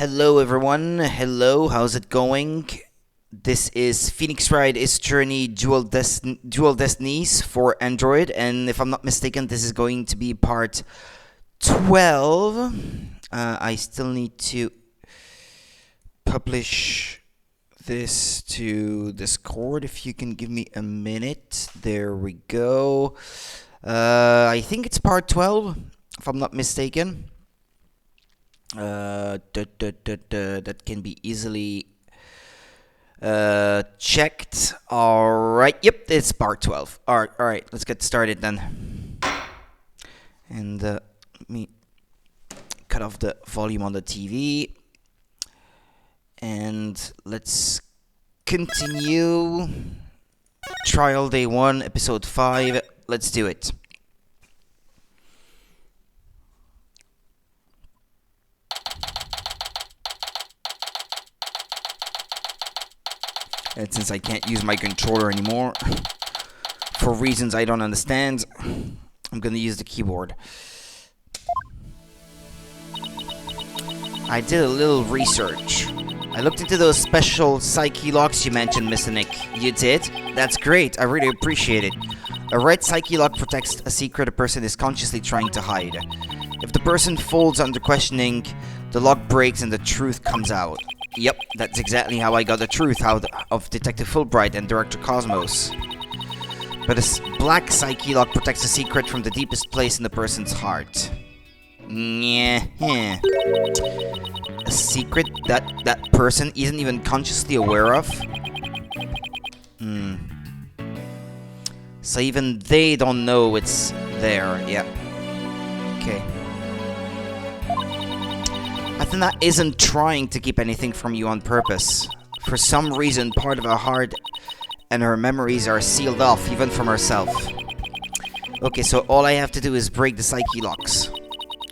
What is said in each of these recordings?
Hello everyone, hello, how's it going? This is Phoenix Wright is Journey Dual Destinies for Android, and if I'm not mistaken, this is going to be part 12. I still need to publish this to Discord. If you can give me a minute. There we go. I think it's part 12, if I'm not mistaken. That can be easily checked. Alright, yep, it's part 12. Alright, let's get started then. And let me cut off the volume on the TV. And let's continue. Trial Day 1, Episode 5. Let's do it. And since I can't use my controller anymore, for reasons I don't understand, I'm gonna use the keyboard. I did a little research. I looked into those special psyche locks you mentioned, Mr. Nick. You did? That's great. I really appreciate it. A Wright psyche lock protects a secret a person is consciously trying to hide. If the person folds under questioning, the lock breaks and the truth comes out. Yep, that's exactly how I got the truth out of Detective Fulbright and Director Cosmos. But a black psyche lock protects a secret from the deepest place in the person's heart. Yeah. A secret that person isn't even consciously aware of? So even they don't know it's there. Yeah. Okay. Athena isn't trying to keep anything from you on purpose. For some reason, part of her heart and her memories are sealed off, even from herself. Okay, so all I have to do is break the psyche locks.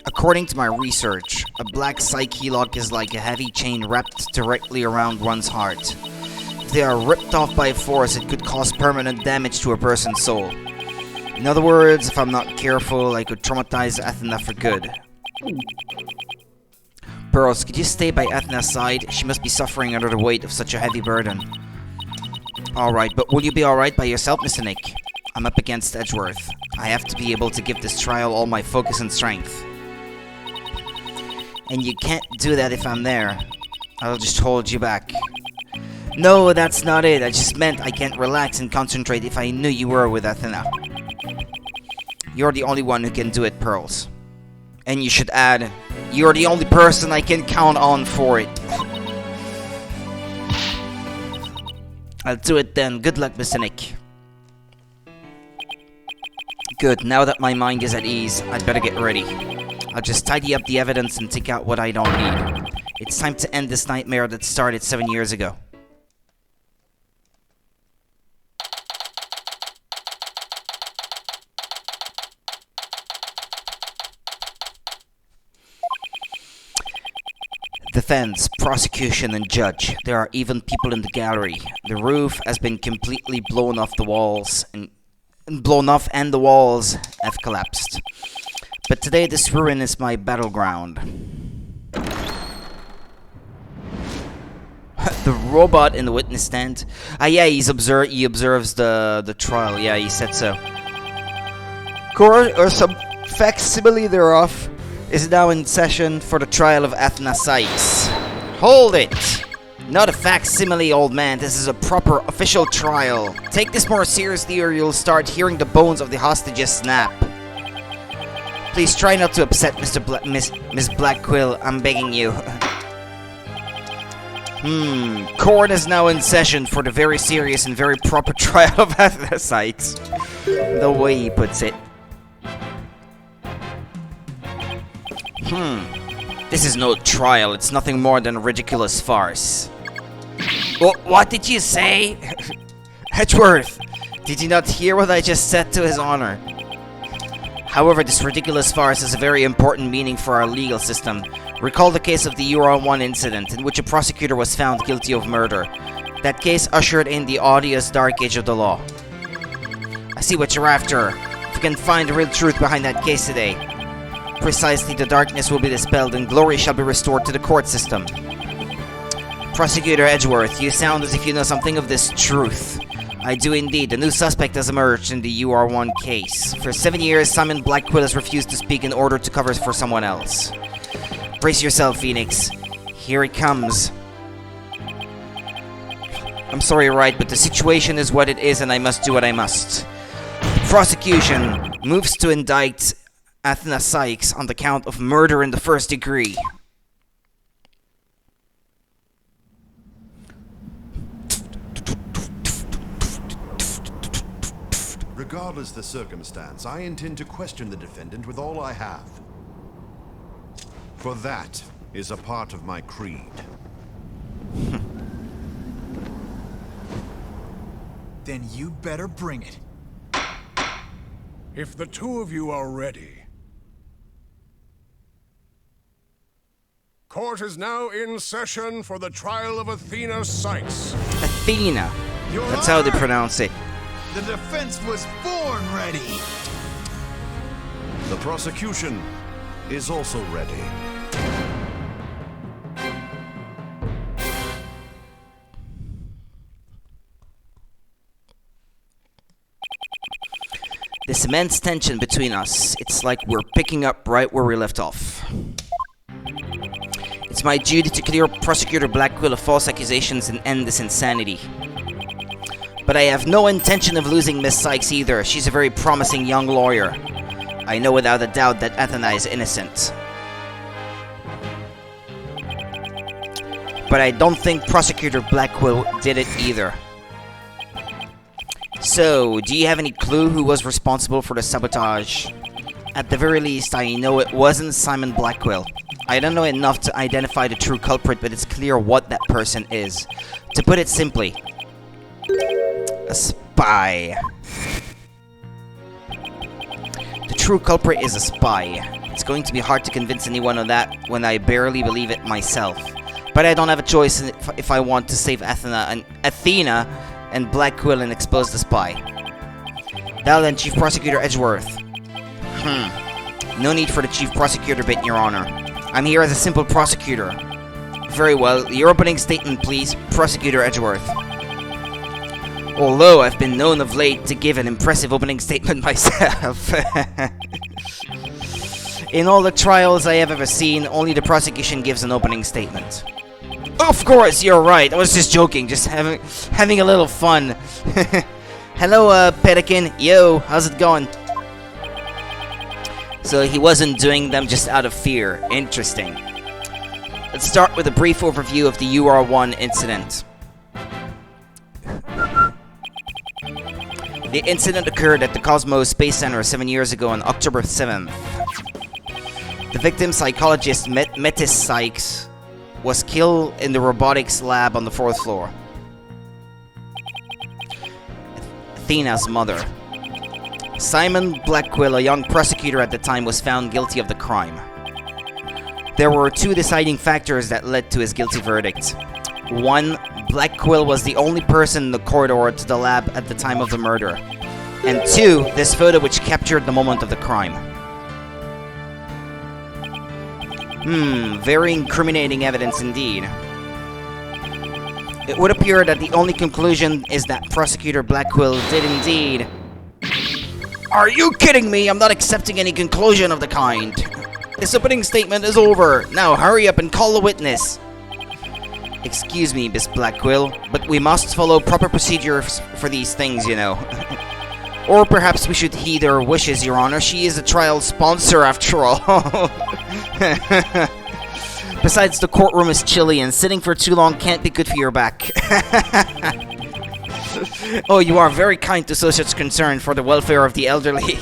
According to my research, a black psyche lock is like a heavy chain wrapped directly around one's heart. If they are ripped off by force, it could cause permanent damage to a person's soul. In other words, if I'm not careful, I could traumatize Athena for good. Pearls, could you stay by Athena's side? She must be suffering under the weight of such a heavy burden. Alright, but will you be alright by yourself, Mr. Nick? I'm up against Edgeworth. I have to be able to give this trial all my focus and strength. And you can't do that if I'm there. I'll just hold you back. No, that's not it. I just meant I can't relax and concentrate if I knew you were with Athena. You're the only one who can do it, Pearls. And you should add, you're the only person I can count on for it. I'll do it then. Good luck, Mr. Nick. Good, now that my mind is at ease, I'd better get ready. I'll just tidy up the evidence and take out what I don't need. It's time to end this nightmare that started 7 years ago. Defense, prosecution, and judge. There are even people in the gallery. The roof has been completely blown off the walls, and the walls have collapsed. But today this ruin is my battleground. The robot in the witness stand. Yeah, he observes the trial. Yeah, he said so. Court, or some facsimile thereof, is now in session for the trial of Athena Sykes. Hold it! Not a facsimile, old man. This is a proper official trial. Take this more seriously or you'll start hearing the bones of the hostages snap. Please try not to upset Miss Blackquill. I'm begging you. Court is now in session for the very serious and very proper trial of Athena Sykes. The way he puts it. This is no trial. It's nothing more than a ridiculous farce. What did you say? Edgeworth, did you not hear what I just said to his honor? However, this ridiculous farce has a very important meaning for our legal system. Recall the case of the Euro-1 incident, in which a prosecutor was found guilty of murder. That case ushered in the odious dark age of the law. I see what you're after. If we can find the real truth behind that case today, precisely, the darkness will be dispelled and glory shall be restored to the court system. Prosecutor Edgeworth, you sound as if you know something of this truth. I do indeed. A new suspect has emerged in the UR1 case. For 7 years, Simon Blackquill has refused to speak in order to cover for someone else. Brace yourself, Phoenix. Here it comes. I'm sorry, Wright, but the situation is what it is and I must do what I must. The prosecution moves to indict Athena Sykes on the count of murder in the first degree. Regardless the circumstance, I intend to question the defendant with all I have. For that is a part of my creed. Then you'd better bring it. If the two of you are ready. Court is now in session for the trial of Athena Sykes. Athena. Your That's how they Honor, pronounce it. the defense was born ready. The prosecution is also ready. This immense tension between us, it's like we're picking up right where we left off. It's my duty to clear Prosecutor Blackquill of false accusations and end this insanity. But I have no intention of losing Miss Sykes either. She's a very promising young lawyer. I know without a doubt that Athena is innocent. But I don't think Prosecutor Blackquill did it either. So, do you have any clue who was responsible for the sabotage? At the very least, I know it wasn't Simon Blackquill. I don't know enough to identify the true culprit, but it's clear what that person is. To put it simply, a spy. The true culprit is a spy. It's going to be hard to convince anyone of that when I barely believe it myself. But I don't have a choice if I want to save Athena and Blackquill and expose the spy. Now then, Chief Prosecutor Edgeworth. No need for the Chief Prosecutor bit, Your Honor. I'm here as a simple prosecutor. Very well, your opening statement, please, Prosecutor Edgeworth. Although I've been known of late to give an impressive opening statement myself. In all the trials I have ever seen, only the prosecution gives an opening statement. Of course, you're right. I was just joking, just having a little fun. Hello, Pelican. Yo, how's it going? So he wasn't doing them just out of fear. Interesting. Let's start with a brief overview of the UR1 incident. The incident occurred at the Cosmos Space Center 7 years ago on October 7th. The victim, psychologist Metis Sykes, was killed in the robotics lab on the 4th floor. Athena's mother. Simon Blackquill, a young prosecutor at the time, was found guilty of the crime. There were two deciding factors that led to his guilty verdict. One, Blackquill was the only person in the corridor to the lab at the time of the murder. And two, this photo which captured the moment of the crime. Very incriminating evidence indeed. It would appear that the only conclusion is that Prosecutor Blackquill did indeed... Are you kidding me? I'm not accepting any conclusion of the kind. This opening statement is over. Now hurry up and call the witness. Excuse me, Miss Blackquill, but we must follow proper procedures for these things, you know. Or perhaps we should heed her wishes, Your Honor. She is a trial sponsor, after all. Besides, the courtroom is chilly, and sitting for too long can't be good for your back. Oh, you are very kind to show such concern for the welfare of the elderly.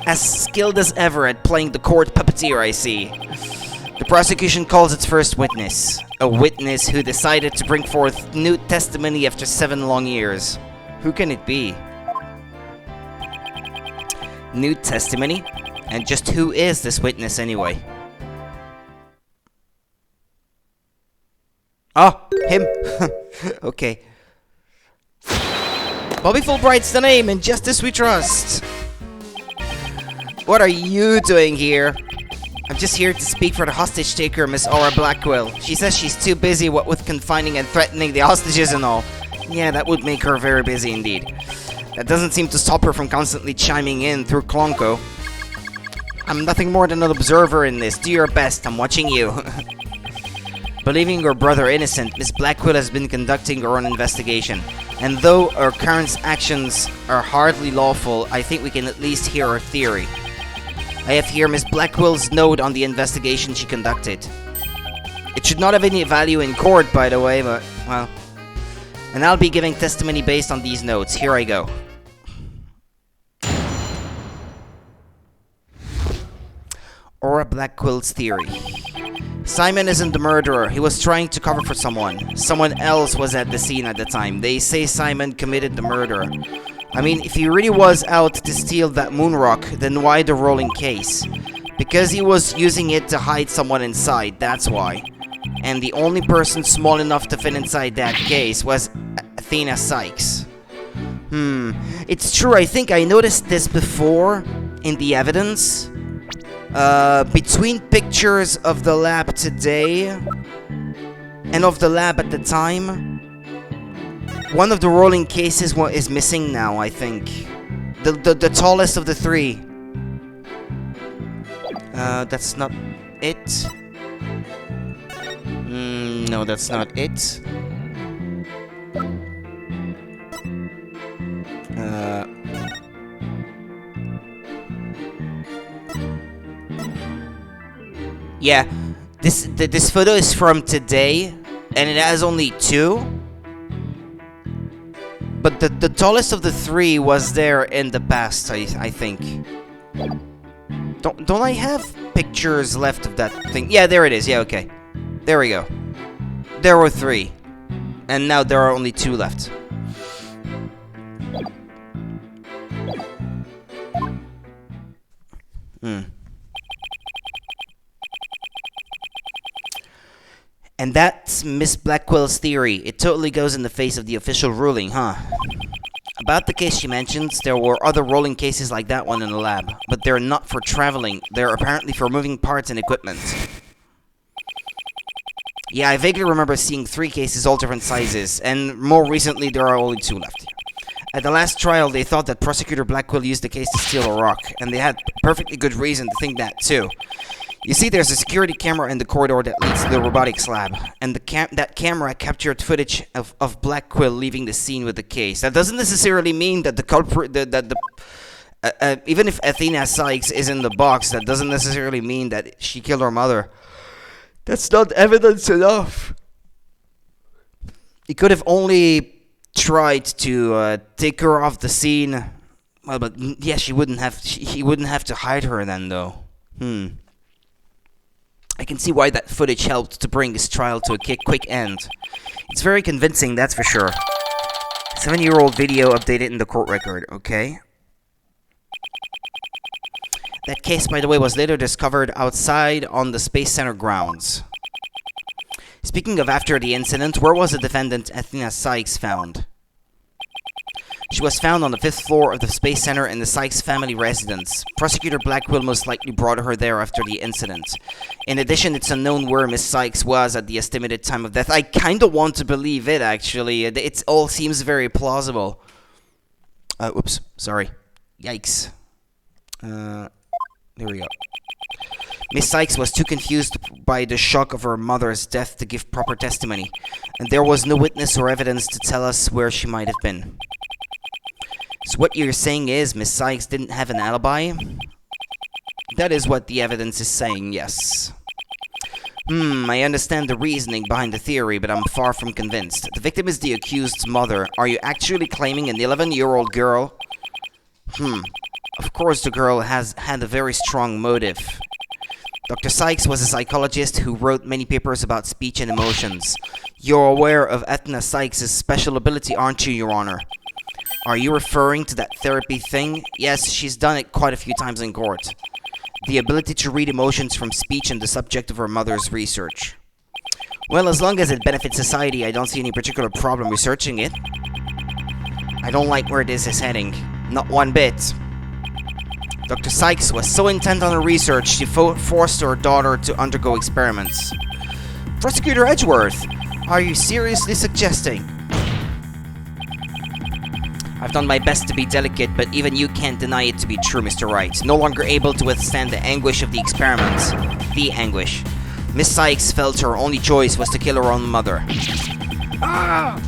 As skilled as ever at playing the court puppeteer, I see. The prosecution calls its first witness. A witness who decided to bring forth new testimony after 7 long years. Who can it be? New testimony? And just who is this witness anyway? Oh, him. Okay. Bobby Fulbright's the name, in justice we trust. What are you doing here? I'm just here to speak for the hostage taker, Miss Aura Blackwell. She says she's too busy with confining and threatening the hostages and all. Yeah, that would make her very busy indeed. That doesn't seem to stop her from constantly chiming in through Klonko. I'm nothing more than an observer in this. Do your best, I'm watching you. Believing your brother innocent, Miss Blackwell has been conducting her own investigation. And though her current actions are hardly lawful, I think we can at least hear her theory. I have here Miss Blackwell's note on the investigation she conducted. It should not have any value in court, by the way, but, well... And I'll be giving testimony based on these notes. Here I go. Aura Blackwell's theory. Simon isn't the murderer. He was trying to cover for someone. Someone else was at the scene at the time. They say Simon committed the murder. I mean, if he really was out to steal that moon rock, then why the rolling case? Because he was using it to hide someone inside, that's why. And the only person small enough to fit inside that case was Athena Sykes. It's true, I think I noticed this before in the evidence. Between pictures of the lab today and of the lab at the time, one of the rolling cases is missing now, I think. The tallest of the three. That's not it. No, that's not it. Yeah, this photo is from today, and it has only two. But the tallest of the three was there in the past, I think. Don't I have pictures left of that thing? Yeah, there it is. Yeah, okay. There we go. There were three, and now there are only two left. And that's Miss Blackwell's theory. It totally goes in the face of the official ruling, huh? About the case she mentions, there were other rolling cases like that one in the lab, but they're not for traveling. They're apparently for moving parts and equipment. Yeah, I vaguely remember seeing 3 cases, all different sizes, and more recently there are only 2 left. At the last trial, they thought that Prosecutor Blackwell used the case to steal a rock, and they had perfectly good reason to think that too. You see, there's a security camera in the corridor that leads to the robotics lab, and that camera captured footage of Blackwell leaving the scene with the case. That doesn't necessarily mean that the culprit, even if Athena Sykes is in the box, that doesn't necessarily mean that she killed her mother. That's not evidence enough. He could have only tried to take her off the scene. Well, but yeah, he wouldn't have to hide her then, though. I can see why that footage helped to bring his trial to a quick end. It's very convincing, that's for sure. 7-year-old video updated in the court record, okay? That case, by the way, was later discovered outside on the Space Center grounds. Speaking of after the incident, where was the defendant Athena Sykes found? She was found on the 5th floor of the Space Center in the Sykes family residence. Prosecutor Blackwell most likely brought her there after the incident. In addition, it's unknown where Miss Sykes was at the estimated time of death. I kind of want to believe it, actually. It all seems very plausible. Oops, sorry. Yikes. There we go. Miss Sykes was too confused by the shock of her mother's death to give proper testimony, and there was no witness or evidence to tell us where she might have been. So what you're saying is Miss Sykes didn't have an alibi? That is what the evidence is saying, yes. I understand the reasoning behind the theory, but I'm far from convinced. The victim is the accused's mother. Are you actually claiming an 11-year-old girl? Of course the girl had a very strong motive. Dr. Sykes was a psychologist who wrote many papers about speech and emotions. You're aware of Athena Sykes' special ability, aren't you, Your Honor? Are you referring to that therapy thing? Yes, she's done it quite a few times in court. The ability to read emotions from speech and the subject of her mother's research. Well, as long as it benefits society, I don't see any particular problem researching it. I don't like where this is heading. Not one bit. Dr. Sykes was so intent on her research, she forced her daughter to undergo experiments. Prosecutor Edgeworth, are you seriously suggesting? I've done my best to be delicate, but even you can't deny it to be true, Mr. Wright. No longer able to withstand the anguish of the experiments. The anguish. Miss Sykes felt her only choice was to kill her own mother. Ah!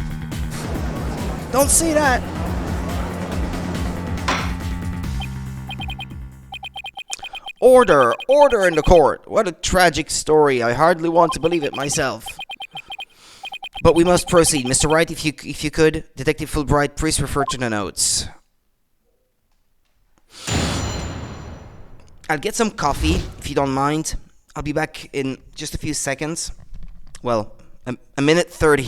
Don't say that! Order! Order in the court! What a tragic story. I hardly want to believe it myself. But we must proceed. Mr. Wright, if you could, Detective Fulbright, please refer to the notes. I'll get some coffee, if you don't mind. I'll be back in just a few seconds. Well, a minute 30.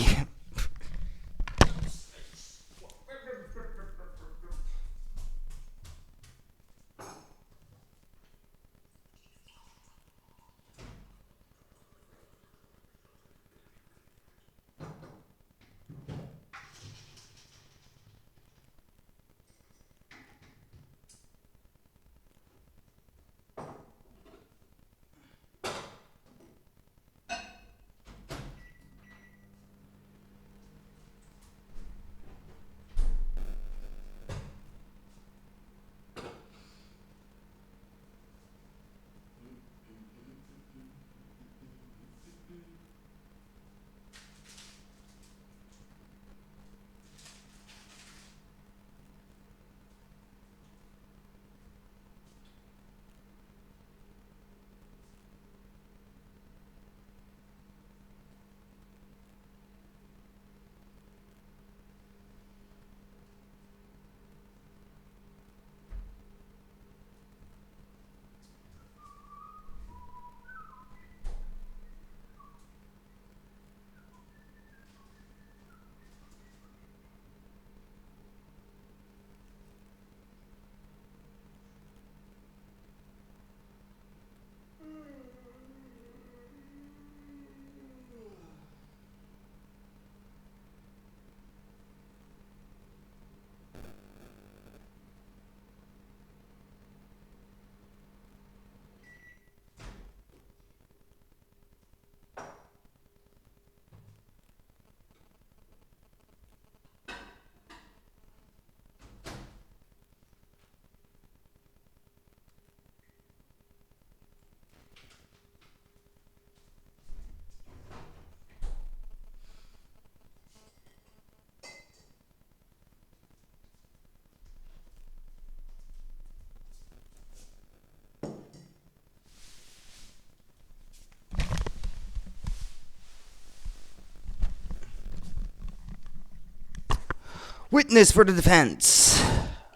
Witness for the defense.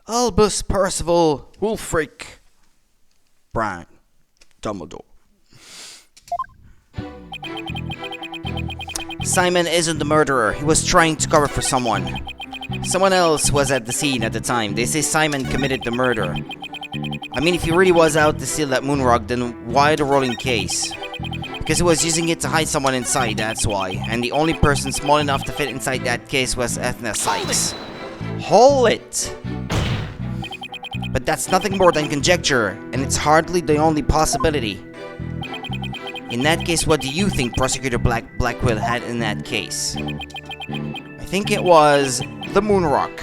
Albus Percival Wulfric Brown Dumbledore. Simon isn't the murderer. He was trying to cover for someone. Someone else was at the scene at the time. They say Simon committed the murder. I mean, if he really was out to steal that moon rock, then why the rolling case? Because he was using it to hide someone inside, that's why. And the only person small enough to fit inside that case was Ethna Sykes. Hold it! But that's nothing more than conjecture, and it's hardly the only possibility. In that case, what do you think Prosecutor Blackwell had in that case? I think it was the moon rock.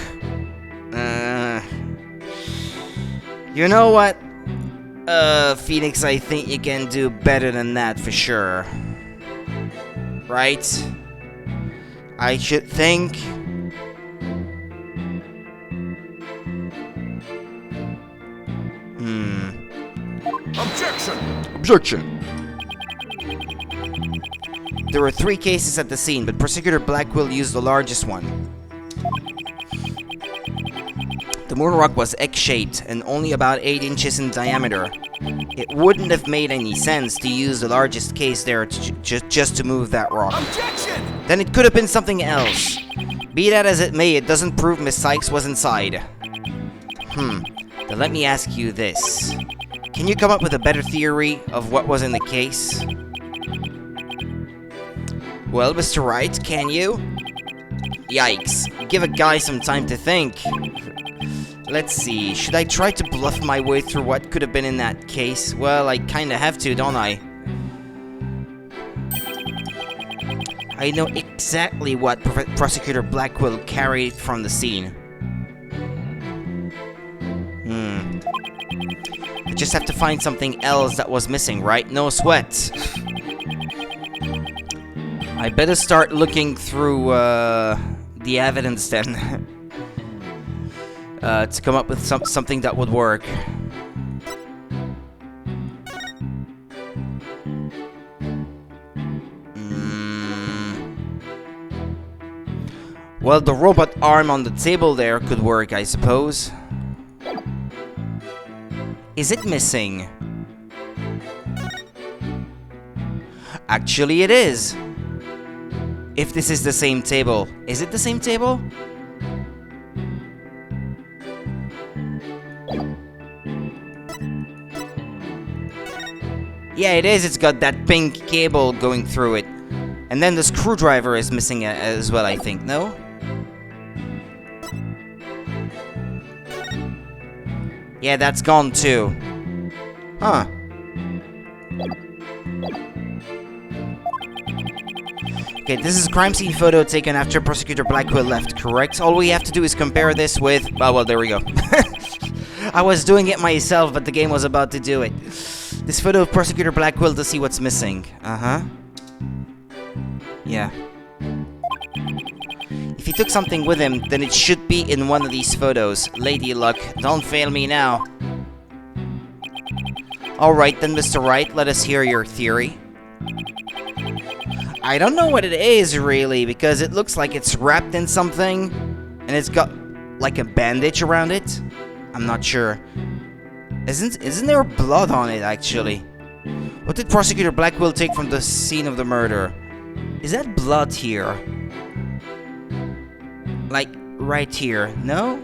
You know what? Phoenix, I think you can do better than that for sure. Right? I should think. Objection! Objection! There were 3 cases at the scene, but Prosecutor Blackwell used the largest one. The moon rock was egg-shaped and only about 8 inches in diameter. It wouldn't have made any sense to use the largest case there just to move that rock. Objection! Then it could have been something else. Be that as it may, it doesn't prove Miss Sykes was inside. Then let me ask you this. Can you come up with a better theory of what was in the case? Well, Mr. Wright, can you? Yikes. Give a guy some time to think. Let's see, should I try to bluff my way through what could have been in that case? Well, I kinda have to, don't I? I know exactly what Prosecutor Blackwell carried from the scene. I just have to find something else that was missing, right? No sweat. I better start looking through the evidence then. To come up with something that would work. Well, the robot arm on the table there could work, I suppose. Is it missing? Actually, it is. If this is the same table. Is it the same table? Yeah, it is. It's got that pink cable going through it. And then the screwdriver is missing as well, I think. No? Yeah, that's gone too. Huh. Okay, this is a crime scene photo taken after Prosecutor Blackwell left, correct? All we have to do is compare this with... Oh, well, there we go. I was doing it myself, but the game was about to do it. This photo of Prosecutor Blackwell to see what's missing. Uh-huh. Yeah. If he took something with him, then it should be in one of these photos. Lady Luck, don't fail me now. Alright then, Mr. Wright, let us hear your theory. I don't know what it is, really, because it looks like it's wrapped in something, and it's got, like, a bandage around it. I'm not sure. Isn't there blood on it, actually? What did Prosecutor Blackwell take from the scene of the murder? Is that blood here? Like, right here, no?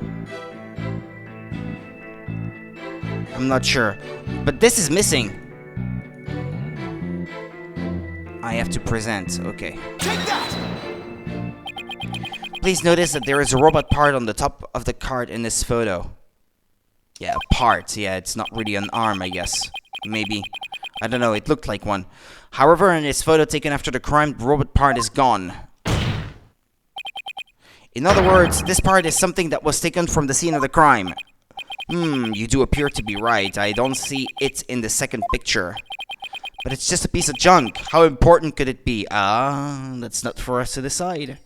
I'm not sure. But this is missing. I have to present, okay. Take that! Please notice that there is a robot part on the top of the card in this photo. Yeah, a part. Yeah, it's not really an arm, I guess. Maybe. I don't know, it looked like one. However, in this photo taken after the crime, the robot part is gone. In other words, this part is something that was taken from the scene of the crime. You do appear to be right. I don't see it in the second picture. But it's just a piece of junk. How important could it be? That's not for us to decide.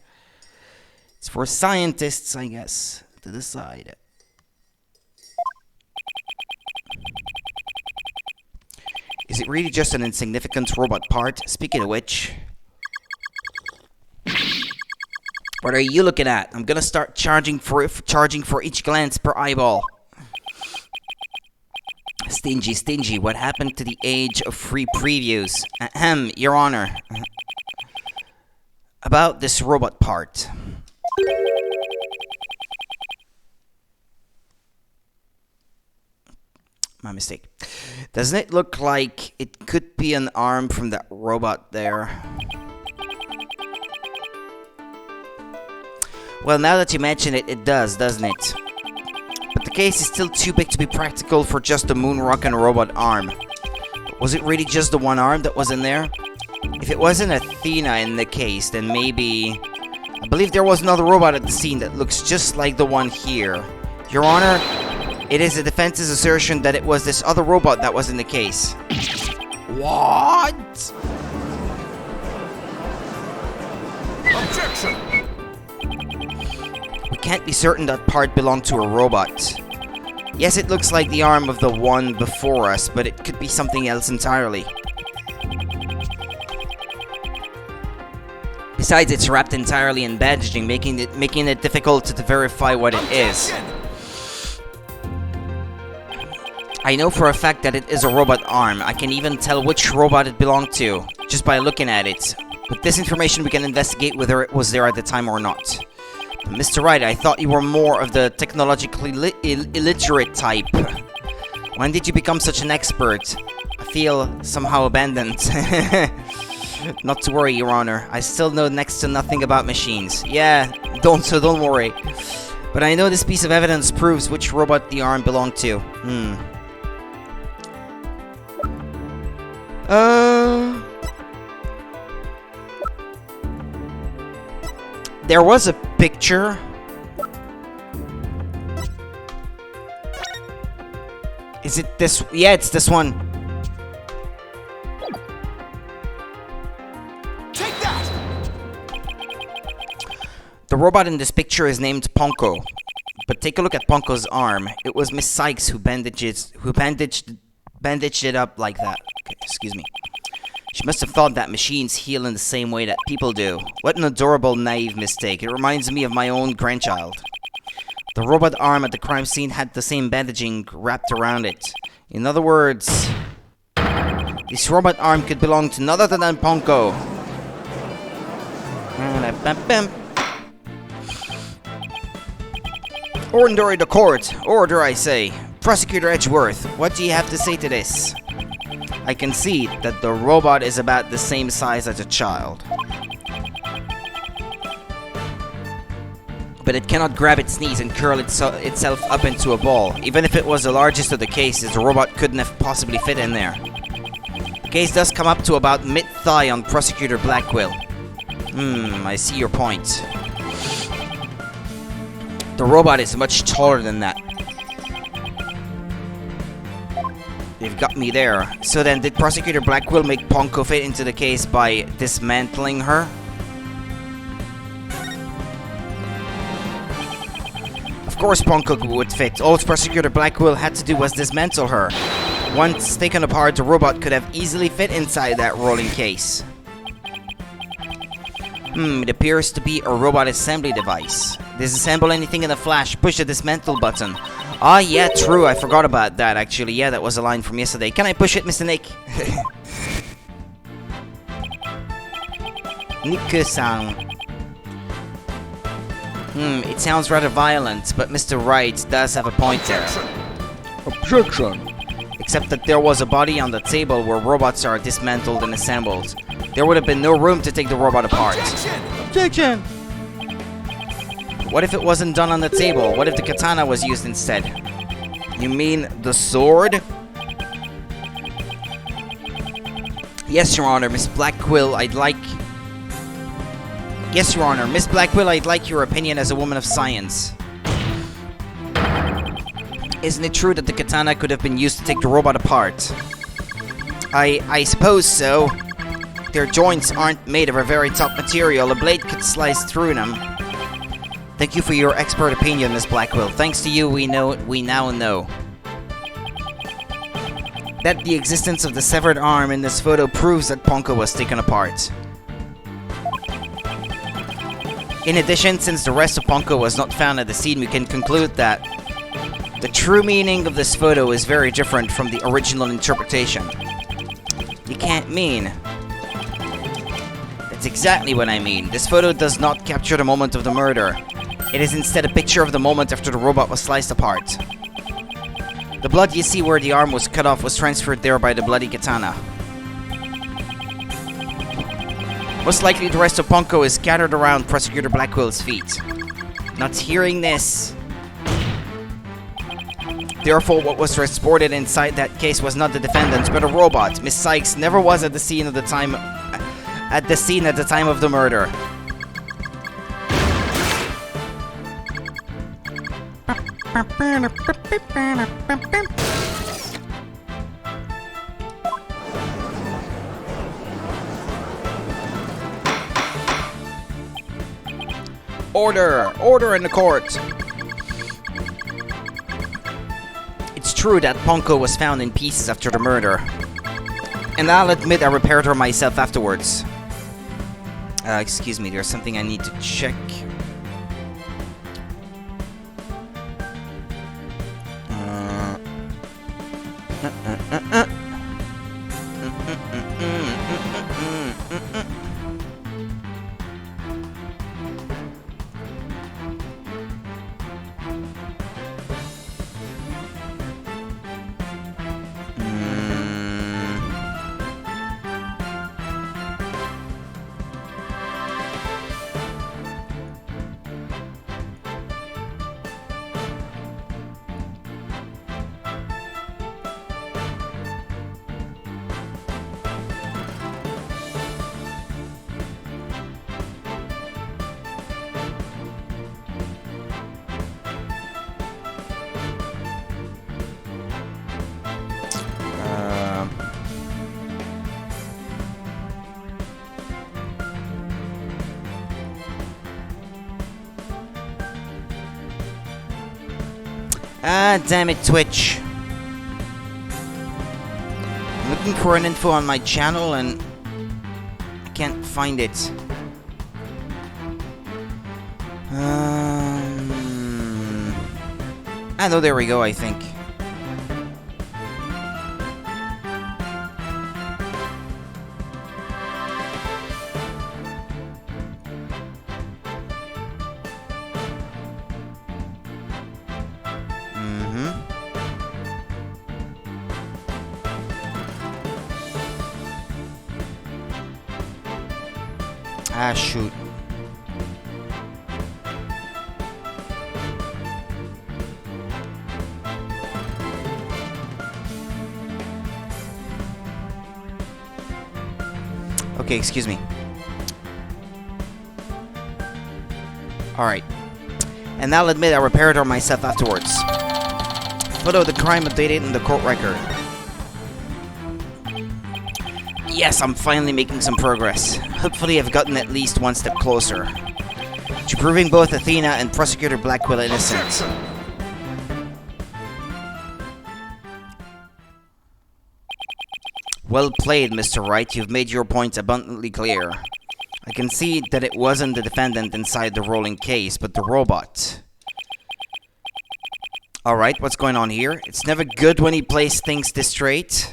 It's for scientists, I guess, to decide. Is it really just an insignificant robot part? Speaking of which... What are you looking at? I'm gonna start charging for each glance per eyeball. Stingy, what happened to the age of free previews? Ahem, Your Honor. About this robot part. My mistake. Doesn't it look like it could be an arm from that robot there? Well, now that you mention it, it does, doesn't it? But the case is still too big to be practical for just a moonrock and robot arm. Was it really just the one arm that was in there? If it wasn't Athena in the case, then maybe... I believe there was another robot at the scene that looks just like the one here. Your Honor, it is the defense's assertion that it was this other robot that was in the case. What? Objection! We can't be certain that part belonged to a robot. Yes, it looks like the arm of the one before us, but it could be something else entirely. Besides, it's wrapped entirely in bandaging, making it difficult to verify what it is. I know for a fact that it is a robot arm. I can even tell which robot it belonged to, just by looking at it. With this information, we can investigate whether it was there at the time or not. Mr. Wright, I thought you were more of the technologically illiterate type. When did you become such an expert? I feel somehow abandoned. Not to worry, Your Honor. I still know next to nothing about machines. Yeah, don't worry. But I know this piece of evidence proves which robot the arm belonged to. There was a picture. Is it this? Yeah, it's this one. Take that! The robot in this picture is named Ponko. But take a look at Ponko's arm. It was Miss Sykes who bandaged it up like that. Okay, excuse me. She must have thought that machines heal in the same way that people do. What an adorable, naive mistake. It reminds me of my own grandchild. The robot arm at the crime scene had the same bandaging wrapped around it. In other words, this robot arm could belong to none other than Ponko. Order the court. Order, I say. Prosecutor Edgeworth, what do you have to say to this? I concede that the robot is about the same size as a child. But it cannot grab its knees and curl itself up into a ball. Even if it was the largest of the cases, the robot couldn't have possibly fit in there. The case does come up to about mid-thigh on Prosecutor Blackwell. I see your point. The robot is much taller than that. You've got me there. So then, did Prosecutor Blackwell make Ponko fit into the case by dismantling her? Of course Ponko would fit. All Prosecutor Blackwell had to do was dismantle her. Once taken apart, the robot could have easily fit inside that rolling case. It appears to be a robot assembly device. Disassemble anything in a flash, push the dismantle button. Ah, yeah, true, I forgot about that, actually. Yeah, that was a line from yesterday. Can I push it, Mr. Nick? Nick-san. It sounds rather violent, but Mr. Wright does have a point there. Objection. Except that there was a body on the table where robots are dismantled and assembled. There would have been no room to take the robot apart. Objection! What if it wasn't done on the table? What if the katana was used instead? You mean the sword? Yes, Your Honor, Miss Blackwell, I'd like... Yes, Your Honor, Miss Blackwell, I'd like your opinion as a woman of science. Isn't it true that the katana could have been used to take the robot apart? I suppose so. Their joints aren't made of a very tough material. A blade could slice through them. Thank you for your expert opinion, Miss Blackwell. Thanks to you, we now know that the existence of the severed arm in this photo proves that Ponko was taken apart. In addition, since the rest of Ponko was not found at the scene, we can conclude that the true meaning of this photo is very different from the original interpretation. You can't mean... That's exactly what I mean. This photo does not capture the moment of the murder. It is instead a picture of the moment after the robot was sliced apart. The blood you see where the arm was cut off was transferred there by the bloody katana. Most likely the rest of Ponko is scattered around Prosecutor Blackwell's feet. Not hearing this. Therefore, what was transported inside that case was not the defendant, but a robot. Miss Sykes never was at the scene at the time of the murder. Order! Order in the court! It's true that Ponko was found in pieces after the murder. And I'll admit I repaired her myself afterwards. Excuse me, there's something I need to check. Ah, damn it, Twitch. I'm looking for an info on my channel and I can't find it. Ah, no, there we go, I think. Ah, shoot. Okay, excuse me. Alright. And I'll admit I repaired her myself afterwards. Photo of the crime updated in the court record. Yes, I'm finally making some progress. Hopefully I've gotten at least one step closer to proving both Athena and Prosecutor Blackwell innocent. Well played, Mr. Wright. You've made your point abundantly clear. I can see that it wasn't the defendant inside the rolling case, but the robot. Alright, what's going on here? It's never good when he plays things this straight.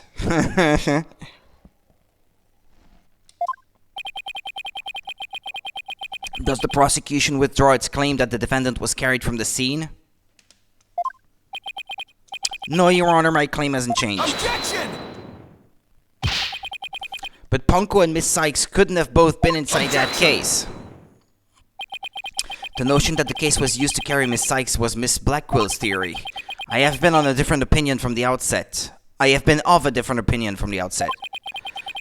Does the prosecution withdraw its claim that the defendant was carried from the scene? No, Your Honor, my claim hasn't changed. Objection! But Punko and Miss Sykes couldn't have both been inside that case. The notion that the case was used to carry Miss Sykes was Miss Blackwell's theory. I have been of a different opinion from the outset.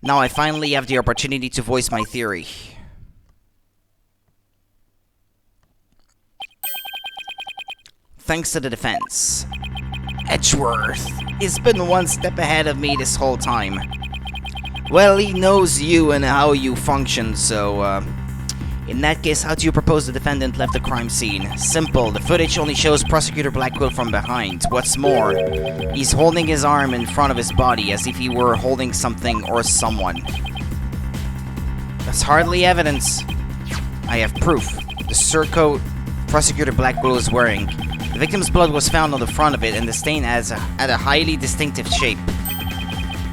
Now I finally have the opportunity to voice my theory. Thanks to the defense. Edgeworth has been one step ahead of me this whole time. Well, he knows you and how you function, so, in that case, how do you propose the defendant left the crime scene? Simple, the footage only shows Prosecutor Blackwell from behind. What's more, he's holding his arm in front of his body as if he were holding something or someone. That's hardly evidence. I have proof. The surcoat Prosecutor Blackwell is wearing. The victim's blood was found on the front of it, and the stain had a highly distinctive shape.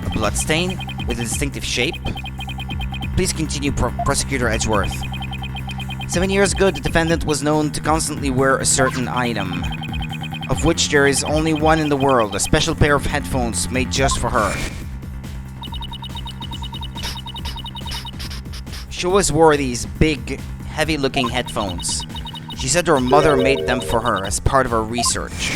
A blood stain with a distinctive shape? Please continue, Prosecutor Edgeworth. 7 years ago, the defendant was known to constantly wear a certain item, of which there is only one in the world, a special pair of headphones made just for her. She always wore these big, heavy-looking headphones. She said her mother made them for her as part of her research.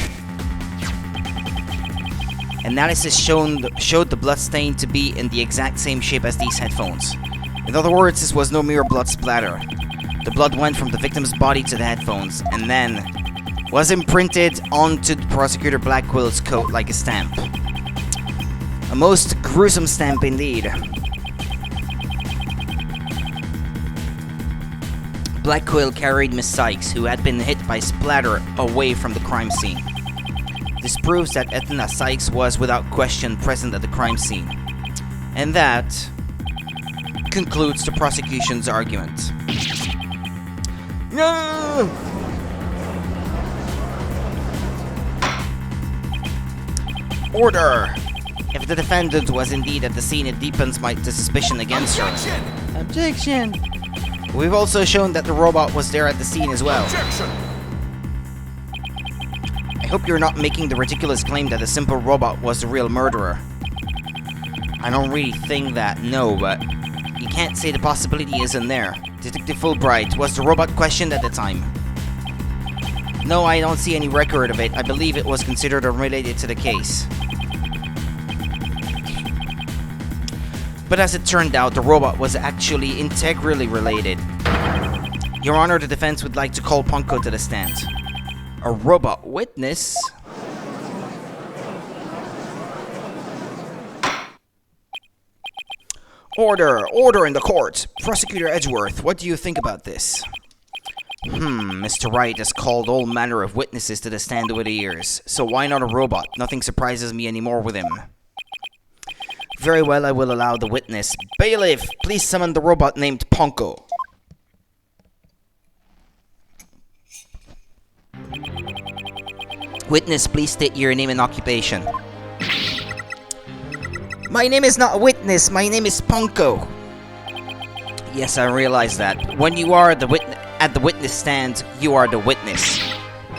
Analysis showed the blood stain to be in the exact same shape as these headphones. In other words, this was no mere blood splatter. The blood went from the victim's body to the headphones, and then was imprinted onto the Prosecutor Blackwell's coat like a stamp. A most gruesome stamp indeed. Blackwell carried Miss Sykes, who had been hit by splatter, away from the crime scene. This proves that Athena Sykes was without question present at the crime scene. And that concludes the prosecution's argument. No! Order! If the defendant was indeed at the scene, it deepens the suspicion against her. Objection! We've also shown that the robot was there at the scene as well. Objection! I hope you're not making the ridiculous claim that a simple robot was the real murderer. I don't really think that, no, but you can't say the possibility isn't there. Detective Fulbright, was the robot questioned at the time? No, I don't see any record of it. I believe it was considered unrelated to the case. But as it turned out, the robot was actually integrally related. Your Honor, the defense would like to call Punko to the stand. A robot witness? Order! Order in the court! Prosecutor Edgeworth, what do you think about this? Mr. Wright has called all manner of witnesses to the stand over the years, so why not a robot? Nothing surprises me anymore with him. Very well, I will allow the witness. Bailiff, please summon the robot named Ponko. Witness, please state your name and occupation. My name is not a witness, my name is Ponko. Yes, I realize that. When you are at the witness stand, you are the witness.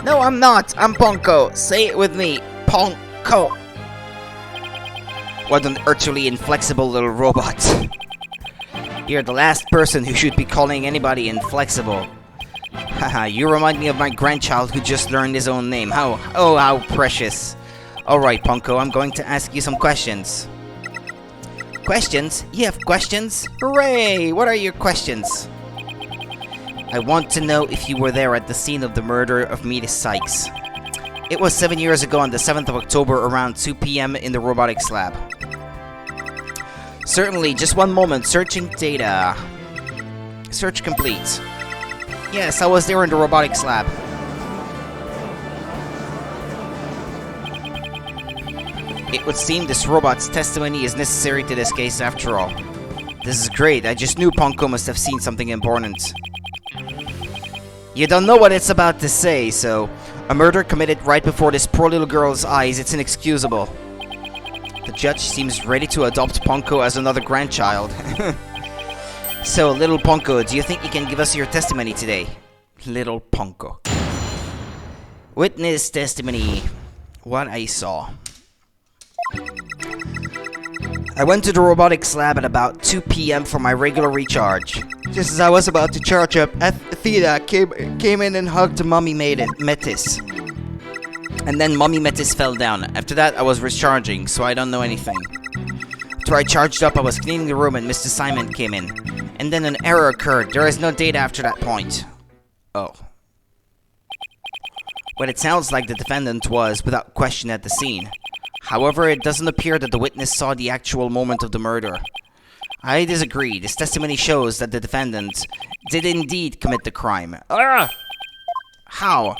No, I'm not. I'm Ponko. Say it with me. Ponko. What an utterly inflexible little robot. You're the last person who should be calling anybody inflexible. Haha, you remind me of my grandchild who just learned his own name. How precious. Alright, Ponko, I'm going to ask you some questions. Questions? You have questions? Hooray! What are your questions? I want to know if you were there at the scene of the murder of Mrs. Sykes. It was 7 years ago on the 7th of October around 2 p.m. in the robotics lab. Certainly, just one moment. Searching data. Search complete. Yes, I was there in the robotics lab. It would seem this robot's testimony is necessary to this case after all. This is great. I just knew Ponko must have seen something important. You don't know what it's about to say, so... A murder committed right before this poor little girl's eyes, it's inexcusable. The judge seems ready to adopt Ponko as another grandchild. So, little Ponko, do you think you can give us your testimony today? Little Ponko. Witness testimony. What I saw. I went to the robotics lab at about 2 p.m. for my regular recharge. Just as I was about to charge up, Athena came in and hugged Mommy Metis. And then Mommy Metis fell down. After that, I was recharging, so I don't know anything. After I charged up, I was cleaning the room and Mr. Simon came in. And then an error occurred. There is no data after that point. Oh. But it sounds like the defendant was, without question, at the scene. However, it doesn't appear that the witness saw the actual moment of the murder. I disagree. This testimony shows that the defendant did indeed commit the crime. How?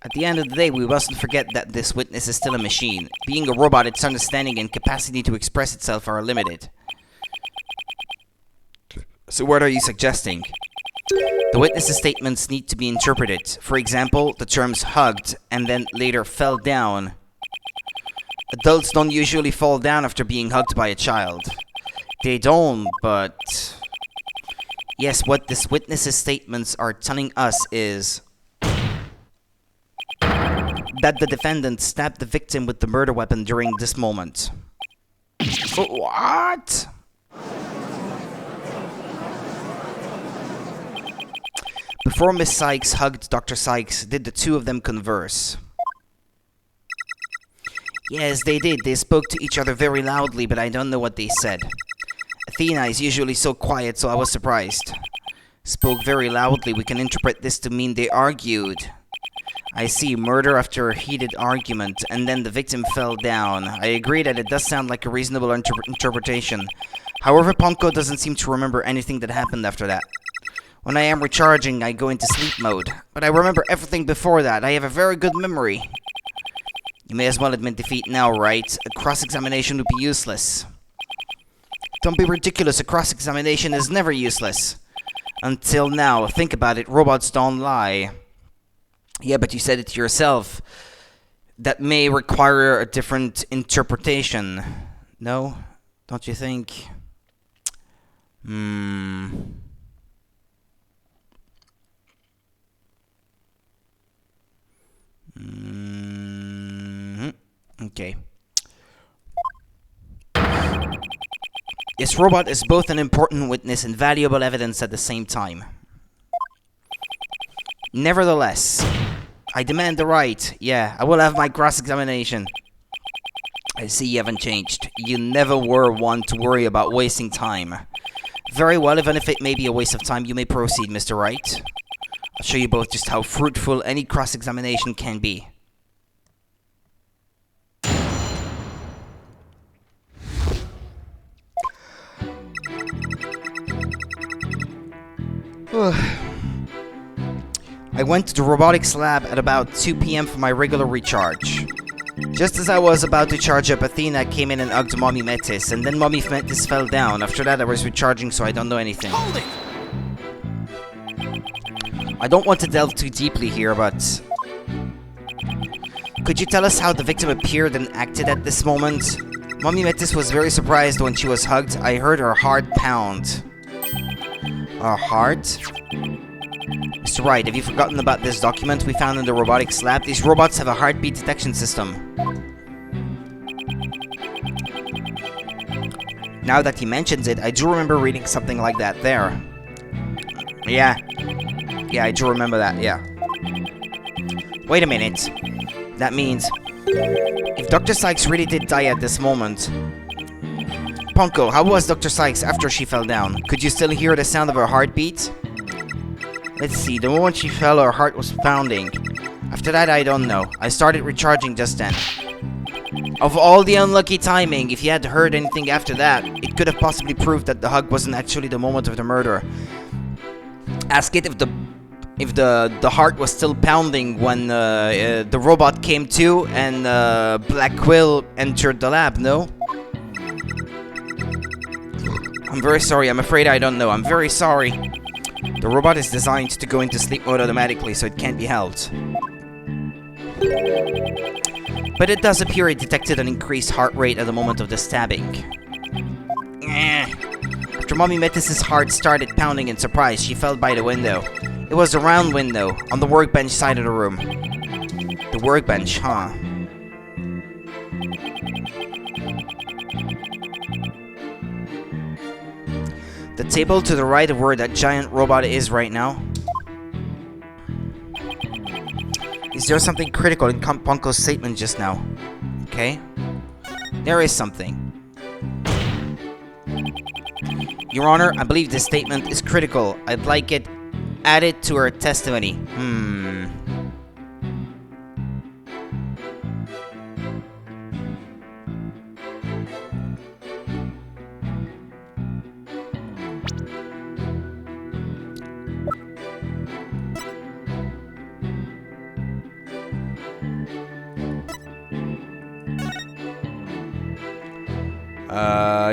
At the end of the day, we mustn't forget that this witness is still a machine. Being a robot, its understanding and capacity to express itself are limited. So what are you suggesting? The witness's statements need to be interpreted. For example, the terms hugged and then later fell down. Adults don't usually fall down after being hugged by a child. They don't, but... Yes, what this witness's statements are telling us is... that the defendant stabbed the victim with the murder weapon during this moment. What? Before Miss Sykes hugged Dr. Sykes, did the two of them converse? Yes, they did. They spoke to each other very loudly, but I don't know what they said. Athena is usually so quiet, so I was surprised. Spoke very loudly. We can interpret this to mean they argued. I see, murder after a heated argument, and then the victim fell down. I agree that it does sound like a reasonable interpretation. However, Ponko doesn't seem to remember anything that happened after that. When I am recharging, I go into sleep mode. But I remember everything before that. I have a very good memory. You may as well admit defeat now, Wright. A cross-examination would be useless. Don't be ridiculous. A cross-examination is never useless. Until now. Think about it. Robots don't lie. Yeah, but you said it yourself. That may require a different interpretation. No? Don't you think? Okay. This robot is both an important witness and valuable evidence at the same time. Nevertheless, I demand the right. Yeah, I will have my cross-examination. I see you haven't changed. You never were one to worry about wasting time. Very well, even if it may be a waste of time, you may proceed, Mr. Wright. I'll show you both just how fruitful any cross-examination can be. I went to the robotics lab at about 2 p.m. for my regular recharge. Just as I was about to charge up, Athena came in and hugged Mommy Metis, and then Mommy Metis fell down. After that, I was recharging, so I don't know anything. Hold it! I don't want to delve too deeply here, but... Could you tell us how the victim appeared and acted at this moment? Mommy Metis was very surprised when she was hugged. I heard her heart pound. Her heart? Mr. Wright, have you forgotten about this document we found in the robotics lab? These robots have a heartbeat detection system. Now that he mentions it, I do remember reading something like that there. Yeah, I do remember that, yeah. Wait a minute. That means, if Dr. Sykes really did die at this moment... Ponko, how was Dr. Sykes after she fell down? Could you still hear the sound of her heartbeat? Let's see, the moment she fell, her heart was pounding. After that, I don't know. I started recharging just then. Of all the unlucky timing, if you had heard anything after that, it could have possibly proved that the hug wasn't actually the moment of the murder. Ask it if the heart was still pounding when the robot came to and Black Quill entered the lab, no? I'm very sorry, I'm afraid I don't know. I'm very sorry. The robot is designed to go into sleep mode automatically, so it can't be held. But it does appear it detected an increased heart rate at the moment of the stabbing. After Mommy Metis' heart started pounding in surprise, she fell by the window. It was a round window, on the workbench side of the room. The workbench, huh? The table to the right of where that giant robot is right now. Is there something critical in Ponko's statement just now? Okay. There is something. Your Honor, I believe this statement is critical. I'd like it added to her testimony.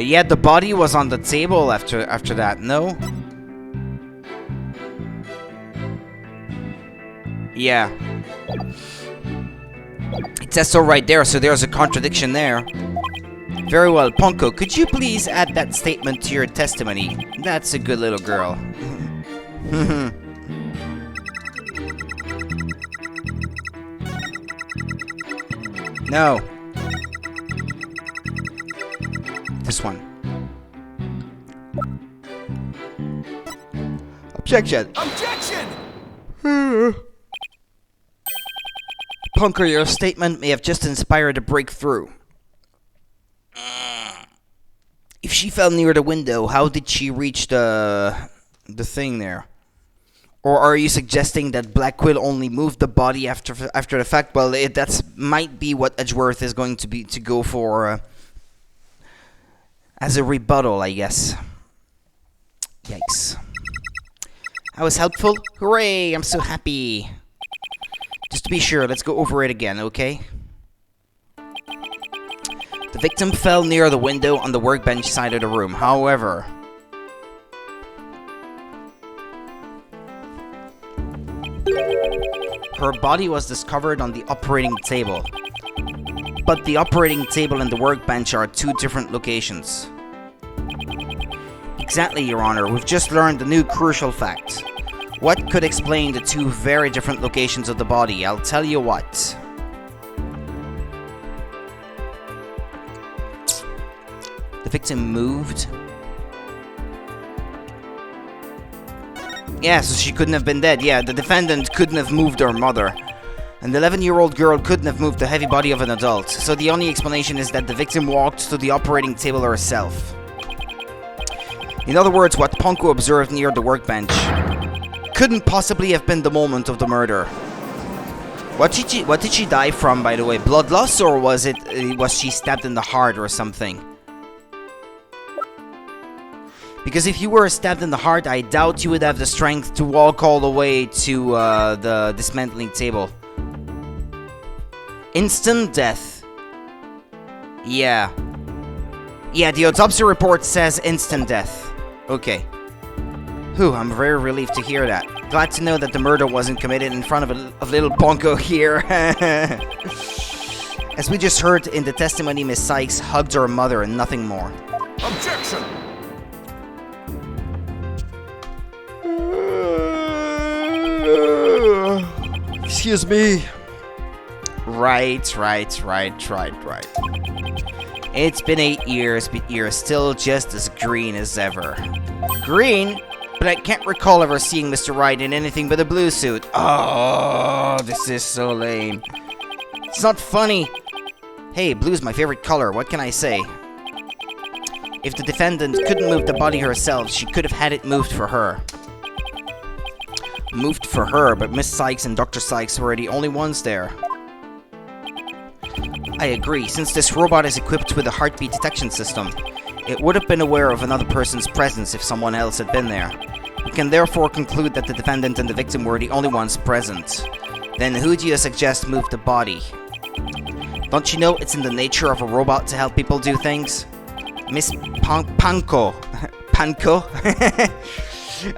Yeah, the body was on the table after that, no? Yeah. It says so right there, so there's a contradiction there. Very well, Ponko, could you please add that statement to your testimony? That's a good little girl. No. This one. Objection! Objection! Punker, your statement may have just inspired a breakthrough. If she fell near the window, how did she reach the thing there? Or are you suggesting that Black Quill only moved the body after the fact? Well, that might be what Edgeworth is going to go for as a rebuttal, I guess. Yikes. I was helpful? Hooray! I'm so happy. Just to be sure, let's go over it again, okay? The victim fell near the window on the workbench side of the room. However, her body was discovered on the operating table. But the operating table and the workbench are two different locations. Exactly, Your Honor. We've just learned a new crucial fact. What could explain the two very different locations of the body? I'll tell you what. The victim moved. Yeah, so she couldn't have been dead. Yeah, the defendant couldn't have moved her mother. And the 11-year-old girl couldn't have moved the heavy body of an adult. So the only explanation is that the victim walked to the operating table herself. In other words, what Ponko observed near the workbench couldn't possibly have been the moment of the murder. What did she die from, by the way? Blood loss, or was she stabbed in the heart or something? Because if you were stabbed in the heart, I doubt you would have the strength to walk all the way to the dismantling table. Instant death. Yeah. Yeah, the autopsy report says instant death. Okay. Whew, I'm very relieved to hear that. Glad to know that the murder wasn't committed in front of little Ponko here. As we just heard in the testimony, Miss Sykes hugged her mother and nothing more. Objection! Excuse me. Right. It's been 8 years, but you're still just as green as ever. Green? But I can't recall ever seeing Mr. Wright in anything but a blue suit. Oh, this is so lame. It's not funny. Hey, blue's my favorite color, what can I say? If the defendant couldn't move the body herself, she could have had it moved for her. Moved for her, but Miss Sykes and Dr. Sykes were the only ones there. I agree, since this robot is equipped with a heartbeat detection system, it would have been aware of another person's presence if someone else had been there. We can therefore conclude that the defendant and the victim were the only ones present. Then who do you suggest moved the body? Don't you know it's in the nature of a robot to help people do things? Miss Panko. Panko?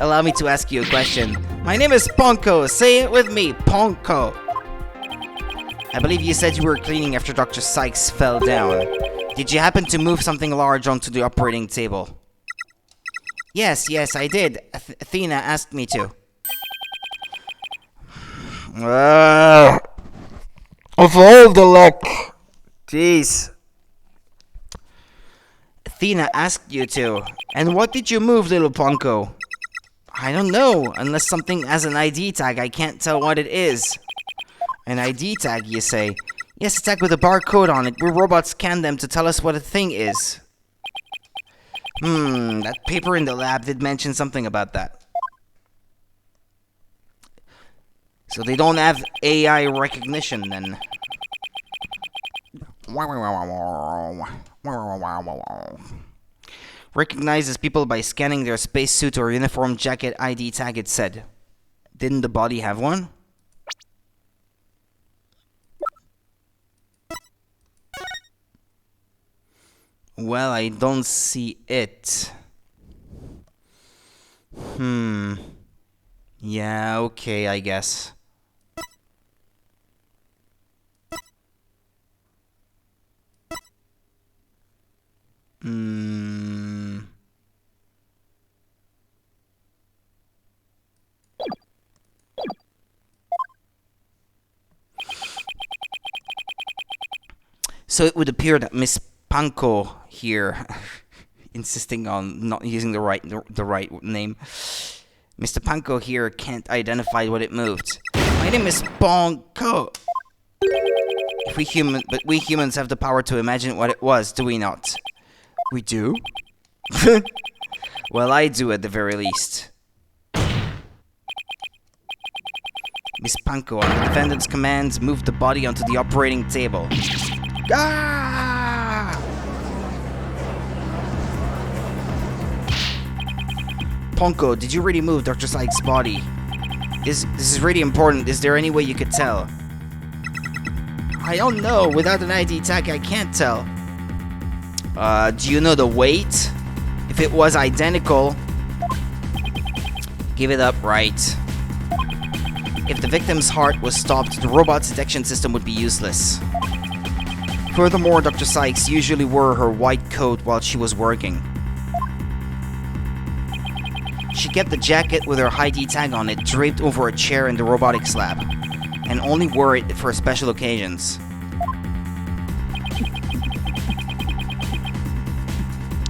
Allow me to ask you a question. My name is Ponko. Say it with me. Ponko. I believe you said you were cleaning after Dr. Sykes fell down. Did you happen to move something large onto the operating table? Yes, I did. Athena asked me to. Of all the luck. Jeez. Athena asked you to. And what did you move, little Ponko? I don't know. Unless something has an ID tag, I can't tell what it is. An ID tag, you say? Yes, a tag with a barcode on it. We robots scan them to tell us what a thing is. That paper in the lab did mention something about that. So they don't have AI recognition, then. Recognizes people by scanning their spacesuit or uniform jacket ID tag, it said. Didn't the body have one? Well, I don't see it. Yeah, okay, I guess. So it would appear that Miss Panko here, insisting on not using the right name, Mr. Panko here can't identify what it moved. My name is Panko. But we humans have the power to imagine what it was, do we not? We do? Well, I do at the very least. Miss Panko, on the defendant's commands, moved the body onto the operating table. Ah! Ponko, did you really move Dr. Sykes' body? This is really important. Is there any way you could tell? I don't know. Without an ID tag, I can't tell. Do you know the weight? If it was identical, give it up, Wright. If the victim's heart was stopped, the robot's detection system would be useless. Furthermore, Dr. Sykes usually wore her white coat while she was working. She kept the jacket with her ID tag on it draped over a chair in the robotics lab, and only wore it for special occasions.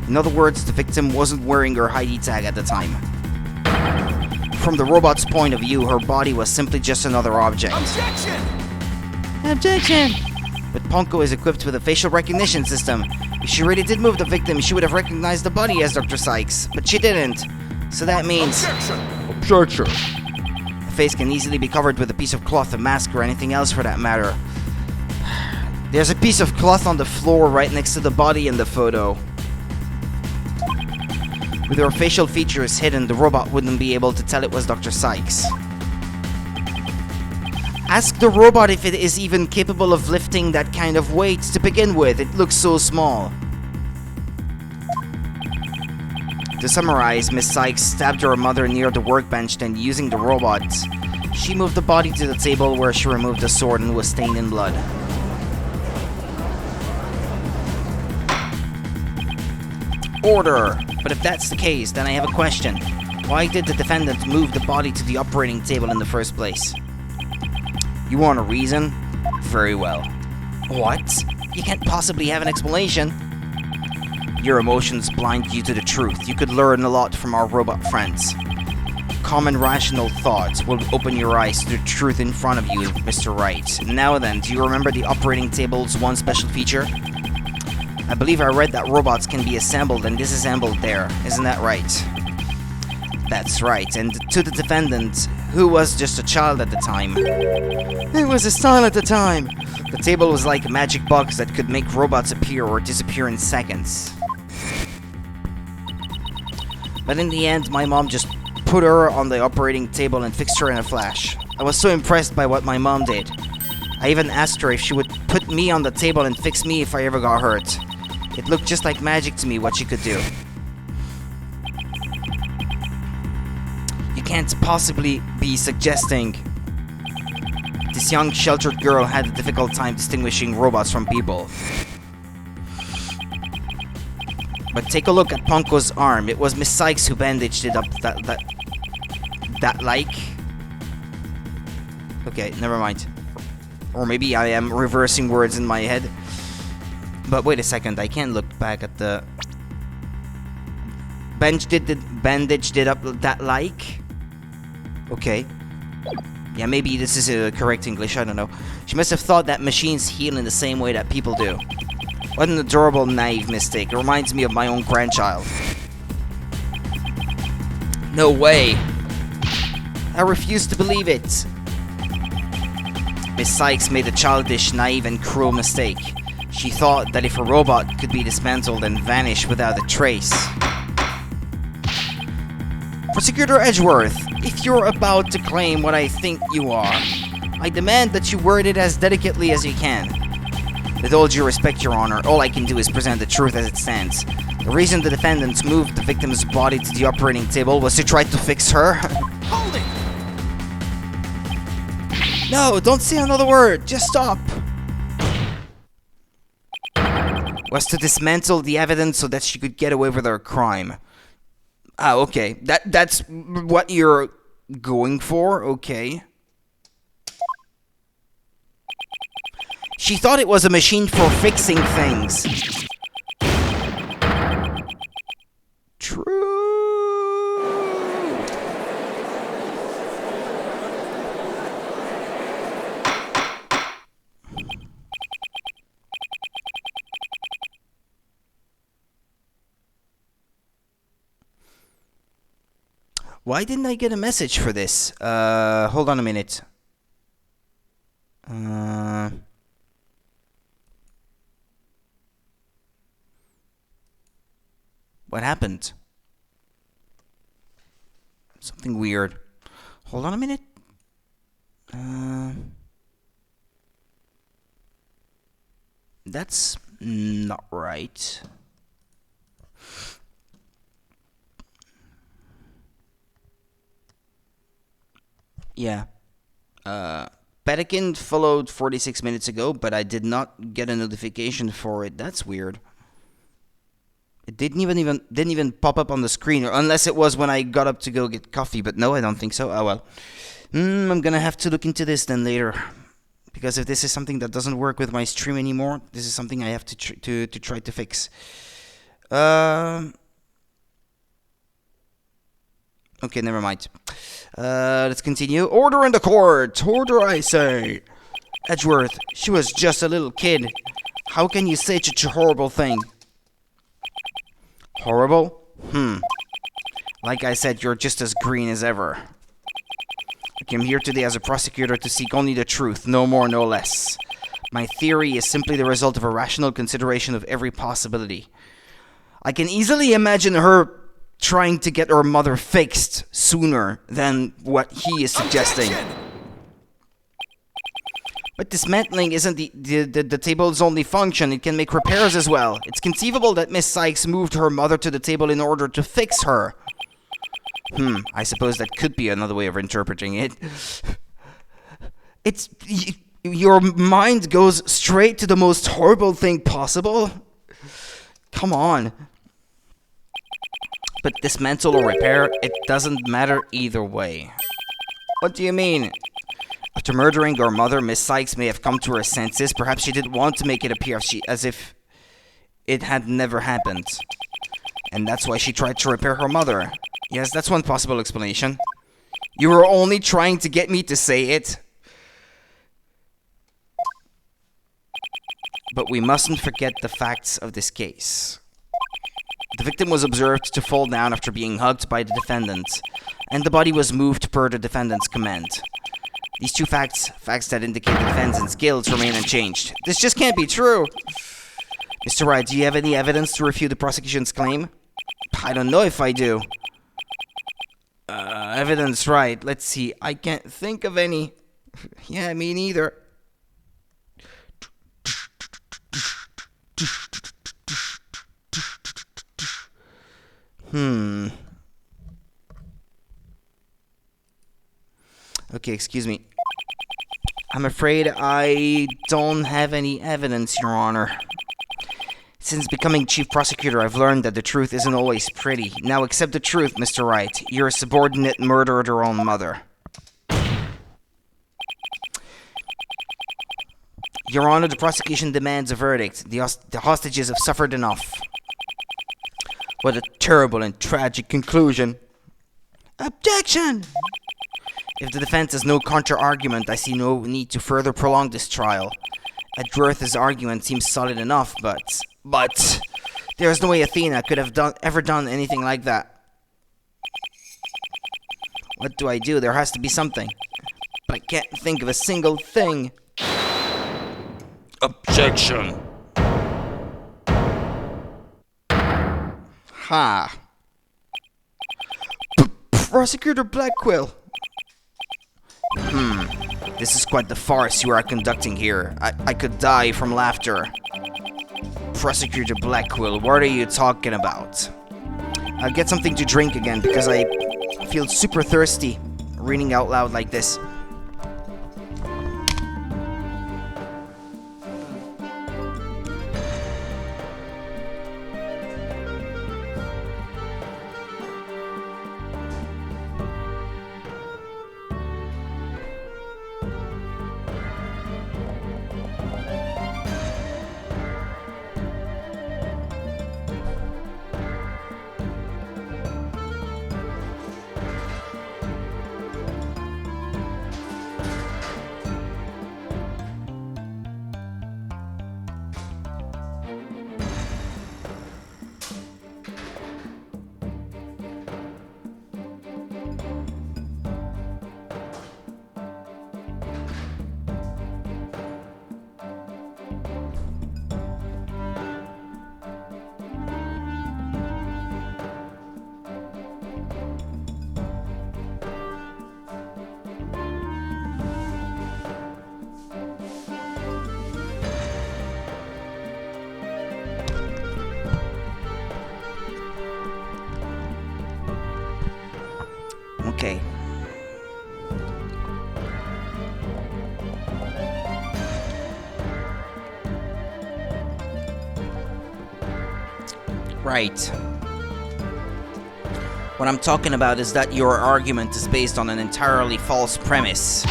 In other words, the victim wasn't wearing her ID tag at the time. From the robot's point of view, her body was simply just another object. Objection! Objection! But Ponko is equipped with a facial recognition system. If she really did move the victim, she would have recognized the body as Dr. Sykes, but she didn't. So that means... Objection! The face can easily be covered with a piece of cloth, a mask, or anything else for that matter. There's a piece of cloth on the floor right next to the body in the photo. With her facial features hidden, the robot wouldn't be able to tell it was Dr. Sykes. Ask the robot if it is even capable of lifting that kind of weight to begin with. It looks so small. To summarize, Miss Sykes stabbed her mother near the workbench, then using the robot, she moved the body to the table where she removed the sword and was stained in blood. Order! But if that's the case, then I have a question. Why did the defendant move the body to the operating table in the first place? You want a reason? Very well. What? You can't possibly have an explanation. Your emotions blind you to the truth. You could learn a lot from our robot friends. Common rational thoughts will open your eyes to the truth in front of you, Mr. Wright. Now then, do you remember the operating table's one special feature? I believe I read that robots can be assembled and disassembled there. Isn't that right? That's right. And to the defendant, who was just a child at the time. It was his son at the time. The table was like a magic box that could make robots appear or disappear in seconds. But in the end, my mom just put her on the operating table and fixed her in a flash. I was so impressed by what my mom did. I even asked her if she would put me on the table and fix me if I ever got hurt. It looked just like magic to me what she could do. You can't possibly be suggesting this young sheltered girl had a difficult time distinguishing robots from people. But take a look at Ponko's arm. It was Miss Sykes who bandaged it up that like. Okay, never mind. Or maybe I am reversing words in my head. But wait a second, I can't look back at the... Bandaged it up that like? Okay. Yeah, maybe this is a correct English, I don't know. She must have thought that machines heal in the same way that people do. What an adorable, naive mistake. It reminds me of my own grandchild. No way. I refuse to believe it. Miss Sykes made a childish, naive, and cruel mistake. She thought that if a robot could be dismantled and vanish without a trace. Prosecutor Edgeworth, if you're about to claim what I think you are, I demand that you word it as delicately as you can. With all due respect, Your Honor, all I can do is present the truth as it stands. The reason the defendants moved the victim's body to the operating table was to try to fix her. Hold it! No, don't say another word. Just stop. Was to dismantle the evidence so that she could get away with her crime. Ah, okay. That's what you're going for? Okay. She thought it was a machine for fixing things. True. Why didn't I get a message for this? Hold on a minute. What happened? Something weird. Hold on a minute. That's not right. Yeah. Pelican followed 46 minutes ago, but I did not get a notification for it. That's weird. It didn't even pop up on the screen, or unless it was when I got up to go get coffee. But no, I don't think so. Oh well. I'm gonna have to look into this then later, because if this is something that doesn't work with my stream anymore, this is something I have to try to fix. Okay, never mind. Let's continue. Order in the court! Order, I say! Edgeworth, she was just a little kid. How can you say such a horrible thing? Horrible? Like I said, you're just as green as ever. I came here today as a prosecutor to seek only the truth, no more, no less. My theory is simply the result of a rational consideration of every possibility. I can easily imagine her trying to get her mother fixed sooner than what he is suggesting. Objection! But dismantling isn't the table's only function. It can make repairs as well. It's conceivable that Miss Sykes moved her mother to the table in order to fix her. I suppose that could be another way of interpreting it. Your mind goes straight to the most horrible thing possible? Come on. But dismantle or repair, it doesn't matter either way. What do you mean? After murdering her mother, Miss Sykes may have come to her senses. Perhaps she didn't want to make it appear as if it had never happened. And that's why she tried to repair her mother. Yes, that's one possible explanation. You were only trying to get me to say it. But we mustn't forget the facts of this case. The victim was observed to fall down after being hugged by the defendant, and the body was moved per the defendant's command. These two facts that indicate the defendant's guilt, remain unchanged. This just can't be true. Mr. Wright, do you have any evidence to refute the prosecution's claim? I don't know if I do. Evidence, right. Let's see. I can't think of any. Yeah, me neither. Okay, excuse me. I'm afraid I don't have any evidence, Your Honor. Since becoming chief prosecutor, I've learned that the truth isn't always pretty. Now accept the truth, Mr. Wright. Your subordinate murdered her own mother. Your Honor, the prosecution demands a verdict. The hostages have suffered enough. What a terrible and tragic conclusion. Objection! If the defense has no counter-argument, I see no need to further prolong this trial. Edgeworth's argument seems solid enough, but there's no way Athena could have ever done anything like that. What do I do? There has to be something. But I can't think of a single thing. Objection. Ha. Prosecutor Blackwell. This is quite the farce you are conducting here. I could die from laughter. Prosecutor Blackwell, what are you talking about? I'll get something to drink again because I feel super thirsty reading out loud like this. Okay. Right. What I'm talking about is that your argument is based on an entirely false premise.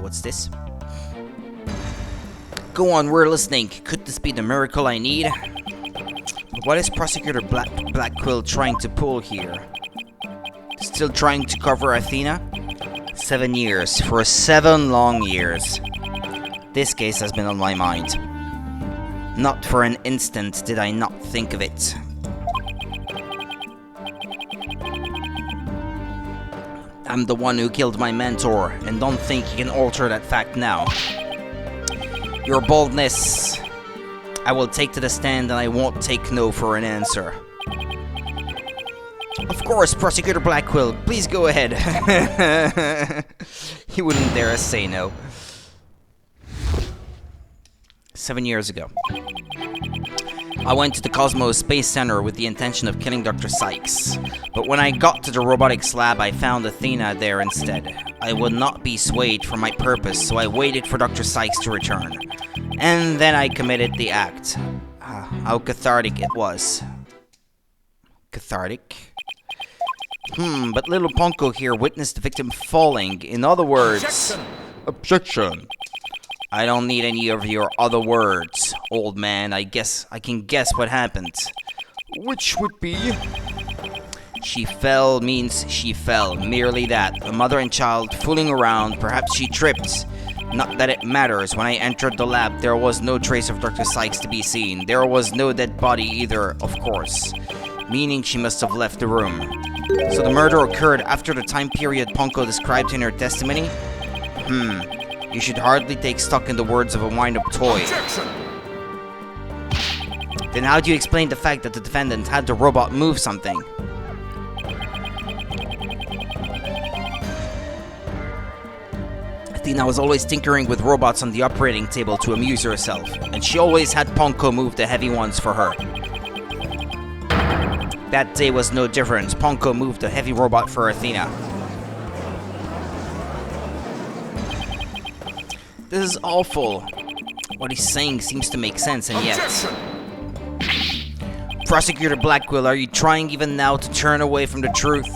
What's this? Go on, we're listening. Could this be the miracle I need? What is Prosecutor Blackwell trying to pull here? Still trying to cover Athena? 7 years. For 7 long years. This case has been on my mind. Not for an instant did I not think of it. I'm the one who killed my mentor, and don't think you can alter that fact now. Your boldness I will take to the stand and I won't take no for an answer. Of course, Prosecutor Blackquill, please go ahead. He wouldn't dare say no. 7 years ago, I went to the Cosmos Space Center with the intention of killing Dr. Sykes. But when I got to the robotics lab, I found Athena there instead. I would not be swayed from my purpose, so I waited for Dr. Sykes to return. And then I committed the act. How cathartic it was. Cathartic? But little Ponko here witnessed the victim falling. In other words... Objection! I don't need any of your other words, old man. I can guess what happened. Which would be... She fell means she fell. Merely that. A mother and child fooling around. Perhaps she tripped. Not that it matters. When I entered the lab, there was no trace of Dr. Sykes to be seen. There was no dead body either, of course. Meaning she must have left the room. So the murder occurred after the time period Ponko described in her testimony? You should hardly take stock in the words of a wind-up toy. Objection! Then how do you explain the fact that the defendant had the robot move something? Athena was always tinkering with robots on the operating table to amuse herself, and she always had Ponko move the heavy ones for her. That day was no different. Ponko moved a heavy robot for Athena. This is awful. What he's saying seems to make sense, and yet... Prosecutor Blackquill, are you trying even now to turn away from the truth?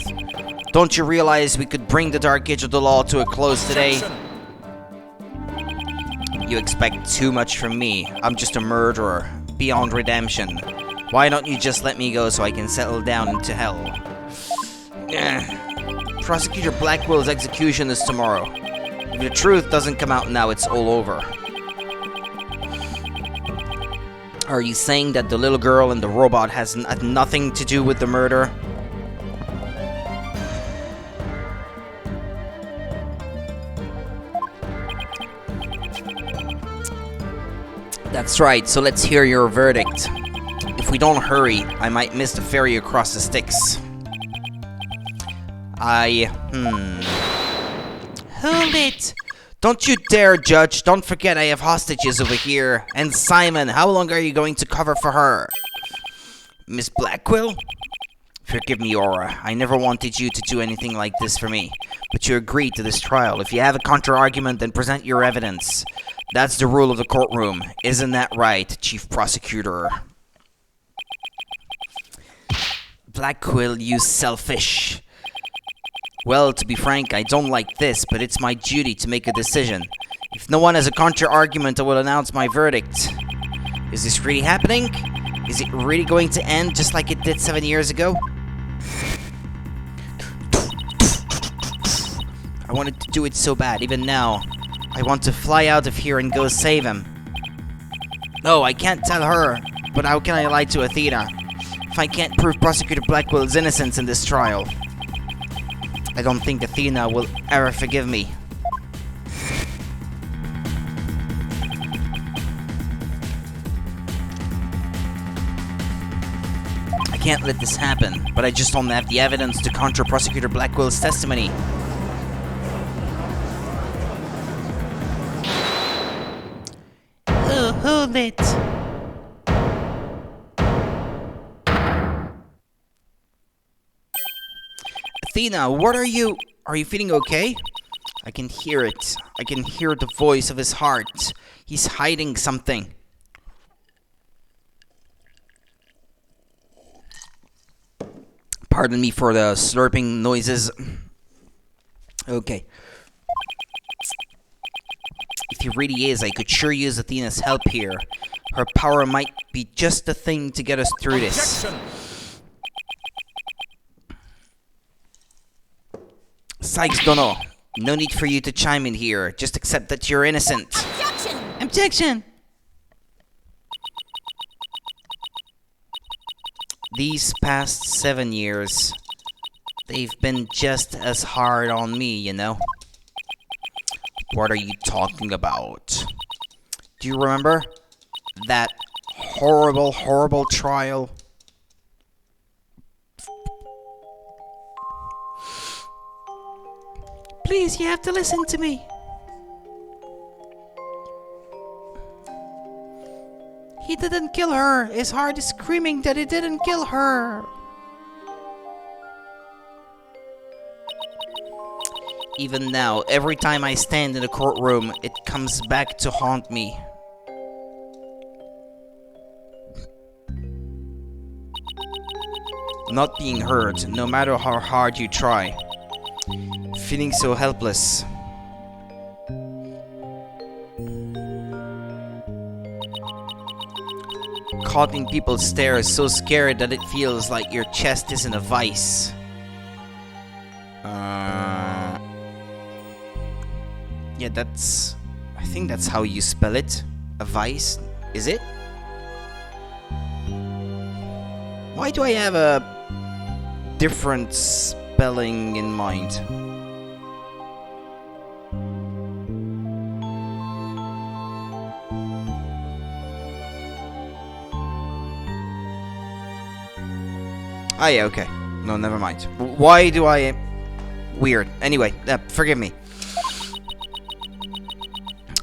Don't you realize we could bring the dark age of the law to a close today? You expect too much from me. I'm just a murderer, beyond redemption. Why don't you just let me go so I can settle down into hell? Prosecutor Blackwill's execution is tomorrow. If the truth doesn't come out now, it's all over. Are you saying that the little girl and the robot had nothing to do with the murder? That's right, so let's hear your verdict. If we don't hurry, I might miss the ferry across the Styx. Hold it! Don't you dare, Judge. Don't forget I have hostages over here. And Simon, how long are you going to cover for her? Miss Blackquill? Forgive me, Aura. I never wanted you to do anything like this for me. But you agreed to this trial. If you have a counter-argument, then present your evidence. That's the rule of the courtroom. Isn't that right, Chief Prosecutor? Blackquill, you selfish... Well, to be frank, I don't like this, but it's my duty to make a decision. If no one has a counter-argument, I will announce my verdict. Is this really happening? Is it really going to end just like it did 7 years ago? I wanted to do it so bad, even now. I want to fly out of here and go save him. No, I can't tell her, but how can I lie to Athena? If I can't prove Prosecutor Blackwell's innocence in this trial. I don't think Athena will ever forgive me. I can't let this happen, but I just don't have the evidence to counter Prosecutor Blackwell's testimony. Oh, hold it! Athena, what are you... Are you feeling okay? I can hear it. I can hear the voice of his heart. He's hiding something. Pardon me for the slurping noises. Okay. If he really is, I could sure use Athena's help here. Her power might be just the thing to get us through this. Sykes, Dono. No need for you to chime in here. Just accept that you're innocent. Objection! Objection! These past 7 years, they've been just as hard on me, you know? What are you talking about? Do you remember? That horrible, horrible trial. Please, you have to listen to me. He didn't kill her. His heart is screaming that he didn't kill her. Even now, every time I stand in the courtroom, it comes back to haunt me. Not being heard, no matter how hard you try. Feeling so helpless. Caught in people's stares, so scared that it feels like your chest is in a vice. Yeah, that's... I think that's how you spell it. A vice? Is it? Why do I have a different spelling in mind? Ah, yeah, okay. No, never mind. Why do I... Weird. Anyway, forgive me.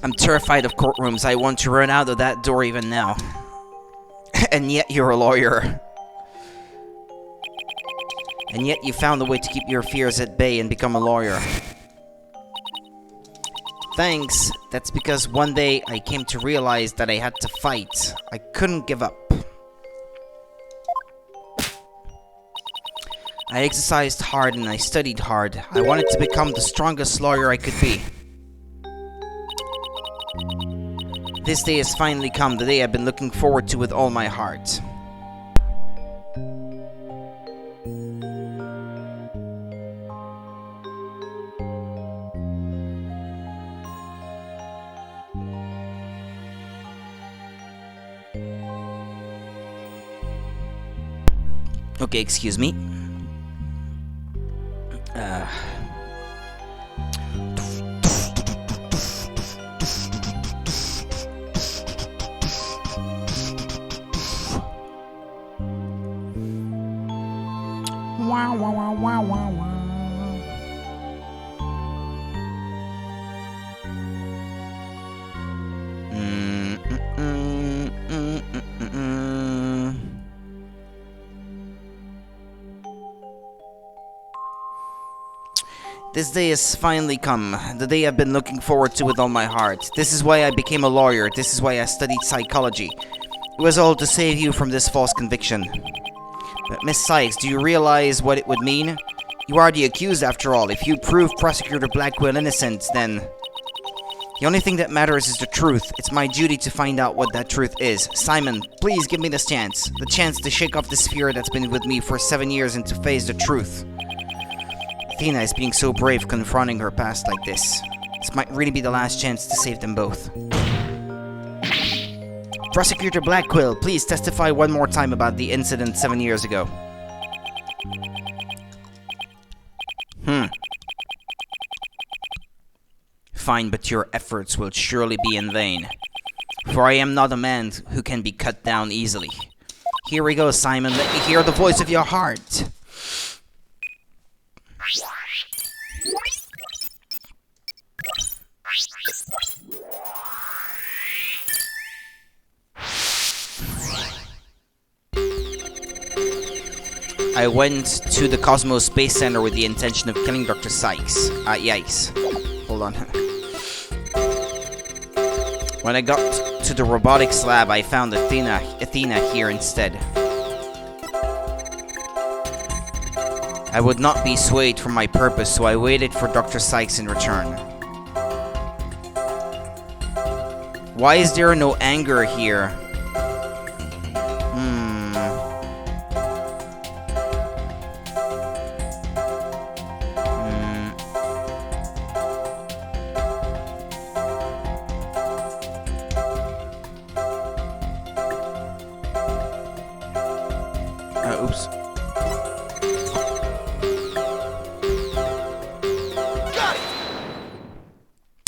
I'm terrified of courtrooms. I want to run out of that door even now. And yet you're a lawyer. And yet you found a way to keep your fears at bay and become a lawyer. Thanks. That's because one day I came to realize that I had to fight. I couldn't give up. I exercised hard and I studied hard. I wanted to become the strongest lawyer I could be. This day has finally come, the day I've been looking forward to with all my heart. Okay, excuse me. Wow, wow, wow, wow, wow, wow. This day has finally come, the day I've been looking forward to with all my heart. This is why I became a lawyer, this is why I studied psychology. It was all to save you from this false conviction. But Miss Sykes, do you realize what it would mean? You are the accused after all. If you prove Prosecutor Blackwell innocent, then... The only thing that matters is the truth. It's my duty to find out what that truth is. Simon, please give me this chance. The chance to shake off this fear that's been with me for 7 years and to face the truth. Athena is being so brave confronting her past like this. This might really be the last chance to save them both. Prosecutor Blackwell, please testify one more time about the incident 7 years ago. Fine, but your efforts will surely be in vain. For I am not a man who can be cut down easily. Here we go, Simon. Let me hear the voice of your heart. I went to the Cosmos Space Center with the intention of killing Dr. Sykes. Yikes. Hold on. When I got to the robotics lab, I found Athena here instead. I would not be swayed from my purpose, so I waited for Dr. Sykes in return. Why is there no anger here? Oops.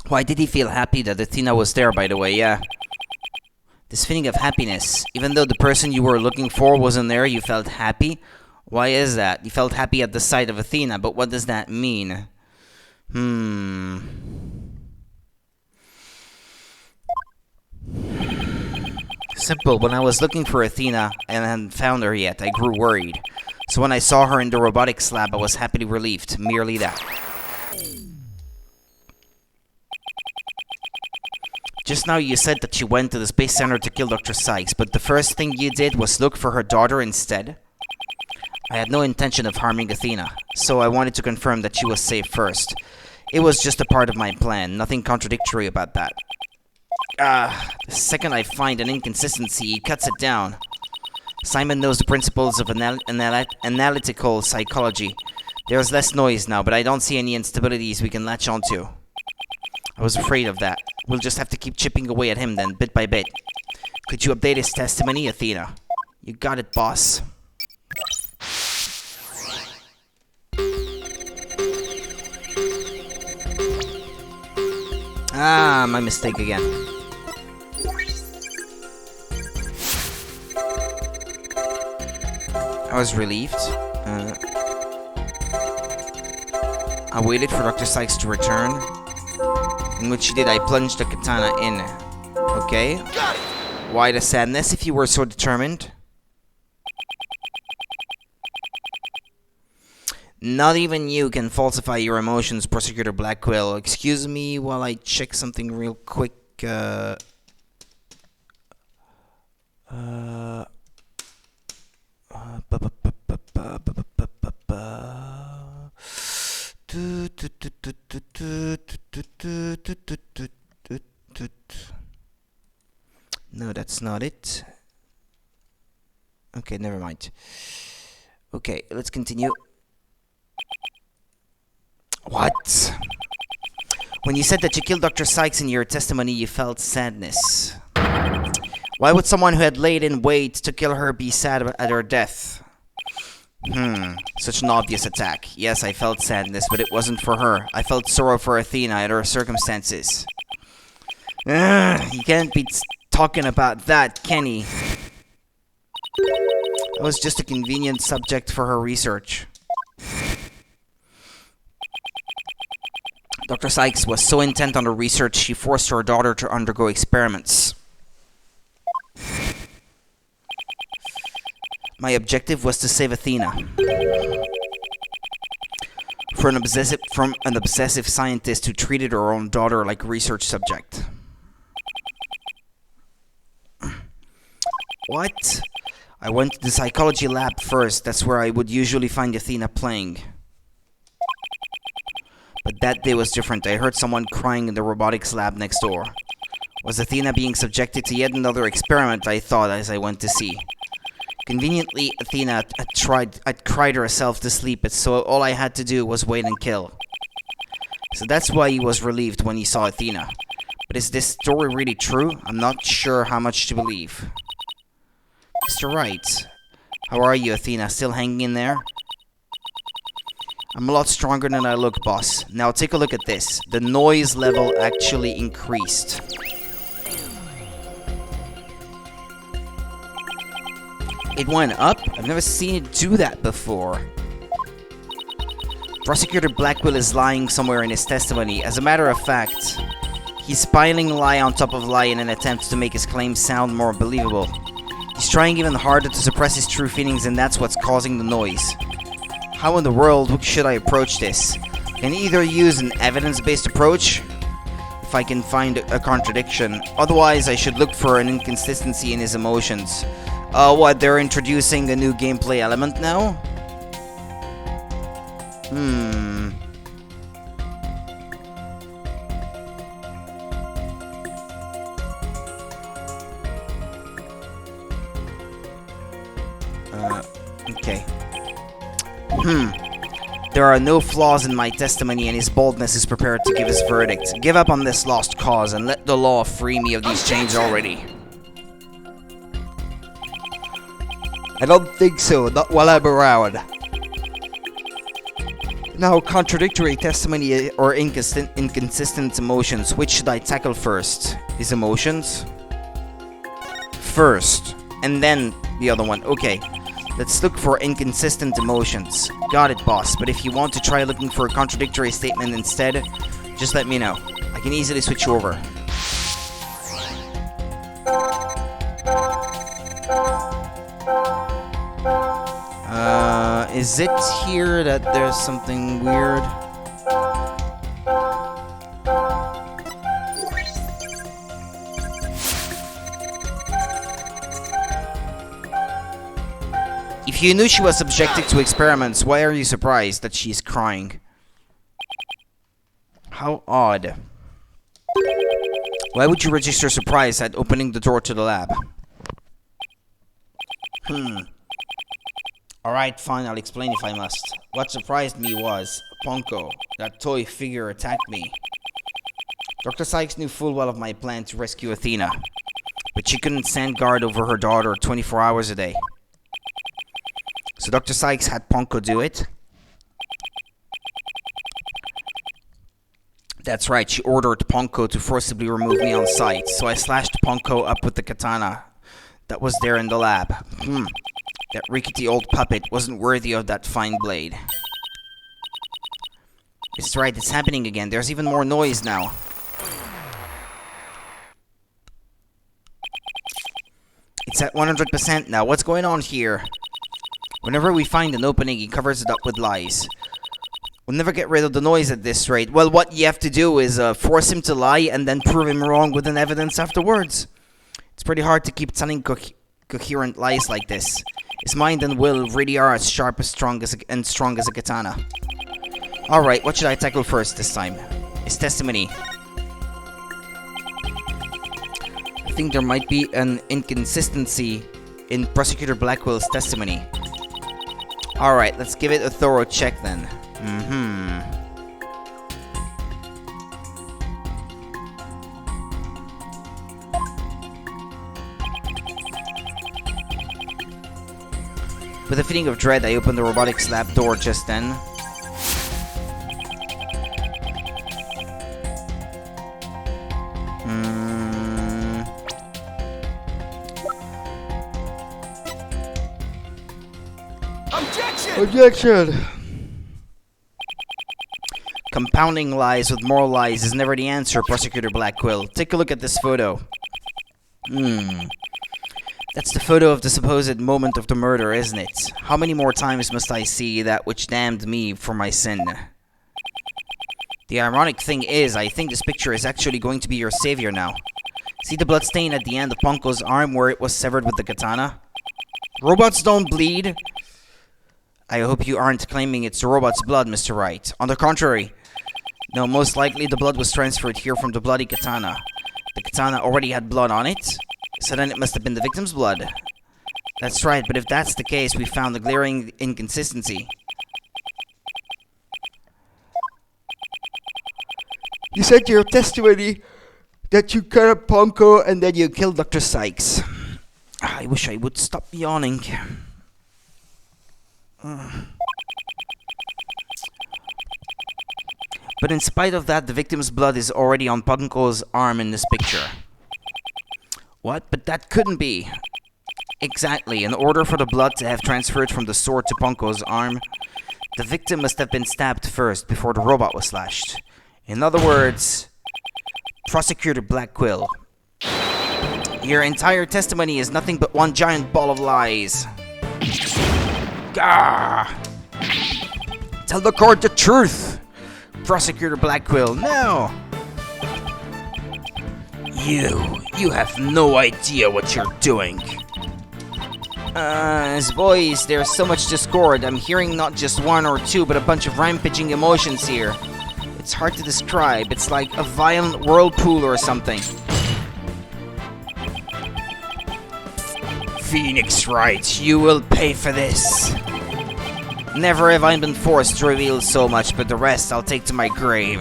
Why did he feel happy that Athena was there, by the way? Yeah. This feeling of happiness, even though the person you were looking for wasn't there, you felt happy? Why is that? You felt happy at the sight of Athena, but what does that mean? Simple. When I was looking for Athena and hadn't found her yet, I grew worried. So when I saw her in the robotics lab, I was happily relieved. Merely that. Just now you said that you went to the Space Center to kill Dr. Sykes, but the first thing you did was look for her daughter instead? I had no intention of harming Athena, so I wanted to confirm that she was safe first. It was just a part of my plan, nothing contradictory about that. The second I find an inconsistency, he cuts it down. Simon knows the principles of analytical psychology. There's less noise now, but I don't see any instabilities we can latch onto. I was afraid of that. We'll just have to keep chipping away at him then, bit by bit. Could you update his testimony, Athena? You got it, boss. My mistake again. I was relieved. I waited for Dr. Sykes to return. And when she did, I plunged the katana in. Okay. Why the sadness if you were so determined? Not even you can falsify your emotions, Prosecutor Blackwell. Excuse me while I check something real quick. No, that's not it. Okay, never mind. Okay, let's continue. What? When you said that you killed Dr. Sykes in your testimony, you felt sadness. Why would someone who had laid in wait to kill her be sad at her death? Such an obvious attack. Yes, I felt sadness, but it wasn't for her. I felt sorrow for Athena and her circumstances. You can't be talking about that, can he? I was just a convenient subject for her research. Dr. Sykes was so intent on her research, she forced her daughter to undergo experiments. My objective was to save Athena. From an obsessive scientist who treated her own daughter like a research subject. What? I went to the psychology lab first. That's where I would usually find Athena playing. But that day was different. I heard someone crying in the robotics lab next door. Was Athena being subjected to yet another experiment, I thought as I went to see. Conveniently, Athena had cried herself to sleep, so all I had to do was wait and kill. So that's why he was relieved when he saw Athena. But is this story really true? I'm not sure how much to believe. Mr. Wright, how are you, Athena? Still hanging in there? I'm a lot stronger than I look, boss. Now take a look at this. The noise level actually increased. It went up? I've never seen it do that before. Prosecutor Blackwell is lying somewhere in his testimony. As a matter of fact, he's piling lie on top of lie in an attempt to make his claims sound more believable. He's trying even harder to suppress his true feelings, and that's what's causing the noise. How in the world should I approach this? I can either use an evidence-based approach, if I can find a contradiction. Otherwise, I should look for an inconsistency in his emotions. What, they're introducing a new gameplay element now? Okay. There are no flaws in my testimony, and his boldness is prepared to give his verdict. Give up on this lost cause, and let the law free me of these chains already. I don't think so, not while I'm around. Now, contradictory testimony or inconsistent emotions. Which should I tackle first? His emotions? first, and then the other one. Okay, let's look for inconsistent emotions. Got it, boss, but if you want to try looking for a contradictory statement instead, just let me know. I can easily switch you over. Is it here that there's something weird? If you knew she was subjected to experiments, why are you surprised that she's crying? How odd. Why would you register surprise at opening the door to the lab? Alright, fine, I'll explain if I must. What surprised me was Ponko, that toy figure, attacked me. Dr. Sykes knew full well of my plan to rescue Athena, but she couldn't stand guard over her daughter 24 hours a day. So Dr. Sykes had Ponko do it. That's right, she ordered Ponko to forcibly remove me on sight, so I slashed Ponko up with the katana that was there in the lab. That rickety old puppet wasn't worthy of that fine blade. It's right, it's happening again. There's even more noise now. It's at 100% now. What's going on here? Whenever we find an opening, he covers it up with lies. We'll never get rid of the noise at this rate. Well, what you have to do is force him to lie and then prove him wrong with an evidence afterwards. It's pretty hard to keep telling coherent lies like this. His mind and will really are as sharp, as strong as a katana. Alright, what should I tackle first this time? His testimony. I think there might be an inconsistency in Prosecutor Blackwell's testimony. Alright, let's give it a thorough check then. With a feeling of dread, I opened the robotics lab door just then. Objection! Compounding lies with more lies is never the answer, Prosecutor Blackwell. Take a look at this photo. That's the photo of the supposed moment of the murder, isn't it? How many more times must I see that which damned me for my sin? The ironic thing is, I think this picture is actually going to be your savior now. See the bloodstain at the end of Ponko's arm where it was severed with the katana? Robots don't bleed. I hope you aren't claiming it's the robot's blood, Mr. Wright. On the contrary. No, most likely the blood was transferred here from the bloody katana. The katana already had blood on it, so then it must have been the victim's blood. That's right, but if that's the case, we found a glaring inconsistency. You said in your testimony that you cut up Ponko and then you killed Dr. Sykes. I wish I would stop yawning. But in spite of that, the victim's blood is already on Ponko's arm in this picture. What? But that couldn't be. Exactly. In order for the blood to have transferred from the sword to Ponko's arm, the victim must have been stabbed first before the robot was slashed. In other words, Prosecutor Blackwell, your entire testimony is nothing but one giant ball of lies. Gah! Tell the court the truth, Prosecutor Blackwell, now! You have no idea what you're doing. Boys, there's so much discord. I'm hearing not just one or two, but a bunch of rampaging emotions here. It's hard to describe. It's like a violent whirlpool or something. Phoenix Wright, you will pay for this. Never have I been forced to reveal so much, but the rest I'll take to my grave.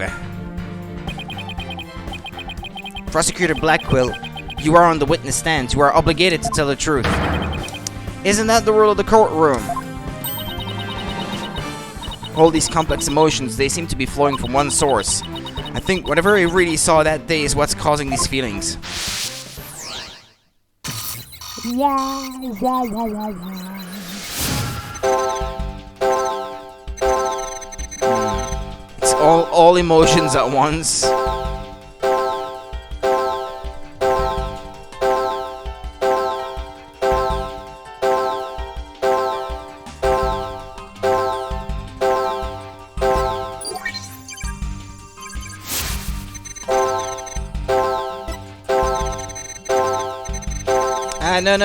Prosecutor Blackwell, you are on the witness stand. You are obligated to tell the truth. Isn't that the rule of the courtroom? All these complex emotions, they seem to be flowing from one source. I think whatever I really saw that day is what's causing these feelings. It's all emotions at once. No.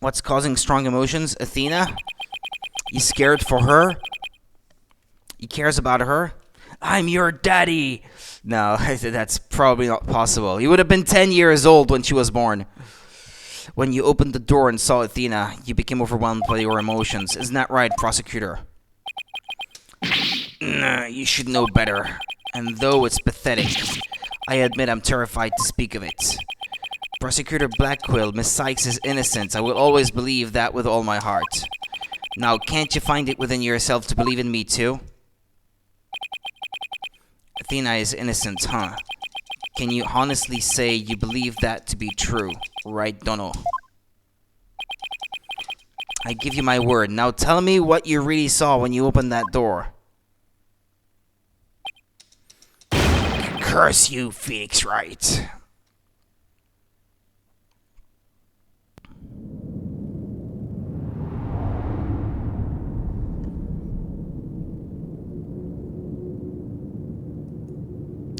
What's causing strong emotions? Athena? You scared for her? He cares about her? I'm your daddy! No, that's probably not possible. He would have been 10 years old when she was born. When you opened the door and saw Athena, you became overwhelmed by your emotions. Isn't that right, prosecutor? Nah, you should know better. And though it's pathetic, I admit I'm terrified to speak of it. Prosecutor Blackquill, Miss Sykes is innocent. I will always believe that with all my heart. Now, can't you find it within yourself to believe in me too? Athena is innocent, huh? Can you honestly say you believe that to be true, right, Dono? I give you my word. Now tell me what you really saw when you opened that door. Curse you, Phoenix Wright.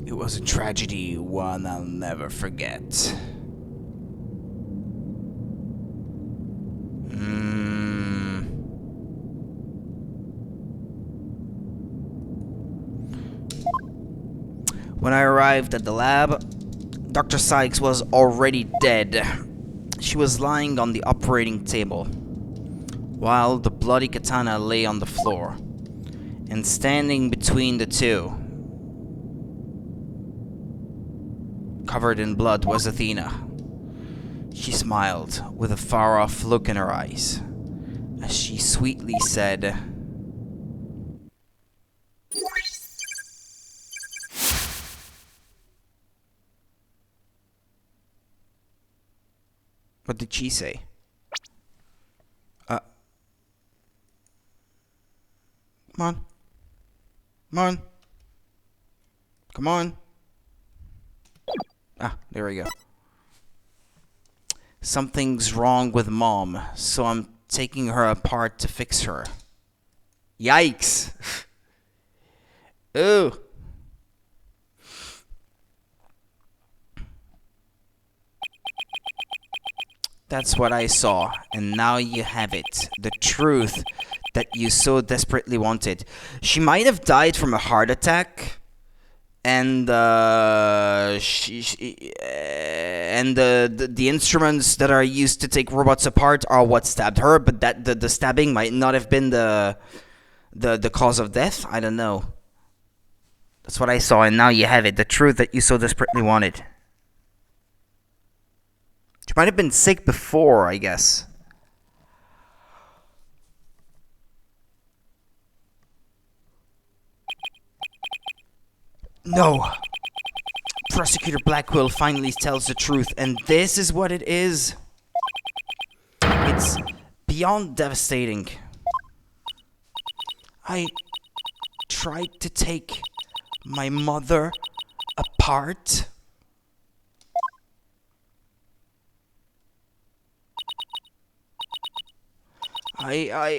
It was a tragedy, one I'll never forget. When I arrived at the lab, Dr. Sykes was already dead. She was lying on the operating table, while the bloody katana lay on the floor. And standing between the two, covered in blood, was Athena. She smiled with a far-off look in her eyes, as she sweetly said, "What did she say?" Come on. Come on. Come on. Ah, there we go. Something's wrong with Mom, so I'm taking her apart to fix her. Yikes. Ooh. That's what I saw, and now you have it. The truth that you so desperately wanted. She might have died from a heart attack, and the instruments that are used to take robots apart are what stabbed her, but that the stabbing might not have been the cause of death. I don't know. That's what I saw, and now you have it. The truth that you so desperately wanted. She might have been sick before, I guess. No. Prosecutor Blackquill finally tells the truth, and this is what it is. It's beyond devastating. I tried to take my mother apart. I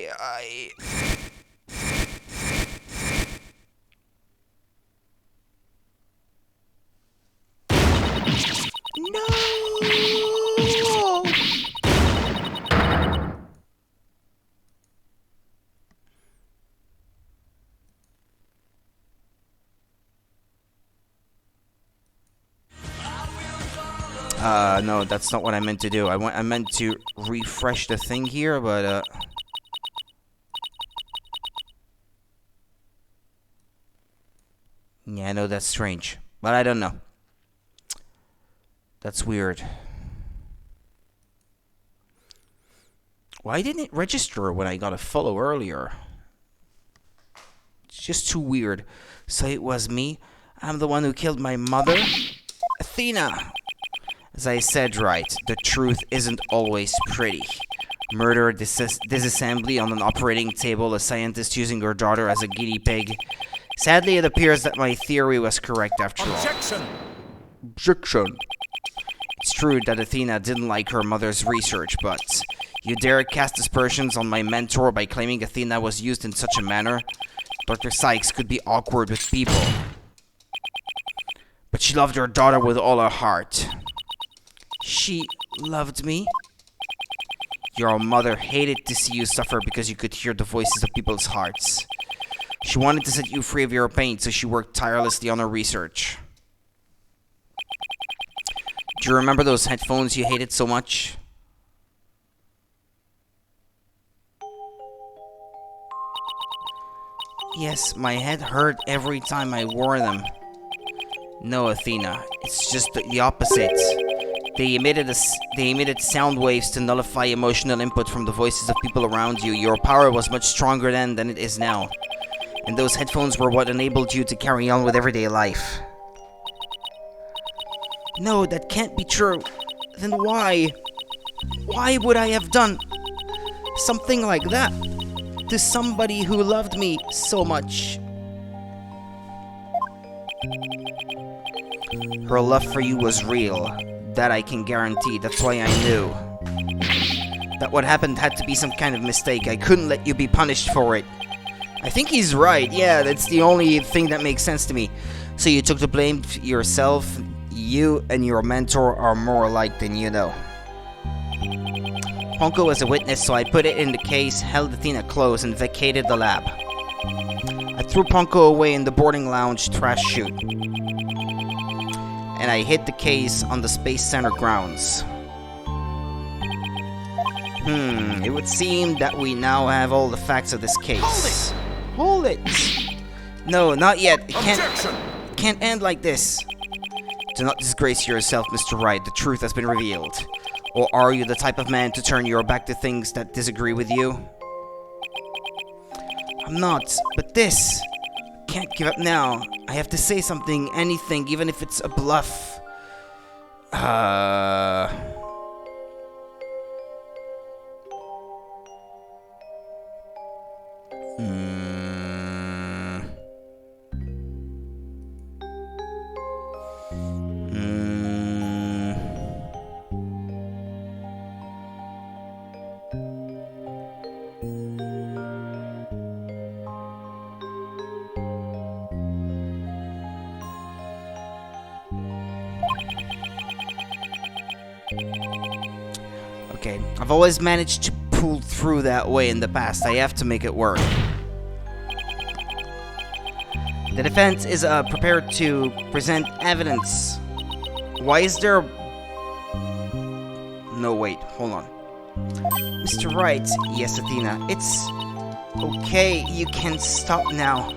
No! No, that's not what I meant to do. I meant to refresh the thing here, but yeah, I know that's strange, but I don't know. That's weird. Why didn't it register when I got a follow earlier? It's just too weird. So it was me? I'm the one who killed my mother? Athena! As I said, Wright, the truth isn't always pretty. Murder, disassembly on an operating table, a scientist using her daughter as a guinea pig. Sadly, it appears that my theory was correct after all. Objection. It's true that Athena didn't like her mother's research, but you dare cast aspersions on my mentor by claiming Athena was used in such a manner? Dr. Sykes could be awkward with people. But she loved her daughter with all her heart. She loved me? Your mother hated to see you suffer because you could hear the voices of people's hearts. She wanted to set you free of your pain, so she worked tirelessly on her research. Do you remember those headphones you hated so much? Yes, my head hurt every time I wore them. No, Athena, it's just the opposite. They emitted sound waves to nullify emotional input from the voices of people around you. Your power was much stronger then than it is now. And those headphones were what enabled you to carry on with everyday life. No, that can't be true. Then why? Why would I have done something like that to somebody who loved me so much? Her love for you was real. That I can guarantee. That's why I knew that what happened had to be some kind of mistake. I couldn't let you be punished for it. I think he's right. Yeah, that's the only thing that makes sense to me. So you took the blame yourself. You and your mentor are more alike than you know. Ponko was a witness, so I put it in the case, held Athena close, and vacated the lab. I threw Ponko away in the boarding lounge trash chute. And I hid the case on the Space Center grounds. It would seem that we now have all the facts of this case. Hold it! No, not yet. It can't end like this. Do not disgrace yourself, Mr. Wright. The truth has been revealed. Or are you the type of man to turn your back to things that disagree with you? I'm not, but this... can't give up now. I have to say something, anything, even if it's a bluff. Okay, I've always managed to pull through that way in the past. I have to make it work. The defense is prepared to present evidence. Why is there... No, wait, hold on. Mr. Wright, yes, Athena, it's okay, you can stop now.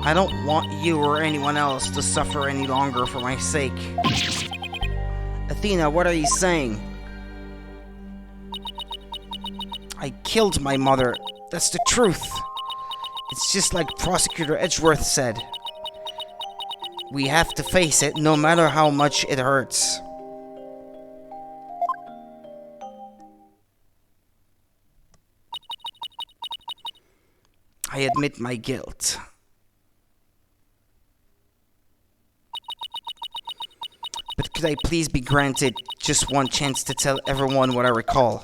I don't want you or anyone else to suffer any longer for my sake. Athena, what are you saying? I killed my mother. That's the truth. It's just like Prosecutor Edgeworth said. We have to face it, no matter how much it hurts. I admit my guilt. But could I please be granted just one chance to tell everyone what I recall?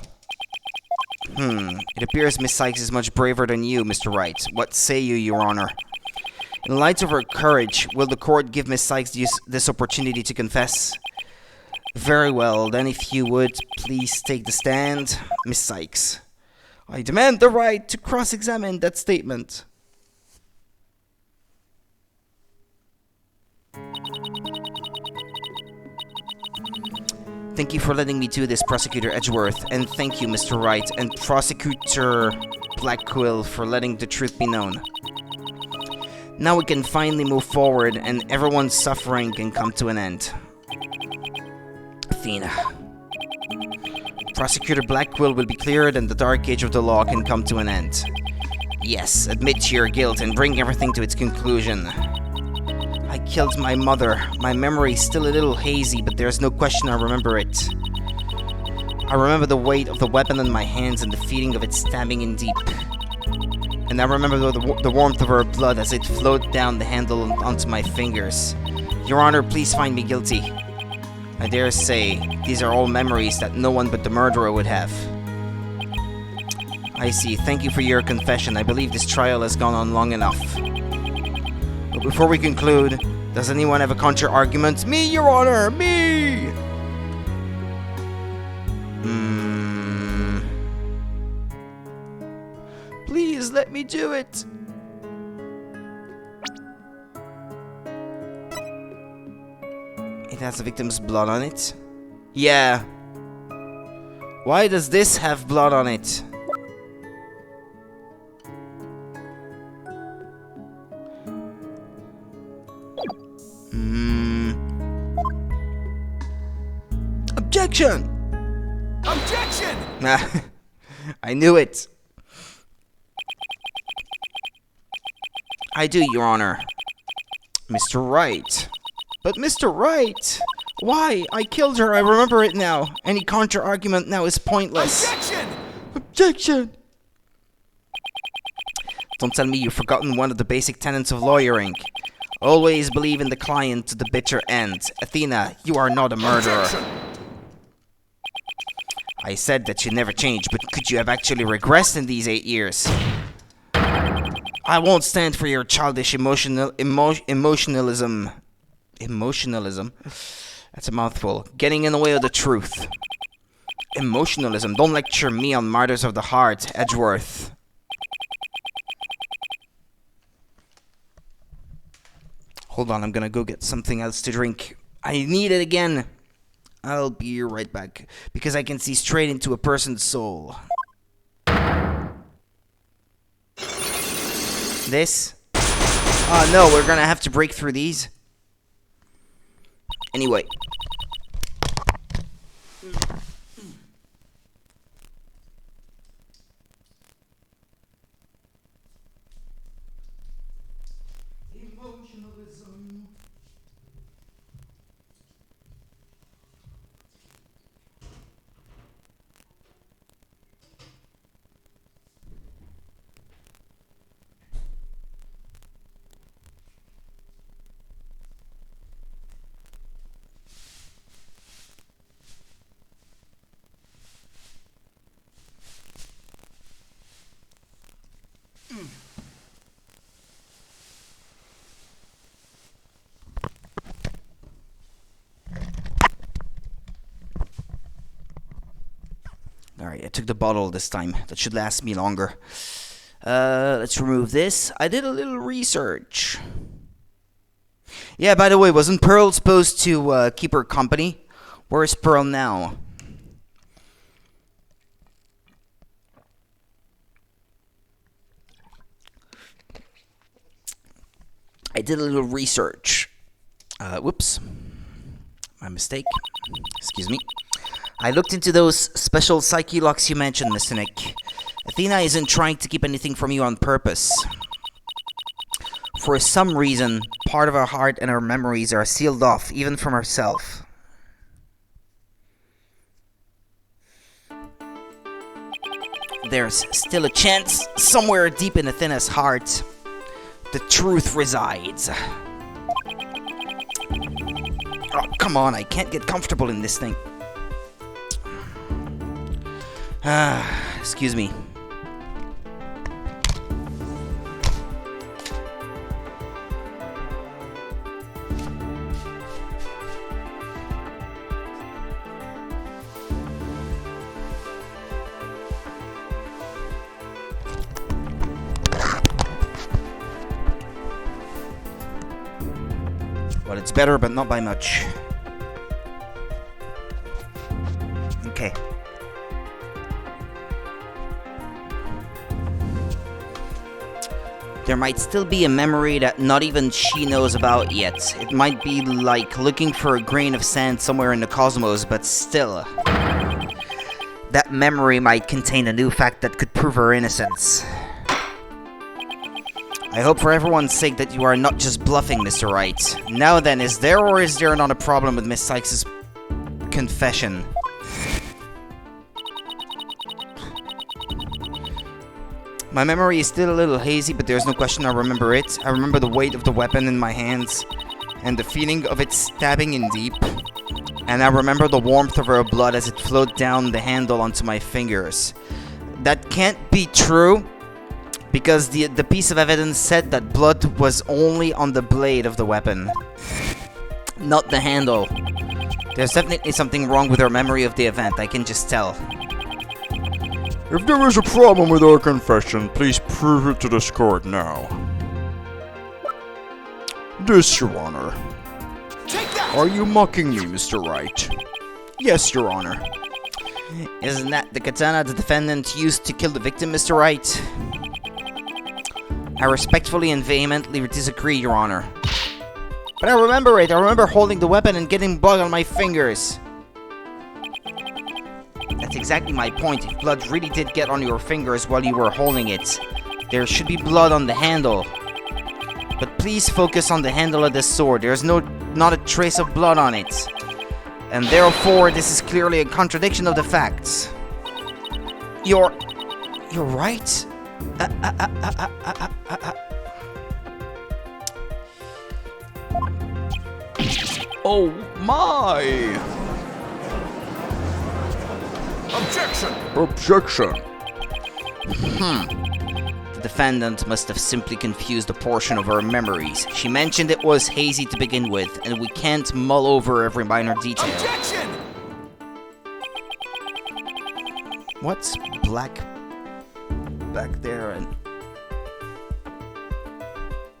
It appears Miss Sykes is much braver than you, Mr. Wright. What say you, Your Honor? In light of her courage, will the court give Miss Sykes this opportunity to confess? Very well, then if you would, please take the stand. Miss Sykes, I demand the right to cross-examine that statement. Thank you for letting me do this, Prosecutor Edgeworth, and thank you, Mr. Wright, and Prosecutor Blackquill for letting the truth be known. Now we can finally move forward, and everyone's suffering can come to an end. Athena. Prosecutor Blackwell will be cleared and the dark age of the law can come to an end. Yes, admit to your guilt and bring everything to its conclusion. I killed my mother. My memory is still a little hazy, but there's no question I remember it. I remember the weight of the weapon in my hands and the feeling of it stabbing in deep. And I remember the warmth of her blood as it flowed down the handle onto my fingers. Your Honor, please find me guilty. I dare say, these are all memories that no one but the murderer would have. I see. Thank you for your confession. I believe this trial has gone on long enough. But before we conclude, does anyone have a counter argument? Me, Your Honor! Me! Please, let me do it! It has the victim's blood on it? Yeah. Why does this have blood on it? Objection! Objection! I knew it. I do, Your Honor. Mr. Wright. But Mr. Wright! Why? I killed her, I remember it now. Any counter-argument now is pointless. Objection! Objection! Don't tell me you've forgotten one of the basic tenets of lawyering. Always believe in the client to the bitter end. Athena, you are not a murderer. Objection! I said that you never changed, but could you have actually regressed in these 8 years? I won't stand for your childish emotionalism. Emotionalism? That's a mouthful. Getting in the way of the truth. Emotionalism. Don't lecture me on Martyrs of the Heart, Edgeworth. Hold on, I'm gonna go get something else to drink. I need it again. I'll be right back, because I can see straight into a person's soul. This? Oh no, we're gonna have to break through these. Anyway. Emotionalism. Alright, I took the bottle this time. That should last me longer. Let's remove this. I did a little research. Yeah, by the way, wasn't Pearl supposed to keep her company? Where's Pearl now? I did a little research. Whoops. My mistake. Excuse me. I looked into those special psyche locks you mentioned, Mr. Nick. Athena isn't trying to keep anything from you on purpose. For some reason, part of her heart and her memories are sealed off, even from herself. There's still a chance, somewhere deep in Athena's heart, the truth resides. Oh, come on, I can't get comfortable in this thing. Excuse me. Well, it's better, but not by much. Okay. There might still be a memory that not even she knows about yet. It might be like looking for a grain of sand somewhere in the cosmos, but still. That memory might contain a new fact that could prove her innocence. I hope for everyone's sake that you are not just bluffing, Mr. Wright. Now then, is there or is there not a problem with Miss Sykes' confession? My memory is still a little hazy, but there's no question I remember it. I remember the weight of the weapon in my hands, and the feeling of it stabbing in deep. And I remember the warmth of her blood as it flowed down the handle onto my fingers. That can't be true, because the piece of evidence said that blood was only on the blade of the weapon, not the handle. There's definitely something wrong with her memory of the event, I can just tell. If there is a problem with our confession, please prove it to this court now. This, Your Honor. Are you mocking me, Mr. Wright? Yes, Your Honor. Isn't that the katana the defendant used to kill the victim, Mr. Wright? I respectfully and vehemently disagree, Your Honor. But I remember it. I remember holding the weapon and getting blood on my fingers. That's exactly my point. If blood really did get on your fingers while you were holding it, there should be blood on the handle. But please focus on the handle of the sword. There's not a trace of blood on it. And therefore, this is clearly a contradiction of the facts. You're right. Oh my! Objection! Objection! The defendant must have simply confused a portion of her memories. She mentioned it was hazy to begin with, and we can't mull over every minor detail. Objection! What's black back there? And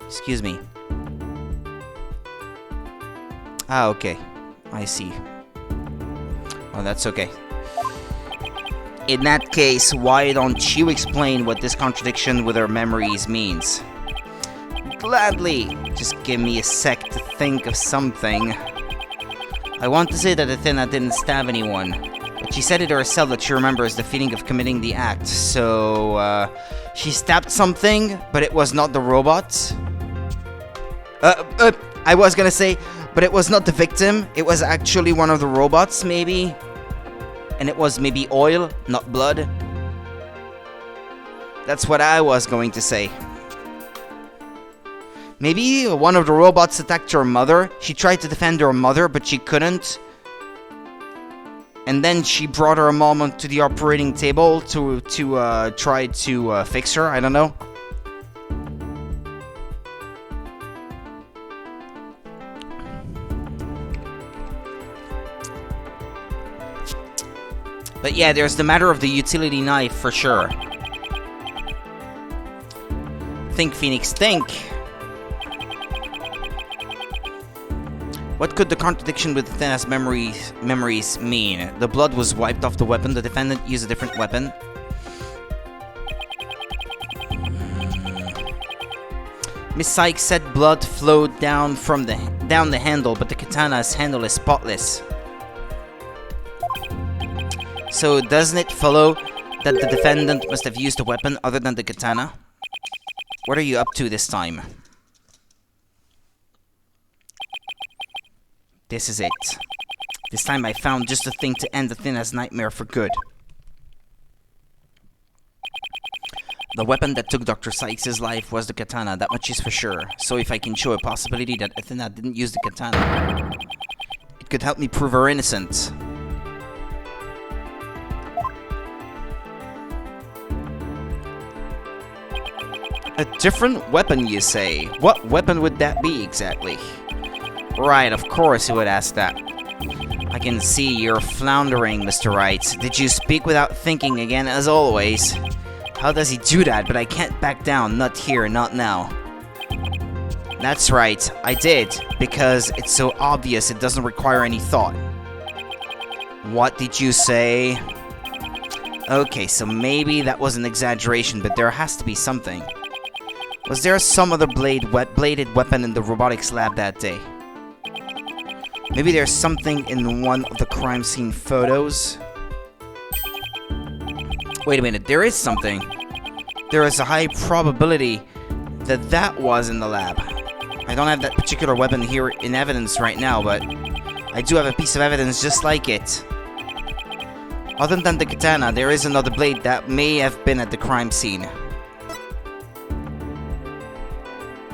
excuse me. Ah, okay. I see. Well, that's okay. In that case, why don't you explain what this contradiction with her memories means? Gladly. Just give me a sec to think of something. I want to say that Athena didn't stab anyone, but she said it herself that she remembers the feeling of committing the act, so, she stabbed something, but it was not the robot. I was gonna say, but it was not the victim, it was actually one of the robots, maybe? And it was maybe oil, not blood. That's what I was going to say. Maybe one of the robots attacked her mother. She tried to defend her mother, but she couldn't. And then she brought her mom onto the operating table to try to fix her. I don't know. But yeah, there's the matter of the utility knife for sure. Think, Phoenix, think! What could the contradiction with Athena's memories mean? The blood was wiped off the weapon, the defendant used a different weapon. Miss Sykes said blood flowed down the handle, but the katana's handle is spotless. So doesn't it follow that the defendant must have used a weapon other than the katana? What are you up to this time? This is it. This time I found just the thing to end Athena's nightmare for good. The weapon that took Dr. Sykes' life was the katana, that much is for sure. So if I can show a possibility that Athena didn't use the katana, it could help me prove her innocent. A different weapon, you say? What weapon would that be, exactly? Right, of course he would ask that. I can see you're floundering, Mr. Wright. Did you speak without thinking again, as always? How does he do that? But I can't back down. Not here, not now. That's right, I did. Because it's so obvious it doesn't require any thought. What did you say? Okay, so maybe that was an exaggeration, but there has to be something. Was there some other bladed weapon in the robotics lab that day? Maybe there's something in one of the crime scene photos? Wait a minute, there is something. There is a high probability that that was in the lab. I don't have that particular weapon here in evidence right now, but I do have a piece of evidence just like it. Other than the katana, there is another blade that may have been at the crime scene.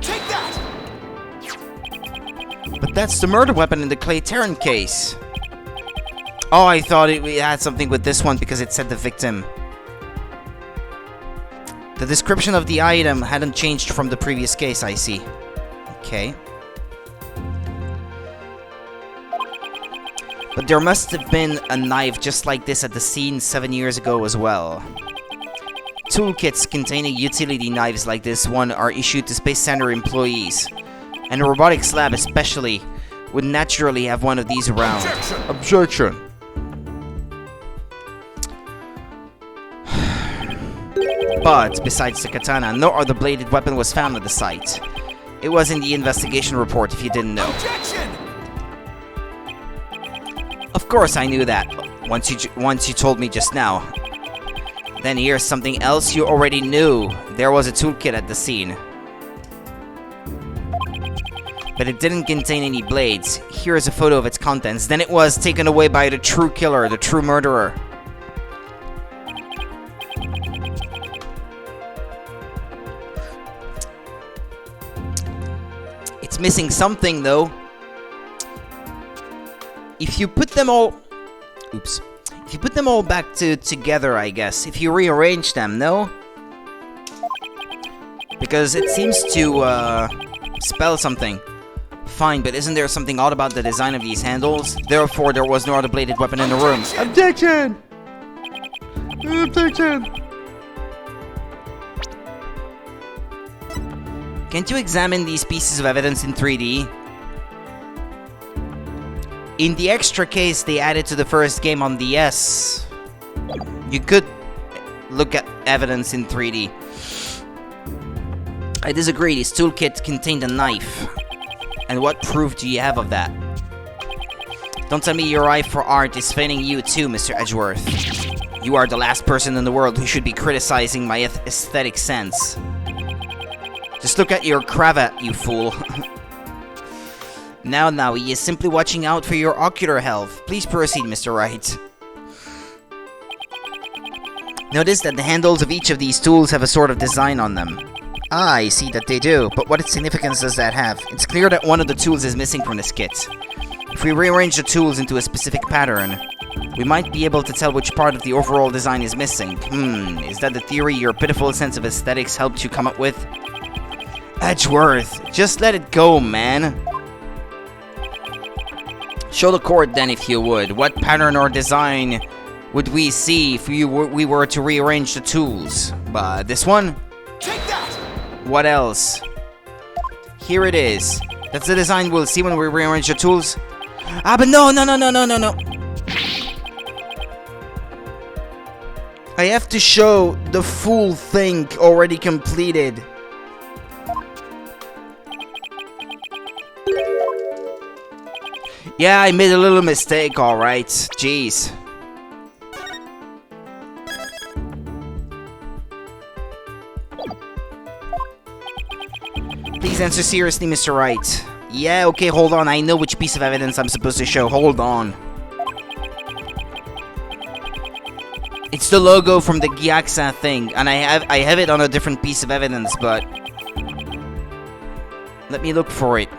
Take that! But that's the murder weapon in the Clay Terran case. Oh, I thought it had something with this one because it said the victim. The description of the item hadn't changed from the previous case, I see. Okay. But there must have been a knife just like this at the scene 7 years ago as well. Toolkits containing utility knives like this one are issued to Space Center employees. And a robotics lab especially would naturally have one of these around. Objection. But, besides the katana, no other bladed weapon was found at the site. It was in the investigation report, if you didn't know. Objection! Of course I knew that, once you told me just now. Then here's something else you already knew. There was a toolkit at the scene. But it didn't contain any blades. Here is a photo of its contents. Then it was taken away by the true killer, the true murderer. It's missing something, though. If you put them all... Oops. If you put them all back together, I guess. If you rearrange them, no? Because it seems to, spell something. Fine, but isn't there something odd about the design of these handles? Therefore, there was no other bladed weapon in the room. Objection! Objection! Can't you examine these pieces of evidence in 3D? In the extra case they added to the first game on DS, you could look at evidence in 3D. I disagree, this toolkit contained a knife. And what proof do you have of that? Don't tell me your eye for art is failing you too, Mr. Edgeworth. You are the last person in the world who should be criticizing my aesthetic sense. Just look at your cravat, you fool. Now, he is simply watching out for your ocular health. Please proceed, Mr. Wright. Notice that the handles of each of these tools have a sort of design on them. Ah, I see that they do, but what significance does that have? It's clear that one of the tools is missing from this kit. If we rearrange the tools into a specific pattern, we might be able to tell which part of the overall design is missing. Is that the theory your pitiful sense of aesthetics helped you come up with? Edgeworth, just let it go, man. Show the court then, if you would. What pattern or design would we see if we were to rearrange the tools? This one? Take that! What else? Here it is. That's the design we'll see when we rearrange the tools. Ah, but no. I have to show the full thing already completed. Yeah, I made a little mistake, alright. Jeez. Please answer seriously, Mr. Wright. Yeah, okay, hold on. I know which piece of evidence I'm supposed to show. Hold on. It's the logo from the Gyaxa thing, and I have it on a different piece of evidence, but... Let me look for it.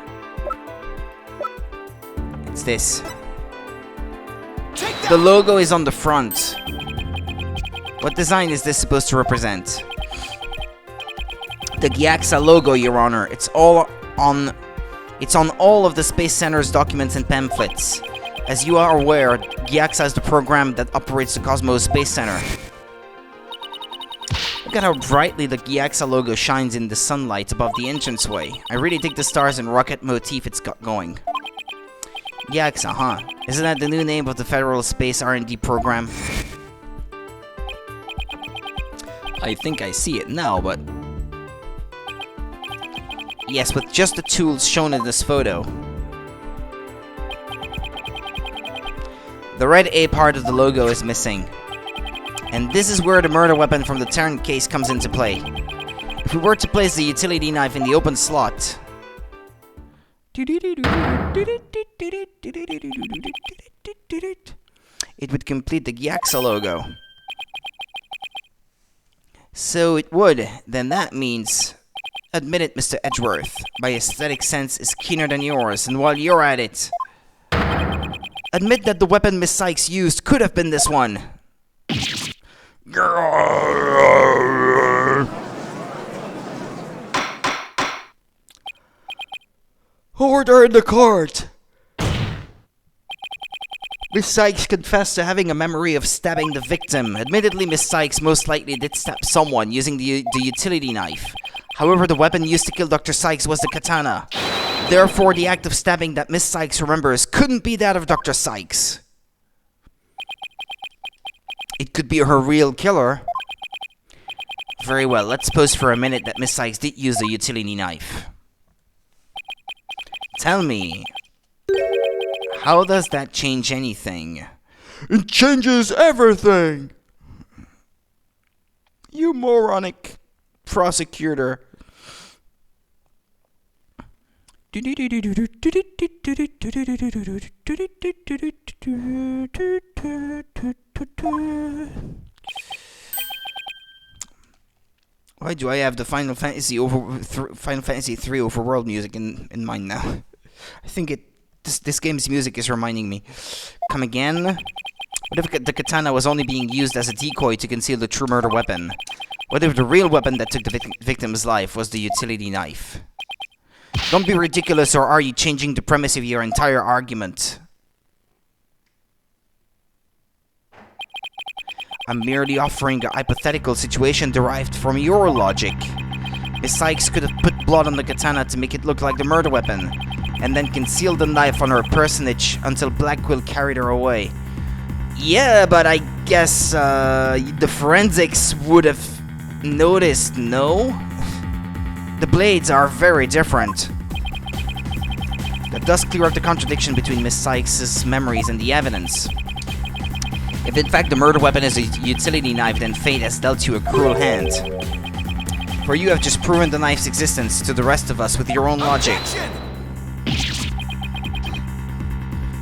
It's this. The logo is on the front. What design is this supposed to represent? The Gyaxa logo, Your Honor. It's on all of the Space Center's documents and pamphlets. As you are aware, Gyaxa is the program that operates the Cosmos Space Center. Look at how brightly the Gyaxa logo shines in the sunlight above the entranceway. I really dig the stars and rocket motif it's got going. Gyaxa, huh? Isn't that the new name of the Federal Space R&D program? I think I see it now, but... Yes, with just the tools shown in this photo. The red A part of the logo is missing. And this is where the murder weapon from the Tarrant case comes into play. If we were to place the utility knife in the open slot... it would complete the Gyaxa logo. So it would. Then that means... Admit it, Mr. Edgeworth. My aesthetic sense is keener than yours, and while you're at it... Admit that the weapon Miss Sykes used could have been this one. Order in the court! Miss Sykes confessed to having a memory of stabbing the victim. Admittedly, Miss Sykes most likely did stab someone using the utility knife. However, the weapon used to kill Dr. Sykes was the katana. Therefore, the act of stabbing that Miss Sykes remembers couldn't be that of Dr. Sykes. It could be her real killer. Very well, let's suppose for a minute that Miss Sykes did use the utility knife. Tell me, how does that change anything? It changes everything! You moronic prosecutor. Why do I have the Final Fantasy 3 overworld music in mind now? I think this game's music is reminding me. Come again? What if the katana was only being used as a decoy to conceal the true murder weapon? What if the real weapon that took the victim's life was the utility knife? Don't be ridiculous, or are you changing the premise of your entire argument? I'm merely offering a hypothetical situation derived from your logic. Miss Sykes could have put blood on the katana to make it look like the murder weapon, and then concealed the knife on her personage until Blackquill carried her away. Yeah, but I guess the forensics would have noticed, no? The blades are very different. That does clear up the contradiction between Miss Sykes' memories and the evidence. If in fact the murder weapon is a utility knife, then fate has dealt you a cruel hand. For you have just proven the knife's existence to the rest of us with your own logic.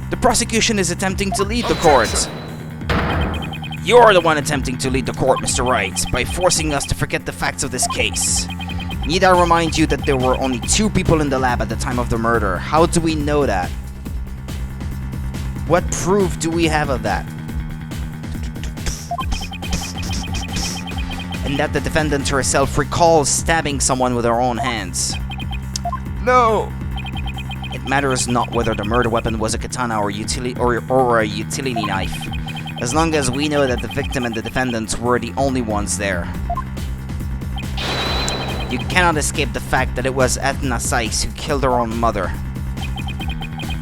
The prosecution is attempting to lead the court. You're the one attempting to lead the court, Mr. Wright, by forcing us to forget the facts of this case. Need I remind you that there were only 2 people in the lab at the time of the murder? How do we know that? What proof do we have of that? And that the defendant herself recalls stabbing someone with her own hands. No! It matters not whether the murder weapon was a katana or a utility knife, as long as we know that the victim and the defendant were the only ones there. You cannot escape the fact that it was Ethna Sykes who killed her own mother.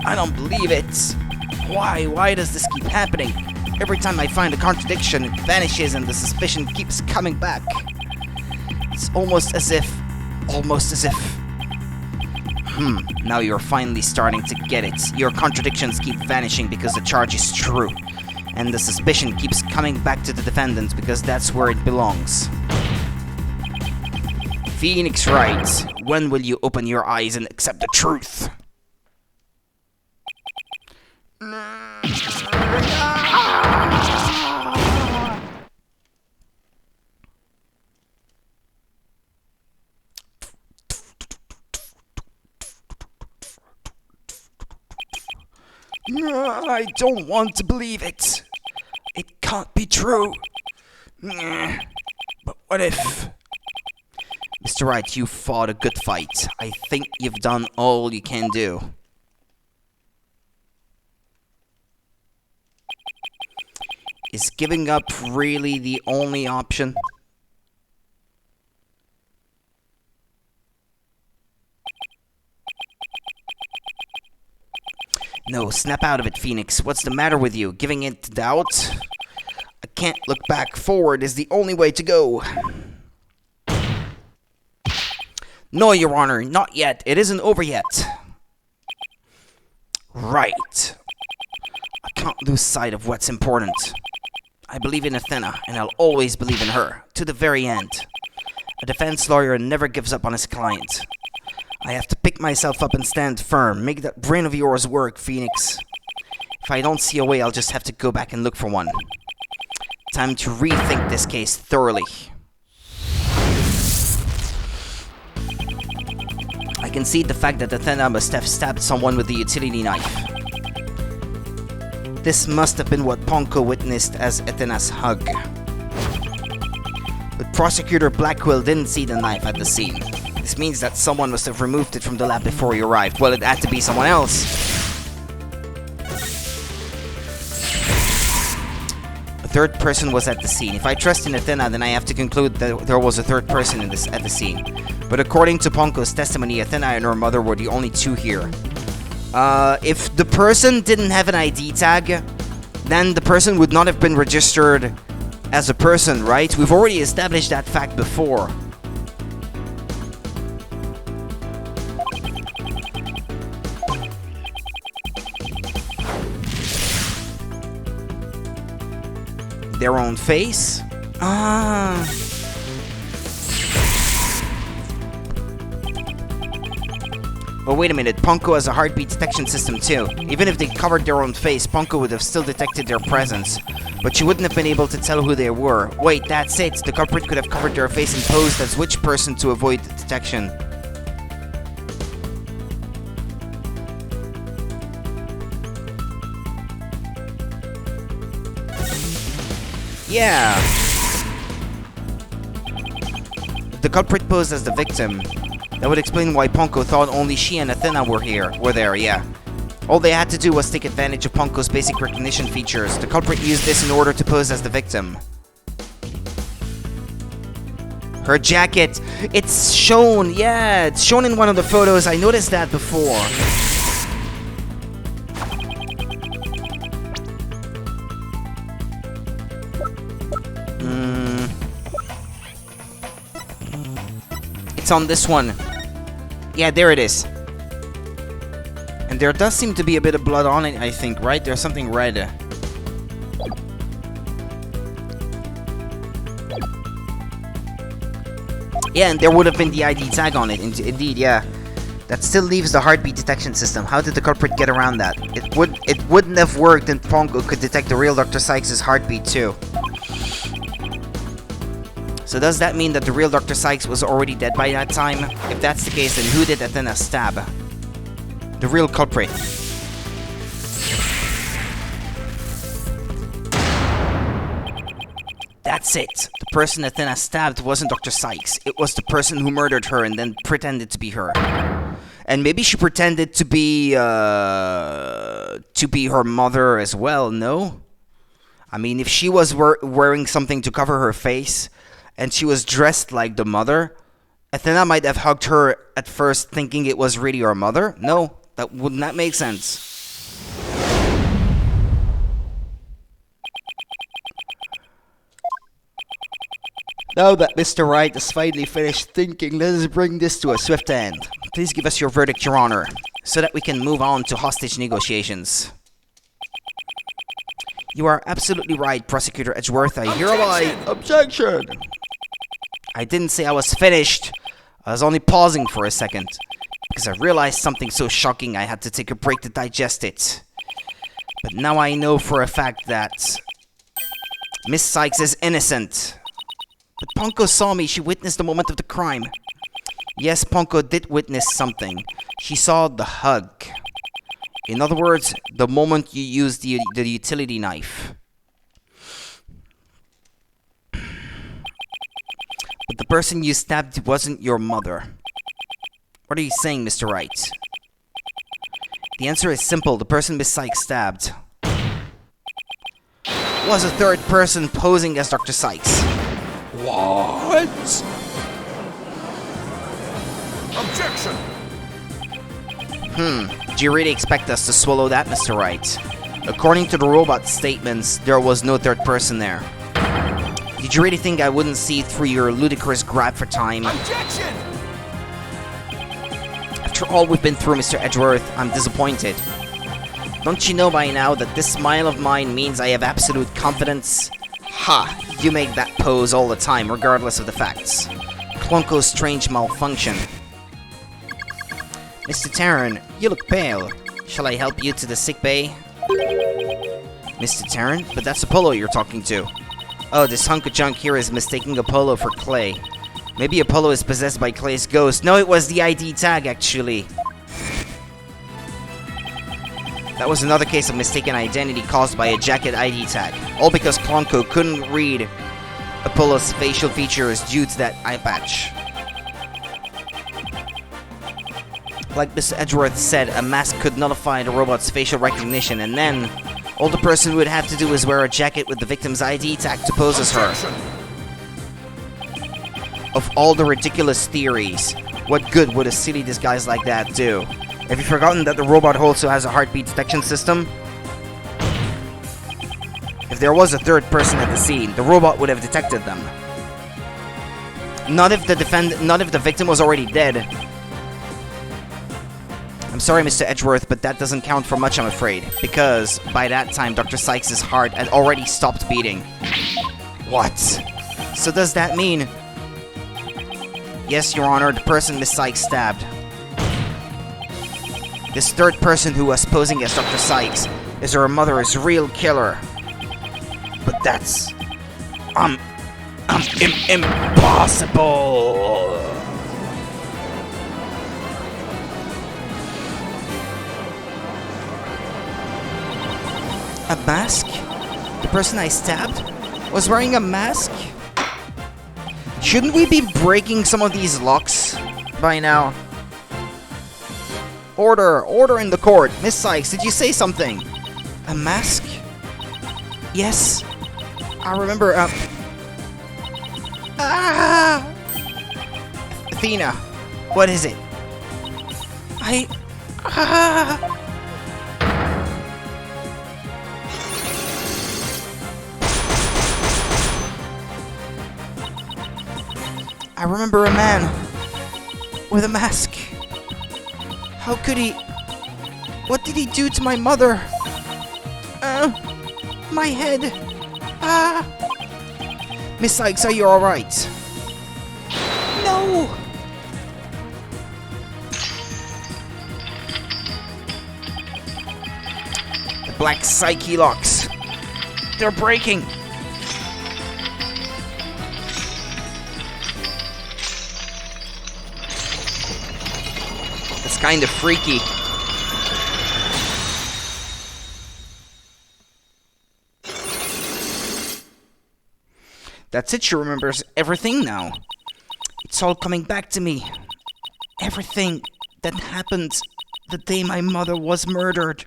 I don't believe it. Why? Why does this keep happening? Every time I find a contradiction, it vanishes and the suspicion keeps coming back. It's almost as if... Now you're finally starting to get it. Your contradictions keep vanishing because the charge is true. And the suspicion keeps coming back to the defendant because that's where it belongs. Phoenix Wright, when will you open your eyes and accept the truth? I don't want to believe it. It can't be true. But what if... Mr. Wright, you fought a good fight. I think you've done all you can do. Is giving up really the only option? No, snap out of it, Phoenix. What's the matter with you? Giving it to doubt? I can't look back. Forward is the only way to go. No, Your Honor, not yet. It isn't over yet. Right. I can't lose sight of what's important. I believe in Athena, and I'll always believe in her, to the very end. A defense lawyer never gives up on his client. I have to pick myself up and stand firm. Make that brain of yours work, Phoenix. If I don't see a way, I'll just have to go back and look for one. Time to rethink this case thoroughly. I concede the fact that Athena must have stabbed someone with the utility knife. This must have been what Ponko witnessed as Athena's hug. But Prosecutor Blackwell didn't see the knife at the scene. This means that someone must have removed it from the lab before he arrived. Well, it had to be someone else. A third person was at the scene. If I trust in Athena, then I have to conclude that there was a third person at the scene. But according to Ponko's testimony, Athena and her mother were the only two here. If the person didn't have an ID tag, then the person would not have been registered as a person, right? We've already established that fact before. Their own face? But wait a minute, Ponko has a heartbeat detection system too. Even if they covered their own face, Ponko would have still detected their presence. But she wouldn't have been able to tell who they were. Wait, that's it. The culprit could have covered their face and posed as which person to avoid detection. Yeah. The culprit posed as the victim. That would explain why Ponko thought only she and Athena were there, yeah. All they had to do was take advantage of Ponko's basic recognition features. The culprit used this in order to pose as the victim. Her jacket, it's shown, yeah, it's shown in one of the photos. I noticed that before. It's on this one. Yeah, there it is. And there does seem to be a bit of blood on it, I think, right? There's something red. Yeah, and there would have been the ID tag on it. Indeed, yeah. That still leaves the heartbeat detection system. How did the culprit get around that? It wouldn't have worked, and Ponko could detect the real Dr. Sykes' heartbeat too. So does that mean that the real Dr. Sykes was already dead by that time? If that's the case, then who did Athena stab? The real culprit. That's it. The person Athena stabbed wasn't Dr. Sykes. It was the person who murdered her and then pretended to be her. And maybe she pretended to be her mother as well, no? I mean, if she was wearing something to cover her face, and she was dressed like the mother, Athena might have hugged her at first thinking it was really her mother. No, that would not make sense. Now that Mr. Wright has finally finished thinking, let us bring this to a swift end. Please give us your verdict, Your Honor, so that we can move on to hostage negotiations. You are absolutely right, Prosecutor Edgeworth. I hereby... Objection! I didn't say I was finished. I was only pausing for a second, because I realized something so shocking I had to take a break to digest it. But now I know for a fact that Miss Sykes is innocent. But Ponko saw me. She witnessed the moment of the crime. Yes, Ponko did witness something. She saw the hug. In other words, the moment you used the utility knife. But the person you stabbed wasn't your mother. What are you saying, Mr. Wright? The answer is simple. The person Miss Sykes stabbed was a third person posing as Dr. Sykes. What? Objection! Do you really expect us to swallow that, Mr. Wright? According to the robot statements, there was no third person there. Did you really think I wouldn't see through your ludicrous grab for time? Objection! After all we've been through, Mr. Edgeworth, I'm disappointed. Don't you know by now that this smile of mine means I have absolute confidence? Ha! You make that pose all the time, regardless of the facts. Clonko's strange malfunction. Mr. Terran, you look pale. Shall I help you to the sick bay? Mr. Terran? But that's Apollo you're talking to. Oh, this hunk of junk here is mistaking Apollo for Clay. Maybe Apollo is possessed by Clay's ghost. No, it was the ID tag, actually. That was another case of mistaken identity caused by a jacket ID tag. All because Clonko couldn't read Apollo's facial features due to that eye patch. Like Mr. Edgeworth said, a mask could nullify the robot's facial recognition, and then all the person would have to do is wear a jacket with the victim's ID tag to pose as her. Of all the ridiculous theories, what good would a silly disguise like that do? Have you forgotten that the robot also has a heartbeat detection system? If there was a third person at the scene, the robot would have detected them. Not if the victim was already dead. I'm sorry, Mr. Edgeworth, but that doesn't count for much, I'm afraid. Because by that time, Dr. Sykes' heart had already stopped beating. What? So does that mean... Yes, Your Honor, the person Miss Sykes stabbed. This third person who was posing as Dr. Sykes is her mother's real killer. But that's... impossible! A mask? The person I stabbed was wearing a mask? Shouldn't we be breaking some of these locks by now? Order! Order in the court! Miss Sykes, did you say something? A mask? Yes. I remember, Athena, what is it? I remember a man with a mask. How could he... What did he do to my mother? My head. Miss Sykes, are you alright? No! The black psyche locks. They're breaking. That's kind of freaky. That's it, she remembers everything now. It's all coming back to me. Everything that happened the day my mother was murdered.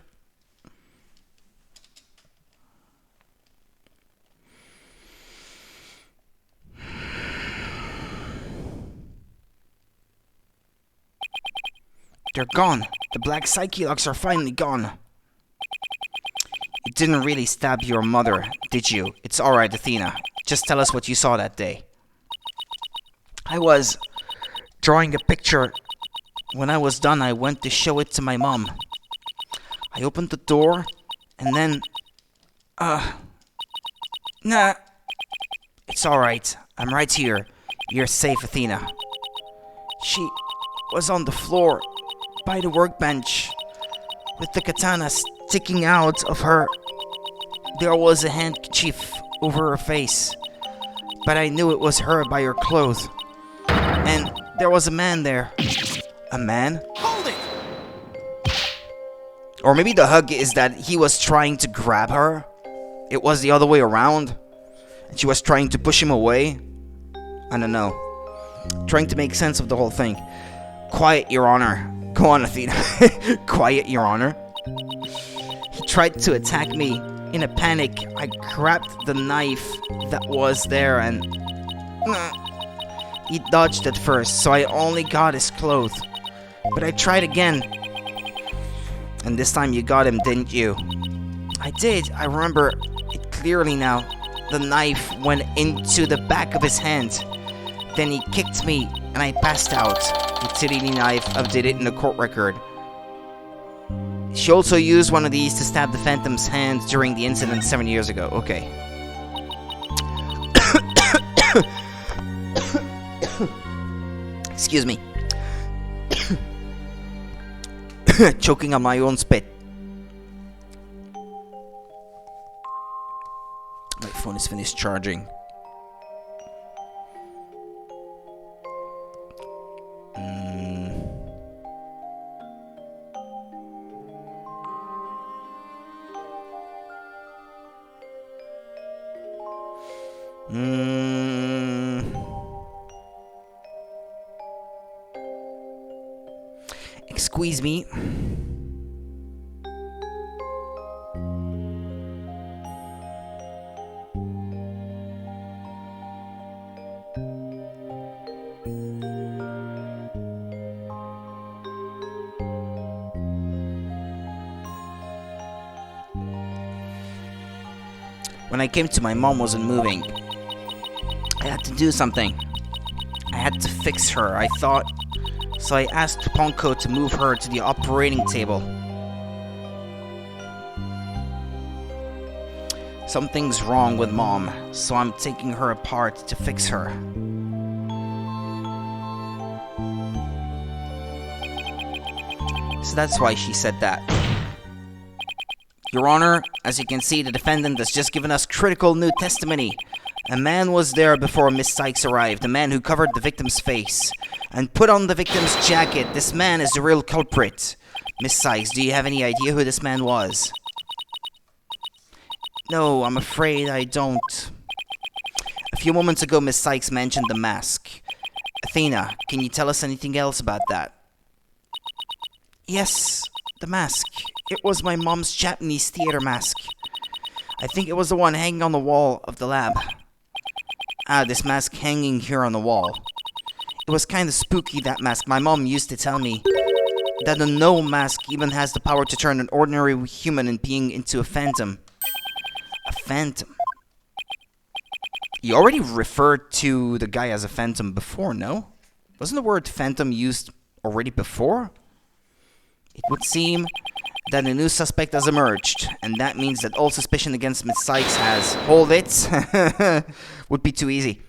They're gone. The black psyche locks are finally gone. You didn't really stab your mother, did you? It's alright, Athena. Just tell us what you saw that day. I was drawing a picture. When I was done, I went to show it to my mom. I opened the door, and then... Nah. It's alright. I'm right here. You're safe, Athena. She was on the floor, by the workbench, with the katana sticking out of her. There was a handkerchief over her face, but I knew it was her by her clothes. And there was a man there. A man? Hold it! Or maybe the hug is that he was trying to grab her. It was the other way around. And she was trying to push him away. I don't know. Trying to make sense of the whole thing. Quiet, Your Honor. Go on, Athena. Quiet, Your Honor. He tried to attack me. In a panic, I grabbed the knife that was there and... He dodged at first, so I only got his clothes. But I tried again. And this time you got him, didn't you? I did. I remember it clearly now. The knife went into the back of his hand. Then he kicked me, and I passed out. Utility knife updated in the court record. She also used one of these to stab the Phantom's hand during the incident 7 years ago. Okay. Excuse me. Choking on my own spit. My phone is finished charging. Excuse me. When I came to, my mom wasn't moving. I had to do something. I had to fix her, I thought. So I asked Ponko to move her to the operating table. Something's wrong with Mom, so I'm taking her apart to fix her. So that's why she said that. Your Honor, as you can see, the defendant has just given us critical new testimony. A man was there before Miss Sykes arrived, a man who covered the victim's face and put on the victim's jacket. This man is the real culprit. Miss Sykes, do you have any idea who this man was? No, I'm afraid I don't. A few moments ago, Miss Sykes mentioned the mask. Athena, can you tell us anything else about that? Yes, the mask. It was my mom's Japanese theater mask. I think it was the one hanging on the wall of the lab. Ah, this mask hanging here on the wall. It was kinda spooky, that mask. My mom used to tell me that the no mask even has the power to turn an ordinary human being into a phantom. A phantom. You already referred to the guy as a phantom before, no? Wasn't the word phantom used already before? It would seem that a new suspect has emerged, and that means that all suspicion against Miss Sykes has... Hold it! Would be too easy.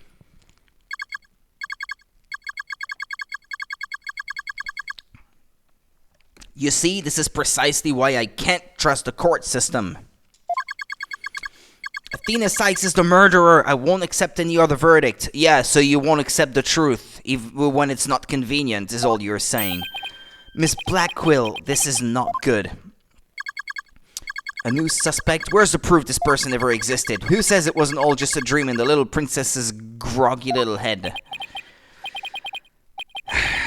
You see, this is precisely why I can't trust the court system. Athena Sykes is the murderer. I won't accept any other verdict. Yeah, so you won't accept the truth, even when it's not convenient, is all you're saying. Miss Blackquill, this is not good. A new suspect? Where's the proof this person ever existed? Who says it wasn't all just a dream in the little princess's groggy little head?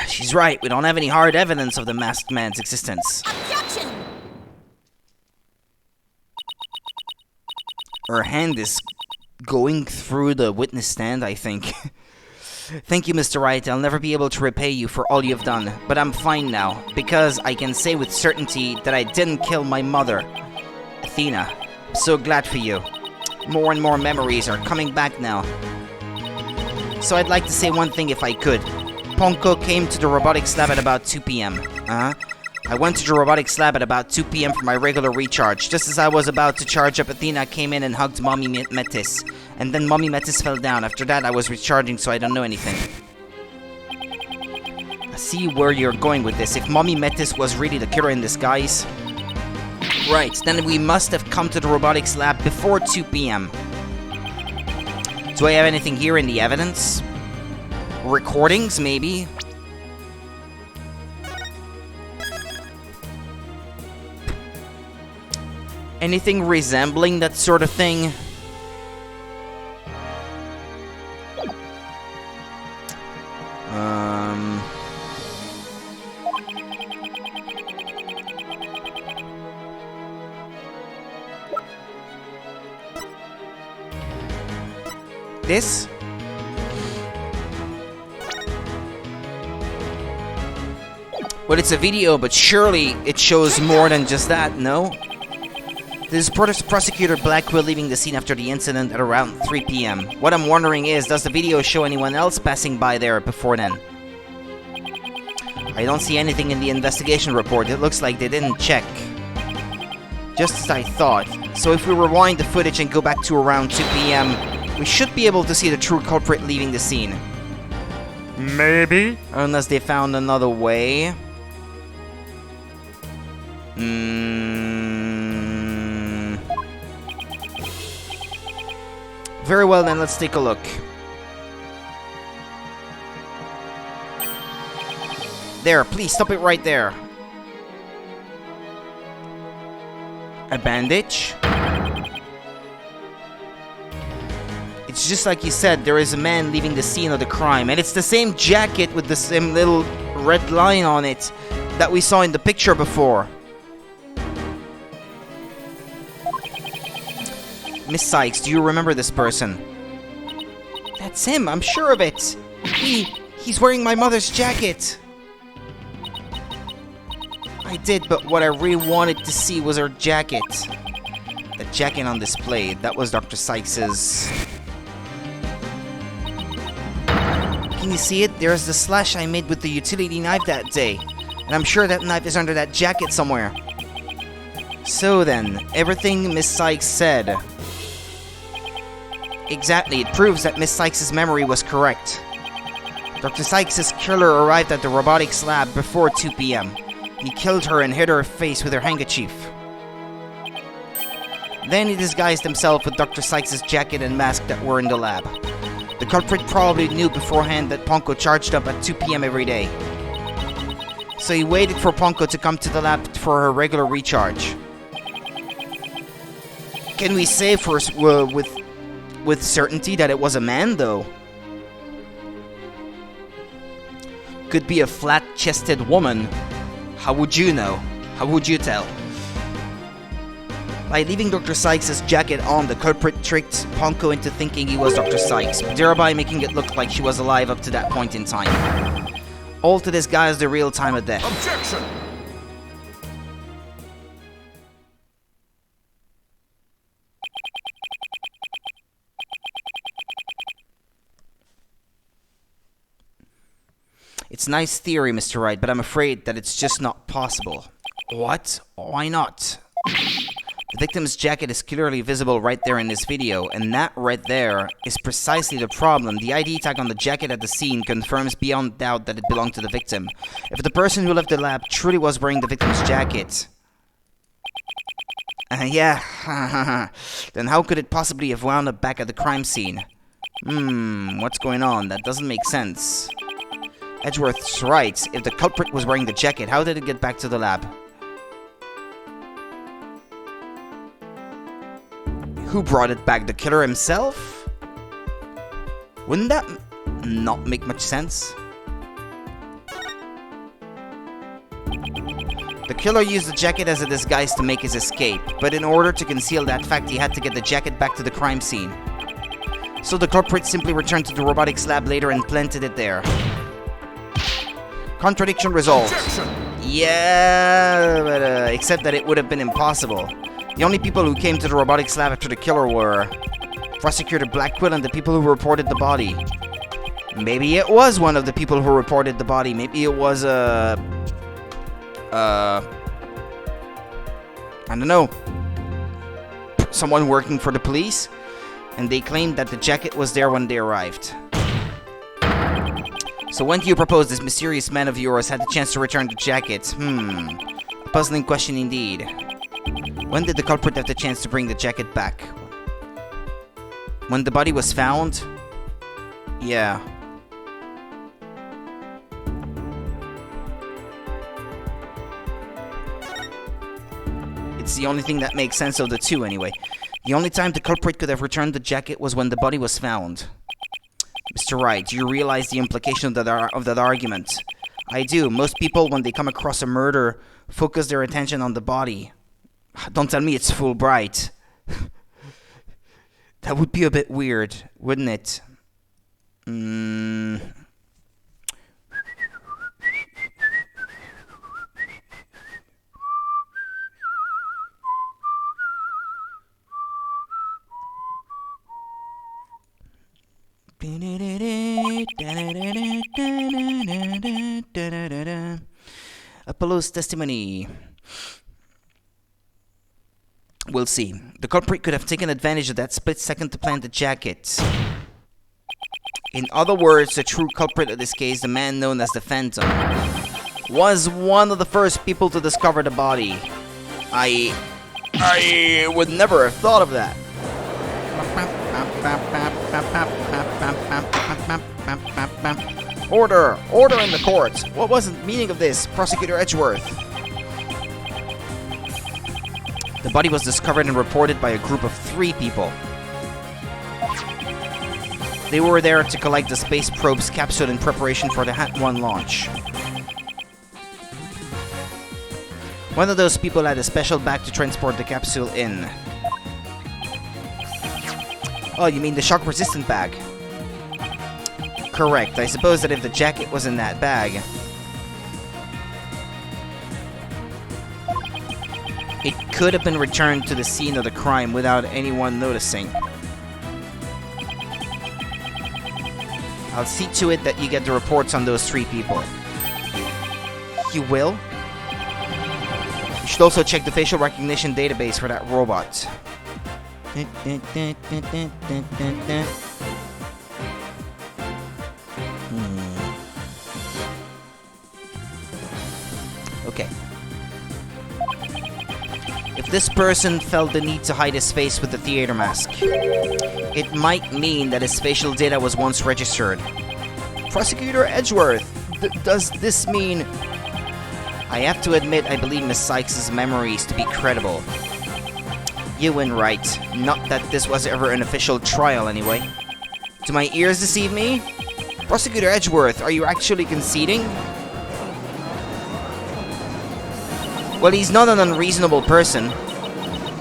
She's right, we don't have any hard evidence of the masked man's existence. Objection! Her hand is going through the witness stand, I think. Thank you, Mr. Wright. I'll never be able to repay you for all you've done, but I'm fine now, because I can say with certainty that I didn't kill my mother. Athena, I'm so glad for you. More and more memories are coming back now. So I'd like to say one thing if I could. Ponko came to the robotics lab at about 2 p.m. I went to the robotics lab at about 2 p.m. for my regular recharge. Just as I was about to charge up, Athena came in and hugged Mommy Metis. And then Mommy Metis fell down. After that, I was recharging, so I don't know anything. I see where you're going with this. If Mommy Metis was really the killer in disguise... Right, then we must have come to the robotics lab before 2 p.m. Do I have anything here in the evidence? Recordings, maybe? Anything resembling that sort of thing? This? Well, it's a video, but surely it shows more than just that, no? This is Prosecutor Blackquill leaving the scene after the incident at around 3 p.m. What I'm wondering is, does the video show anyone else passing by there before then? I don't see anything in the investigation report. It looks like they didn't check. Just as I thought. So if we rewind the footage and go back to around 2 p.m., we should be able to see the true culprit leaving the scene. Maybe. Unless they found another way. Very well then, let's take a look. There, please stop it right there. A bandage. It's just like you said, there is a man leaving the scene of the crime, and it's the same jacket with the same little red line on it that we saw in the picture before. Miss Sykes, do you remember this person? That's him, I'm sure of it. He's wearing my mother's jacket. I did, but what I really wanted to see was her jacket. The jacket on display, that was Dr. Sykes's. Can you see it? There's the slash I made with the utility knife that day. And I'm sure that knife is under that jacket somewhere. So then, everything Miss Sykes said. Exactly, it proves that Miss Sykes' memory was correct. Dr. Sykes' killer arrived at the robotics lab before 2 p.m. He killed her and hit her face with her handkerchief. Then he disguised himself with Dr. Sykes' jacket and mask that were in the lab. The culprit probably knew beforehand that Ponko charged up at 2 p.m. every day. So he waited for Ponko to come to the lab for her regular recharge. Can we say with certainty that it was a man, though? Could be a flat-chested woman. How would you know? How would you tell? By leaving Dr. Sykes' jacket on, the culprit tricked Ponko into thinking he was Dr. Sykes, thereby making it look like she was alive up to that point in time. All to disguise the real time of death. Objection! It's a nice theory, Mr. Wright, but I'm afraid that it's just not possible. What? Why not? The victim's jacket is clearly visible right there in this video, and that right there is precisely the problem. The ID tag on the jacket at the scene confirms beyond doubt that it belonged to the victim. If the person who left the lab truly was wearing the victim's jacket... yeah, then how could it possibly have wound up back at the crime scene? What's going on? That doesn't make sense. Edgeworth's right. If the culprit was wearing the jacket, how did it get back to the lab? Who brought it back? The killer himself? Wouldn't that not make much sense? The killer used the jacket as a disguise to make his escape, but in order to conceal that fact, he had to get the jacket back to the crime scene. So the culprit simply returned to the robotics lab later and planted it there. Contradiction resolved. Yeah, but except that it would have been impossible. The only people who came to the robotics lab after the killer were Prosecutor Blackwell and the people who reported the body. Maybe it was one of the people who reported the body. Maybe it was I don't know, someone working for the police, and they claimed that the jacket was there when they arrived. So when do you propose this mysterious man of yours had the chance to return the jacket? A puzzling question indeed. When did the culprit have the chance to bring the jacket back? When the body was found? Yeah. It's the only thing that makes sense of the two, anyway. The only time the culprit could have returned the jacket was when the body was found. Mr. Wright, do you realize the implication of that argument? I do. Most people, when they come across a murder, focus their attention on the body. Don't tell me it's Fulbright. That would be a bit weird, wouldn't it? Apollo's testimony. We'll see. The culprit could have taken advantage of that split second to plant the jacket. In other words, the true culprit of this case, the man known as the Phantom, was one of the first people to discover the body. I would never have thought of that. Order! Order in the court! What was the meaning of this, Prosecutor Edgeworth? The body was discovered and reported by a group of 3 people. They were there to collect the space probe's capsule in preparation for the HAT-1 launch. One of those people had a special bag to transport the capsule in. Oh, you mean the shock-resistant bag? Correct. I suppose that if the jacket was in that bag, it could have been returned to the scene of the crime without anyone noticing. I'll see to it that you get the reports on those 3 people. You will? You should also check the facial recognition database for that robot. Okay. If this person felt the need to hide his face with the theater mask, it might mean that his facial data was once registered. Prosecutor Edgeworth, does this mean... I have to admit, I believe Miss Sykes' memories to be credible. You and Wright. Not that this was ever an official trial, anyway. Do my ears deceive me? Prosecutor Edgeworth, are you actually conceding? Well, he's not an unreasonable person.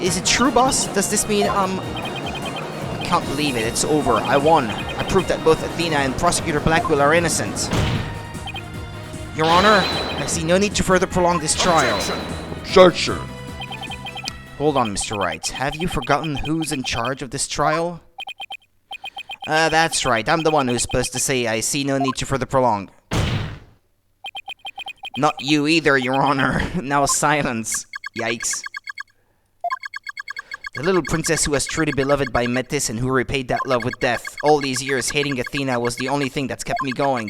Is it true, boss? Does this mean, I can't believe it. It's over. I won. I proved that both Athena and Prosecutor Blackwell are innocent. Your Honor, I see no need to further prolong this trial. Objection. Hold on, Mr. Wright. Have you forgotten who's in charge of this trial? That's right. I'm the one who's supposed to say I see no need to further prolong. Not you either, Your Honor. Now silence. Yikes. The little princess who was truly beloved by Metis and who repaid that love with death. All these years hating Athena was the only thing that's kept me going.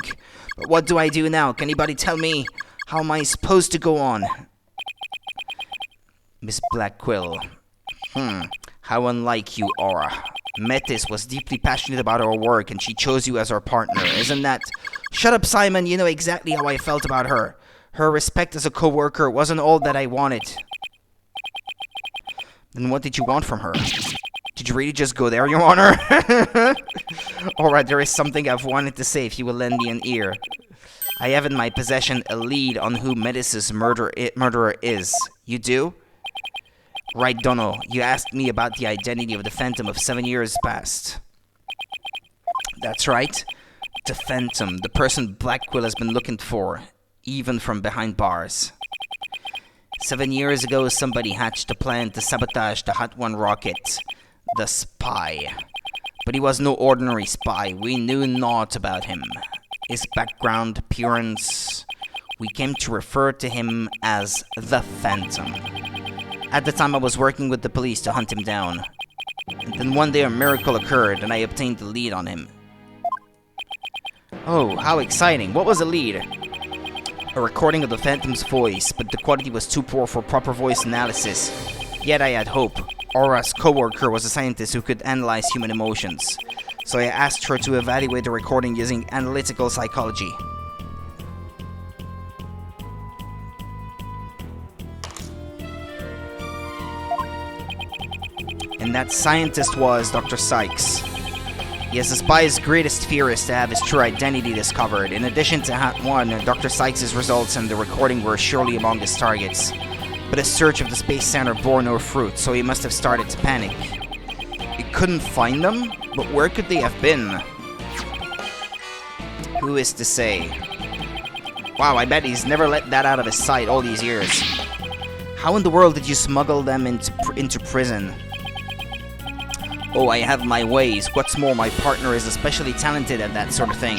But what do I do now? Can anybody tell me? How am I supposed to go on? Miss Blackquill. How unlike you, Aura. Metis was deeply passionate about her work and she chose you as her partner. Isn't that... Shut up, Simon. You know exactly how I felt about her. Her respect as a co-worker wasn't all that I wanted. Then what did you want from her? Did you really just go there, Your Honor? Alright, there is something I've wanted to say if you will lend me an ear. I have in my possession a lead on who Metis' murderer is. You do? Right, Dono. You asked me about the identity of the Phantom of 7 years past. That's right. The Phantom. The person Blackquill has been looking for. Even from behind bars. 7 years ago, somebody hatched a plan to sabotage the HAT-1 rocket. The Spy. But he was no ordinary spy. We knew naught about him. His background, appearance... We came to refer to him as the Phantom. At the time, I was working with the police to hunt him down. And then one day a miracle occurred, and I obtained the lead on him. Oh, how exciting. What was the lead? A recording of the Phantom's voice, but the quality was too poor for proper voice analysis. Yet I had hope. Aura's co-worker was a scientist who could analyze human emotions. So I asked her to evaluate the recording using analytical psychology. And that scientist was Dr. Sykes. Yes, the spy's greatest fear is to have his true identity discovered. In addition to HAT-1, Dr. Sykes' results and the recording were surely among his targets. But his search of the Space Center bore no fruit, so he must have started to panic. He couldn't find them? But where could they have been? Who is to say? Wow, I bet he's never let that out of his sight all these years. How in the world did you smuggle them into prison? Oh, I have my ways. What's more, my partner is especially talented at that sort of thing.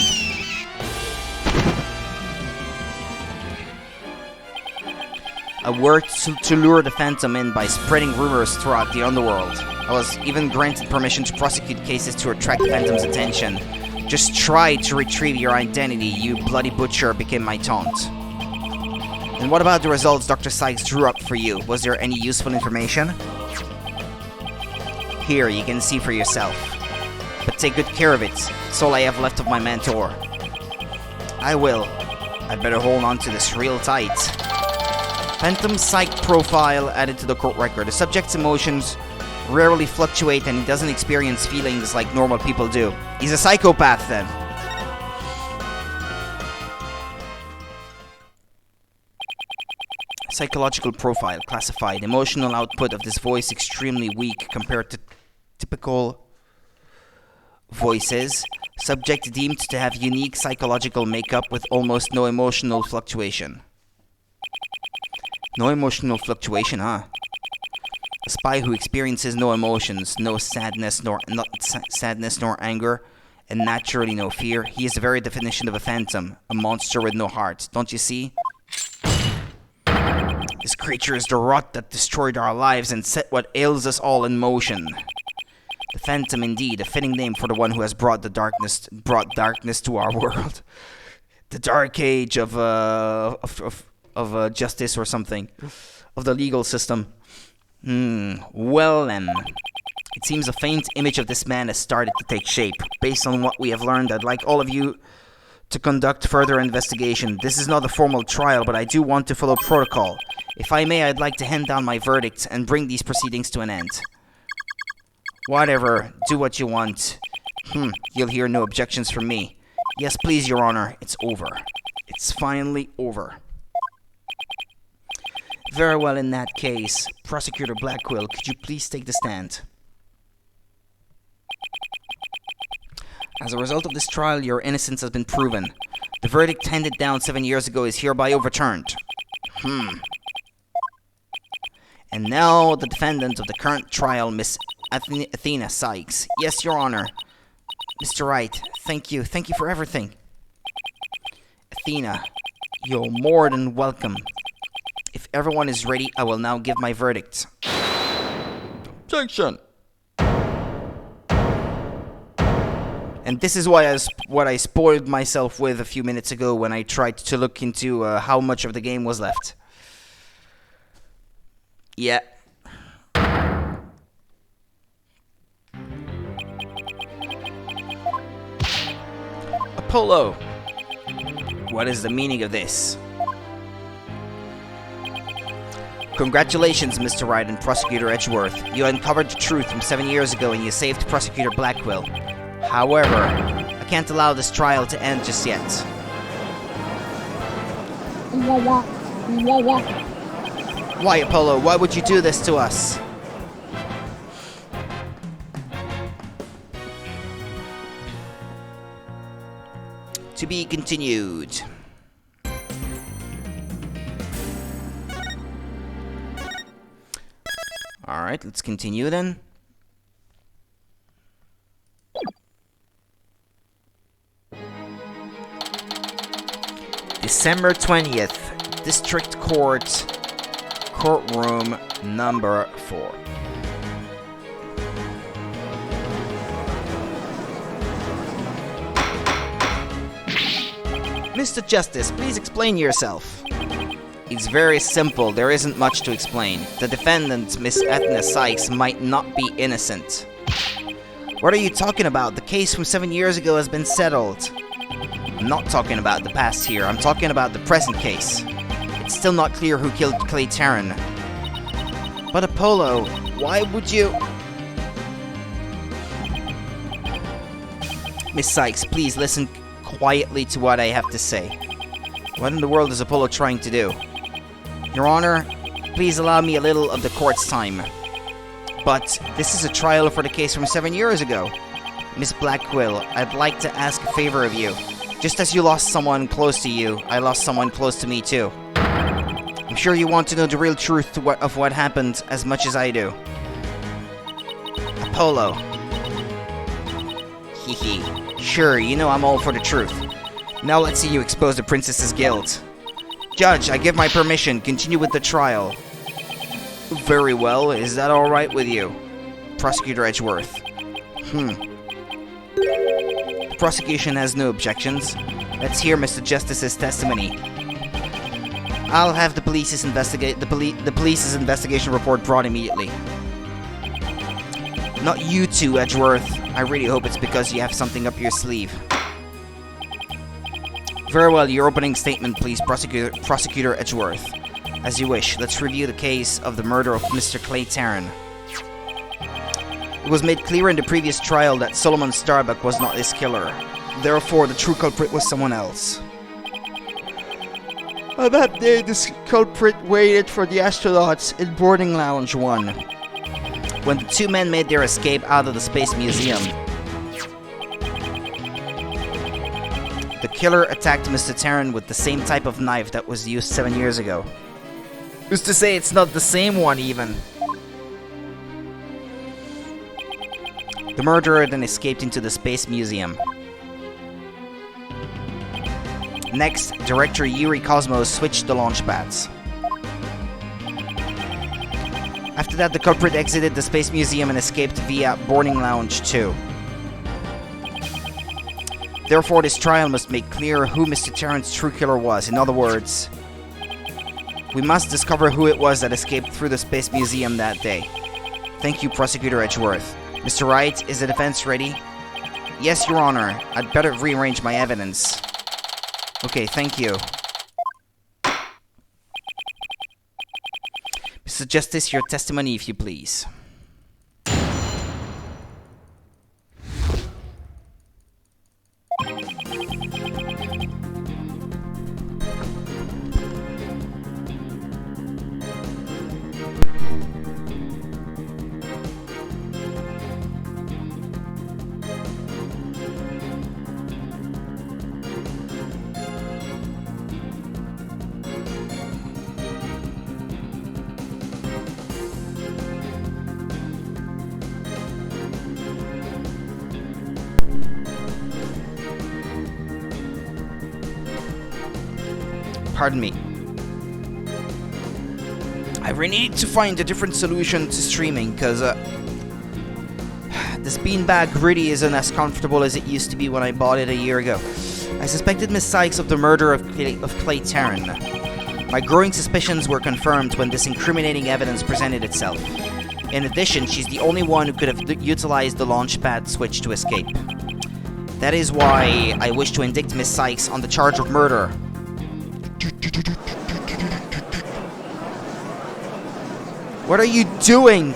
I worked to lure the Phantom in by spreading rumors throughout the underworld. I was even granted permission to prosecute cases to attract the Phantom's attention. Just try to retrieve your identity, you bloody butcher, became my taunt. And what about the results Dr. Sykes drew up for you? Was there any useful information? Here, you can see for yourself. But take good care of it. It's all I have left of my mentor. I will. I'd better hold on to this real tight. Phantom Psych profile added to the court record. The subject's emotions rarely fluctuate and he doesn't experience feelings like normal people do. He's a psychopath then. Psychological profile classified. Emotional output of this voice extremely weak compared to typical voices. Subject deemed to have unique psychological makeup with almost no emotional fluctuation. No emotional fluctuation, huh? A spy who experiences no emotions, no sadness nor anger, and naturally no fear. He is the very definition of a phantom, a monster with no heart. Don't you see? This creature is the rot that destroyed our lives and set what ails us all in motion. The Phantom, indeed, a fitting name for the one who has brought darkness to our world. The dark age of justice or something, of the legal system. Well then, it seems a faint image of this man has started to take shape. Based on what we have learned, I'd like all of you to conduct further investigation. This is not a formal trial, but I do want to follow protocol. If I may, I'd like to hand down my verdict and bring these proceedings to an end. Whatever, do what you want. You'll hear no objections from me. Yes, please, Your Honor, it's over. It's finally over. Very well, in that case, Prosecutor Blackwell, could you please take the stand? As a result of this trial, your innocence has been proven. The verdict handed down 7 years ago is hereby overturned. And now, the defendant of the current trial, Miss Athena Sykes. Yes, Your Honor. Mr. Wright, thank you. Thank you for everything. Athena, you're more than welcome. If everyone is ready, I will now give my verdict. Objection. And this is what I spoiled myself with a few minutes ago when I tried to look into how much of the game was left. Yeah. Apollo. What is the meaning of this? Congratulations, Mr. Wright and Prosecutor Edgeworth. You uncovered the truth from 7 years ago and you saved Prosecutor Blackwell. However, I can't allow this trial to end just yet. Why, Apollo? Why would you do this to us? To be continued. Alright, let's continue then. December 20th, District Court, Courtroom number 4. Mr. Justice, please explain yourself. It's very simple, there isn't much to explain. The defendant, Miss Athena Sykes, might not be innocent. What are you talking about? The case from 7 years ago has been settled. I'm not talking about the past here, I'm talking about the present case. It's still not clear who killed Clay Tarrant. But Apollo, why would you... Miss Sykes, please listen quietly to what I have to say. What in the world is Apollo trying to do? Your Honor, please allow me a little of the court's time. But this is a trial for the case from 7 years ago. Miss Blackwell, I'd like to ask a favor of you. Just as you lost someone close to you, I lost someone close to me too. I'm sure you want to know the real truth of what happened as much as I do. Apollo. Hehe. Sure, you know I'm all for the truth. Now let's see you expose the princess's guilt. Judge, I give my permission. Continue with the trial. Very well. Is that alright with you? Prosecutor Edgeworth. The prosecution has no objections, let's hear Mr. Justice's testimony. I'll have the police's investigation report brought immediately. Not you two, Edgeworth. I really hope it's because you have something up your sleeve. Very well, your opening statement, please, Prosecutor Edgeworth. As you wish, let's review the case of the murder of Mr. Clay Tarrant. It was made clear in the previous trial that Solomon Starbuck was not his killer. Therefore, the true culprit was someone else. On that day, the culprit waited for the astronauts in boarding lounge 1. When the two men made their escape out of the Space Museum, the killer attacked Mr. Tarrant with the same type of knife that was used 7 years ago. Who's to say it's not the same one, even? The murderer then escaped into the Space Museum. Next, Director Yuri Cosmos switched the launch pads. After that, the culprit exited the Space Museum and escaped via boarding lounge 2. Therefore, this trial must make clear who Mr. Tarrant's true killer was. In other words, we must discover who it was that escaped through the Space Museum that day. Thank you, Prosecutor Edgeworth. Mr. Wright, is the defense ready? Yes, Your Honor. I'd better rearrange my evidence. Okay, thank you. Mr. Justice, your testimony, if you please. Pardon me. I really need to find a different solution to streaming, because this beanbag really isn't as comfortable as it used to be when I bought it a year ago. I suspected Miss Sykes of the murder of Clay Tarrant. My growing suspicions were confirmed when this incriminating evidence presented itself. In addition, she's the only one who could have utilized the launchpad switch to escape. That is why I wish to indict Miss Sykes on the charge of murder. What are you doing?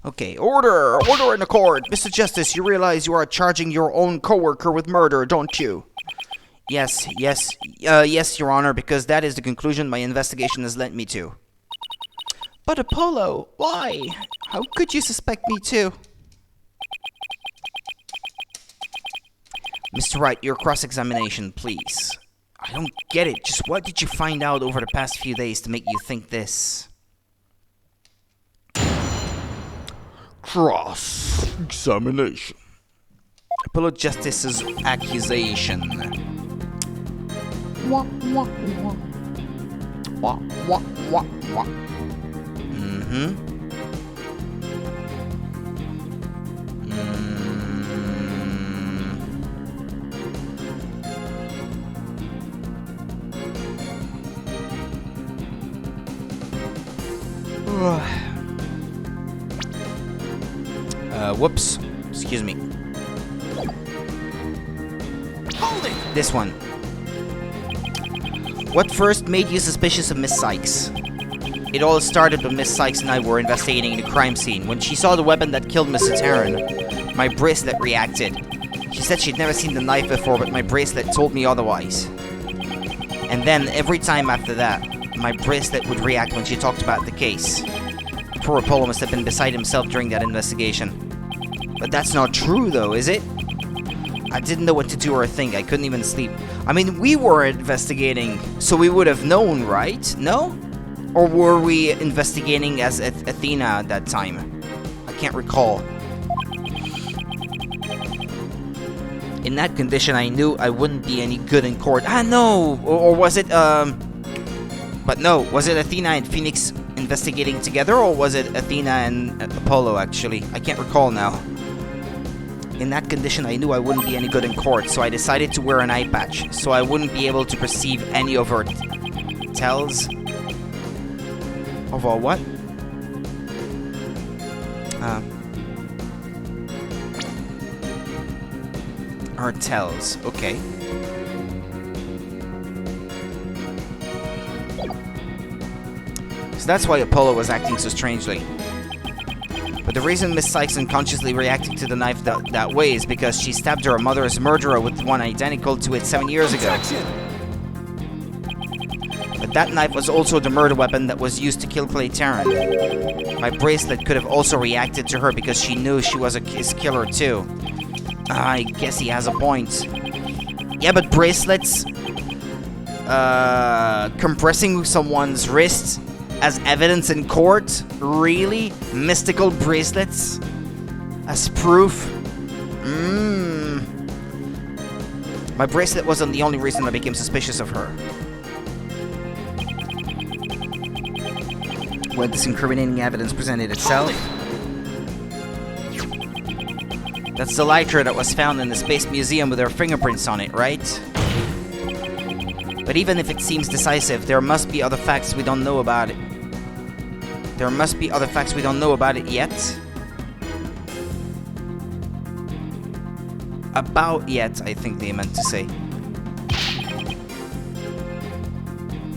Okay, order in the court. Mr. Justice, you realize you are charging your own co-worker with murder, don't you? Yes, Your Honor, because that is the conclusion my investigation has led me to. But Apollo, why? How could you suspect me too? Mr. Wright, your cross-examination, please. I don't get it. Just what did you find out over the past few days to make you think this? Cross-examination. Apollo Justice's accusation. Wah, wah, wah. Wah, wah, wah, wah. Whoops. Excuse me. Hold it! This one. What first made you suspicious of Miss Sykes? It all started when Miss Sykes and I were investigating the crime scene. When she saw the weapon that killed Mr. Tarrant, my bracelet reacted. She said she'd never seen the knife before, but my bracelet told me otherwise. And then, every time after that, my bracelet would react when she talked about the case. Poor Apollo must have been beside himself during that investigation. But that's not true, though, is it? I didn't know what to do or think. I couldn't even sleep. I mean, we were investigating, so we would have known, right? No? Or were we investigating as Athena at that time? I can't recall. In that condition, I knew I wouldn't be any good in court. Ah, no! Or was it, But no, was it Athena and Phoenix investigating together, or was it Athena and Apollo, actually? I can't recall now. In that condition, I knew I wouldn't be any good in court, so I decided to wear an eye patch, so I wouldn't be able to perceive any of her tells. Of our what? Her tells, okay. So that's why Apollo was acting so strangely. But the reason Miss Sykes unconsciously reacted to the knife that way is because she stabbed her mother's murderer with one identical to it 7 years ago. But that knife was also the murder weapon that was used to kill Clay Tarrant. My bracelet could have also reacted to her because she knew she was his killer too. I guess he has a point. Yeah, but bracelets... compressing someone's wrist as evidence in court? Really? Mystical bracelets? As proof? My bracelet wasn't the only reason I became suspicious of her. When this incriminating evidence presented itself... That's the lighter that was found in the Space Museum with her fingerprints on it, right? But even if it seems decisive, there must be other facts we don't know about it. There must be other facts we don't know about it yet. About yet, I think they meant to say.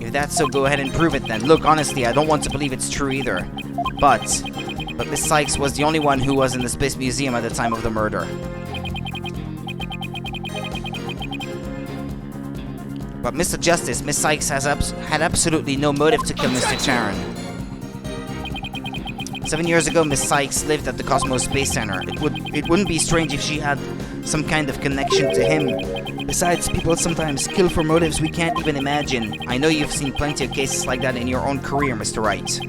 If that's so, go ahead and prove it then. Look, honestly, I don't want to believe it's true either. But Miss Sykes was the only one who was in the Space Museum at the time of the murder. But Mr. Justice, Miss Sykes had absolutely no motive to kill Mr. Tarrant. 7 years ago, Miss Sykes lived at the Cosmos Space Center. It wouldn't be strange if she had some kind of connection to him. Besides, people sometimes kill for motives we can't even imagine. I know you've seen plenty of cases like that in your own career, Mr. Wright.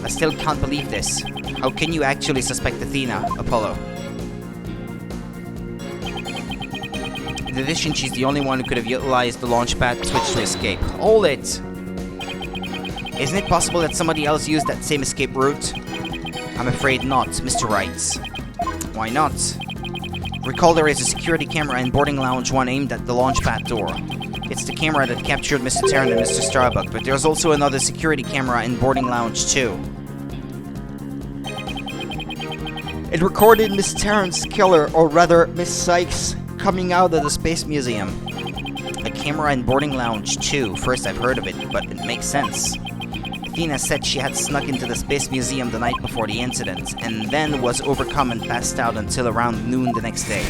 I still can't believe this. How can you actually suspect Athena, Apollo? In addition, she's the only one who could have utilized the launch pad switch to escape. Hold it! Isn't it possible that somebody else used that same escape route? I'm afraid not, Mr. Wright. Why not? Recall there is a security camera in boarding lounge 1 aimed at the launch pad door. It's the camera that captured Mr. Tarrant and Mr. Starbuck, but there's also another security camera in boarding lounge 2. It recorded Miss Tarrant's killer, or rather Miss Sykes, coming out of the Space Museum. A camera in boarding lounge 2. First I've heard of it, but it makes sense. Athena said she had snuck into the Space Museum the night before the incident, and then was overcome and passed out until around noon the next day.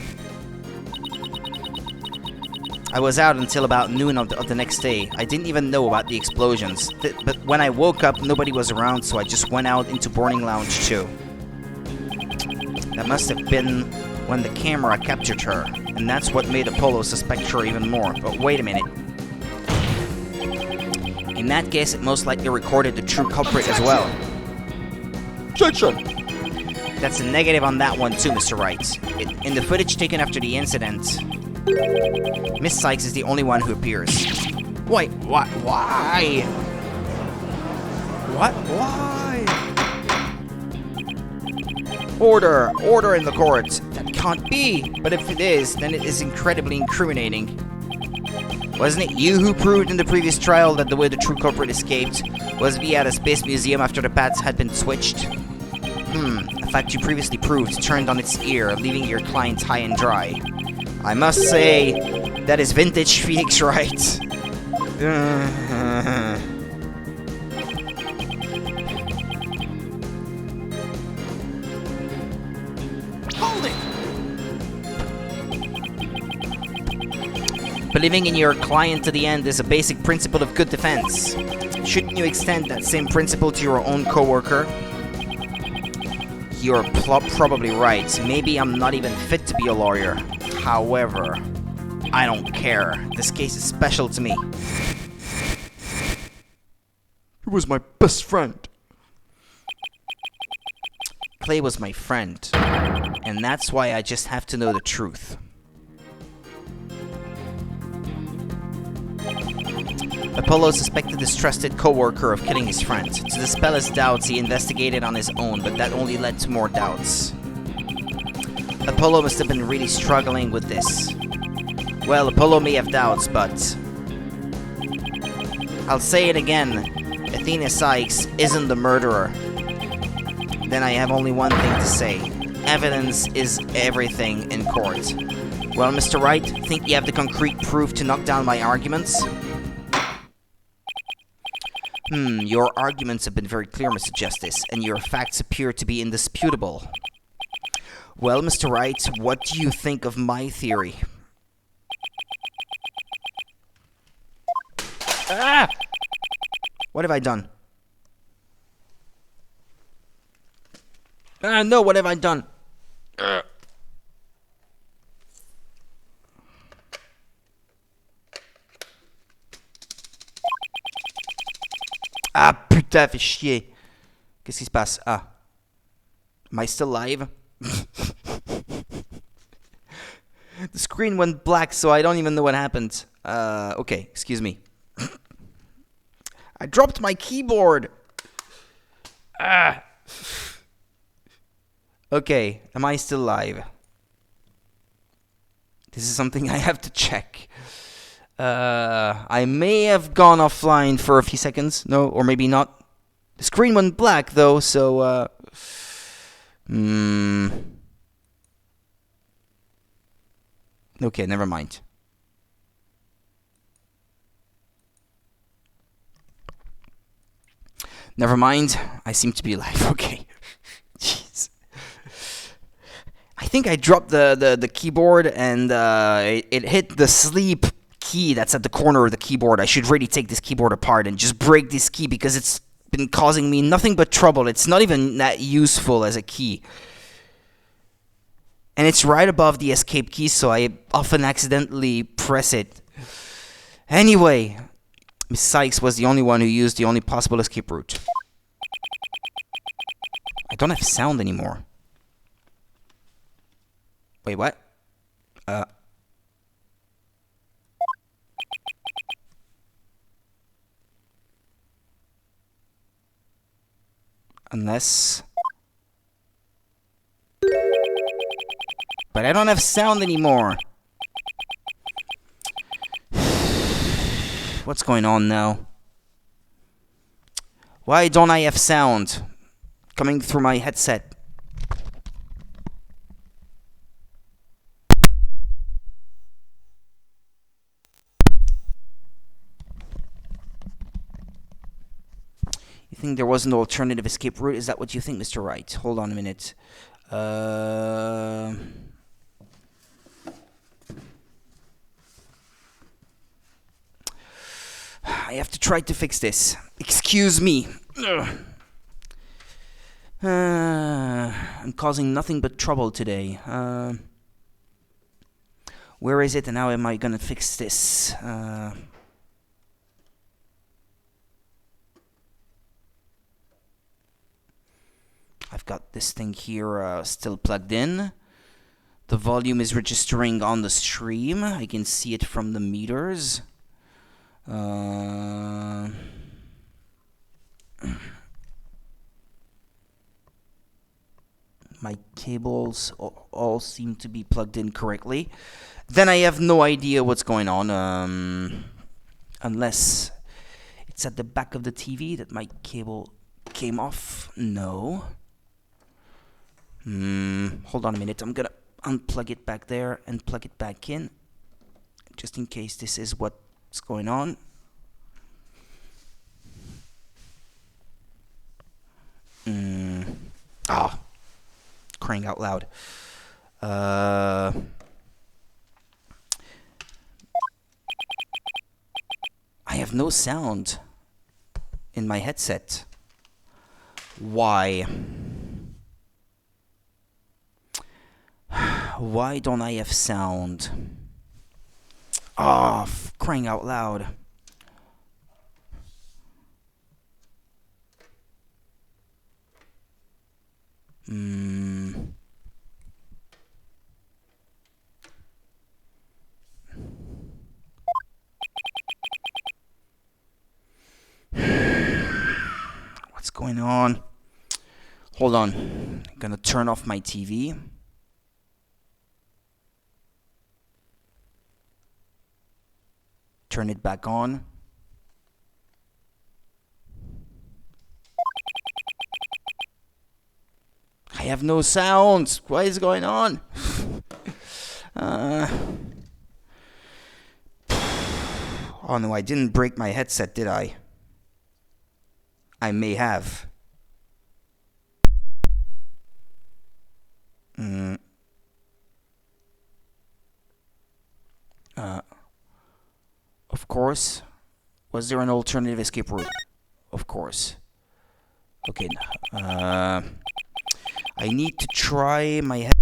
I was out until about noon of the next day. I didn't even know about the explosions. But when I woke up, nobody was around, so I just went out into boarding lounge 2. That must have been when the camera captured her, and that's what made Apollo suspect her even more. But wait a minute. In that case, it most likely recorded the true culprit as well. Objection! That's a negative on that one too, Mr. Wright. In the footage taken after the incident, Miss Sykes is the only one who appears. Wait, what? Why? What? Why? Order! Order in the court! That can't be! But if it is, then it is incredibly incriminating. Wasn't it you who proved in the previous trial that the way the true culprit escaped was via the Space Museum after the pads had been switched? A fact you previously proved turned on its ear, leaving your client high and dry. I must say, that is vintage Phoenix Wright. Hold it! Believing in your client to the end is a basic principle of good defense. Shouldn't you extend that same principle to your own coworker? You're probably right. Maybe I'm not even fit to be a lawyer. However, I don't care. This case is special to me. He was my best friend. Clay was my friend, and that's why I just have to know the truth. Apollo suspected his trusted co-worker of killing his friend. To dispel his doubts, he investigated on his own, but that only led to more doubts. Apollo must have been really struggling with this. Well, Apollo may have doubts, but I'll say it again. Athena Sykes isn't the murderer. Then I have only one thing to say. Evidence is everything in court. Well, Mr. Wright, think you have the concrete proof to knock down my arguments? Your arguments have been very clear, Mr. Justice, and your facts appear to be indisputable. Well, Mr. Wright, what do you think of my theory? Ah! What have I done? No, what have I done? Ah, putain, fait chier. Qu'est-ce qui se passe? Ah. Am I still live? The screen went black, so I don't even know what happened. Okay, excuse me. I dropped my keyboard. Ah. Okay, am I still live? This is something I have to check. I may have gone offline for a few seconds. No, or maybe not. The screen went black, though, so, Okay, never mind. Never mind. I seem to be alive. Okay. Jeez. I think I dropped the keyboard and it hit the sleep key that's at the corner of the keyboard. I should really take this keyboard apart and just break this key because it's been causing me nothing but trouble. It's not even that useful as a key. And it's right above the escape key, so I often accidentally press it. Anyway, Miss Sykes was the only one who used the only possible escape route. I don't have sound anymore. Wait, what? Unless... But I don't have sound anymore. What's going on now? Why don't I have sound coming through my headset? You think there was an alternative escape route? Is that what you think, Mr. Wright? Hold on a minute. I have to try to fix this. Excuse me. I'm causing nothing but trouble today. Where is it and how am I gonna fix this? I've got this thing here still plugged in. The volume is registering on the stream. I can see it from the meters. My cables all seem to be plugged in correctly. Then I have no idea what's going on. Unless it's at the back of the TV that my cable came off. No. Hold on a minute. I'm gonna unplug it back there and plug it back in. Just in case this is what's going on. Crying out loud. I have no sound in my headset. Why? Why don't I have sound? Crying out loud. What's going on? Hold on. I'm gonna turn off my TV. Turn it back on. I have no sounds. What is going on? Oh no, I didn't break my headset, did I? I may have. Of course. Was there an alternative escape route? Of course. Okay. I need to try my head.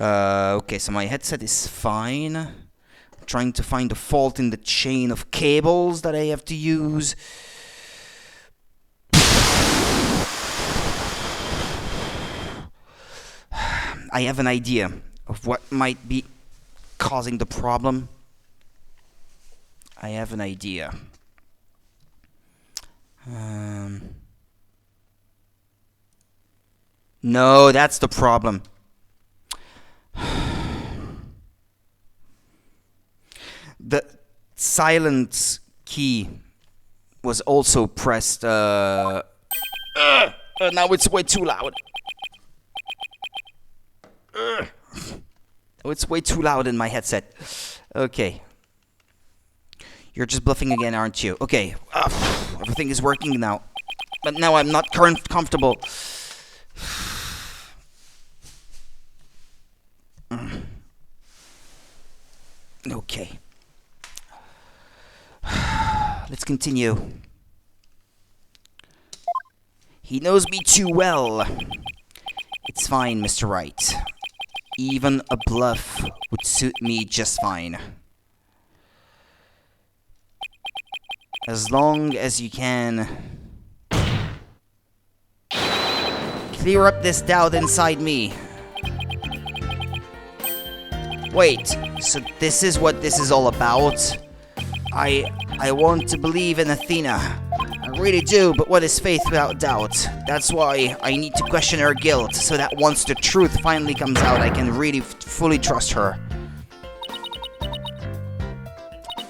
Okay, so my headset is fine. I'm trying to find a fault in the chain of cables that I have to use. I have an idea of what might be causing the problem. I have an idea. No, that's the problem. The silent key was also pressed. Now it's way too loud. Oh, it's way too loud in my headset. Okay. You're just bluffing again, aren't you? Okay. Everything is working now. But now I'm not comfortable. Okay. Let's continue. He knows me too well. It's fine, Mr. Wright. Even a bluff would suit me just fine. As long as you can clear up this doubt inside me. Wait, so this is what this is all about? I want to believe in Athena. I really do, but what is faith without doubt? That's why I need to question her guilt, so that once the truth finally comes out, I can really fully trust her.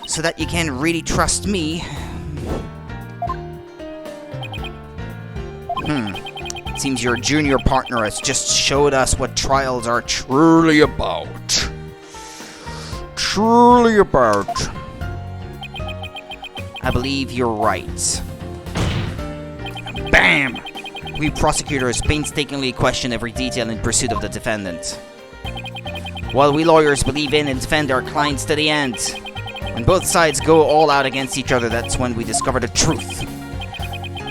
So that you can really trust me. It seems your junior partner has just showed us what trials are truly about. Truly about. I believe you're right. Bam! We prosecutors painstakingly question every detail in pursuit of the defendant. While we lawyers believe in and defend our clients to the end. When both sides go all out against each other, that's when we discover the truth.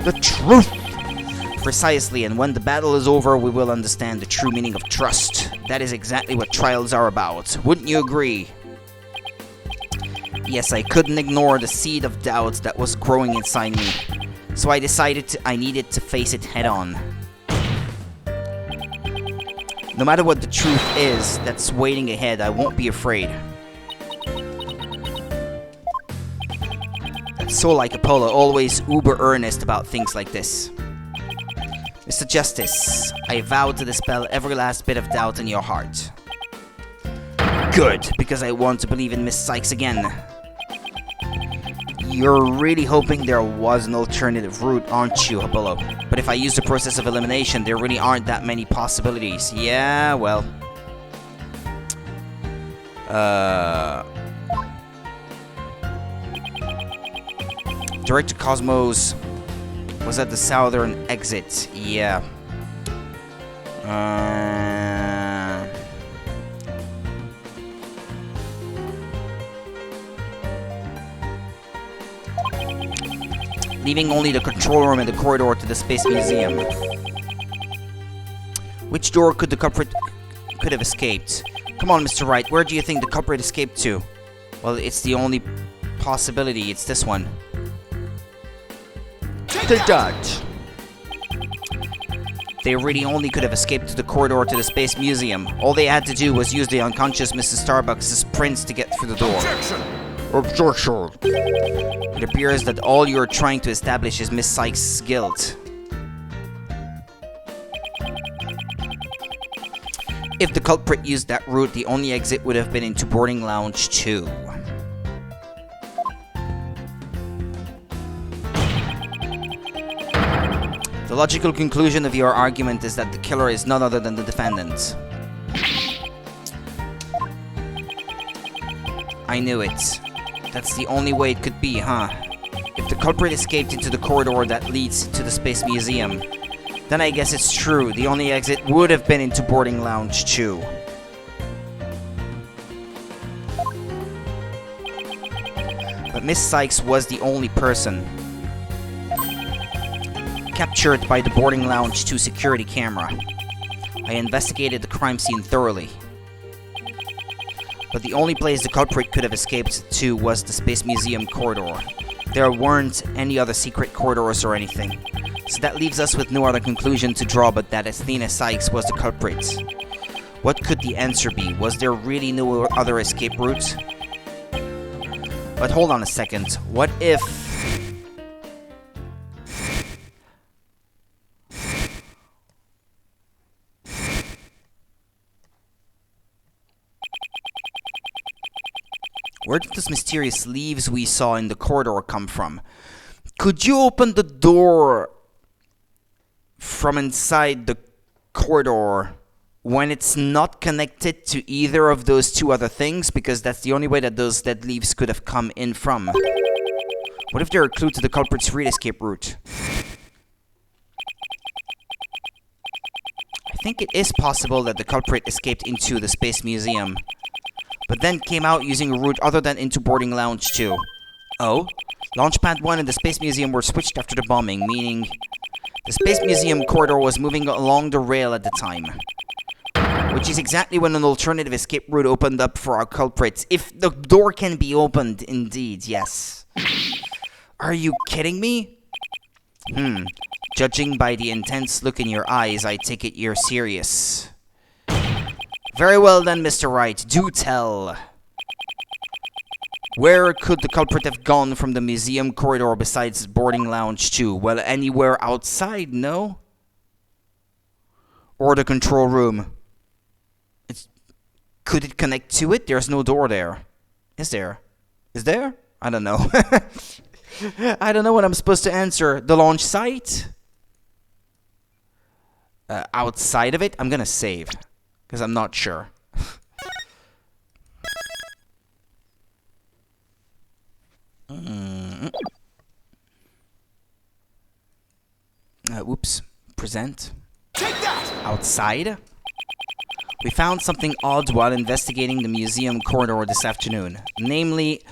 The truth! Precisely, and when the battle is over, we will understand the true meaning of trust. That is exactly what trials are about. Wouldn't you agree? Yes, I couldn't ignore the seed of doubt that was growing inside me. So I decided I needed to face it head on. No matter what the truth is that's waiting ahead, I won't be afraid. So like Apollo, always uber earnest about things like this. Mr. Justice, I vow to dispel every last bit of doubt in your heart. Good, because I want to believe in Miss Sykes again. You're really hoping there was an alternative route, aren't you, Apollo? But if I use the process of elimination, there really aren't that many possibilities. Yeah, well... Director Cosmos was at the southern exit. Yeah. leaving only the control room and the corridor to the Space Museum. Which door could the culprit could have escaped? Come on, Mr. Wright, where do you think the culprit escaped to? Well, it's the only possibility. It's this one. Take that! They really only could have escaped to the corridor to the Space Museum. All they had to do was use the unconscious Mrs. Starbucks' prints to get through the door. Objection! It appears that all you're trying to establish is Miss Sykes' guilt. If the culprit used that route, the only exit would have been into boarding lounge 2. The logical conclusion of your argument is that the killer is none other than the defendant. I knew it. That's the only way it could be, huh? If the culprit escaped into the corridor that leads to the Space Museum, then I guess it's true. The only exit would have been into boarding lounge 2. But Miss Sykes was the only person captured by the boarding lounge 2 security camera. I investigated the crime scene thoroughly. But the only place the culprit could have escaped to was the Space Museum corridor. There weren't any other secret corridors or anything. So that leaves us with no other conclusion to draw but that Athena Sykes was the culprit. What could the answer be? Was there really no other escape route? But hold on a second. What if... Where did those mysterious leaves we saw in the corridor come from? Could you open the door from inside the corridor when it's not connected to either of those two other things? Because that's the only way that those dead leaves could have come in from. What if they're a clue to the culprit's real escape route? I think it is possible that the culprit escaped into the Space Museum, but then came out using a route other than into boarding lounge 2. Oh? Launchpad 1 and the Space Museum were switched after the bombing, meaning the Space Museum corridor was moving along the rail at the time. Which is exactly when an alternative escape route opened up for our culprits. If the door can be opened, indeed, yes. Are you kidding me? Judging by the intense look in your eyes, I take it you're serious. Very well then, Mr. Wright, do tell. Where could the culprit have gone from the museum corridor besides boarding lounge 2? Well, anywhere outside, no? Or the control room? Could it connect to it? There's no door there. Is there? Is there? I don't know. I don't know what I'm supposed to answer. The launch site? Outside of it? I'm gonna save. Because I'm not sure. Oops. Present. Take that! Outside? We found something odd while investigating the museum corridor this afternoon. Namely,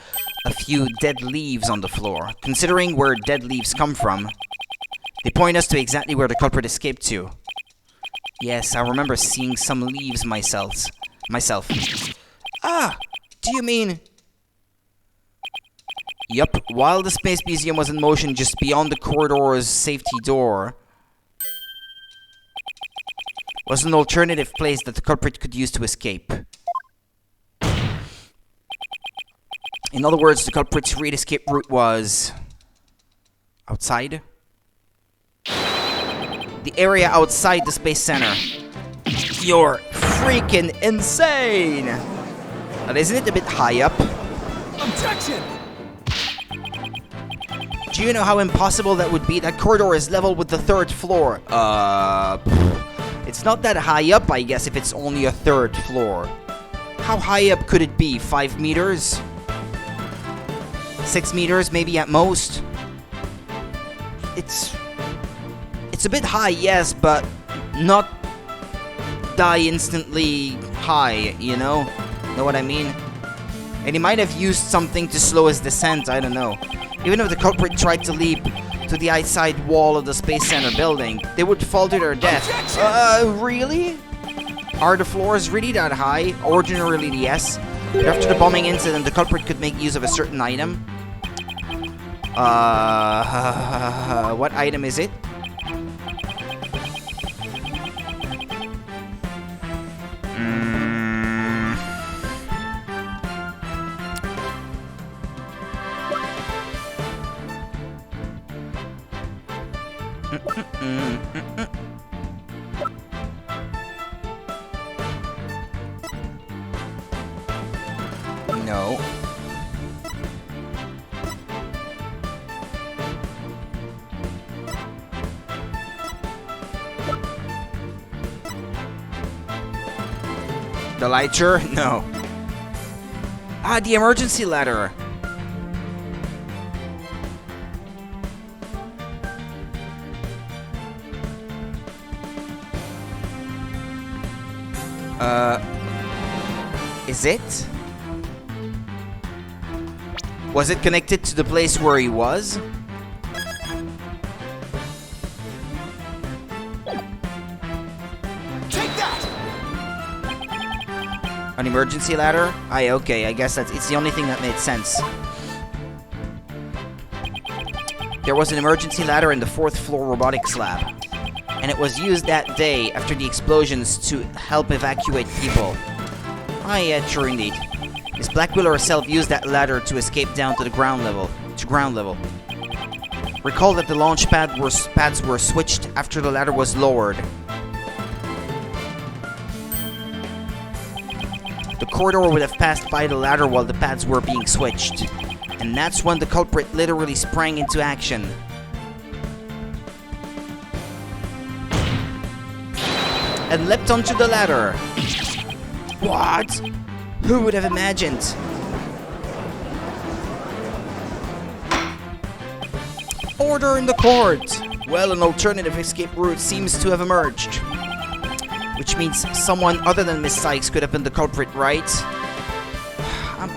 a few dead leaves on the floor. Considering where dead leaves come from, they point us to exactly where the culprit escaped to. Yes, I remember seeing some leaves myself. Ah! Do you mean... Yup, while the Space Museum was in motion just beyond the corridor's safety door, was an alternative place that the culprit could use to escape. In other words, the culprit's real escape route was... outside? The area outside the Space Center. You're freaking insane! But isn't it a bit high up? Objection! Do you know how impossible that would be? That corridor is level with the 3rd floor. It's not that high up, I guess, if it's only a 3rd floor. How high up could it be? 5 meters? 6 meters, maybe at most? It's a bit high, yes, but not die instantly high, you know? Know what I mean? And he might have used something to slow his descent, I don't know. Even if the culprit tried to leap to the outside wall of the Space Center building, they would fall to their death. Really? Are the floors really that high? Ordinarily, yes. But after the bombing incident, the culprit could make use of a certain item. What item is it? No. The lighter? No. Ah, the emergency ladder. Is it? Was it connected to the place where he was? Take that! An emergency ladder? Okay, I guess it's the only thing that made sense. There was an emergency ladder in the 4th floor robotics lab, and it was used that day after the explosions to help evacuate people. Yeah, true indeed. Miss Blackwell herself used that ladder to escape down to the ground level. Recall that the launch pads were switched after the ladder was lowered. The corridor would have passed by the ladder while the pads were being switched. And that's when the culprit literally sprang into action. And leapt onto the ladder. What? Who would have imagined? Order in the court! Well, an alternative escape route seems to have emerged. Which means someone other than Miss Sykes could have been the culprit, right?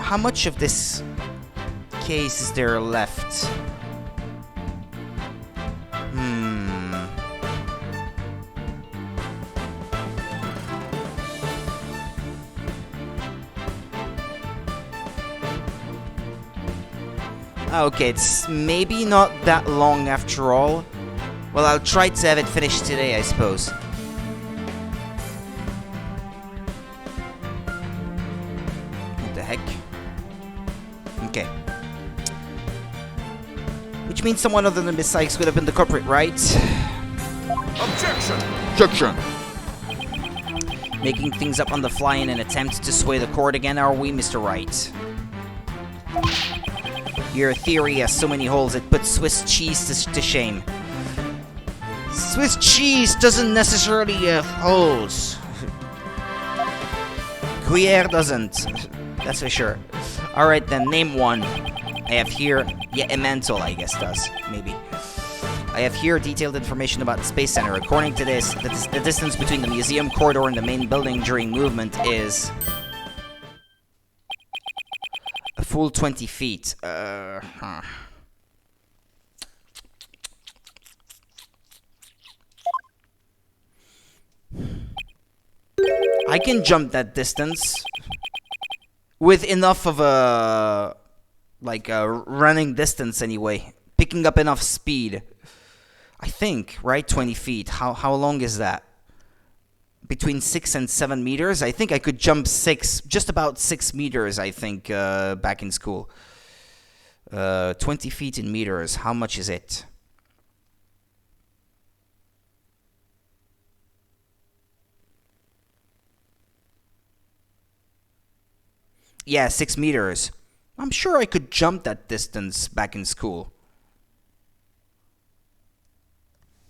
How much of this case is there left? Okay, it's maybe not that long after all. Well, I'll try to have it finished today, I suppose. What the heck? Okay. Which means someone other than Miss Sykes would have been the culprit, right? Objection! Objection! Making things up on the fly in an attempt to sway the court again, are we, Mr. Wright? Your theory has so many holes it puts Swiss cheese to shame. Swiss cheese doesn't necessarily have holes. Gruyere doesn't. That's for sure. Alright then, name one. I have here... Yeah, Emmental, I guess, does. Maybe. I have here detailed information about the Space Center. According to this, the distance between the museum corridor and the main building during movement is... a full 20 feet. I can jump that distance with enough of a running distance anyway, picking up enough speed. I think, right? 20 feet. How long is that? Between 6 and 7 meters. I think I could jump just about 6 meters, I think, back in school. 20 feet in meters. How much is it? Yeah, 6 meters. I'm sure I could jump that distance back in school.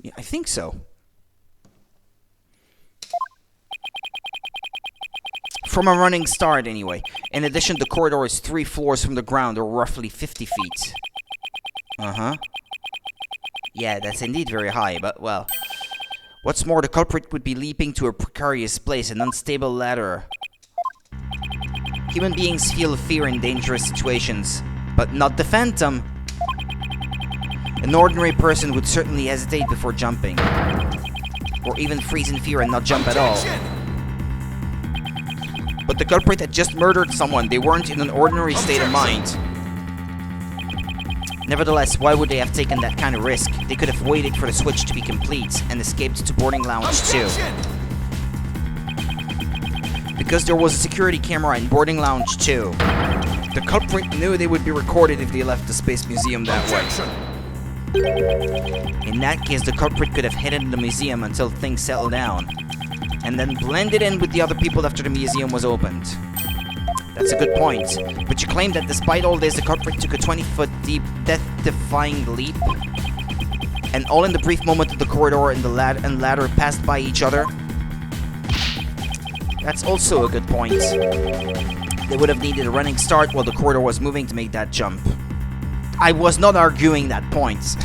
Yeah, I think so. From a running start, anyway. In addition, the corridor is 3 floors from the ground, or roughly 50 feet. Yeah, that's indeed very high, but, well... What's more, the culprit would be leaping to a precarious place, an unstable ladder. Human beings feel fear in dangerous situations, but not the Phantom. An ordinary person would certainly hesitate before jumping. Or even freeze in fear and not jump at all. But the culprit had just murdered someone. They weren't in an ordinary state of mind. Nevertheless, why would they have taken that kind of risk? They could have waited for the switch to be complete and escaped to boarding lounge 2. Because there was a security camera in boarding lounge 2. The culprit knew they would be recorded if they left the Space Museum that way. In that case, the culprit could have hidden in the museum until things settled down, and then blended in with the other people after the museum was opened. That's a good point, but you claim that despite all this, the culprit took a 20-foot deep, death-defying leap, and all in the brief moment that the corridor and the ladder passed by each other? That's also a good point. They would have needed a running start while the corridor was moving to make that jump. I was not arguing that point.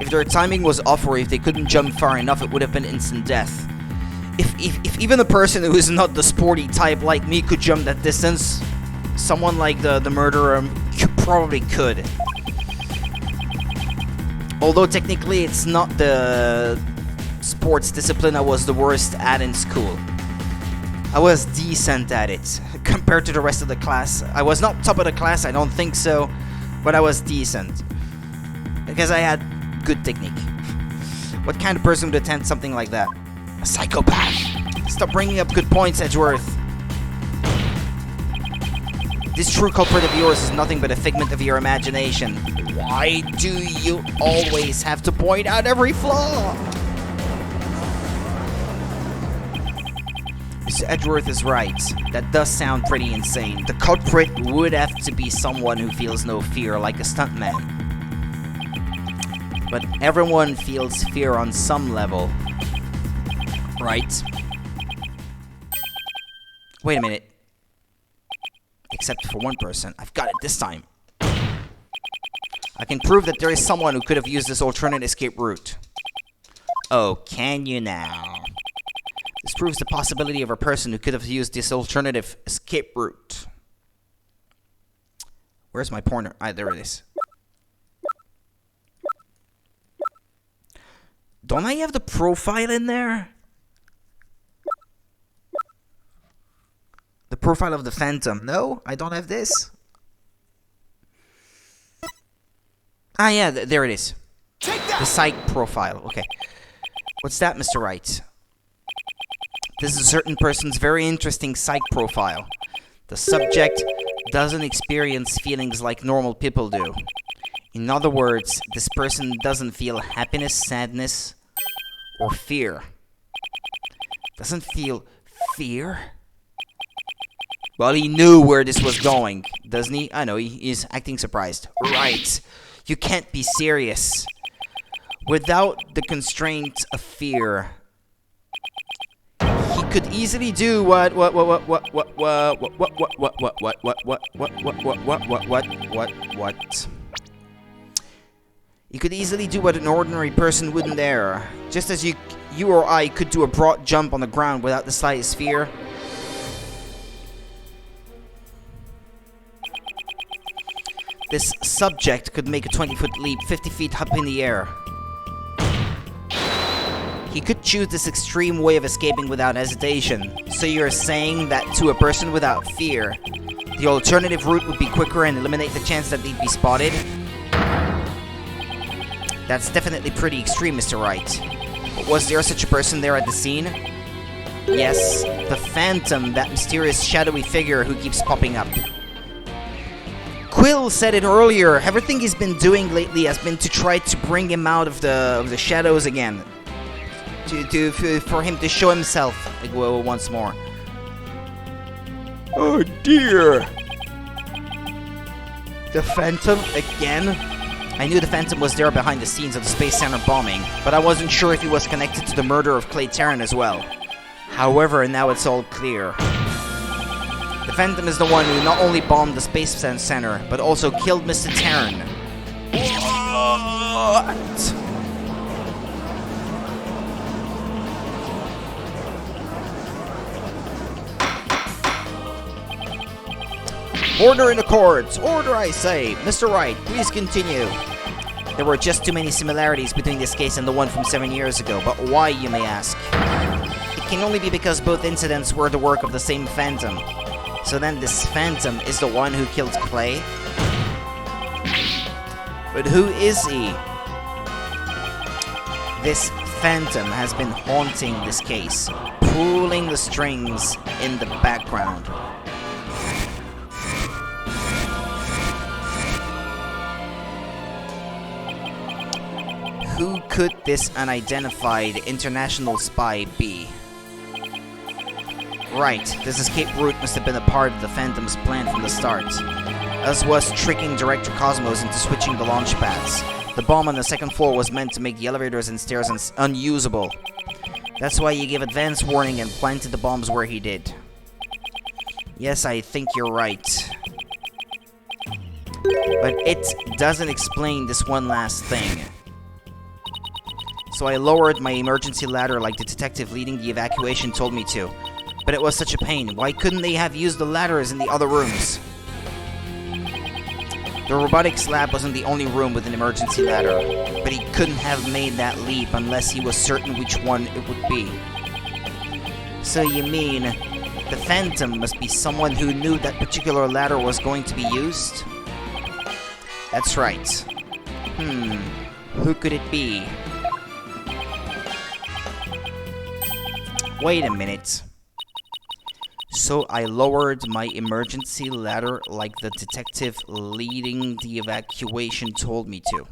If their timing was off or if they couldn't jump far enough, it would have been instant death. If even a person who is not the sporty type like me could jump that distance, someone like the murderer probably could. Although technically it's not the sports discipline I was the worst at in school. I was decent at it, compared to the rest of the class. I was not top of the class, I don't think so, but I was decent. Because I had good technique. What kind of person would attempt something like that? A psychopath! Stop bringing up good points, Edgeworth. This true culprit of yours is nothing but a figment of your imagination. Why do you always have to point out every flaw? Mr. Edgeworth is right. That does sound pretty insane. The culprit would have to be someone who feels no fear, like a stuntman. But everyone feels fear on some level. Right? Wait a minute. Except for one person. I've got it this time. I can prove that there is someone who could have used this alternate escape route. Oh, can you now? This proves the possibility of a person who could have used this alternative escape route. Where's my pointer? Ah, there it is. Don't I have the profile in there? The profile of the Phantom. No, I don't have this. Ah, yeah, there it is. The psych profile. Okay. What's that, Mr. Wright? This is a certain person's very interesting psych profile. The subject doesn't experience feelings like normal people do. In other words, this person doesn't feel happiness, sadness, or fear. Doesn't feel fear? Well, he knew where this was going, doesn't he? I know, he's acting surprised. Right. You can't be serious. Without the constraint of fear, he could easily do what? He could easily do what an ordinary person wouldn't dare. Just as you or I could do a broad jump on the ground without the slightest fear. This subject could make a 20-foot leap, 50 feet up in the air. He could choose this extreme way of escaping without hesitation. So you're saying that to a person without fear, the alternative route would be quicker and eliminate the chance that they'd be spotted? That's definitely pretty extreme, Mr. Wright. But was there such a person there at the scene? Yes, the Phantom, that mysterious shadowy figure who keeps popping up. Quill said it earlier. Everything he's been doing lately has been to try to bring him out of the shadows again. For him to show himself once more. Oh dear! The Phantom again? I knew the Phantom was there behind the scenes of the Space Center bombing, but I wasn't sure if he was connected to the murder of Clay Terran as well. However, now it's all clear. The Phantom is the one who not only bombed the Space Center, but also killed Mr. Terran. What? Order in the courts! Order, I say! Mr. Wright, please continue. There were just too many similarities between this case and the one from 7 years ago. But why, you may ask? It can only be because both incidents were the work of the same phantom. So then this phantom is the one who killed Clay? But who is he? This phantom has been haunting this case, pulling the strings in the background. Who could this unidentified international spy be? Right, this escape route must have been a part of the Phantom's plan from the start, as was tricking Director Cosmos into switching the launch pads. The bomb on the second floor was meant to make the elevators and stairs unusable. That's why he gave advance warning and planted the bombs where he did. Yes, I think you're right. But it doesn't explain this one last thing. So I lowered my emergency ladder like the detective leading the evacuation told me to. But it was such a pain. Why couldn't they have used the ladders in the other rooms? The robotics lab wasn't the only room with an emergency ladder, but he couldn't have made that leap unless he was certain which one it would be. So you mean, the Phantom must be someone who knew that particular ladder was going to be used? That's right. Who could it be? Wait a minute. So I lowered my emergency ladder like the detective leading the evacuation told me to.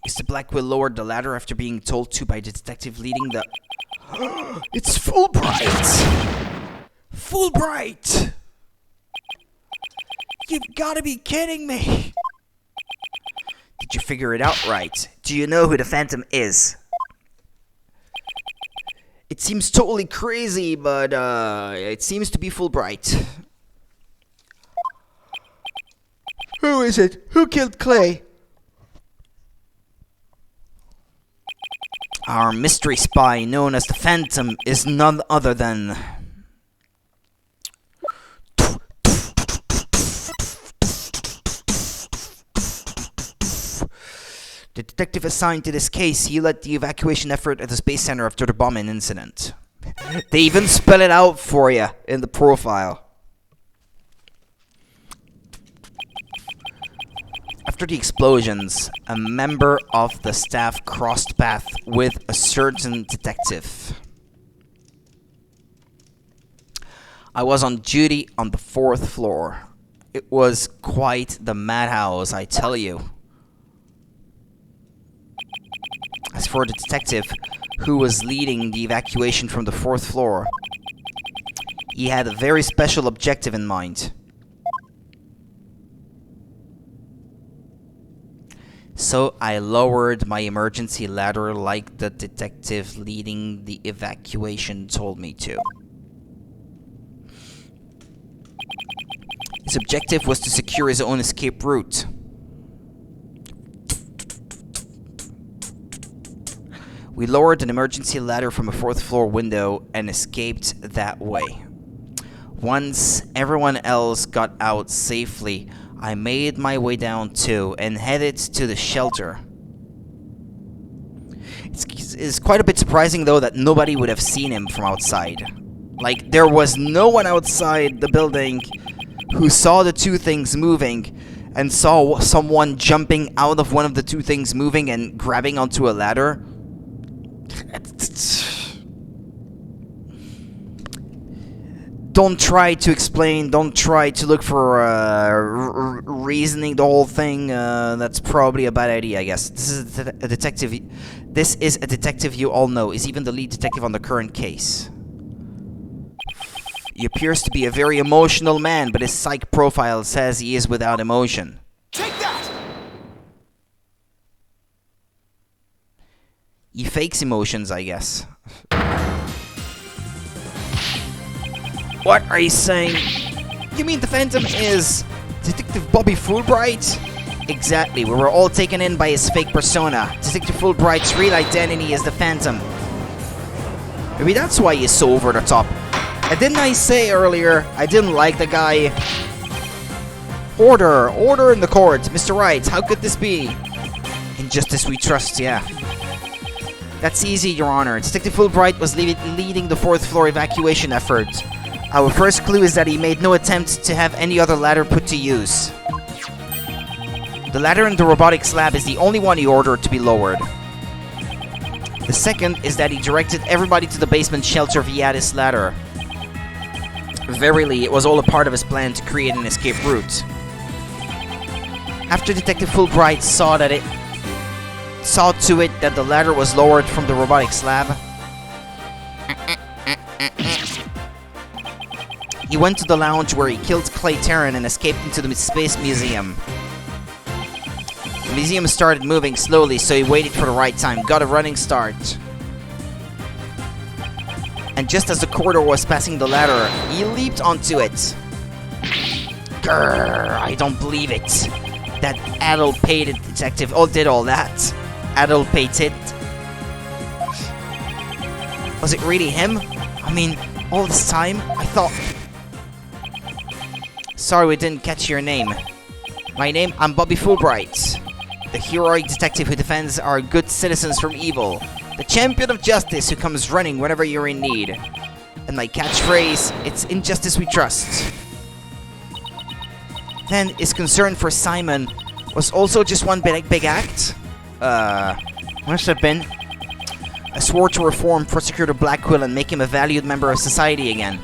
Mr. Blackwell lowered the ladder after being told to by the detective leading the... It's Fulbright! Fulbright! You've got to be kidding me! Did you figure it out right? Do you know who the Phantom is? It seems totally crazy, but it seems to be Fulbright. Who is it? Who killed Clay? Our mystery spy, known as the Phantom, is none other than... The detective assigned to this case, he led the evacuation effort at the Space Center after the bombing incident. They even spell it out for you in the profile. After the explosions, a member of the staff crossed paths with a certain detective. I was on duty on the 4th floor. It was quite the madhouse, I tell you. As for the detective who was leading the evacuation from the 4th floor, he had a very special objective in mind. So I lowered my emergency ladder like the detective leading the evacuation told me to. His objective was to secure his own escape route. We lowered an emergency ladder from a 4th floor window and escaped that way. Once everyone else got out safely, I made my way down too and headed to the shelter. It's quite a bit surprising though that nobody would have seen him from outside. Like, there was no one outside the building who saw the two things moving and saw someone jumping out of one of the two things moving and grabbing onto a ladder. Don't try to explain, don't try to look for reasoning the whole thing. That's probably a bad idea, I guess. This is a detective. This is a detective you all know. Is even the lead detective on the current case. He appears to be a very emotional man, but his psych profile says he is without emotion. Take that! He fakes emotions, I guess. What are you saying? You mean the Phantom is Detective Bobby Fulbright? Exactly, we were all taken in by his fake persona. Detective Fulbright's real identity is the Phantom. Maybe that's why he's so over the top. And didn't I say earlier I didn't like the guy? Order! Order in the court! Mr. Wright, how could this be? In justice we trust, yeah. That's easy, Your Honor. Detective Fulbright was leading the 4th floor evacuation effort. Our first clue is that he made no attempt to have any other ladder put to use. The ladder in the robotics lab is the only one he ordered to be lowered. The second is that he directed everybody to the basement shelter via this ladder. Verily, it was all a part of his plan to create an escape route. After Detective Fulbright saw to it that the ladder was lowered from the robotics lab, he went to the lounge where he killed Clay Terran and escaped into the Space Museum. The museum started moving slowly, so he waited for the right time, got a running start. And just as the corridor was passing the ladder, he leaped onto it. Grrr, I don't believe it. That addle-pated detective did all that. Addle-pated. Was it really him? I mean, all this time, I thought... Sorry we didn't catch your name. I'm Bobby Fulbright. The heroic detective who defends our good citizens from evil. The champion of justice who comes running whenever you're in need. And my catchphrase, it's in justice we trust. Then, his concern for Simon was also just one big act? Must have been. I swore to reform Prosecutor Blackwell and make him a valued member of society again.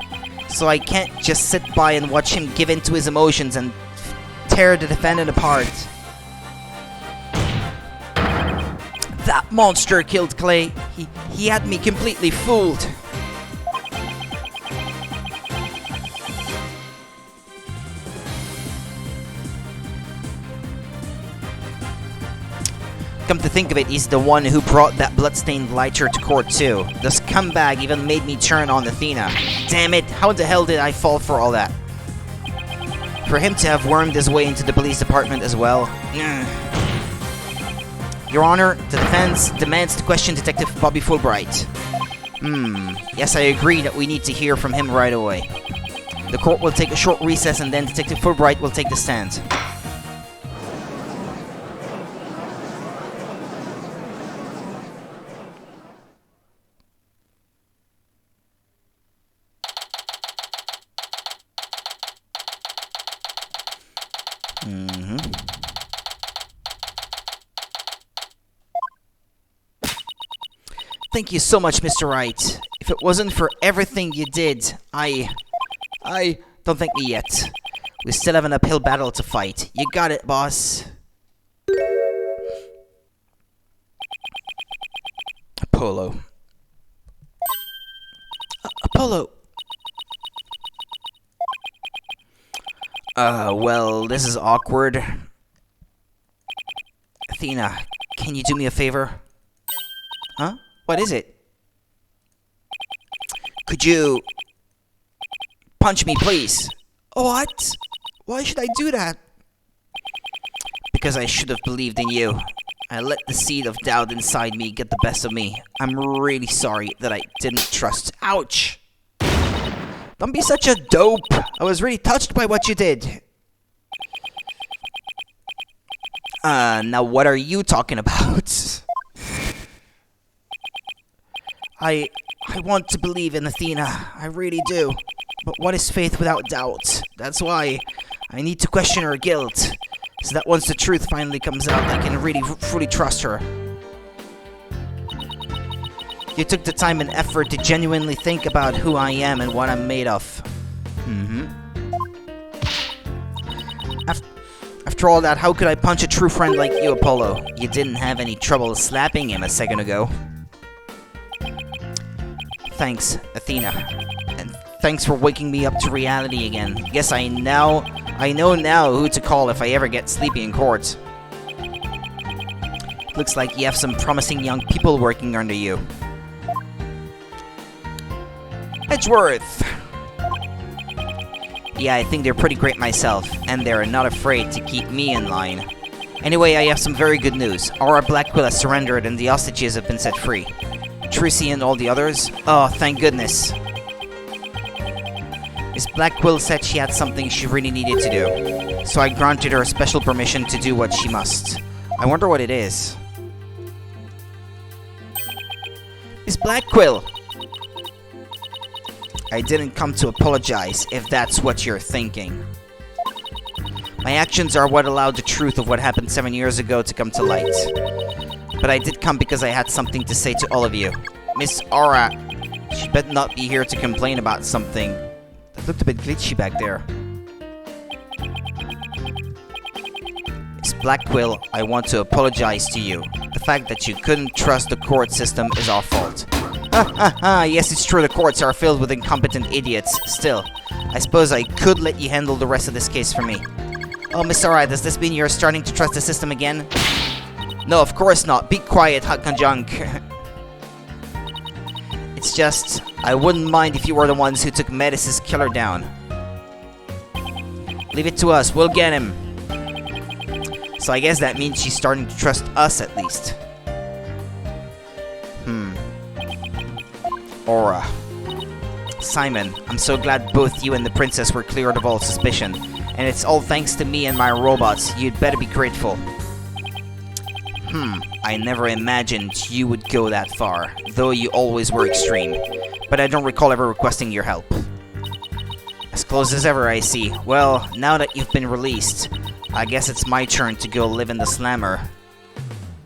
So I can't just sit by and watch him give in to his emotions and tear the defendant apart. That monster killed Clay. He had me completely fooled. Come to think of it, he's the one who brought that bloodstained lighter to court too. The scumbag even made me turn on Athena. Damn it, how the hell did I fall for all that? For him to have wormed his way into the police department as well. Your Honor, the defense demands to question Detective Bobby Fulbright. Yes, I agree that we need to hear from him right away. The court will take a short recess and then Detective Fulbright will take the stand. Thank you so much, Mr. Wright. If it wasn't for everything you did, I don't thank me yet. We still have an uphill battle to fight. You got it, boss. Apollo. Apollo. Well, this is awkward. Athena, can you do me a favor? Huh? What is it? Could you punch me, please? What? Why should I do that? Because I should have believed in you. I let the seed of doubt inside me get the best of me. I'm really sorry that I didn't trust. Ouch! Don't be such a dope. I was really touched by what you did. Now what are you talking about? I want to believe in Athena. I really do. But what is faith without doubt? That's why I need to question her guilt. So that once the truth finally comes out, I can really fully trust her. You took the time and effort to genuinely think about who I am and what I'm made of. After all that, how could I punch a true friend like you, Apollo? You didn't have any trouble slapping him a second ago. Thanks, Athena. And thanks for waking me up to reality again. Guess I know now who to call if I ever get sleepy in court. Looks like you have some promising young people working under you. Edgeworth! Yeah, I think they're pretty great myself, and they're not afraid to keep me in line. Anyway, I have some very good news. Aura Blackwell has surrendered and the hostages have been set free. Trissy and all the others? Oh, thank goodness. Miss Blackquill said she had something she really needed to do, so I granted her special permission to do what she must. I wonder what it is. Miss Blackquill! I didn't come to apologize, if that's what you're thinking. My actions are what allowed the truth of what happened 7 years ago to come to light. But I did come because I had something to say to all of you. Miss Aura, she better not be here to complain about something. That looked a bit glitchy back there. Miss Blackquill, I want to apologize to you. The fact that you couldn't trust the court system is our fault. Yes, it's true the courts are filled with incompetent idiots. Still, I suppose I could let you handle the rest of this case for me. Oh, Miss Aura, does this mean you're starting to trust the system again? No, of course not. Be quiet, Hot Conjunk. It's just, I wouldn't mind if you were the ones who took Metis' killer down. Leave it to us, we'll get him. So I guess that means she's starting to trust us at least. Aura. Simon, I'm so glad both you and the princess were cleared of all suspicion. And it's all thanks to me and my robots. You'd better be grateful. I never imagined you would go that far, though you always were extreme. But I don't recall ever requesting your help. As close as ever, I see. Well, now that you've been released, I guess it's my turn to go live in the Slammer.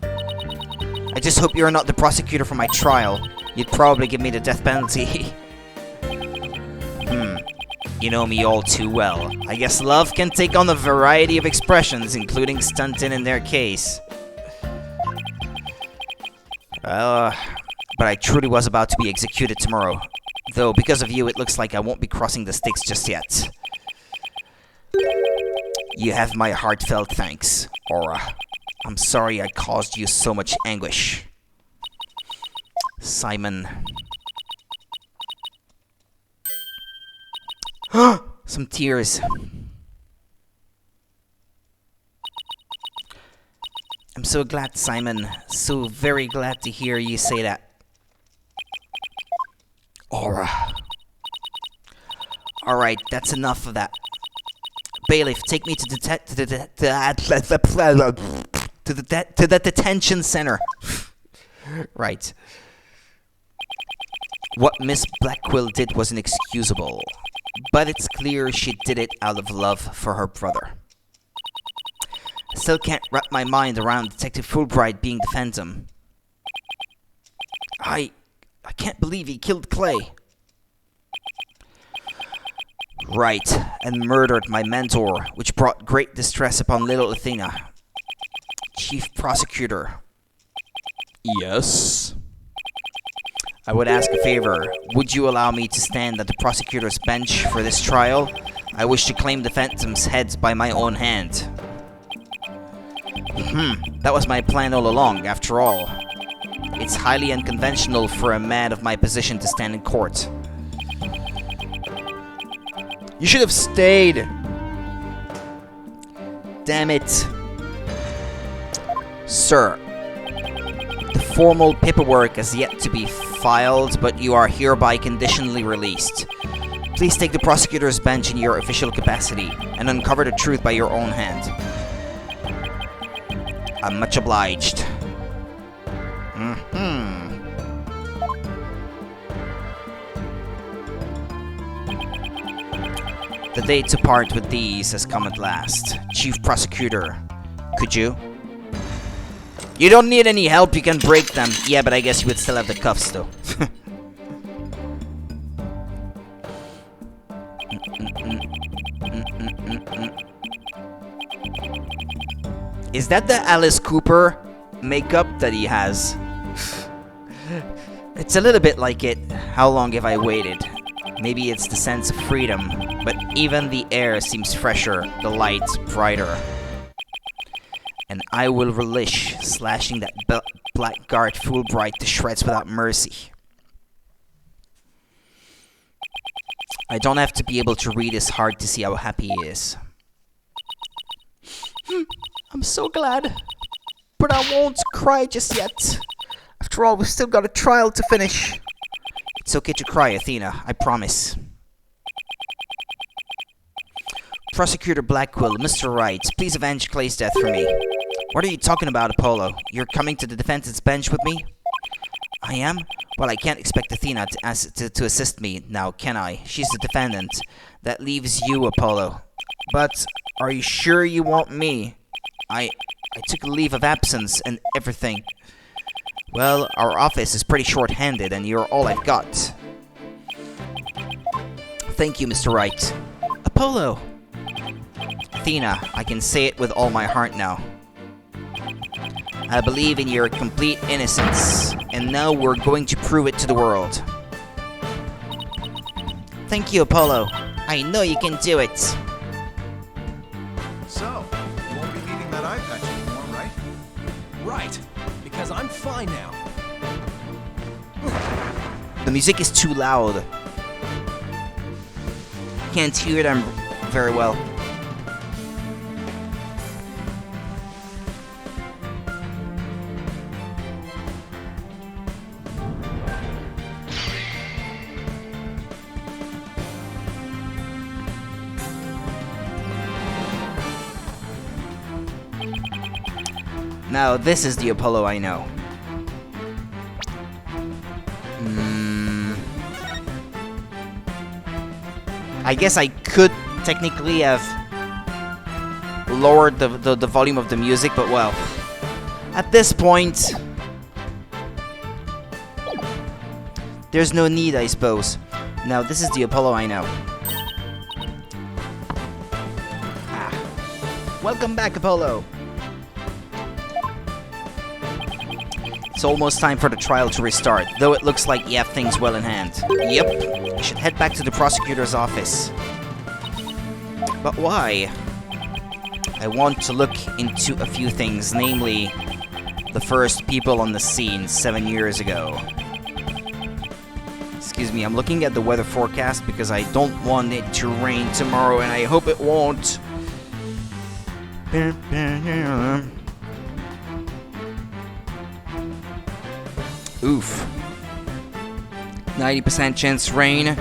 I just hope you're not the prosecutor for my trial. You'd probably give me the death penalty. You know me all too well. I guess love can take on a variety of expressions, including stunting in their case. But I truly was about to be executed tomorrow. Though, because of you, it looks like I won't be crossing the stakes just yet. You have my heartfelt thanks, Aura. I'm sorry I caused you so much anguish. Simon. Some tears. I'm so glad, Simon. So very glad to hear you say that. Aura. Alright, that's enough of that. Bailiff, take me to the detention center. Right. What Miss Blackquill did was inexcusable, but it's clear she did it out of love for her brother. I still can't wrap my mind around Detective Fulbright being the Phantom. I can't believe he killed Clay. Right, and murdered my mentor, which brought great distress upon little Athena. Chief Prosecutor. Yes? I would ask a favor. Would you allow me to stand at the prosecutor's bench for this trial? I wish to claim the Phantom's head by my own hand. That was my plan all along, after all. It's highly unconventional for a man of my position to stand in court. You should have stayed! Damn it. Sir, the formal paperwork has yet to be filed, but you are hereby conditionally released. Please take the prosecutor's bench in your official capacity and uncover the truth by your own hand. I'm much obliged. The day to part with these has come at last. Chief Prosecutor, could you? You don't need any help, you can break them. Yeah, but I guess you would still have the cuffs, though. Is that the Alice Cooper makeup that he has? It's a little bit like it. How long have I waited? Maybe it's the sense of freedom, but even the air seems fresher, the light brighter. And I will relish slashing that blackguard Fulbright to shreds without mercy. I don't have to be able to read his heart to see how happy he is. I'm so glad, but I won't cry just yet. After all, we've still got a trial to finish. It's okay to cry, Athena. I promise. Prosecutor Blackquill, Mr. Wright, please avenge Clay's death for me. What are you talking about, Apollo? You're coming to the defendant's bench with me? I am? Well, I can't expect Athena to assist me now, can I? She's the defendant. That leaves you, Apollo. But, are you sure you want me? I took a leave of absence and everything. Well, our office is pretty short-handed and you're all I've got. Thank you, Mr. Wright. Apollo! Athena, I can say it with all my heart now. I believe in your complete innocence, and now we're going to prove it to the world. Thank you, Apollo. I know you can do it. So, you won't be needing that eye patch anymore, right? Right, because I'm fine now. The music is too loud. Can't hear them very well. Now, this is the Apollo I know. I guess I could technically have lowered the volume of the music, but well, at this point, there's no need, I suppose. Now, this is the Apollo I know. Welcome back, Apollo! It's almost time for the trial to restart, though it looks like you have things well in hand. Yep, I should head back to the prosecutor's office. But why? I want to look into a few things, namely, the first people on the scene 7 years ago. Excuse me, I'm looking at the weather forecast because I don't want it to rain tomorrow, and I hope it won't. Oof. 90% chance rain.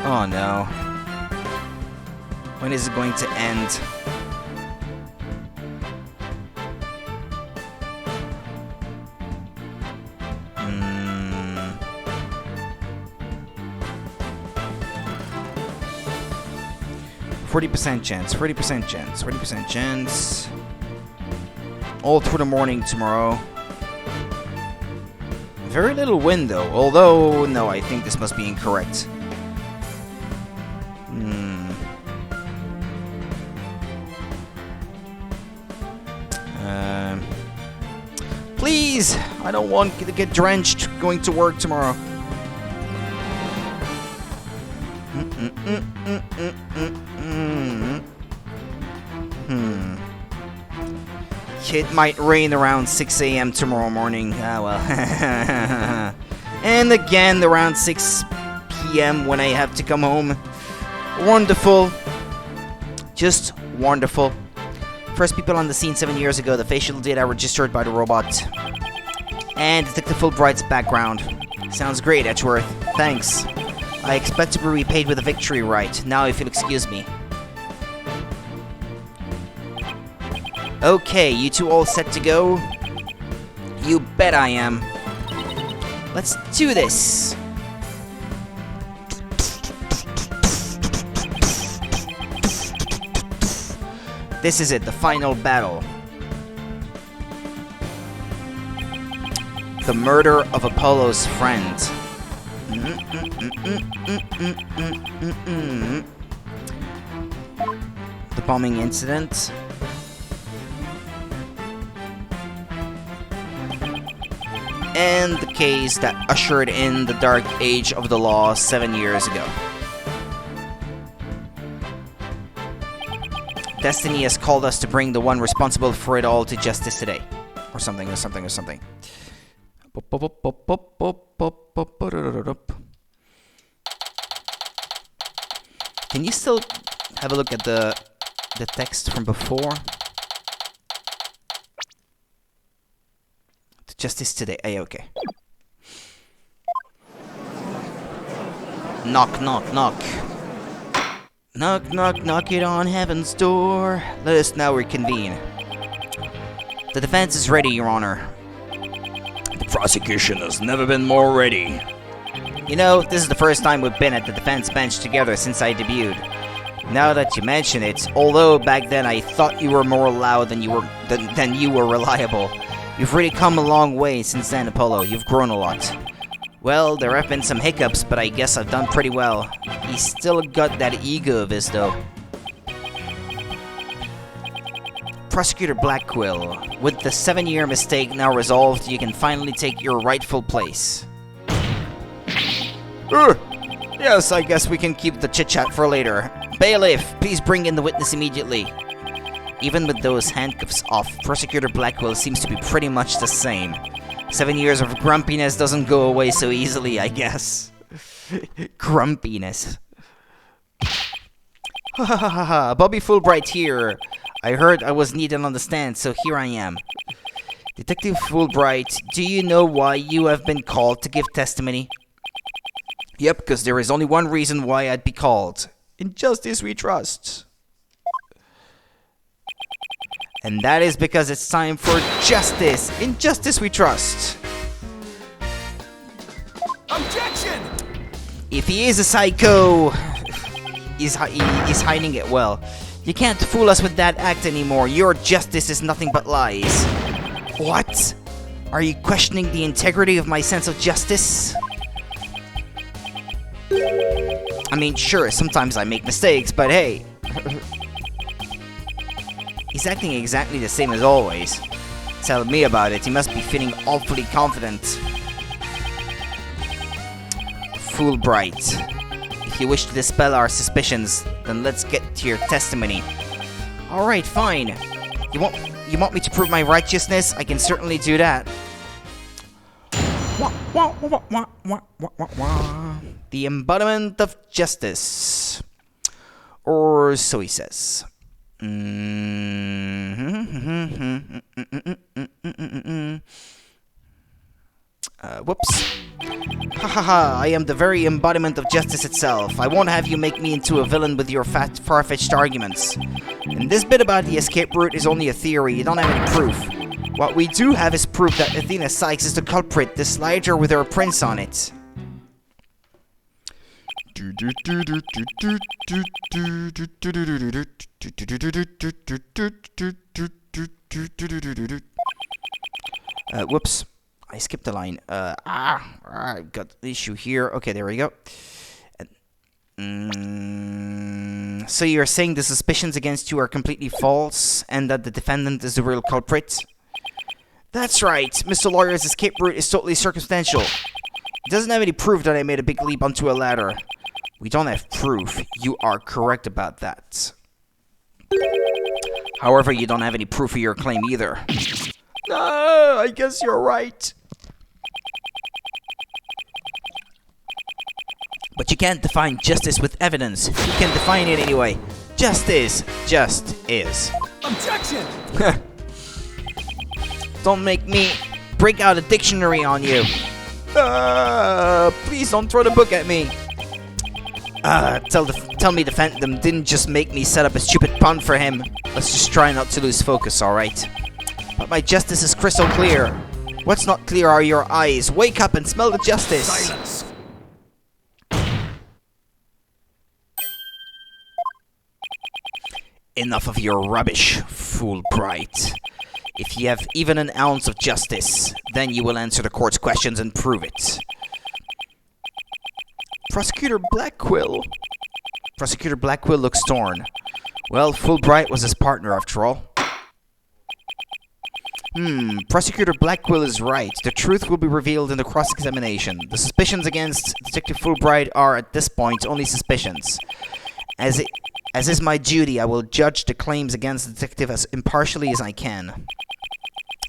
Oh no. When is it going to end? Hmm. 40% chance, 40% chance, 40% chance. All through the morning tomorrow. Very little wind though, although, no, I think this must be incorrect. Please! I don't want to get drenched going to work tomorrow. It might rain around 6 a.m. tomorrow morning. Ah, well. And again around 6 p.m. when I have to come home. Wonderful. Just wonderful. First people on the scene 7 years ago. The facial data registered by the robot. And Detective Fulbright's background. Sounds great, Edgeworth. Thanks. I expect to be repaid with a victory, Wright. Now if you'll excuse me. Okay, you two all set to go? You bet I am. Let's do this. This is it, the final battle. The murder of Apollo's friend. The bombing incident. And the case that ushered in the dark age of the law 7 years ago. Destiny has called us to bring the one responsible for it all to justice today. Or something, or something, or something. Can you still have a look at the text from before? justice today. Okay. Knock, knock, knock. Knock, knock, knock it on heaven's door. Let us now reconvene. The defense is ready, Your Honor. The prosecution has never been more ready. You know, this is the first time we've been at the defense bench together since I debuted. Now that you mention it, although back then I thought you were more loud than you were reliable, you've really come a long way since then, Apollo. You've grown a lot. Well, there have been some hiccups, but I guess I've done pretty well. He's still got that ego of his, though. Prosecutor Blackquill, with the 7-year mistake now resolved, you can finally take your rightful place. Yes, I guess we can keep the chit-chat for later. Bailiff, please bring in the witness immediately. Even with those handcuffs off, Prosecutor Blackquill seems to be pretty much the same. 7 years of grumpiness doesn't go away so easily, I guess. Grumpiness. Ha ha ha ha, Bobby Fulbright here. I heard I was needed on the stand, so here I am. Detective Fulbright, do you know why you have been called to give testimony? Yep, because there is only one reason why I'd be called. In justice we trust. And that is because it's time for justice. In justice we trust. Objection! If he is a psycho, he's hiding it well. You can't fool us with that act anymore. Your justice is nothing but lies. What? Are you questioning the integrity of my sense of justice? I mean, sure, sometimes I make mistakes, but hey. He's acting exactly the same as always. Tell me about it, he must be feeling awfully confident. Fulbright. If you wish to dispel our suspicions, then let's get to your testimony. Alright, fine. You want me to prove my righteousness? I can certainly do that. The embodiment of justice. Or so he says. Whoops. Ha ha ha, I am the very embodiment of justice itself. I won't have you make me into a villain with your far-fetched arguments. And this bit about the escape route is only a theory, you don't have any proof. What we do have is proof that Athena Sykes is the culprit, this ledger with her prints on it. Whoops. I skipped a line. I've got the issue here. Okay, there we go. So you're saying the suspicions against you are completely false, and that the defendant is the real culprit? That's right. Mr. Lawyer's escape route is totally circumstantial. He doesn't have any proof that I made a big leap onto a ladder. We don't have proof. You are correct about that. However, you don't have any proof of your claim either. I guess you're right. But you can't define justice with evidence. You can define it anyway. Justice just is. Objection! Don't make me break out a dictionary on you. Please don't throw the book at me. Tell me them didn't just make me set up a stupid pun for him. Let's just try not to lose focus, alright? But my justice is crystal clear. What's not clear are your eyes. Wake up and smell the justice. Silence! Enough of your rubbish, Fulbright. If you have even an ounce of justice, then you will answer the court's questions and prove it. Prosecutor Blackquill. Prosecutor Blackquill looks torn. Well, Fulbright was his partner after all. Prosecutor Blackquill is right. The truth will be revealed in the cross-examination. The suspicions against Detective Fulbright are, at this point, only suspicions. As is my duty, I will judge the claims against the detective as impartially as I can.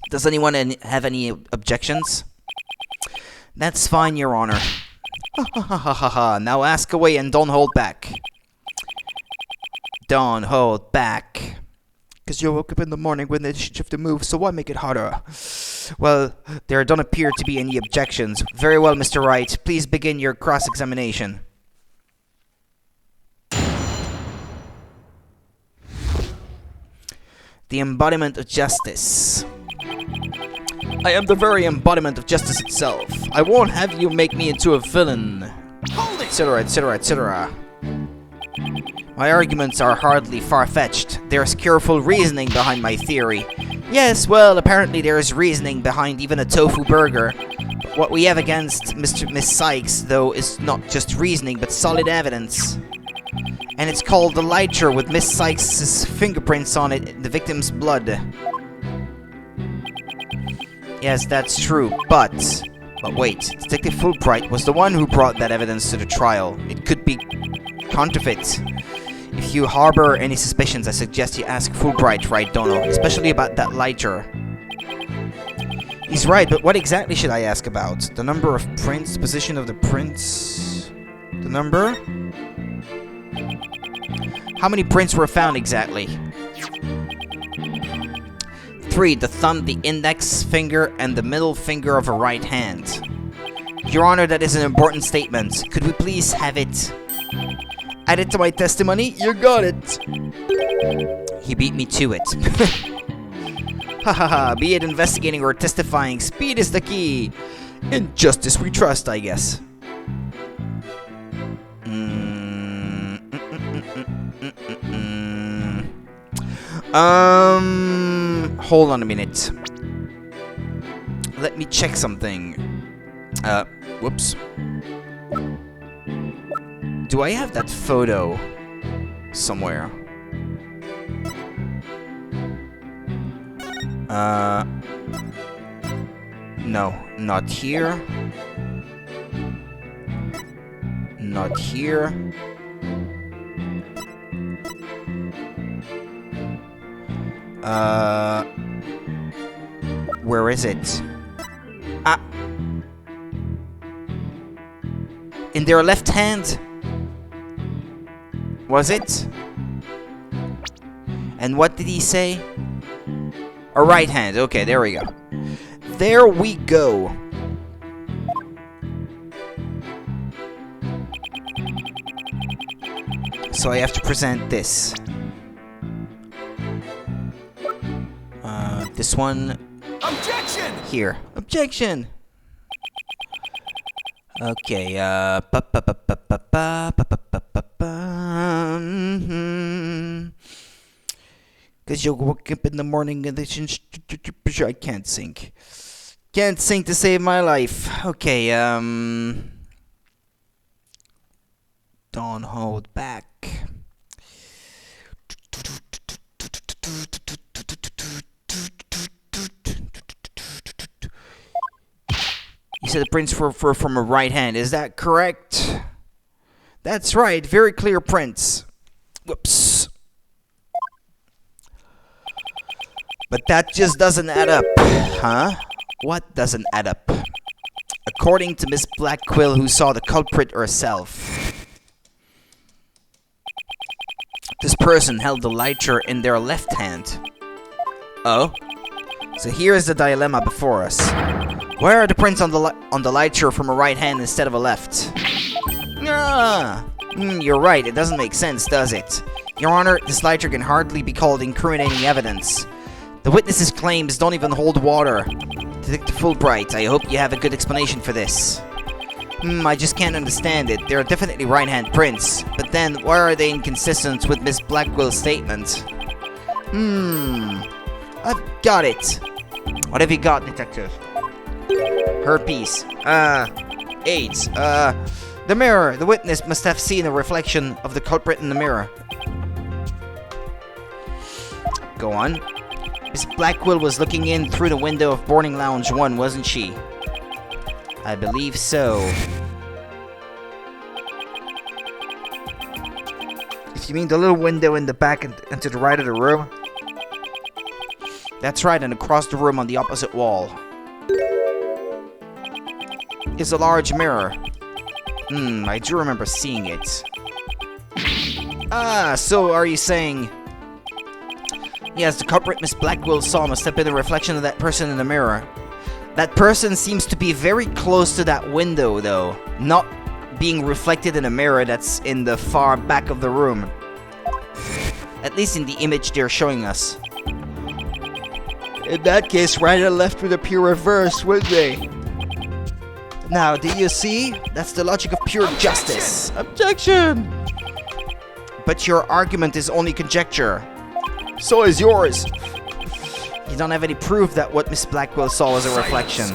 Does anyone have any objections? That's fine, Your Honor. Now ask away and don't hold back. Don't hold back. Because you woke up in the morning when they shift to move, so why make it harder? Well, there don't appear to be any objections. Very well, Mr. Wright. Please begin your cross-examination. The embodiment of justice. I am the very embodiment of justice itself. I won't have you make me into a villain. Etc., etc., etc. My arguments are hardly far-fetched. There's careful reasoning behind my theory. Yes, well, apparently there's reasoning behind even a tofu burger. But what we have against Miss Sykes, though, is not just reasoning, but solid evidence. And it's called the lighter with Miss Sykes' fingerprints on it, the victim's blood. Yes, that's true, but wait, Detective Fulbright was the one who brought that evidence to the trial. It could be counterfeit. If you harbor any suspicions, I suggest you ask Fulbright, right, Dono? Especially about that lighter. He's right, but what exactly should I ask about? The number of prints, the position of the prints... The number? How many prints were found exactly? 3. The thumb, the index finger, and the middle finger of a right hand. Your Honor, that is an important statement. Could we please have it... Add it to my testimony? You got it! He beat me to it. Hahaha, be it investigating or testifying, speed is the key. In justice we trust, I guess. Hold on a minute. Let me check something. Whoops. Do I have that photo somewhere? No, not here. Not here. Where is it? Ah. In their left hand? Was it? And what did he say? A right hand. Okay, there we go. There we go. So I have to present this. This one. Objection! Here. Objection! Okay, Cause you woke up in the morning and I can't sing. Can't sing to save my life. Okay, don't hold back. You said the prints were from a right hand. Is that correct? That's right. Very clear prints. Whoops. But that just doesn't add up. Huh? What doesn't add up? According to Miss Blackquill, who saw the culprit herself, this person held the lighter in their left hand. Oh? So here's the dilemma before us. Where are the prints on the lighter from a right hand instead of a left? You're right, it doesn't make sense, does it? Your Honor, this lighter can hardly be called incriminating evidence. The witness's claims don't even hold water. Detective Fulbright, I hope you have a good explanation for this. I just can't understand it. There are definitely right-hand prints, but then why are they inconsistent with Miss Blackwell's statement? I've got it. What have you got, Detective? Herpes. AIDS. The mirror. The witness must have seen a reflection of the culprit in the mirror. Go on. Miss Blackquill was looking in through the window of Boarding Lounge 1, wasn't she? I believe so. If you mean the little window in the back and to the right of the room? That's right, and across the room on the opposite wall is a large mirror. I do remember seeing it. So are you saying... Yes, the culprit Miss Blackquill saw must have been a reflection of that person in the mirror. That person seems to be very close to that window, though, not being reflected in a mirror that's in the far back of the room. At least in the image they're showing us. In that case, right and left would appear reversed, wouldn't they? Now, do you see? That's the logic of pure justice. Objection! But your argument is only conjecture. So is yours. You don't have any proof that what Miss Blackwell saw was a reflection.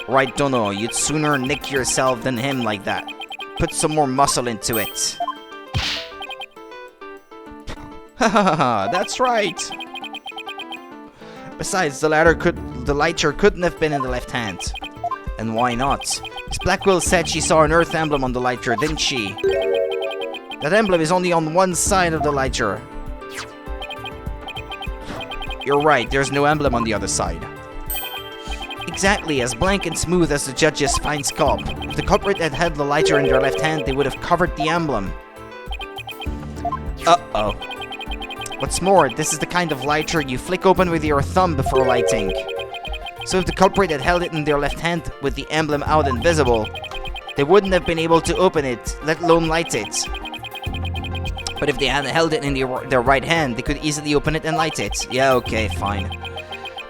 Right, Dono, you'd sooner nick yourself than him like that. Put some more muscle into it. Hahaha, that's right. Besides, the lighter couldn't have been in the left hand. And why not? Miss Blackwell said she saw an Earth emblem on the lighter, didn't she? That emblem is only on one side of the lighter. You're right, there's no emblem on the other side. Exactly, as blank and smooth as the judges find scope. If the culprit had held the lighter in their left hand, they would have covered the emblem. Uh-oh. What's more, this is the kind of lighter you flick open with your thumb before lighting. So if the culprit had held it in their left hand with the emblem out and visible, they wouldn't have been able to open it, let alone light it. But if they had held it in their right hand, they could easily open it and light it. Yeah, okay, fine.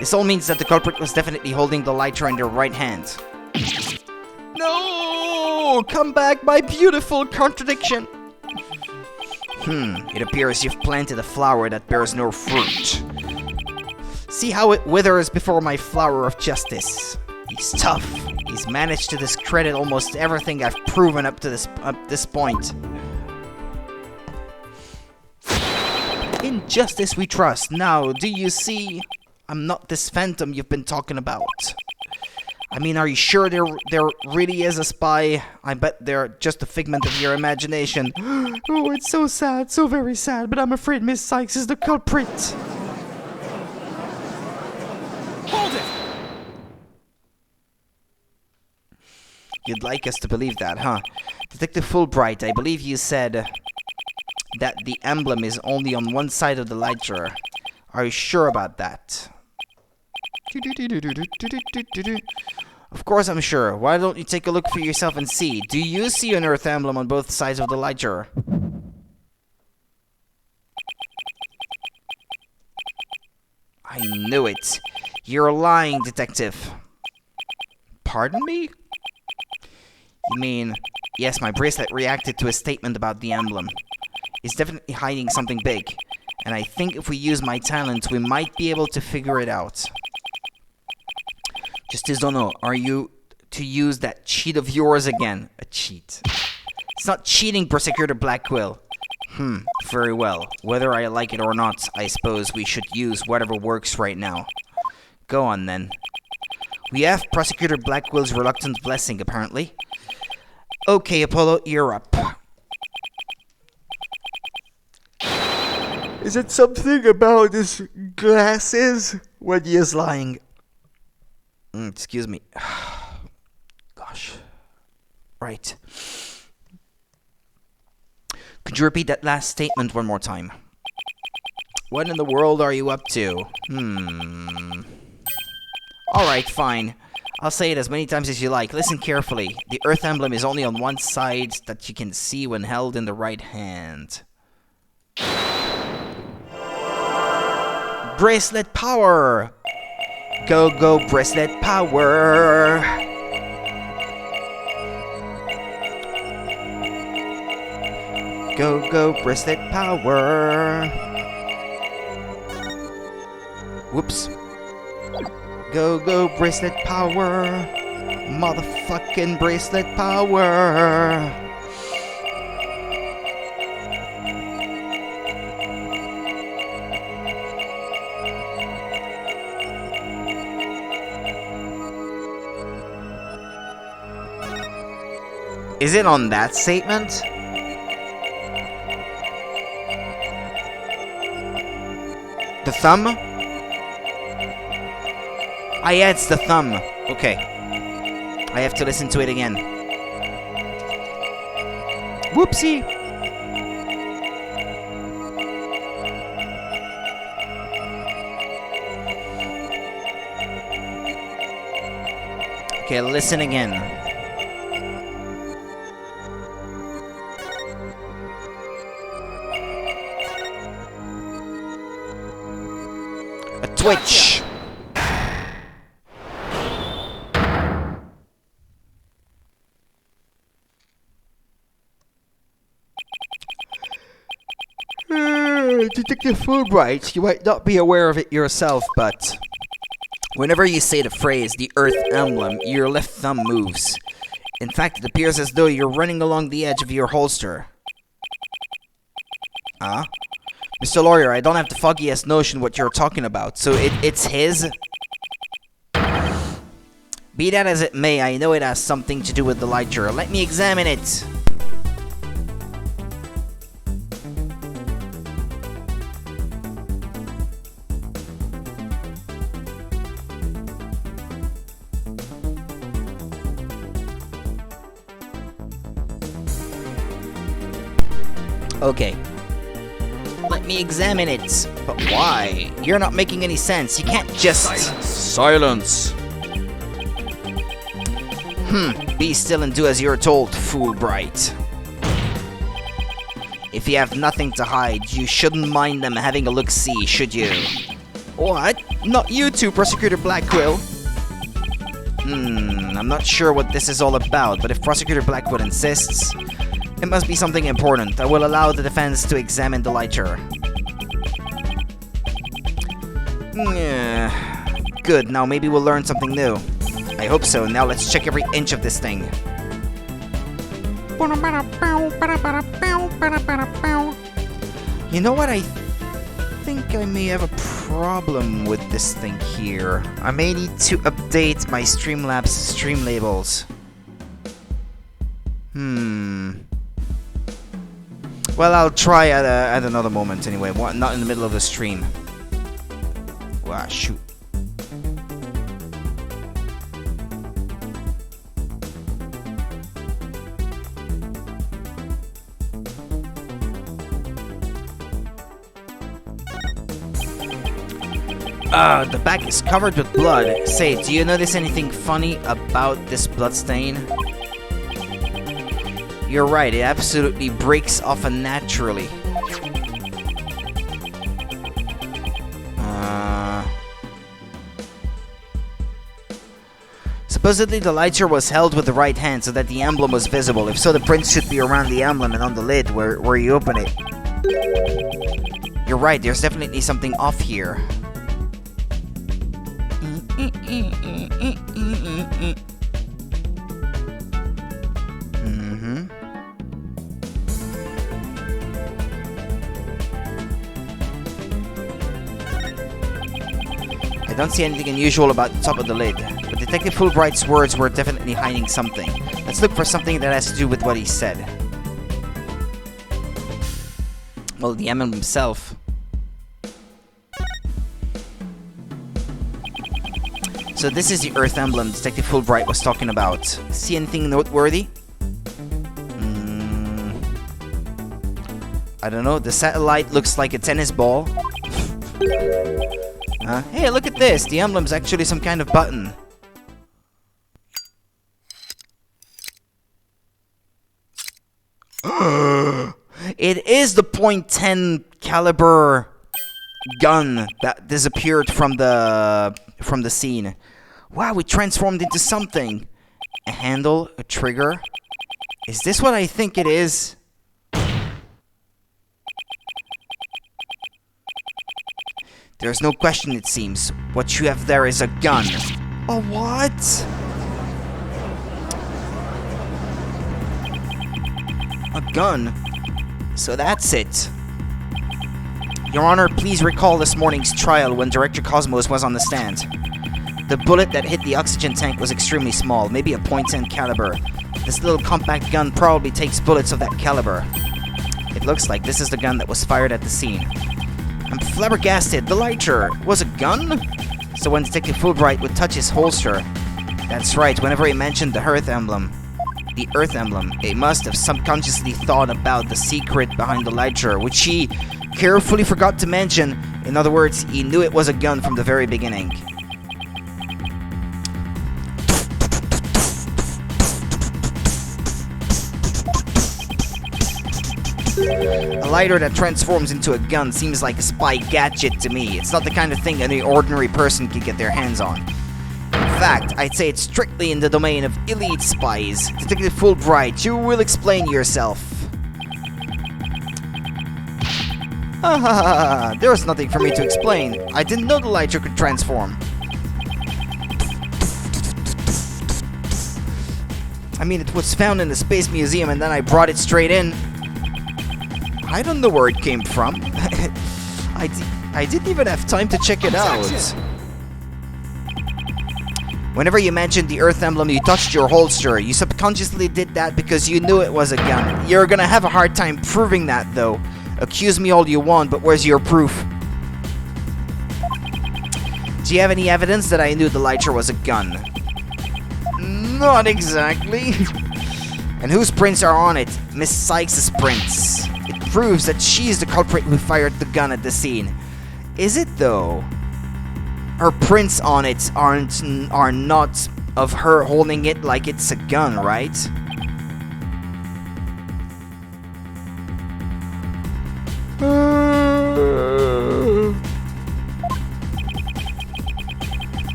This all means that the culprit was definitely holding the lighter in their right hand. No! Come back, my beautiful contradiction! It appears you've planted a flower that bears no fruit. See how it withers before my flower of justice. He's tough. He's managed to discredit almost everything I've proven up to this point. In justice we trust. Now, do you see? I'm not this phantom you've been talking about. I mean, are you sure there really is a spy? I bet they're just a figment of your imagination. Oh, it's so sad, so very sad, but I'm afraid Miss Sykes is the culprit. Hold it! You'd like us to believe that, huh? Detective Fulbright, I believe you said that the emblem is only on one side of the lighter. Are you sure about that? Of course I'm sure. Why don't you take a look for yourself and see? Do you see an Earth emblem on both sides of the lighter? I knew it. You're lying, detective. Pardon me? You mean, yes, my bracelet reacted to a statement about the emblem. It's definitely hiding something big. And I think if we use my talent, we might be able to figure it out. Justice Dono, are you to use that cheat of yours again? A cheat. It's not cheating, Prosecutor Blackwell. Very well. Whether I like it or not, I suppose we should use whatever works right now. Go on, then. We have Prosecutor Blackwell's reluctant blessing, apparently. Okay, Apollo, you're up. Is it something about his glasses? When he is lying. Excuse me. Gosh. Right. Could you repeat that last statement one more time? What in the world are you up to? Alright, fine. I'll say it as many times as you like. Listen carefully. The Earth emblem is only on one side that you can see when held in the right hand. Bracelet power! Go, go, bracelet power! Go, go, bracelet power! Whoops. Go, go, bracelet power! Motherfucking bracelet power! Is it on that statement? The thumb? Ah, yeah, it's the thumb. Okay. I have to listen to it again. Whoopsie! Okay, listen again. A twitch. Detective Fulbright, you might not be aware of it yourself, but whenever you say the phrase, the Earth emblem, your left thumb moves. In fact, it appears as though you're running along the edge of your holster. Mr. Lawyer, I don't have the foggiest notion what you're talking about, so it's his? Be that as it may, I know it has something to do with the lighter. Let me examine it. Okay. Let me examine it. But why? You're not making any sense. You can't just... Silence! Be still and do as you're told, Fulbright. If you have nothing to hide, you shouldn't mind them having a look-see, should you? What? Not you two, Prosecutor Blackquill. I'm not sure what this is all about, but if Prosecutor Blackwood insists, it must be something important. I will allow the defense to examine the lighter. Good, now maybe we'll learn something new. I hope so. Now let's check every inch of this thing. You know what? I think I may have a problem with this thing here. I may need to update my Streamlabs stream labels. Well, I'll try at another moment anyway. Not in the middle of the stream. Wow, shoot. The back is covered with blood. Say, do you notice anything funny about this blood stain? You're right, it absolutely breaks off unnaturally. Supposedly the lighter was held with the right hand so that the emblem was visible. If so, the print should be around the emblem and on the lid where you open it. You're right, there's definitely something off here. I don't see anything unusual about the top of the lid, but Detective Fulbright's words were definitely hiding something. Let's look for something that has to do with what he said. Well, the emblem himself. So this is the Earth emblem Detective Fulbright was talking about. See anything noteworthy? I don't know, the satellite looks like a tennis ball. Hey, look at this! The emblem's actually some kind of button. It is the .10 caliber gun that disappeared from the scene. Wow, it transformed into something. A handle, a trigger. Is this what I think it is? There's no question, it seems. What you have there is a gun. A what? A gun? So that's it. Your Honor, please recall this morning's trial when Director Cosmos was on the stand. The bullet that hit the oxygen tank was extremely small, maybe a .10 caliber. This little compact gun probably takes bullets of that caliber. It looks like this is the gun that was fired at the scene. I'm flabbergasted. The lighter was a gun? So when Detective Fulbright would touch his holster... That's right, whenever he mentioned the Earth emblem, he must have subconsciously thought about the secret behind the lighter, which he carefully forgot to mention. In other words, he knew it was a gun from the very beginning. A lighter that transforms into a gun seems like a spy gadget to me. It's not the kind of thing any ordinary person could get their hands on. In fact, I'd say it's strictly in the domain of elite spies. Detective Fulbright, you will explain yourself. There was nothing for me to explain. I didn't know the lighter could transform. I mean, it was found in the Space Museum and then I brought it straight in. I don't know where it came from. I didn't even have time to check it out. Whenever you mentioned the Earth emblem, you touched your holster. You subconsciously did that because you knew it was a gun. You're gonna have a hard time proving that, though. Accuse me all you want, but where's your proof? Do you have any evidence that I knew the lighter was a gun? Not exactly. And whose prints are on it? Miss Sykes' prints. It proves that she's the culprit who fired the gun at the scene. Is it, though? Her prints on it are not of her holding it like it's a gun, right?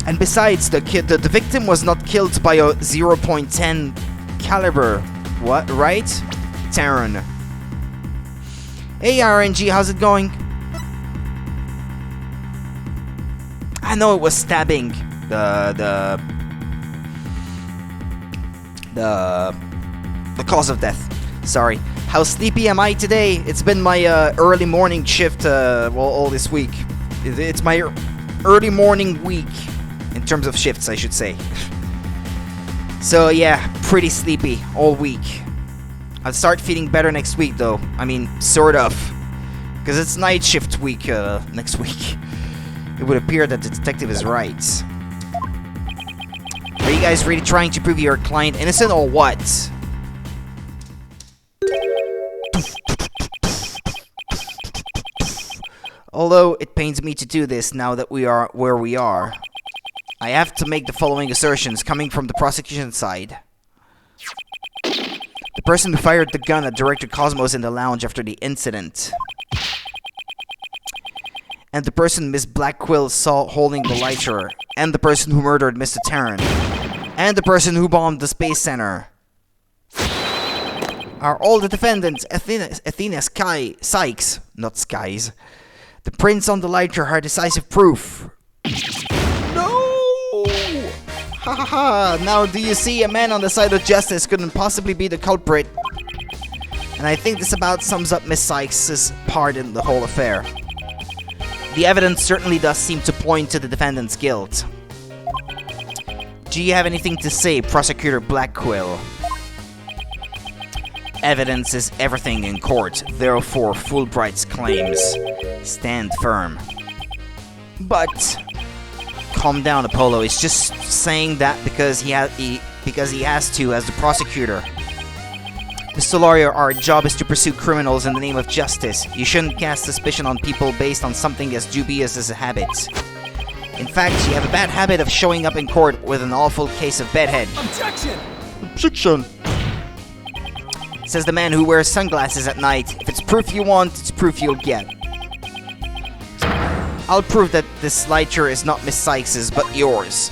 And besides, the victim was not killed by a 0.10 caliber. What, right? Terran. Hey RNG, how's it going? I know it was stabbing. The cause of death. Sorry. How sleepy am I today? It's been my early morning shift, all this week. It's my early morning week. In terms of shifts, I should say. So yeah, pretty sleepy all week. I'll start feeling better next week though. I mean, sort of. Because it's night shift week next week. It would appear that the detective is right. Are you guys really trying to prove your client innocent or what? Although it pains me to do this now that we are where we are. I have to make the following assertions coming from the prosecution side. The person who fired the gun at Director Cosmos in the lounge after the incident. And the person Miss Blackquill saw holding the lighter. And the person who murdered Mr. Terran. And the person who bombed the Space Center. Are all the defendants Athena Sykes, not Skies. The prints on the lighter are decisive proof. Ha ha ha! Now do you see, a man on the side of justice couldn't possibly be the culprit. And I think this about sums up Miss Sykes' part in the whole affair. The evidence certainly does seem to point to the defendant's guilt. Do you have anything to say, Prosecutor Blackquill? Evidence is everything in court, therefore Fulbright's claims stand firm. But calm down, Apollo. He's just saying that because he has to as the prosecutor. Mr. Lawyer, our job is to pursue criminals in the name of justice. You shouldn't cast suspicion on people based on something as dubious as a habit. In fact, you have a bad habit of showing up in court with an awful case of bedhead. Objection! Objection! Says the man who wears sunglasses at night. If it's proof you want, it's proof you'll get. I'll prove that this lighter is not Miss Sykes's, but yours.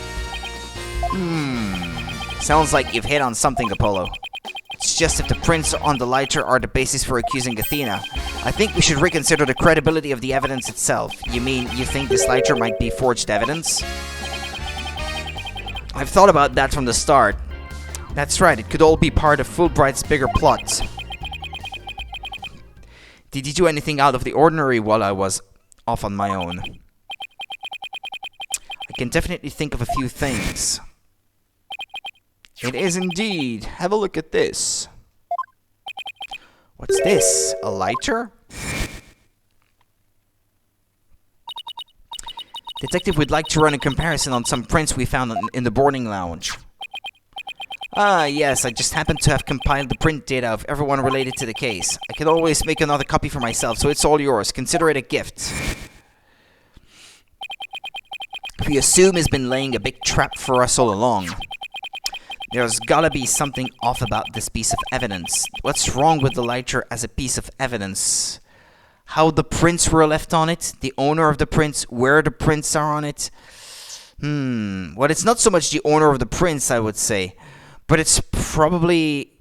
Sounds like you've hit on something, Apollo. It's just if the prints on the lighter are the basis for accusing Athena, I think we should reconsider the credibility of the evidence itself. You mean you think this lighter might be forged evidence? I've thought about that from the start. That's right, it could all be part of Fulbright's bigger plot. Did you do anything out of the ordinary while I was off on my own? I can definitely think of a few things. It is indeed. Have a look at this. What's this? A lighter? Detective would like to run a comparison on some prints we found in the boarding lounge. Ah, yes, I just happened to have compiled the print data of everyone related to the case. I can always make another copy for myself, so it's all yours. Consider it a gift. We assume he's been laying a big trap for us all along. There's gotta be something off about this piece of evidence. What's wrong with the lighter as a piece of evidence? How the prints were left on it, the owner of the prints, where the prints are on it. Well, it's not so much the owner of the prints, I would say, but it's probably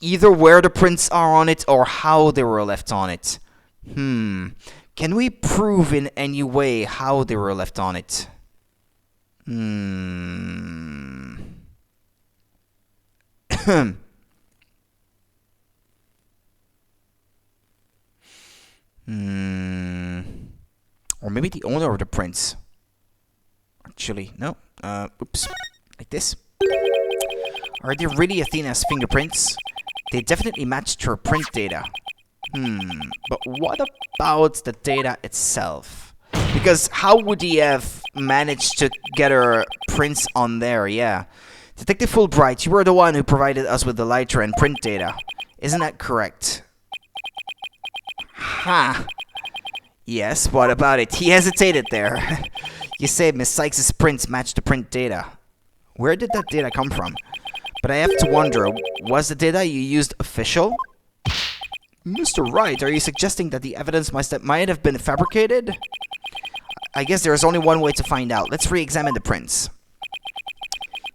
either where the prints are on it or how they were left on it. Can we prove in any way how they were left on it? Or maybe the owner of the prints. Actually, no. Oops. Like this. Are they really Athena's fingerprints? They definitely matched her print data. But what about the data itself? Because how would he have managed to get her prints on there? Yeah. Detective Fulbright, you were the one who provided us with the lighter and print data. Isn't that correct? Ha! Yes, what about it? He hesitated there. You say Miss Sykes' prints match the print data. Where did that data come from? But I have to wonder, was the data you used official? Mr. Wright, are you suggesting that the evidence might have been fabricated? I guess there is only one way to find out. Let's re-examine the prints.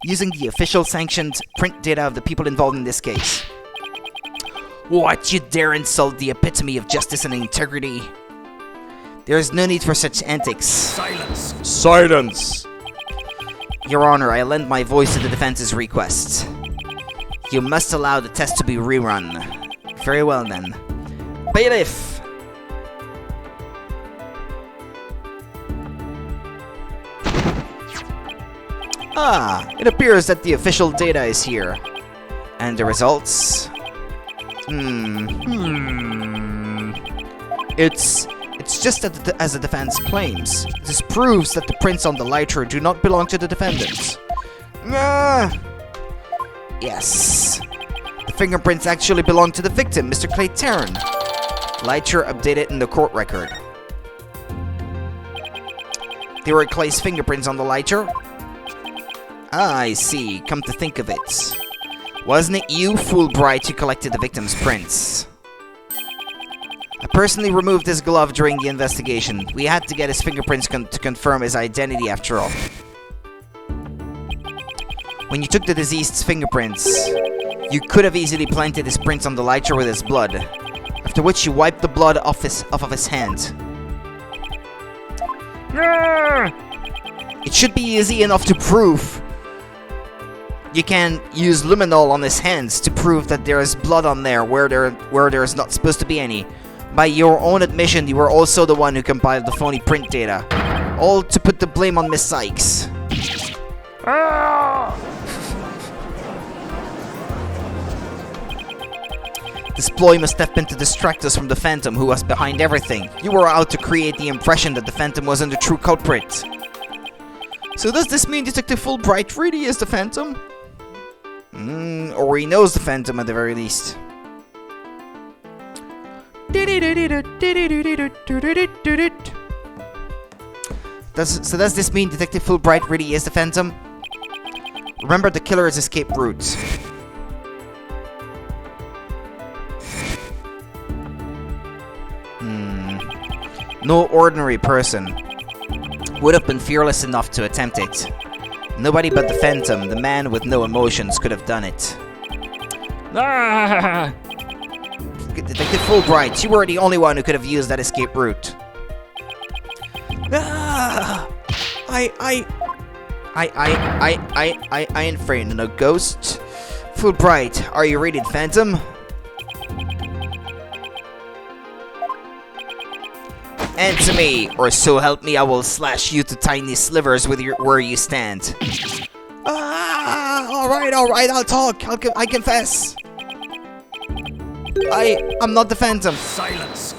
Using the official sanctioned print data of the people involved in this case. What? You dare insult the epitome of justice and integrity? There is no need for such antics. Silence! Silence! Your Honor, I lend my voice to the defense's request. You must allow the test to be rerun. Very well then. Bailiff! It appears that the official data is here. And the results? It's just as the defense claims. This proves that the prints on the lighter do not belong to the defendants. Yes. The fingerprints actually belong to the victim, Mr. Clay Tarrant. Lighter updated in the court record. There were Clay's fingerprints on the lighter? I see. Come to think of it. Wasn't it you, Fulbright, who collected the victim's prints? I personally removed his glove during the investigation. We had to get his fingerprints to confirm his identity after all. When you took the deceased's fingerprints, you could have easily planted his prints on the lighter with his blood, after which you wiped the blood off of his hand. It should be easy enough to prove. You can use luminol on his hands to prove that there is blood on there where there is not supposed to be any. By your own admission, you were also the one who compiled the phony print data. All to put the blame on Miss Sykes. This ploy must have been to distract us from the Phantom, who was behind everything. You were out to create the impression that the Phantom wasn't the true culprit. So does this mean Detective Fulbright really is the Phantom? Or he knows the Phantom at the very least. So does this mean Detective Fulbright really is the Phantom? Remember the killer's escape route. No ordinary person would have been fearless enough to attempt it. Nobody but the Phantom, the man with no emotions, could have done it. Detective Fulbright, you were the only one who could have used that escape route. I ain't afraid of no ghost. Fulbright, are you ready, Phantom? Answer me, or so help me, I will slash you to tiny slivers with where you stand. Alright, I'll talk. I confess. I'm not the Phantom. Silence!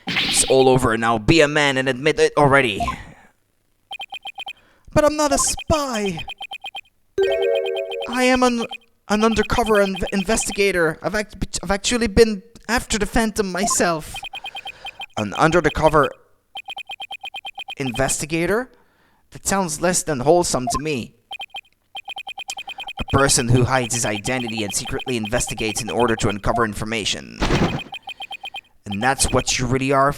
It's all over now. Be a man and admit it already. But I'm not a spy. I am an undercover investigator. I've actually been after the Phantom myself. An undercover investigator? That sounds less than wholesome to me. person who hides his identity and secretly investigates in order to uncover information. And that's what you really are,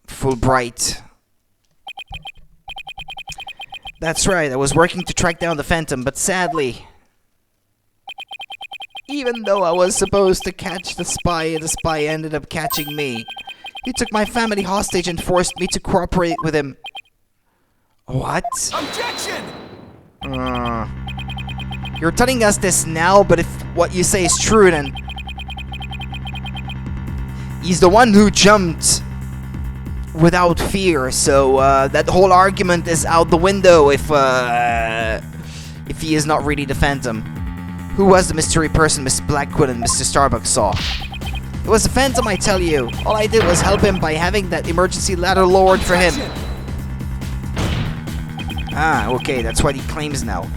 Fulbright? That's right, I was working to track down the Phantom, but sadly, even though I was supposed to catch the spy ended up catching me. He took my family hostage and forced me to cooperate with him. What? Objection! You're telling us this now, but if what you say is true, then he's the one who jumped without fear, so that whole argument is out the window if he is not really the Phantom. Who was the mystery person Miss Blackwood and Mr. Starbuck saw? It was the Phantom, I tell you. All I did was help him by having that emergency ladder lowered for him. Ah, okay, that's what he claims now.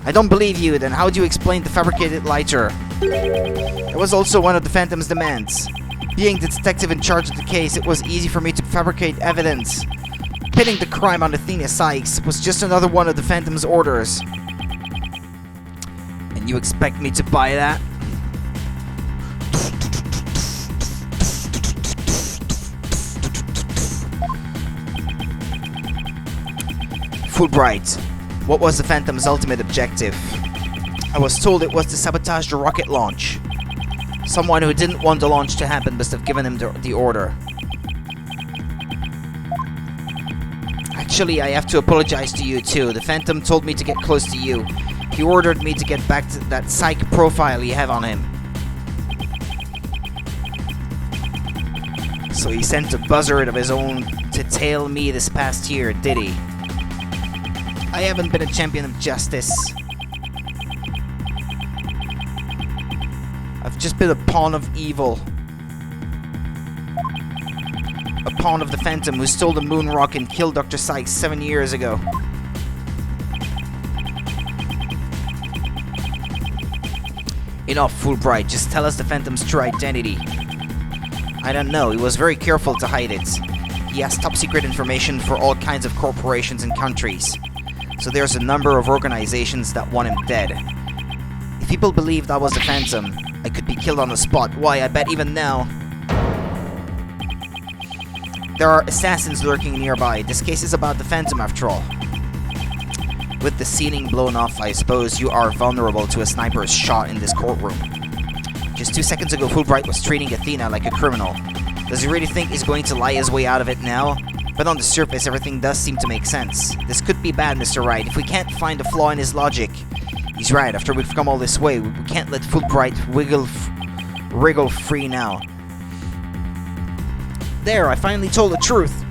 I don't believe you, then how do you explain the fabricated lighter? It was also one of the Phantom's demands. Being the detective in charge of the case, it was easy for me to fabricate evidence. Pinning the crime on Athena Sykes was just another one of the Phantom's orders. And you expect me to buy that? Fulbright, what was the Phantom's ultimate objective? I was told it was to sabotage the rocket launch. Someone who didn't want the launch to happen must have given him the order. Actually, I have to apologize to you too. The Phantom told me to get close to you. He ordered me to get back to that psych profile you have on him. So he sent a buzzard of his own to tail me this past year, did he? I haven't been a champion of justice. I've just been a pawn of evil. A pawn of the Phantom who stole the moon rock and killed Dr. Sykes 7 years ago. Enough, Fulbright. Just tell us the Phantom's true identity. I don't know. He was very careful to hide it. He has top secret information for all kinds of corporations and countries. So there's a number of organizations that want him dead. If people believed I was the Phantom, I could be killed on the spot. Why, I bet even now. There are assassins lurking nearby. This case is about the Phantom after all. With the ceiling blown off, I suppose you are vulnerable to a sniper's shot in this courtroom. Just 2 seconds ago, Fulbright was treating Athena like a criminal. Does he really think he's going to lie his way out of it now? But on the surface, everything does seem to make sense. This could be bad, Mr. Wright, if we can't find a flaw in his logic. He's right, after we've come all this way, we can't let Fulbright wriggle free now. There, I finally told the truth!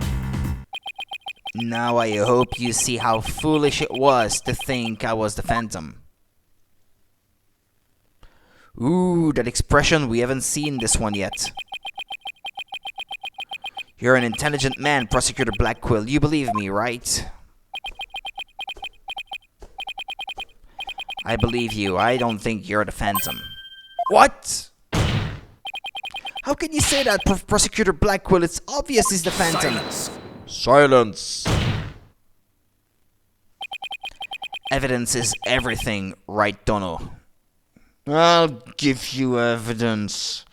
Now I hope you see how foolish it was to think I was the Phantom. Ooh, that expression, we haven't seen this one yet. You're an intelligent man, Prosecutor Blackquill. You believe me, right? I believe you. I don't think you're the Phantom. What? How can you say that, Prosecutor Blackquill? It's obvious he's the Phantom. Silence! Evidence is everything, right, Dono? I'll give you evidence.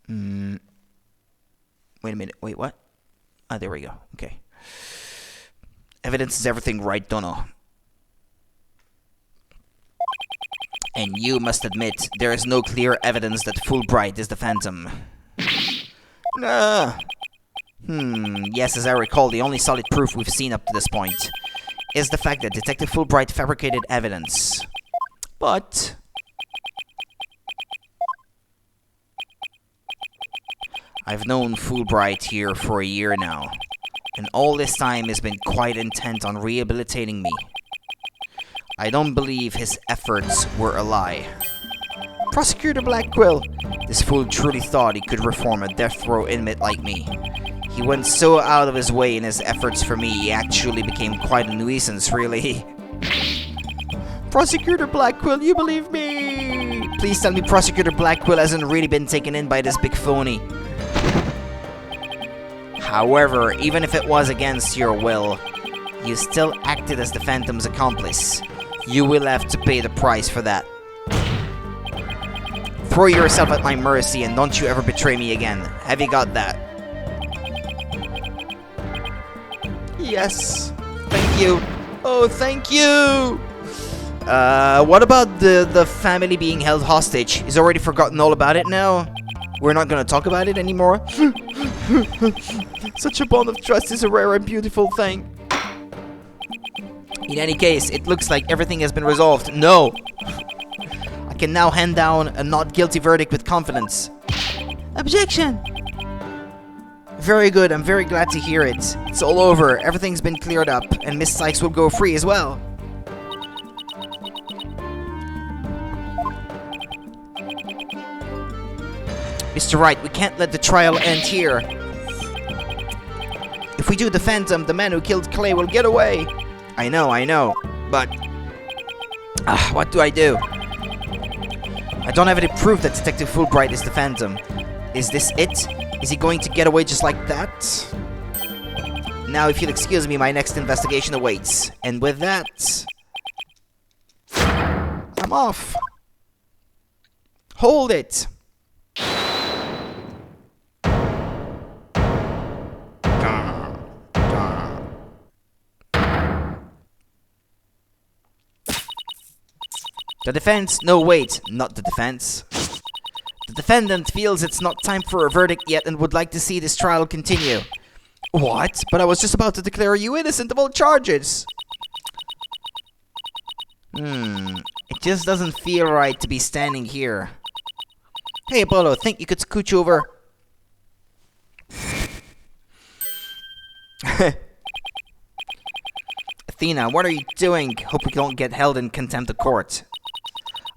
Wait a minute. Wait, what? Ah, there we go. Okay. Evidence is everything, right, Dono? And you must admit, there is no clear evidence that Fulbright is the Phantom. Nah. Yes, as I recall, the only solid proof we've seen up to this point is the fact that Detective Fulbright fabricated evidence. But I've known Fulbright here for a year now, and all this time has been quite intent on rehabilitating me. I don't believe his efforts were a lie. Prosecutor Blackquill, this fool truly thought he could reform a death row inmate like me. He went so out of his way in his efforts for me, he actually became quite a nuisance, really. Prosecutor Blackquill, you believe me? Please tell me Prosecutor Blackquill hasn't really been taken in by this big phony. However, even if it was against your will, You still acted as the Phantom's accomplice. You will have to pay the price for that. Throw yourself at my mercy and don't you ever betray me again. Have you got that? Yes. Thank you. Oh, thank you. What about the family being held hostage? He's already forgotten all about it now. We're not gonna talk about it anymore. Such a bond of trust is a rare and beautiful thing. In any case, it looks like everything has been resolved. No! I can now hand down a not guilty verdict with confidence. Objection! Very good, I'm very glad to hear it. It's all over, everything's been cleared up, and Miss Sykes will go free as well. Mr. Wright, we can't let the trial end here. If we do the Phantom, the man who killed Clay will get away. I know, but... what do I do? I don't have any proof that Detective Fulbright is the Phantom. Is this it? Is he going to get away just like that? Now, if you'll excuse me, my next investigation awaits. And with that... I'm off. Hold it. The defense... No, wait. Not the defense. The defendant feels it's not time for a verdict yet and would like to see this trial continue. What? But I was just about to declare you innocent of all charges. It just doesn't feel right to be standing here. Hey, Apollo, think you could scooch over? Athena, what are you doing? Hope we don't get held in contempt of court.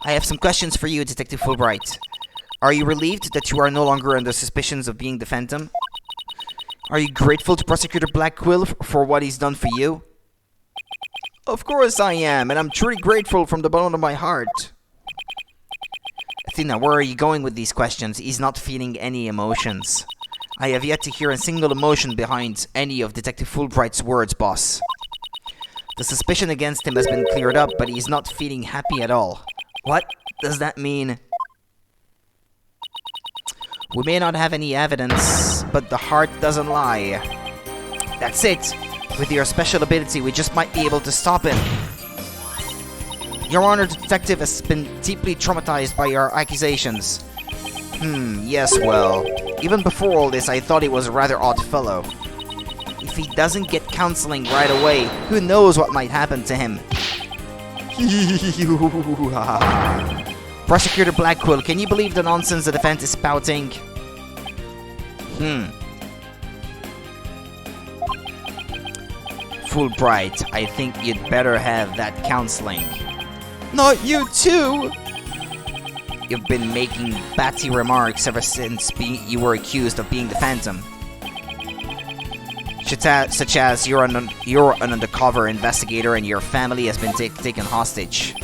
I have some questions for you, Detective Fulbright. Are you relieved that you are no longer under suspicions of being the Phantom? Are you grateful to Prosecutor Blackquill for what he's done for you? Of course I am, and I'm truly grateful from the bottom of my heart. Athena, where are you going with these questions? He's not feeling any emotions. I have yet to hear a single emotion behind any of Detective Fulbright's words, boss. The suspicion against him has been cleared up, but he's not feeling happy at all. What does that mean? We may not have any evidence, but the heart doesn't lie. That's it. With your special ability, we just might be able to stop him. Your Honor, the detective has been deeply traumatized by your accusations. Yes, well, even before all this, I thought he was a rather odd fellow. If he doesn't get counseling right away, who knows what might happen to him. Prosecutor Blackquill, can you believe the nonsense the defense is spouting? Fulbright, I think you'd better have that counseling. Not you too! You've been making batty remarks ever since you were accused of being the Phantom. Such as you're an undercover investigator and your family has been taken hostage.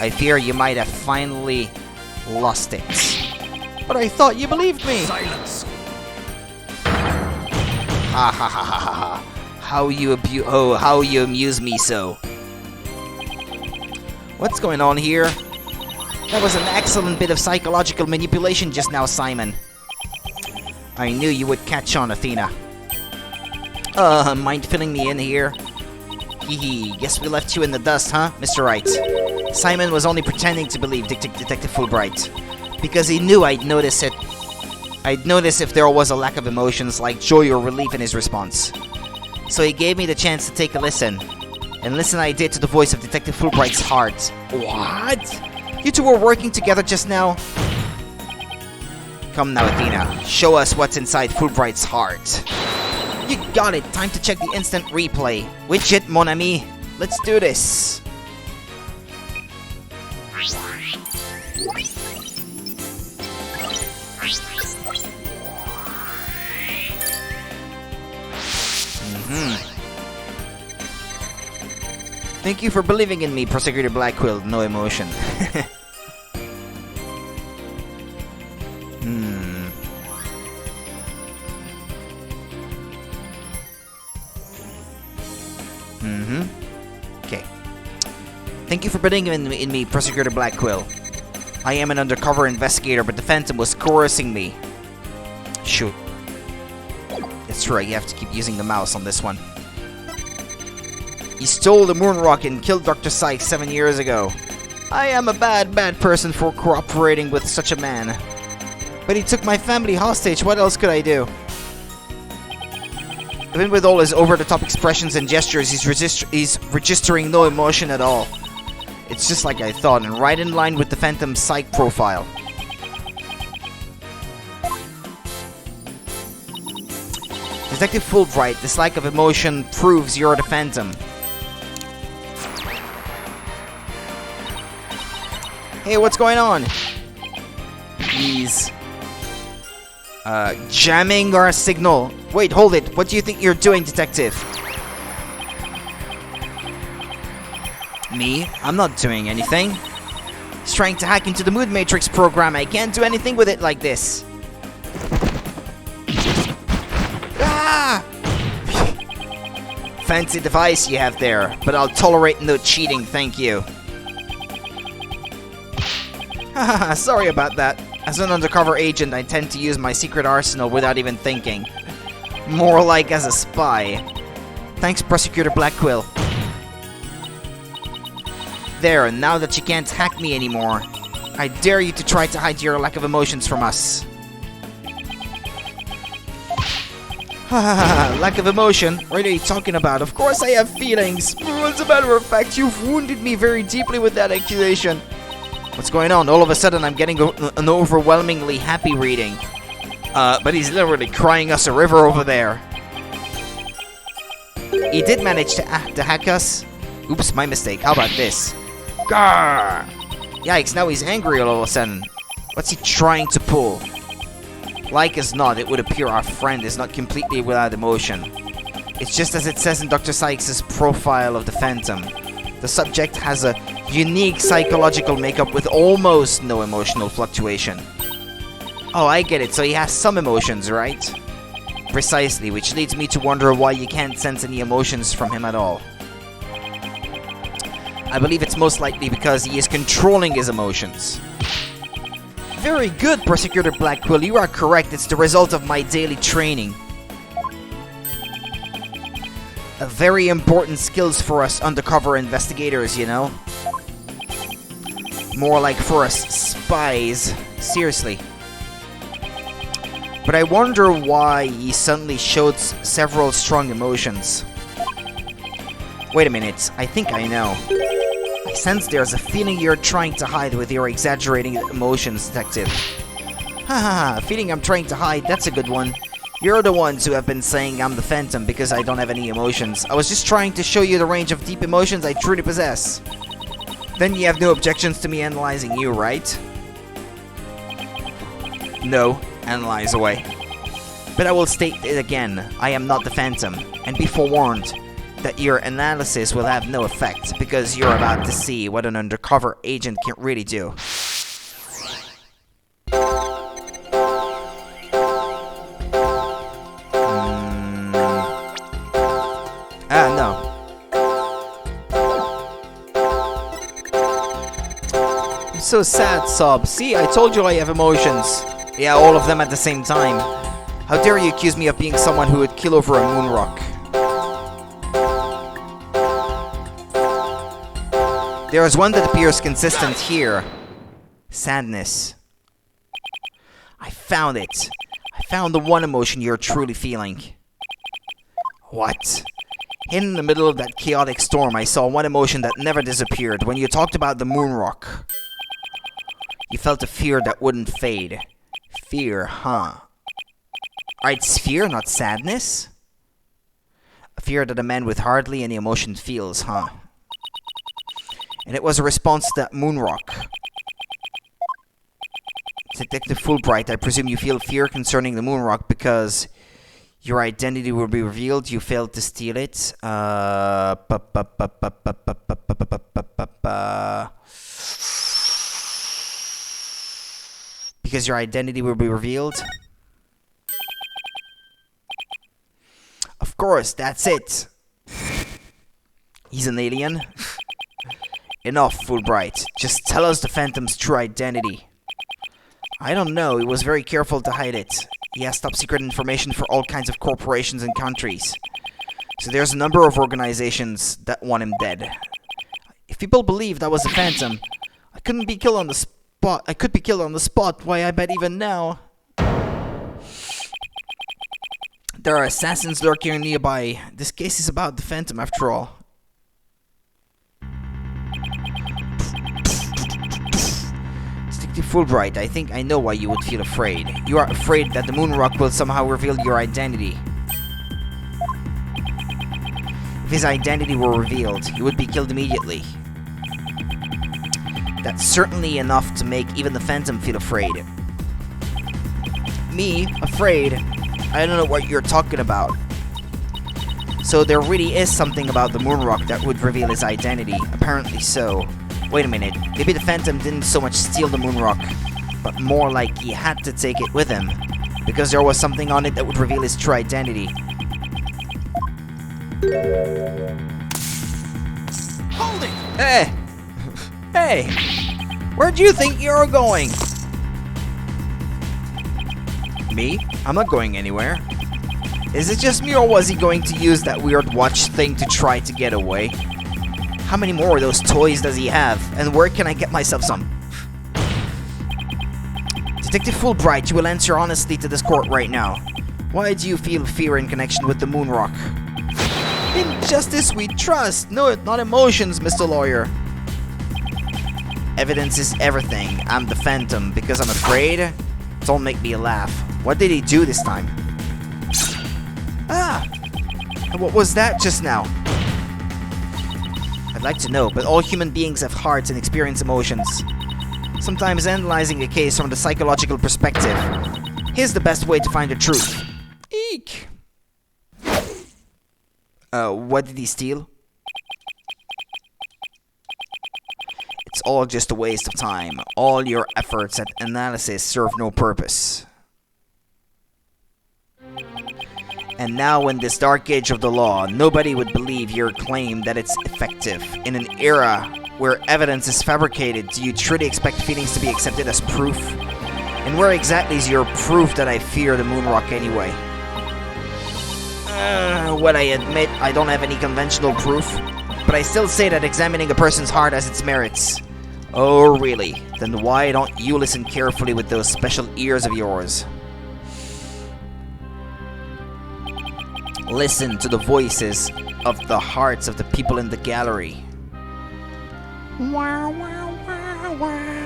I fear you might have finally lost it. But I thought you believed me! Silence! Ha ha ha ha ha! How you amuse me so. What's going on here? That was an excellent bit of psychological manipulation just now, Simon. I knew you would catch on, Athena. Mind filling me in here? Hee, guess we left you in the dust, huh, Mr. Wright? Simon was only pretending to believe Detective Fulbright, because he knew I'd notice it. I'd notice if there was a lack of emotions like joy or relief in his response. So he gave me the chance to take a listen. And listen I did to the voice of Detective Fulbright's heart. What? You two were working together just now? Come now, Athena. Show us what's inside Fulbright's heart. You got it. Time to check the instant replay. Widget, mon ami. Let's do this. Thank you for believing in me, Prosecutor Blackquill. No emotion. Okay. Thank you for believing in me, Prosecutor Blackquill. I am an undercover investigator, but the Phantom was coercing me. Shoot. It's true, you have to keep using the mouse on this one. He stole the moon rock and killed Dr. Sykes 7 years ago. I am a bad person for cooperating with such a man. But he took my family hostage, what else could I do? Even with all his over-the-top expressions and gestures, he's registering no emotion at all. It's just like I thought, and right in line with the Phantom's psych profile. Detective Fulbright, this lack of emotion proves you're the Phantom. Hey, what's going on? He's jamming our signal. Wait, hold it. What do you think you're doing, Detective? Me? I'm not doing anything. He's trying to hack into the Mood Matrix program. I can't do anything with it like this. Ah! Fancy device you have there, but I'll tolerate no cheating, thank you. Haha, sorry about that. As an undercover agent, I tend to use my secret arsenal without even thinking. More like as a spy. Thanks, Prosecutor Blackquill. There, now that you can't hack me anymore, I dare you to try to hide your lack of emotions from us. Lack of emotion? What are you talking about? Of course I have feelings. As a matter of fact, you've wounded me very deeply with that accusation. What's going on? All of a sudden I'm getting an overwhelmingly happy reading. But he's literally crying us a river over there. He did manage to hack us. Oops, my mistake. How about this? Gah! Yikes, now he's angry all of a sudden. What's he trying to pull? Like as not, it would appear our friend is not completely without emotion. It's just as it says in Dr. Sykes' profile of the Phantom. The subject has a unique psychological makeup with almost no emotional fluctuation. Oh, I get it, so he has some emotions, right? Precisely, which leads me to wonder why you can't sense any emotions from him at all. I believe it's most likely because he is controlling his emotions. Very good, Prosecutor Blackquill, you are correct, it's the result of my daily training. A very important skills for us undercover investigators, you know? More like for us spies, seriously. But I wonder why he suddenly showed several strong emotions. Wait a minute, I think I know. I sense there's a feeling you're trying to hide with your exaggerating emotions, Detective. Haha, a feeling I'm trying to hide, that's a good one. You're the ones who have been saying I'm the Phantom because I don't have any emotions. I was just trying to show you the range of deep emotions I truly possess. Then you have no objections to me analyzing you, right? No, analyze away. But I will state it again, I am not the Phantom, and be forewarned that your analysis will have no effect because you're about to see what an undercover agent can really do. No. I'm so sad, Sob. See, I told you I have emotions. Yeah, all of them at the same time. How dare you accuse me of being someone who would kill over a moon rock? There is one that appears consistent here. Sadness. I found it. I found the one emotion you're truly feeling. What? Hidden in the middle of that chaotic storm, I saw one emotion that never disappeared. When you talked about the moon rock, you felt a fear that wouldn't fade. Fear, huh? It's fear, not sadness? A fear that a man with hardly any emotion feels, huh? And it was a response to that moon rock. Detective Fulbright, I presume you feel fear concerning the moon rock because your identity will be revealed. You failed to steal it. Because your identity will be revealed. Of course, that's it. He's an alien? Enough, Fulbright. Just tell us the Phantom's true identity. I don't know. He was very careful to hide it. He has top secret information for all kinds of corporations and countries. So there's a number of organizations that want him dead. If people believe that was the Phantom, I couldn't be killed on the spot. I could be killed on the spot. Why, I bet even now. There are assassins lurking nearby. This case is about the Phantom after all. Detective Fulbright, I think I know why you would feel afraid. You are afraid that the moon rock will somehow reveal your identity. If his identity were revealed, he would be killed immediately. That's certainly enough to make even the Phantom feel afraid. Me? Afraid? I don't know what you're talking about. So there really is something about the moon rock that would reveal his identity. Apparently so. Wait a minute. Maybe the Phantom didn't so much steal the moon rock, but more like he had to take it with him, because there was something on it that would reveal his true identity. Hold it! Hey! Hey! Where do you think you're going? Me? I'm not going anywhere. Is it just me, or was he going to use that weird watch thing to try to get away? How many more of those toys does he have? And where can I get myself some? Detective Fulbright, you will answer honestly to this court right now. Why do you feel fear in connection with the moon rock? In justice we trust. No, not emotions, Mr. Lawyer. Evidence is everything. I'm the Phantom. Because I'm afraid? Don't make me laugh. What did he do this time? Ah! And what was that just now? I'd like to know, but all human beings have hearts and experience emotions. Sometimes analyzing a case from the psychological perspective is the best way to find the truth. Eek! What did he steal? It's all just a waste of time. All your efforts at analysis serve no purpose. And now in this dark age of the law, nobody would believe your claim that it's effective. In an era where evidence is fabricated, do you truly expect feelings to be accepted as proof? And where exactly is your proof that I fear the moon rock anyway? What I admit, I don't have any conventional proof, but I still say that examining a person's heart has its merits. Oh really? Then why don't you listen carefully with those special ears of yours? Listen to the voices of the hearts of the people in the gallery. Wow, wow, wow, wow.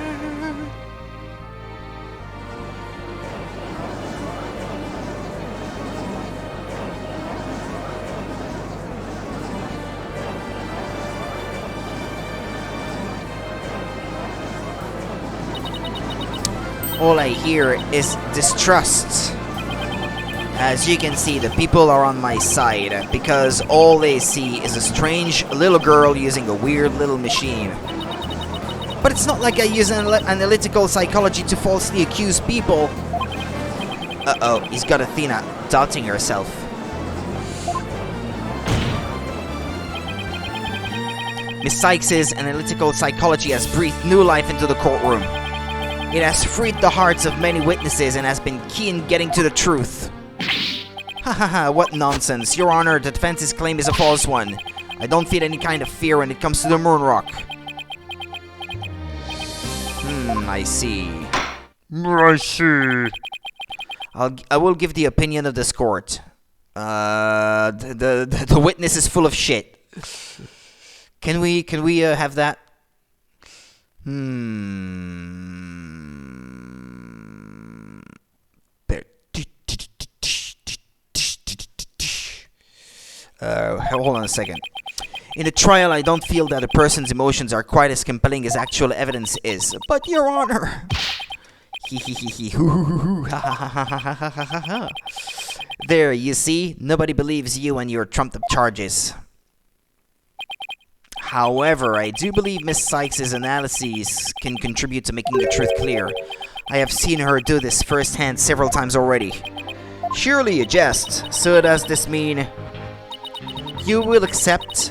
All I hear is distrust. As you can see, the people are on my side, because all they see is a strange little girl using a weird little machine. But it's not like I use analytical psychology to falsely accuse people. Uh-oh, he's got Athena doubting herself. Miss Sykes' analytical psychology has breathed new life into the courtroom. It has freed the hearts of many witnesses and has been key in getting to the truth. Ha ha ha, what nonsense. Your Honor, the defense's claim is a false one. I don't feel any kind of fear when it comes to the moon rock. I see. I see. I will give the opinion of this court. The witness is full of shit. Can we have that? Hold on a second. In a trial, I don't feel that a person's emotions are quite as compelling as actual evidence is. But, Your Honor... There, you see? Nobody believes you and your trumped-up charges. However, I do believe Miss Sykes' analyses can contribute to making the truth clear. I have seen her do this firsthand several times already. Surely you jest. So does this mean... you will accept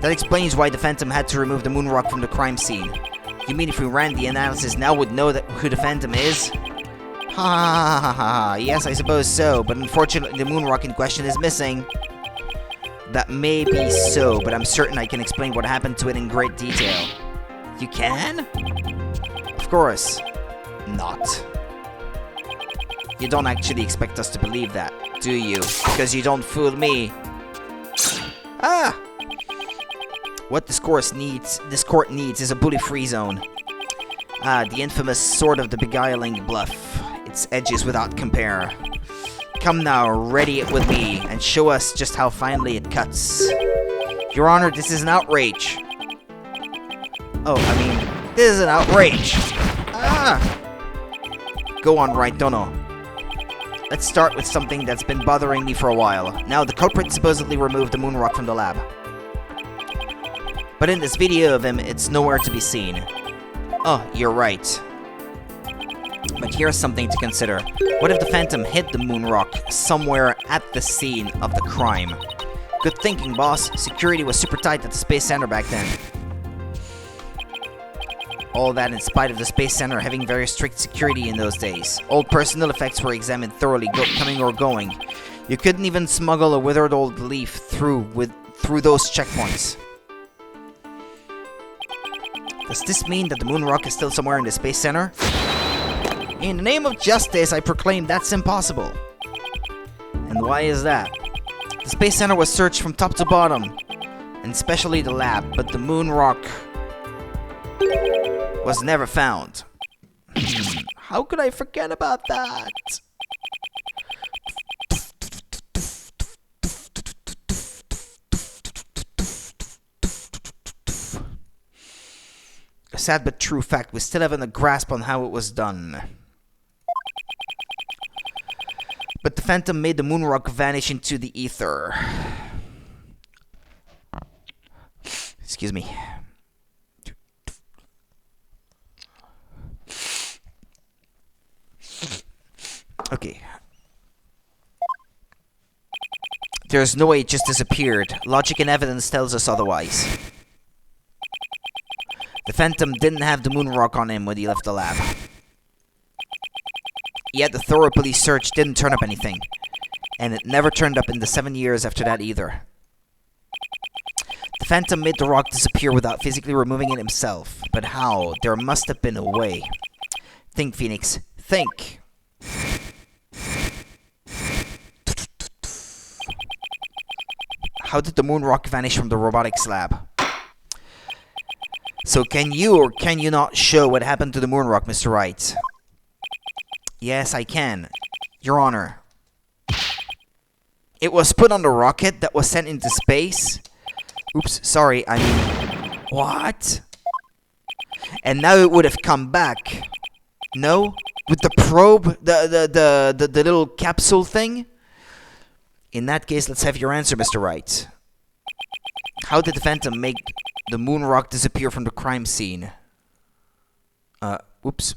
That explains why the Phantom had to remove the moon rock from the crime scene. You mean if we ran the analysis now would know who the Phantom is? Ha ha ha ha. Yes, I suppose so, but unfortunately the moon rock in question is missing. That may be so, but I'm certain I can explain what happened to it in great detail. You can? Of course. Not. You don't actually expect us to believe that, do you? Because you don't fool me. Ah! What this court needs is a bully-free zone. Ah, the infamous Sword of the Beguiling bluff. Its edges without compare. Come now, ready it with me, and show us just how finely it cuts. Your Honor, this is an outrage. Oh, I mean, this is an outrage. Ah! Go on, Wright, Dono. Let's start with something that's been bothering me for a while. Now, the culprit supposedly removed the moon rock from the lab. But in this video of him, it's nowhere to be seen. Oh, you're right. But here's something to consider. What if the Phantom hid the moon rock somewhere at the scene of the crime? Good thinking, boss. Security was super tight at the Space Center back then. All that in spite of the Space Center having very strict security in those days. All personnel effects were examined thoroughly, coming or going. You couldn't even smuggle a withered old leaf through those checkpoints. Does this mean that the moon rock is still somewhere in the Space Center? In the name of justice, I proclaim that's impossible. And why is that? The Space Center was searched from top to bottom, and especially the lab, but the moon rock was never found. How could I forget about that? A sad but true fact, we still haven't a grasp on how it was done. But the Phantom made the moon rock vanish into the ether. Excuse me. Okay. There's no way it just disappeared. Logic and evidence tells us otherwise. The Phantom didn't have the moon rock on him when he left the lab. Yet the thorough police search didn't turn up anything. And it never turned up in the 7 years after that either. The Phantom made the rock disappear without physically removing it himself. But how? There must have been a way. Think, Phoenix. Think. How did the moon rock vanish from the robotics lab? So can you or can you not show what happened to the moon rock, Mr. Wright? Yes, I can. Your Honor. It was put on the rocket that was sent into space. Oops, sorry, I mean... What? And now it would have come back. No? With the probe? The little capsule thing? In that case, let's have your answer, Mr. Wright. How did the Phantom make the moon rock disappear from the crime scene? Oops.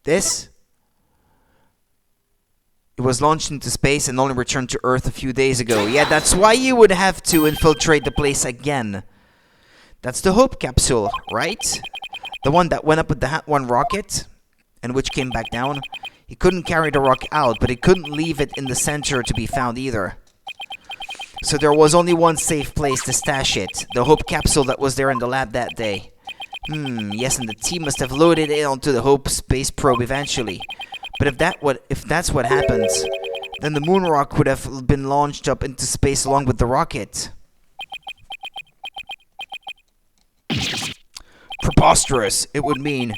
This? It was launched into space and only returned to Earth a few days ago. Yeah, that's why you would have to infiltrate the place again. That's the Hope capsule, right? The one that went up with the Hat 1 rocket, and which came back down. He couldn't carry the rock out, but he couldn't leave it in the center to be found either. So there was only one safe place to stash it. The Hope capsule that was there in the lab that day. Yes, and the team must have loaded it onto the Hope space probe eventually. But if that's what happens, then the moon rock would have been launched up into space along with the rocket. Preposterous. It would mean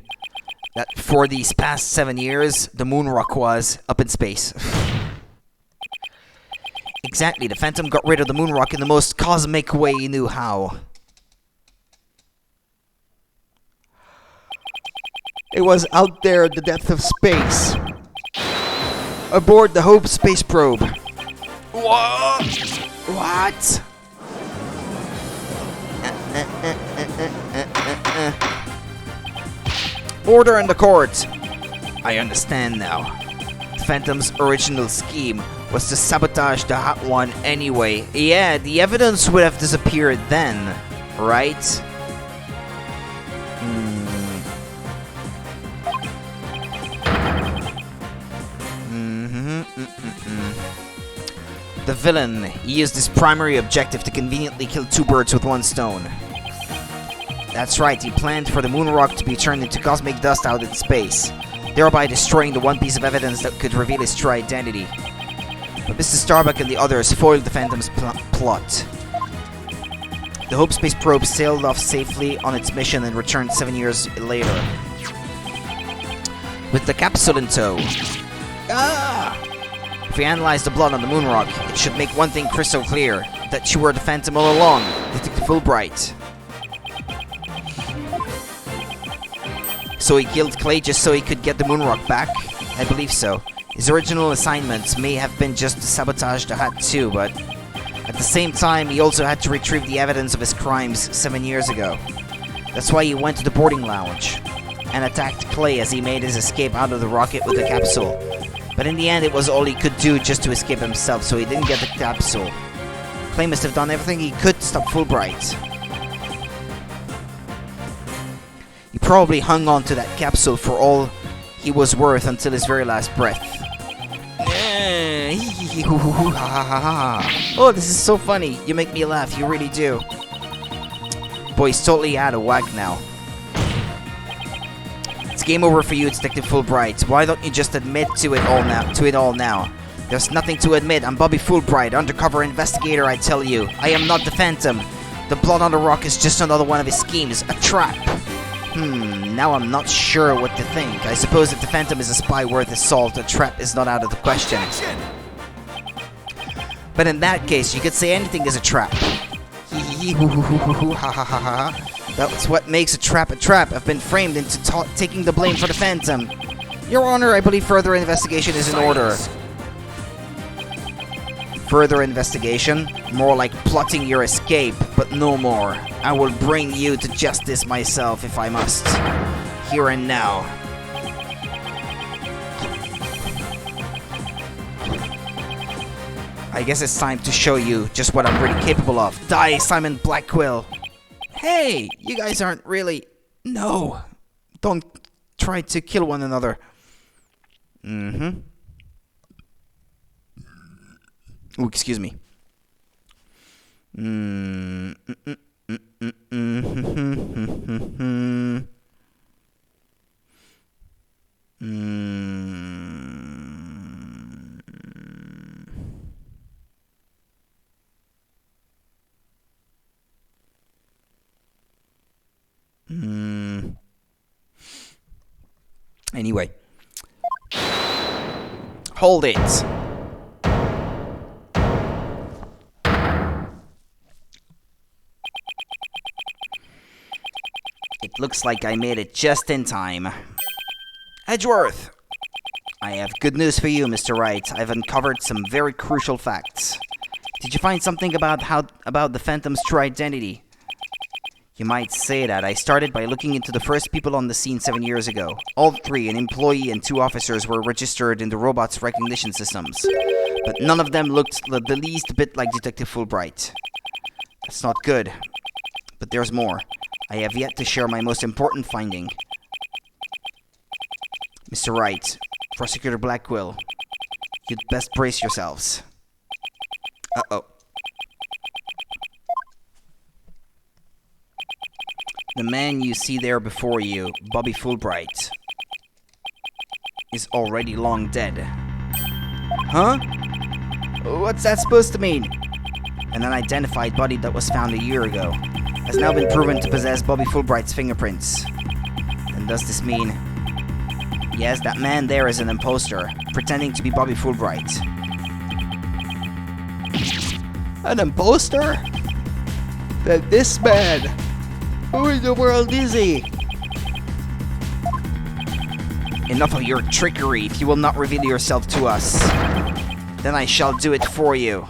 that for these past 7 years, the moon rock was up in space. Exactly, the Phantom got rid of the moon rock in the most cosmic way he knew how. It was out there at the depth of space. Aboard the Hope space probe. What? Order in the court. I understand now. Phantom's original scheme was to sabotage the Hot One anyway. Yeah, the evidence would have disappeared then. right? The villain, he used his primary objective to conveniently kill two birds with one stone. That's right, he planned for the moon rock to be turned into cosmic dust out in space, thereby destroying the one piece of evidence that could reveal his true identity. But Mr. Starbuck and the others foiled the Phantom's plot. The Hope Space probe sailed off safely on its mission and returned 7 years later, with the capsule in tow. If we analyze the blood on the moon rock, it should make one thing crystal clear, that you were the Phantom all along, Detective Fulbright. So he killed Clay just so he could get the moon rock back? I believe so. His original assignments may have been just to sabotage the hut too, but at the same time, he also had to retrieve the evidence of his crimes 7 years ago. That's why he went to the boarding lounge and attacked Clay as he made his escape out of the rocket with the capsule. But in the end, it was all he could do just to escape himself, so he didn't get the capsule. Clay must have done everything he could to stop Fulbright. He probably hung on to that capsule for all he was worth until his very last breath. Oh, this is so funny. You make me laugh, you really do. Boy, he's totally out of whack now. It's game over for you, Detective Fulbright. Why don't you just admit to it all now? There's nothing to admit. I'm Bobby Fulbright, undercover investigator, I tell you. I am not the Phantom. The blood on the rock is just another one of his schemes, a trap. Now I'm not sure what to think. I suppose if the Phantom is a spy worth his salt, a trap is not out of the question. But in that case, you could say anything is a trap. That's what makes a trap a trap. I've been framed into taking the blame for the Phantom. Your Honor, I believe further investigation is in order. Further investigation? More like plotting your escape, but no more. I will bring you to justice myself if I must. Here and now. I guess it's time to show you just what I'm really capable of. Die, Simon Blackquill! Hey, you guys aren't really... No! Don't try to kill one another. Ooh, excuse me. Anyway. Hold it. It looks like I made it just in time. Edgeworth! I have good news for you, Mr. Wright. I've uncovered some very crucial facts. Did you find something about the Phantom's true identity? You might say that. I started by looking into the first people on the scene 7 years ago. All three, an employee and 2 officers, were registered in the robot's recognition systems. But none of them looked the least bit like Detective Fulbright. That's not good. But there's more. I have yet to share my most important finding. Mr. Wright, Prosecutor Blackquill, you'd best brace yourselves. Uh-oh. The man you see there before you, Bobby Fulbright, is already long dead. Huh? What's that supposed to mean? An unidentified body that was found a year ago has now been proven to possess Bobby Fulbright's fingerprints. And does this mean... Yes, that man there is an imposter, pretending to be Bobby Fulbright. An imposter? Then this man... Who in the world is he? Enough of your trickery. If you will not reveal yourself to us, then I shall do it for you.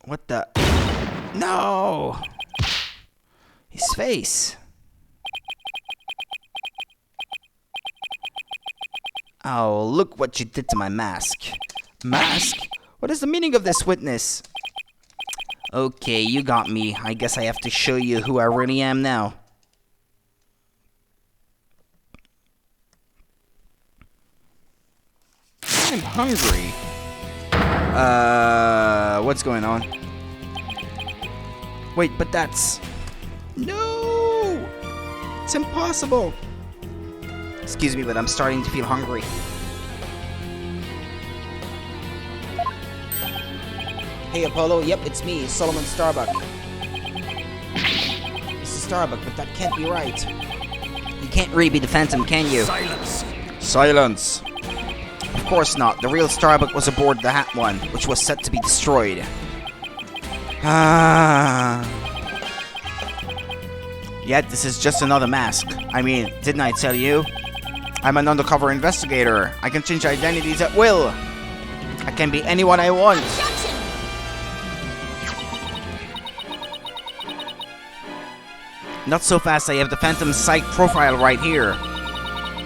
What the? No! His face. Oh, look what you did to my mask. Mask? What is the meaning of this witness? Okay, you got me. I guess I have to show you who I really am now. I'm hungry. What's going on? Wait, but that's... No! It's impossible! Excuse me, but I'm starting to feel hungry. Hey, Apollo. Yep, it's me, Solomon Starbuck. This is Starbuck, but that can't be right. You can't really be the Phantom, can you? Silence! Silence! Of course not. The real Starbuck was aboard the Hat One, which was set to be destroyed. Yet this is just another mask. I mean, didn't I tell you? I'm an undercover investigator. I can change identities at will. I can be anyone I want. Not so fast. I have the Phantom psych profile right here.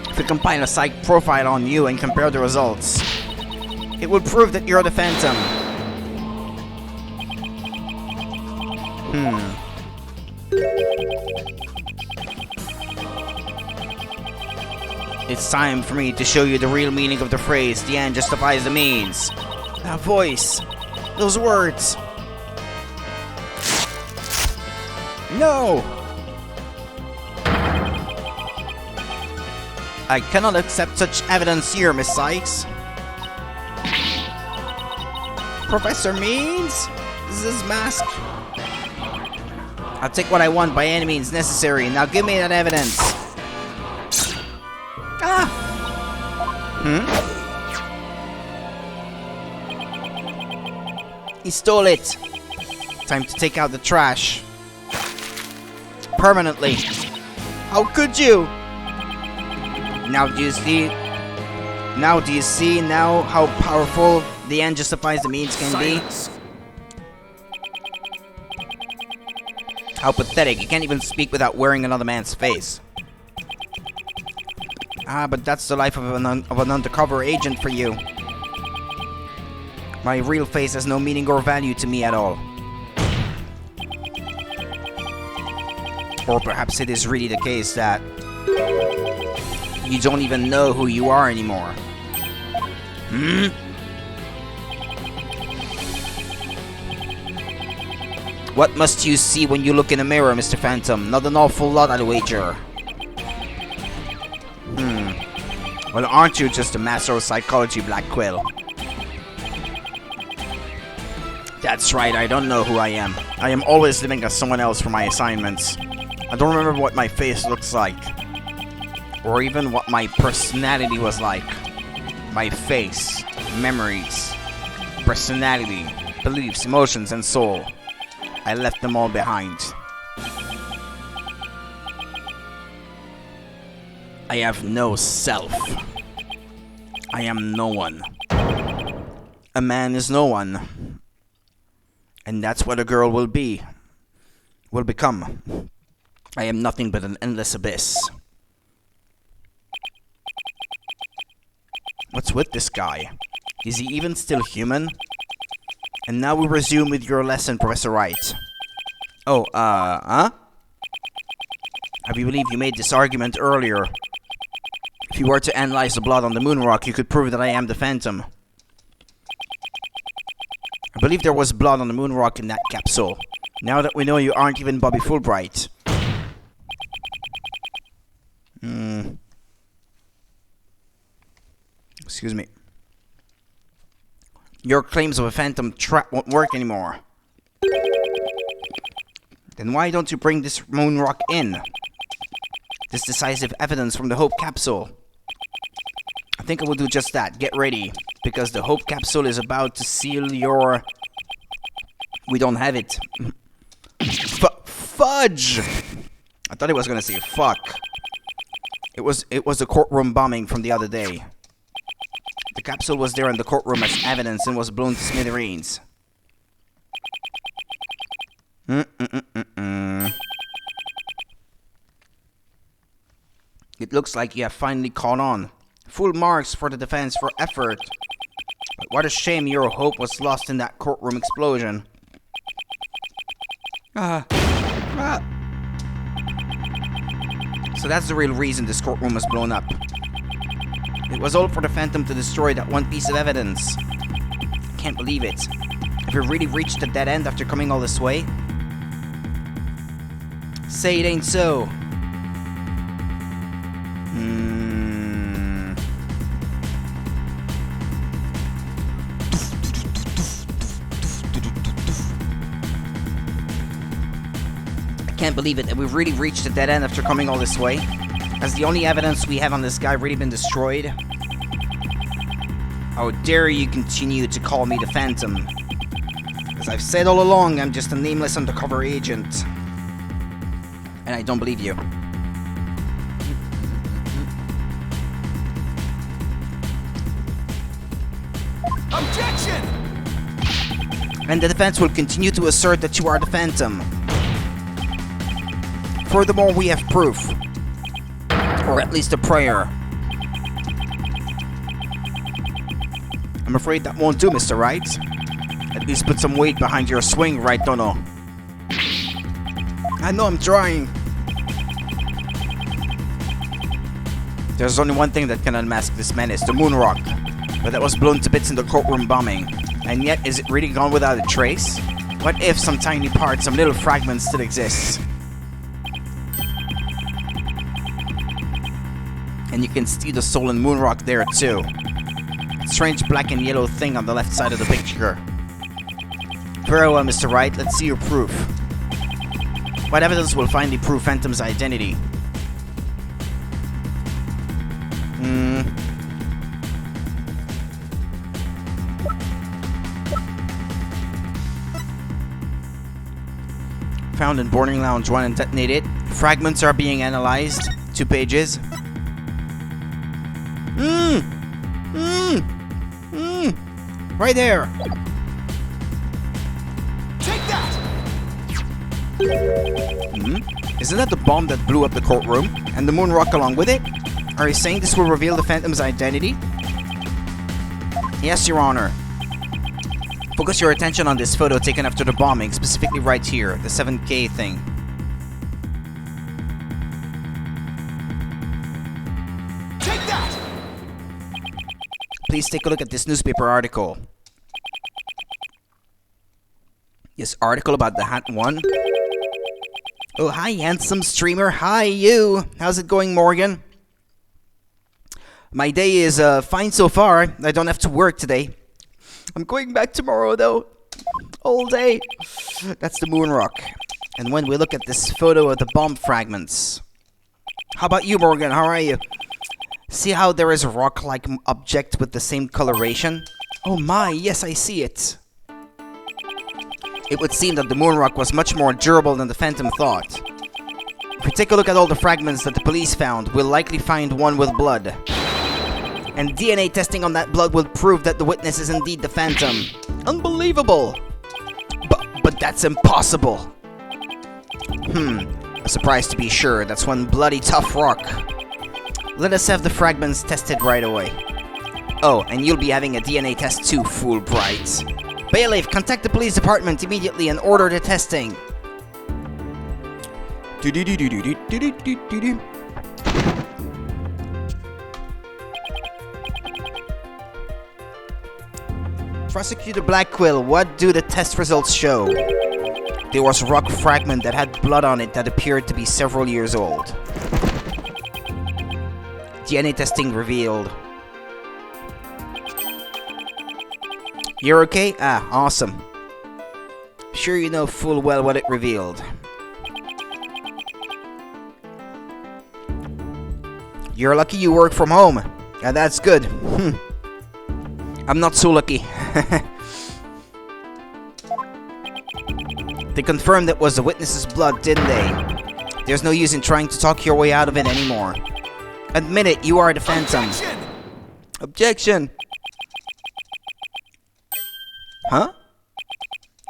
If we compile a psych profile on you and compare the results, it will prove that you're the Phantom. It's time for me to show you the real meaning of the phrase, the end justifies the means. That voice, those words. No! I cannot accept such evidence here, Miss Sykes. Professor Means? This is mask. I'll take what I want by any means necessary. Now give me that evidence. Ah! He stole it. Time to take out the trash. Permanently. How could you? Now do you see? Now do you see now how powerful the end justifies the means can be? How pathetic. You can't even speak without wearing another man's face. Ah, but that's the life of an undercover agent for you. My real face has no meaning or value to me at all. Or perhaps it is really the case that you don't even know who you are anymore. What must you see when you look in a mirror, Mr. Phantom? Not an awful lot, I'll wager. Well, aren't you just a master of psychology, Black Quill? That's right, I don't know who I am. I am always living as someone else for my assignments. I don't remember what my face looks like. Or even what my personality was like. My face, memories, personality, beliefs, emotions, and soul. I left them all behind. I have no self. I am no one. A man is no one. And that's what a girl will be. Will become. I am nothing but an endless abyss. What's with this guy? Is he even still human? And now we resume with your lesson, Professor Wright. Oh, I believe you made this argument earlier. If you were to analyze the blood on the moon rock, you could prove that I am the Phantom. I believe there was blood on the moon rock in that capsule. Now that we know you aren't even Bobby Fulbright. Excuse me. Your claims of a phantom trap won't work anymore. Then why don't you bring this moon rock in? This decisive evidence from the Hope capsule. I think I will do just that. Get ready. Because the Hope capsule is about to seal your... We don't have it. Fudge! I thought it was gonna say fuck. It was the courtroom bombing from the other day. The capsule was there in the courtroom as evidence and was blown to smithereens. It looks like you have finally caught on. Full marks for the defense for effort. What a shame your hope was lost in that courtroom explosion. So that's the real reason this courtroom was blown up. It was all for the Phantom to destroy that one piece of evidence. Can't believe it. Have you really reached a dead end after coming all this way? Say it ain't so. I can't believe it that we've really reached a dead end after coming all this way. Has the only evidence we have on this guy really been destroyed? How dare you continue to call me the Phantom? As I've said all along, I'm just a nameless undercover agent. And I don't believe you. Objection! And the defense will continue to assert that you are the Phantom. Furthermore, we have proof. Or at least a prayer. I'm afraid that won't do, Mr. Wright. At least put some weight behind your swing, right, Dono? I know I'm trying. There's only one thing that can unmask this menace, the moon rock. But that was blown to bits in the courtroom bombing. And yet, is it really gone without a trace? What if some tiny parts, some little fragments still exist? And you can see the stolen moon rock there too. Strange black and yellow thing on the left side of the picture. Very well, Mr. Wright, let's see your proof. What evidence will finally prove Phantom's identity? Found in boarding lounge 1 and detonated. Fragments are being analyzed. 2 pages. Right there. Take that! Isn't that the bomb that blew up the courtroom? And the moon rock along with it? Are you saying this will reveal the Phantom's identity? Yes, Your Honor. Focus your attention on this photo taken after the bombing, specifically right here, the 7K thing. Take that! Please take a look at this newspaper article. This article about the Hat 1. Oh, hi, handsome streamer. Hi, you. How's it going, Morgan? My day is fine so far. I don't have to work today. I'm going back tomorrow, though. All day. That's the moon rock. And when we look at this photo of the bomb fragments. How about you, Morgan? How are you? See how there is a rock-like object with the same coloration? Oh my, yes, I see it. It would seem that the moon rock was much more durable than the Phantom thought. If we take a look at all the fragments that the police found, we'll likely find one with blood. And DNA testing on that blood will prove that the witness is indeed the Phantom. Unbelievable! But that's impossible! A surprise to be sure, that's one bloody tough rock. Let us have the fragments tested right away. Oh, and you'll be having a DNA test too, fool bright. Bailiff, contact the police department immediately and order the testing. Prosecutor Blackquill, what do the test results show? There was a rock fragment that had blood on it that appeared to be several years old. DNA testing revealed. You're okay? Ah, awesome. Sure you know full well what it revealed. You're lucky you work from home. Yeah, that's good. I'm not so lucky. They confirmed it was the witness's blood, didn't they? There's no use in trying to talk your way out of it anymore. Admit it, you are the Phantom. Objection! Huh?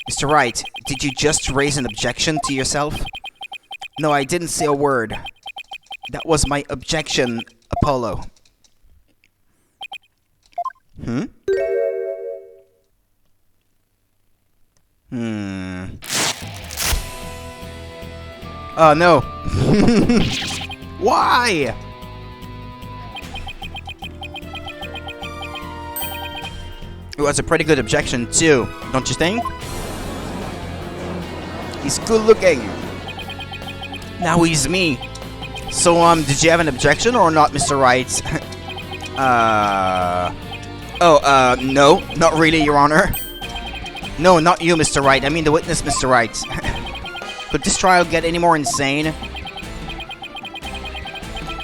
Mr. Wright, did you just raise an objection to yourself? No, I didn't say a word. That was my objection, Apollo. Oh, no. Why? It was a pretty good objection, too. Don't you think? He's good looking. Now he's me. So, did you have an objection or not, Mr. Wright? No, not really, Your Honor. No, not you, Mr. Wright. I mean the witness, Mr. Wright. Could this trial get any more insane?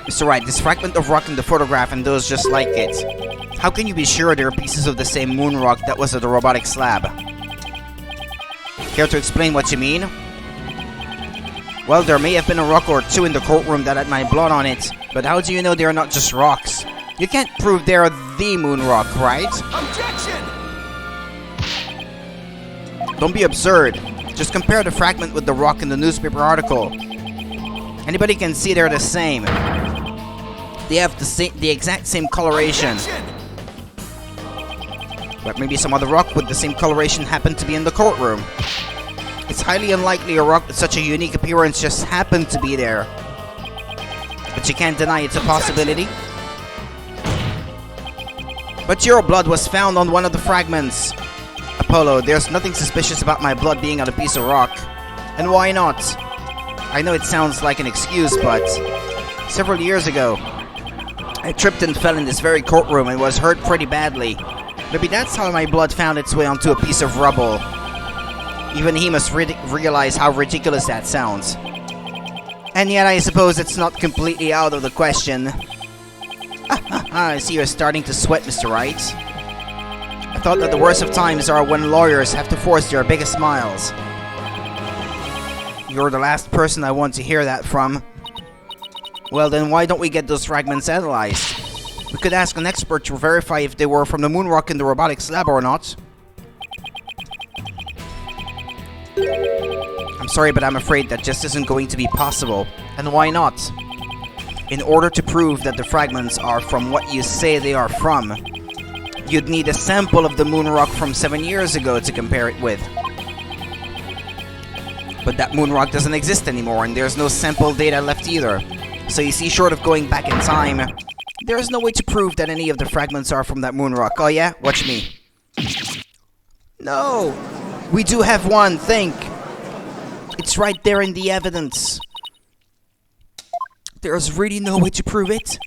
Mr. Wright, this fragment of rock in the photograph and those just like it. How can you be sure they're pieces of the same moon rock that was at the robotic slab? Care to explain what you mean? Well, there may have been a rock or two in the courtroom that had my blood on it, but how do you know they're not just rocks? You can't prove they're the moon rock, right? Objection! Don't be absurd. Just compare the fragment with the rock in the newspaper article. Anybody can see they're the same. They have the exact same coloration. Objection! But maybe some other rock with the same coloration happened to be in the courtroom. It's highly unlikely a rock with such a unique appearance just happened to be there. But you can't deny it's a possibility. But your blood was found on one of the fragments. Apollo, there's nothing suspicious about my blood being on a piece of rock. And why not? I know it sounds like an excuse, but several years ago, I tripped and fell in this very courtroom and was hurt pretty badly. Maybe that's how my blood found its way onto a piece of rubble. Even he must realize how ridiculous that sounds. And yet I suppose it's not completely out of the question. I see you're starting to sweat, Mr. Wright. I thought that the worst of times are when lawyers have to force their biggest smiles. You're the last person I want to hear that from. Well then, why don't we get those fragments analyzed? We could ask an expert to verify if they were from the moon rock in the robotics lab or not. I'm sorry, but I'm afraid that just isn't going to be possible. And why not? In order to prove that the fragments are from what you say they are from, you'd need a sample of the moon rock from 7 years ago to compare it with. But that moon rock doesn't exist anymore, and there's no sample data left either. So you see, short of going back in time, there's no way to prove that any of the fragments are from that moon rock. Oh yeah? Watch me. No! We do have one, think! It's right there in the evidence. There's really no way to prove it.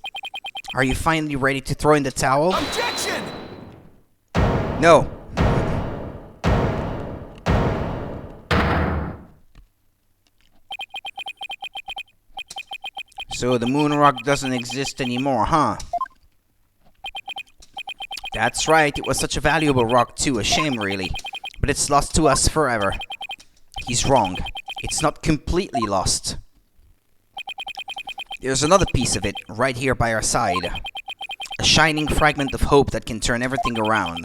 Are you finally ready to throw in the towel? Objection! No. So the moon rock doesn't exist anymore, huh? That's right, it was such a valuable rock too, a shame really. But it's lost to us forever. He's wrong. It's not completely lost. There's another piece of it, right here by our side. A shining fragment of hope that can turn everything around.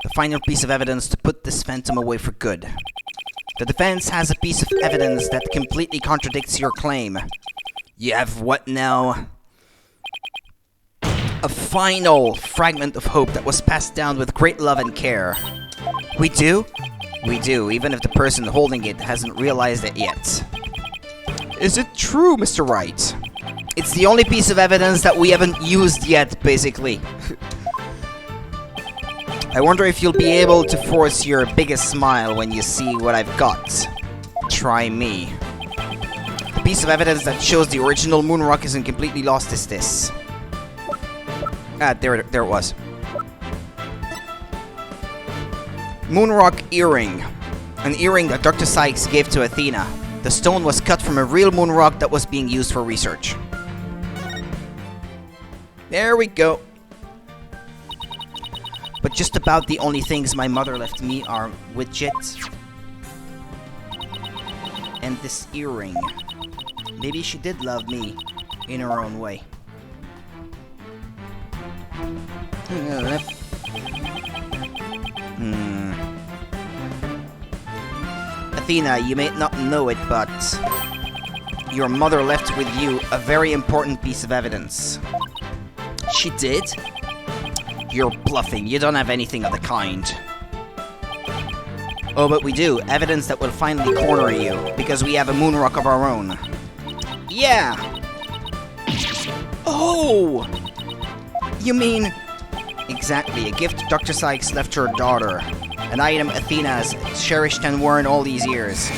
The final piece of evidence to put this phantom away for good. The defense has a piece of evidence that completely contradicts your claim. You have what now? A final fragment of hope that was passed down with great love and care. We do? We do, even if the person holding it hasn't realized it yet. Is it true, Mr. Wright? It's the only piece of evidence that we haven't used yet, basically. I wonder if you'll be able to force your biggest smile when you see what I've got. Try me. The piece of evidence that shows the original moon rock isn't completely lost is this. Ah, there it was. Moon rock earring. An earring that Dr. Sykes gave to Athena. The stone was cut from a real moon rock that was being used for research. There we go. But just about the only things my mother left me are widgets and this earring. Maybe she did love me in her own way. Athena, you may not know it, but your mother left with you a very important piece of evidence. She did? You're bluffing. You don't have anything of the kind. Oh, but we do. Evidence that will finally corner you, because we have a moon rock of our own. Yeah. Oh! You mean... Exactly, a gift Dr. Sykes left her daughter. An item Athena has cherished and worn all these years.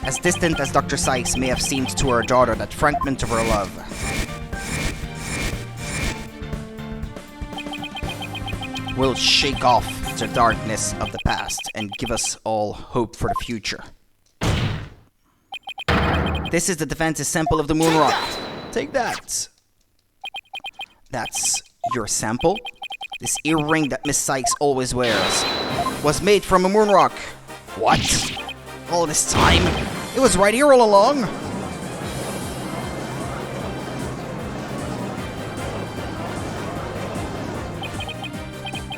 As distant as Dr. Sykes may have seemed to her daughter, that fragment of her love will shake off the darkness of the past and give us all hope for the future. This is the defensive sample of the moon rock. Take that. That's your sample? This earring that Miss Sykes always wears was made from a moon rock. What? All this time? It was right here all along.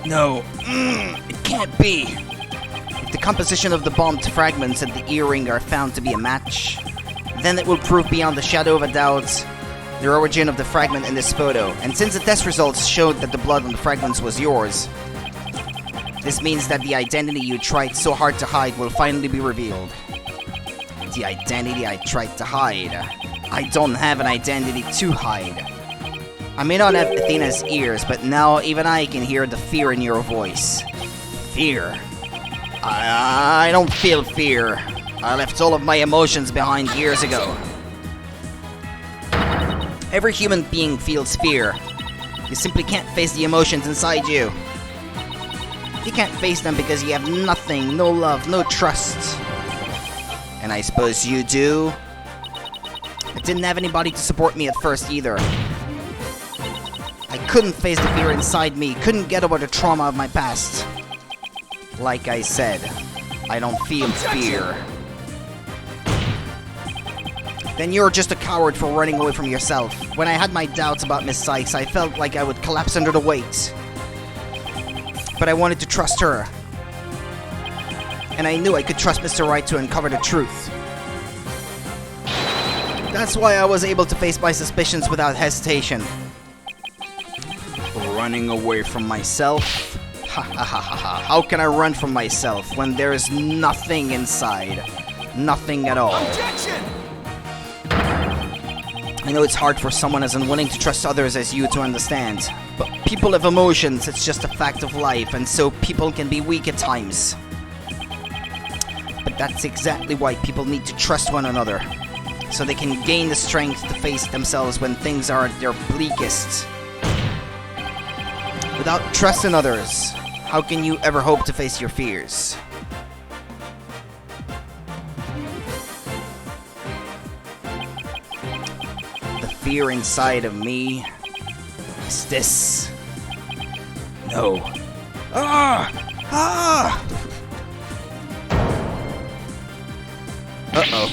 No, it can't be. If the composition of the bombed fragments and the earring are found to be a match, then it will prove beyond the shadow of a doubt the origin of the fragment in this photo. And since the test results showed that the blood on the fragments was yours, this means that the identity you tried so hard to hide will finally be revealed. The identity I tried to hide. I don't have an identity to hide. I may not have Athena's ears, but now even I can hear the fear in your voice. Fear? I don't feel fear. I left all of my emotions behind years ago. Every human being feels fear. You simply can't face the emotions inside you. You can't face them because you have nothing, no love, no trust. And I suppose you do? I didn't have anybody to support me at first either. I couldn't face the fear inside me, couldn't get over the trauma of my past. Like I said, I don't feel fear. Then you're just a coward for running away from yourself. When I had my doubts about Miss Sykes, I felt like I would collapse under the weight. But I wanted to trust her. And I knew I could trust Mr. Wright to uncover the truth. That's why I was able to face my suspicions without hesitation. Running away from myself? Ha ha ha ha ha. How can I run from myself when there is nothing inside? Nothing at all. Objection! I know it's hard for someone as unwilling to trust others as you to understand. But people have emotions, it's just a fact of life, and so people can be weak at times. But that's exactly why people need to trust one another. So they can gain the strength to face themselves when things are at their bleakest. Without trust in others, how can you ever hope to face your fears? The fear inside of me is this. No. Ah! Ah! Uh-oh.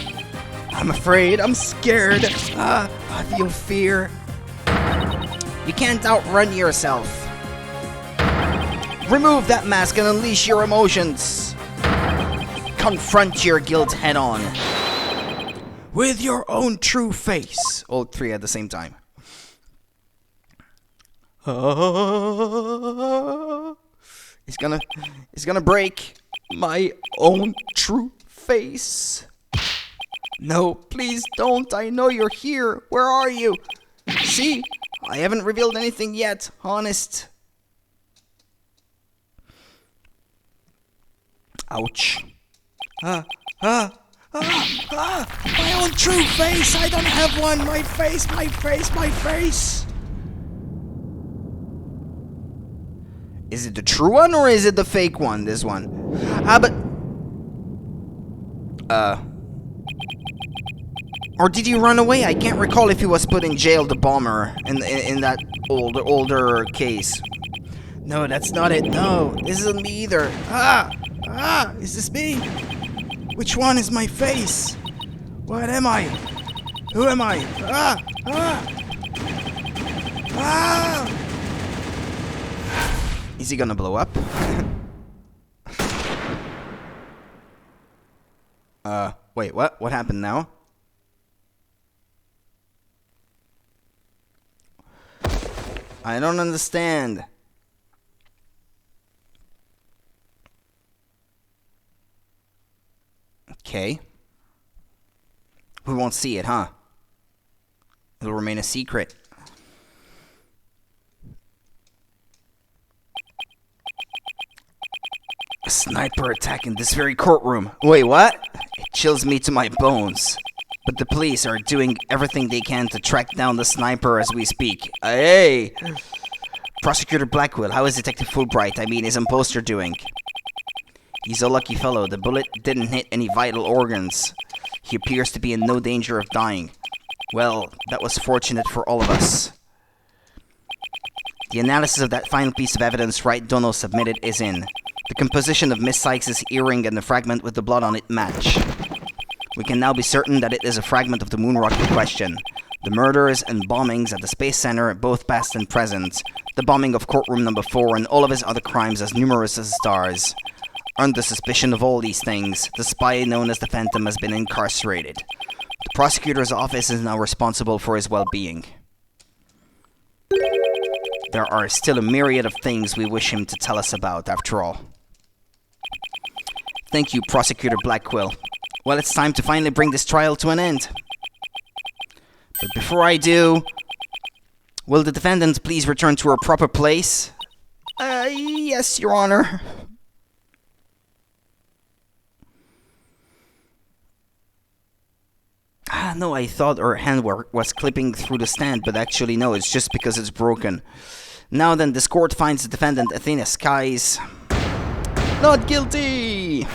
I'm afraid. I'm scared. I feel fear. You can't outrun yourself. Remove that mask and unleash your emotions. Confront your guilt head on. With your own true face. All three at the same time. It's gonna break my own true face. No, please don't. I know you're here. Where are you? See? I haven't revealed anything yet. Honest. Ouch. My own true face. I don't have one. My face. Is it the true one or is it the fake one? This one. Or did he run away? I can't recall if he was put in jail, the bomber, in that older case. No, that's not it. No, this isn't me either. Is this me? Which one is my face? What am I? Who am I? Is he gonna blow up? Wait, what? What happened now? I don't understand. Okay. We won't see it, huh? It'll remain a secret. A sniper attack in this very courtroom. Wait, what? It chills me to my bones. But the police are doing everything they can to track down the sniper as we speak. Hey! Prosecutor Blackwell, how is Detective Fulbright, his imposter, doing? He's a lucky fellow. The bullet didn't hit any vital organs. He appears to be in no danger of dying. Well, that was fortunate for all of us. The analysis of that final piece of evidence Wright Dono submitted is in. The composition of Miss Sykes' earring and the fragment with the blood on it match. We can now be certain that it is a fragment of the moon rock in question. The murders and bombings at the Space Center, both past and present. The bombing of courtroom number 4 and all of his other crimes as numerous as stars. Under suspicion of all these things, the spy known as the Phantom has been incarcerated. The prosecutor's office is now responsible for his well-being. There are still a myriad of things we wish him to tell us about, after all. Thank you, Prosecutor Blackwell. Well, it's time to finally bring this trial to an end. But before I do, will the defendant please return to her proper place? Yes, Your Honor. No, I thought her hand was clipping through the stand, but actually no, it's just because it's broken. Now then, this court finds the defendant Athena Skies not guilty!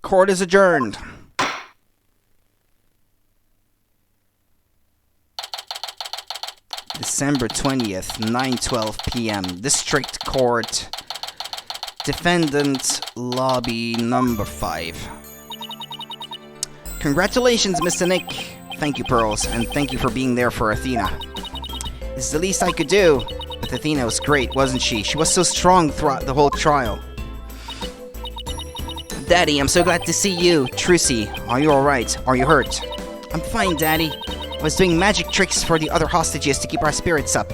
Court is adjourned. December 20th, 9:12 p.m. District Court. Defendant Lobby number 5. Congratulations, Mr. Nick. Thank you, Pearls, and thank you for being there for Athena. It's the least I could do. But Athena was great, wasn't she? She was so strong throughout the whole trial. Daddy, I'm so glad to see you. Trucy, are you alright? Are you hurt? I'm fine, Daddy. I was doing magic tricks for the other hostages to keep our spirits up.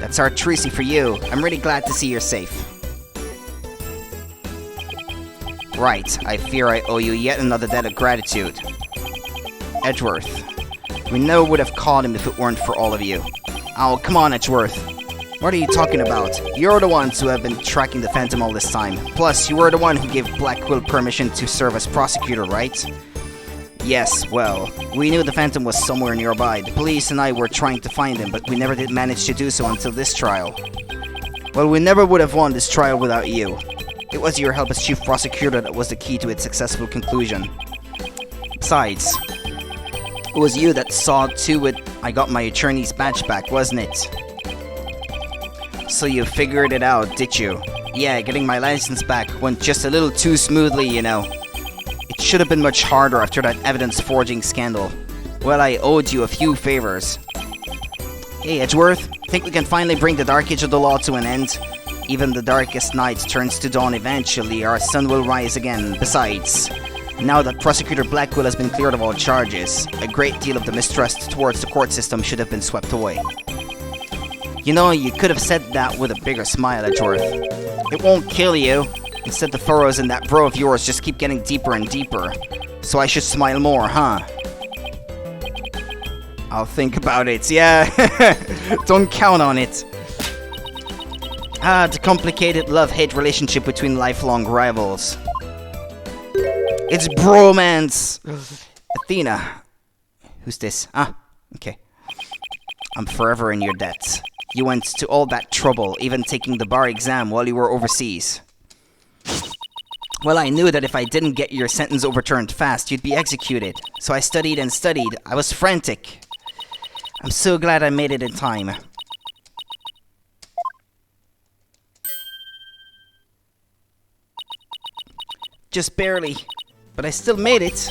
That's our Trucy for you. I'm really glad to see you're safe. Right, I fear I owe you yet another debt of gratitude. Edgeworth. We never would have caught him if it weren't for all of you. Oh, come on, Edgeworth. What are you talking about? You're the ones who have been tracking the Phantom all this time. Plus, you were the one who gave Blackwell permission to serve as prosecutor, right? Yes, well, we knew the Phantom was somewhere nearby. The police and I were trying to find him, but we never did manage to do so until this trial. Well, we never would have won this trial without you. It was your help as chief prosecutor that was the key to its successful conclusion. Besides, it was you that saw to it I got my attorney's badge back, wasn't it? So you figured it out, did you? Yeah, getting my license back went just a little too smoothly, you know. It should have been much harder after that evidence forging scandal. Well, I owed you a few favors. Hey, Edgeworth, think we can finally bring the dark age of the law to an end? Even the darkest night turns to dawn eventually, our sun will rise again. Besides, now that Prosecutor Blackwell has been cleared of all charges, a great deal of the mistrust towards the court system should have been swept away. You know, you could have said that with a bigger smile, Edgeworth. It won't kill you. Instead, the furrows in that brow of yours just keep getting deeper and deeper. So I should smile more, huh? I'll think about it, yeah. Don't count on it. The complicated love-hate relationship between lifelong rivals. It's bromance! Athena. Who's this? Ah, okay. I'm forever in your debt. You went to all that trouble, even taking the bar exam while you were overseas. Well, I knew that if I didn't get your sentence overturned fast, you'd be executed. So I studied and studied. I was frantic. I'm so glad I made it in time. Just barely. But I still made it.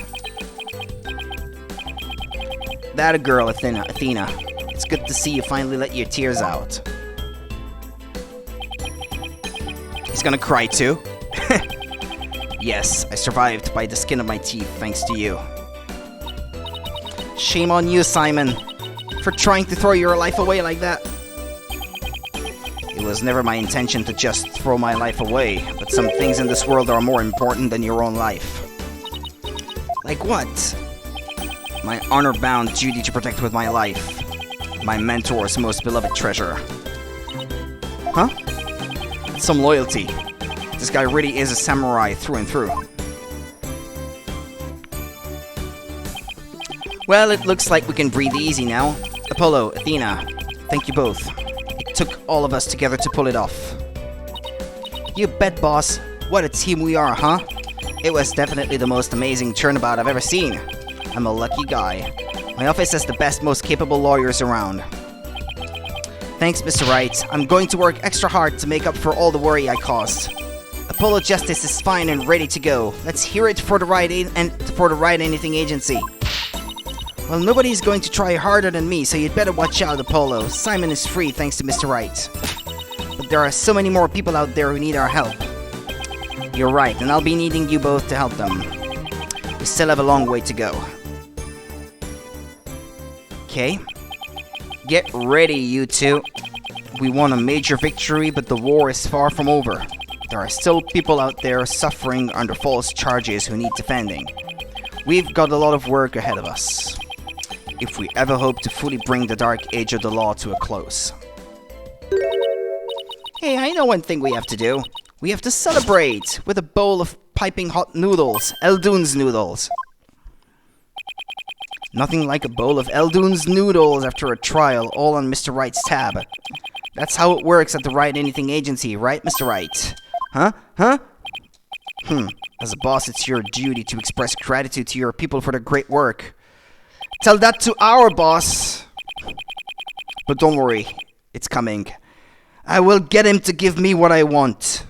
That a girl, Athena. It's good to see you finally let your tears out. He's gonna cry too. Yes, I survived by the skin of my teeth thanks to you. Shame on you, Simon, for trying to throw your life away like that. It was never my intention to just throw my life away, but some things in this world are more important than your own life. Like what? My honor-bound duty to protect with my life. My mentor's most beloved treasure. Huh? Some loyalty. This guy really is a samurai through and through. Well, it looks like we can breathe easy now. Apollo, Athena, thank you both. It took all of us together to pull it off. You bet, boss. What a team we are, huh? It was definitely the most amazing turnabout I've ever seen. I'm a lucky guy. My office has the best, most capable lawyers around. Thanks, Mr. Wright. I'm going to work extra hard to make up for all the worry I caused. Apollo Justice is fine and ready to go. Let's hear it for the Wright Anything Agency. Well, nobody's going to try harder than me, so you'd better watch out, Apollo. Simon is free thanks to Mr. Wright. But there are so many more people out there who need our help. You're right, and I'll be needing you both to help them. We still have a long way to go. Okay. Get ready, you two. We won a major victory, but the war is far from over. There are still people out there suffering under false charges who need defending. We've got a lot of work ahead of us, if we ever hope to fully bring the dark age of the law to a close. Hey, I know one thing we have to do. We have to celebrate with a bowl of piping hot noodles, Eldoon's noodles. Nothing like a bowl of Eldoon's noodles after a trial, all on Mr. Wright's tab. That's how it works at the Wright Anything Agency, right, Mr. Wright? Huh? As a boss, it's your duty to express gratitude to your people for their great work. Tell that to our boss. But don't worry, it's coming. I will get him to give me what I want.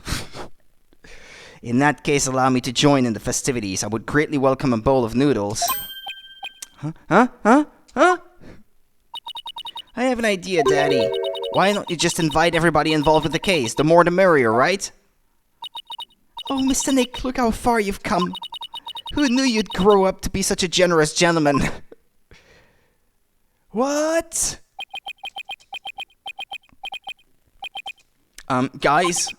In that case, allow me to join in the festivities. I would greatly welcome a bowl of noodles. Huh? I have an idea, Daddy. Why don't you just invite everybody involved with the case? The more the merrier, right? Oh, Mr. Nick, look how far you've come. Who knew you'd grow up to be such a generous gentleman? What? Guys,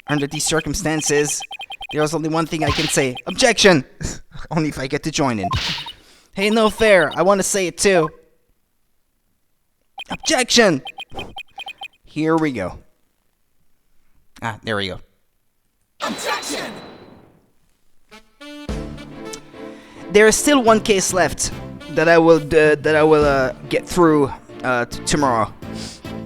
under these circumstances, there's only one thing I can say. Objection! Only if I get to join in. Hey, no fair. I want to say it too. Objection! Here we go. There we go. Objection! There is still one case left that I will get through tomorrow.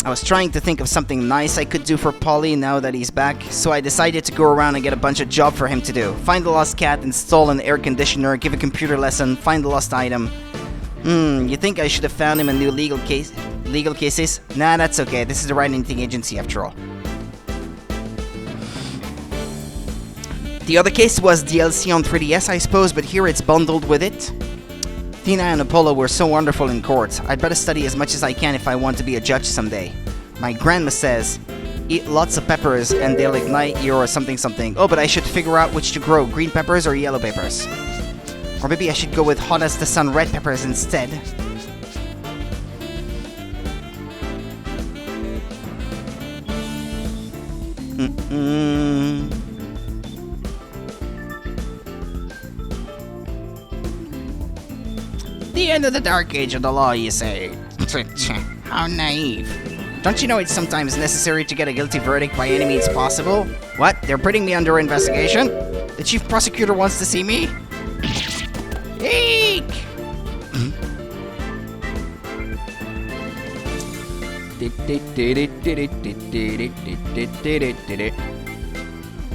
I was trying to think of something nice I could do for Polly now that he's back, so I decided to go around and get a bunch of job for him to do. Find the lost cat, install an air conditioner, give a computer lesson, find the lost item. You think I should have found him a new legal cases? Nah, that's okay. This is the Wright Anything Agency after all. The other case was DLC on 3DS, I suppose, but here it's bundled with it. Athena and Apollo were so wonderful in court. I'd better study as much as I can if I want to be a judge someday. My grandma says, eat lots of peppers and they'll ignite your something something. Oh, but I should figure out which to grow, green peppers or yellow peppers. Or maybe I should go with hot as the sun red peppers instead. The end of the dark age of the law, you say? How naive. Don't you know it's sometimes necessary to get a guilty verdict by any means possible? What? They're putting me under investigation? The chief prosecutor wants to see me? Eek!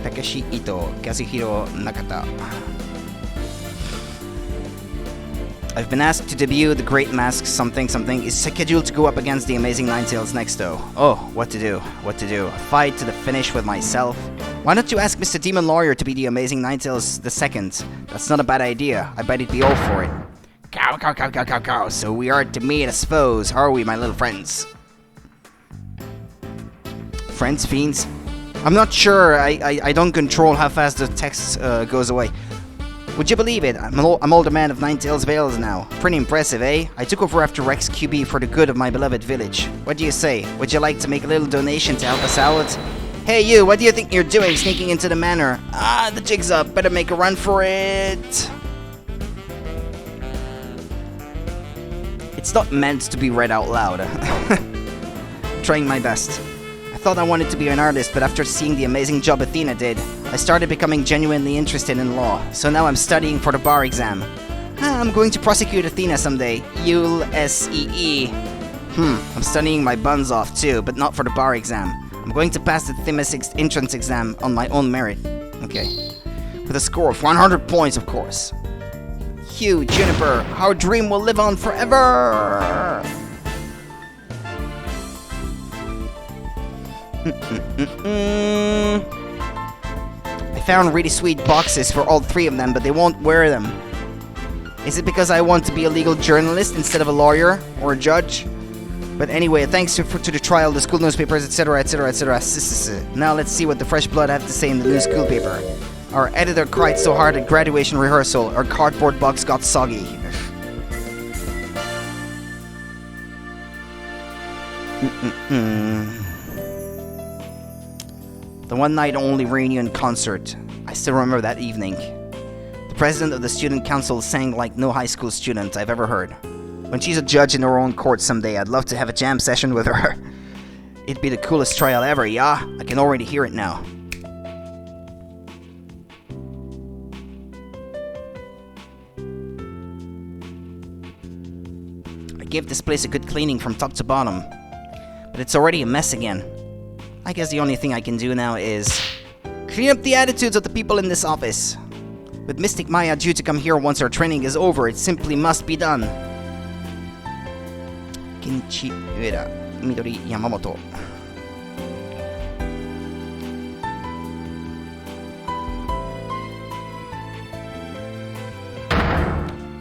Takeshi Ito, Kazuhiro Nakata. I've been asked to debut the Great Mask something something is scheduled to go up against the Amazing Ninetales next though. Oh, what to do? A fight to the finish with myself? Why don't you ask Mr. Demon Lawyer to be the Amazing Ninetales the second? That's not a bad idea. I bet he'd be all for it. Cow. So we are to meet as foes, are we, my little friends? Friends, fiends? I'm not sure. I don't control how fast the text goes away. Would you believe it? I'm older man of 9 tails Vales now. Pretty impressive, eh? I took over after Rex QB for the good of my beloved village. What do you say? Would you like to make a little donation to help us out? Hey you, what do you think you're doing sneaking into the manor? Ah, the jig's up. Better make a run for it. It's not meant to be read out loud. Trying my best. I thought I wanted to be an artist, but after seeing the amazing job Athena did, I started becoming genuinely interested in law. So now I'm studying for the bar exam. I'm going to prosecute Athena someday. ULSEE. I'm studying my buns off too, but not for the bar exam. I'm going to pass the Themis entrance exam on my own merit. Okay. With a score of 100 points, of course. Hugh, Juniper, our dream will live on forever! I found really sweet boxes for all 3 of them, but they won't wear them. Is it because I want to be a legal journalist instead of a lawyer or a judge? But anyway, thanks to the trial, the school newspapers, etc., etc., etc. Now let's see what the fresh blood have to say in the new school paper. Our editor cried so hard at graduation rehearsal, our cardboard box got soggy. The one night only reunion concert. I still remember that evening. The president of the student council sang like no high school student I've ever heard. When she's a judge in her own court someday, I'd love to have a jam session with her. It'd be the coolest trial ever, yeah? I can already hear it now. I gave this place a good cleaning from top to bottom, but it's already a mess again. I guess the only thing I can do now is clean up the attitudes of the people in this office. With Mystic Maya due to come here once our training is over, it simply must be done. Kenichi Ueda, Midori Yamamoto.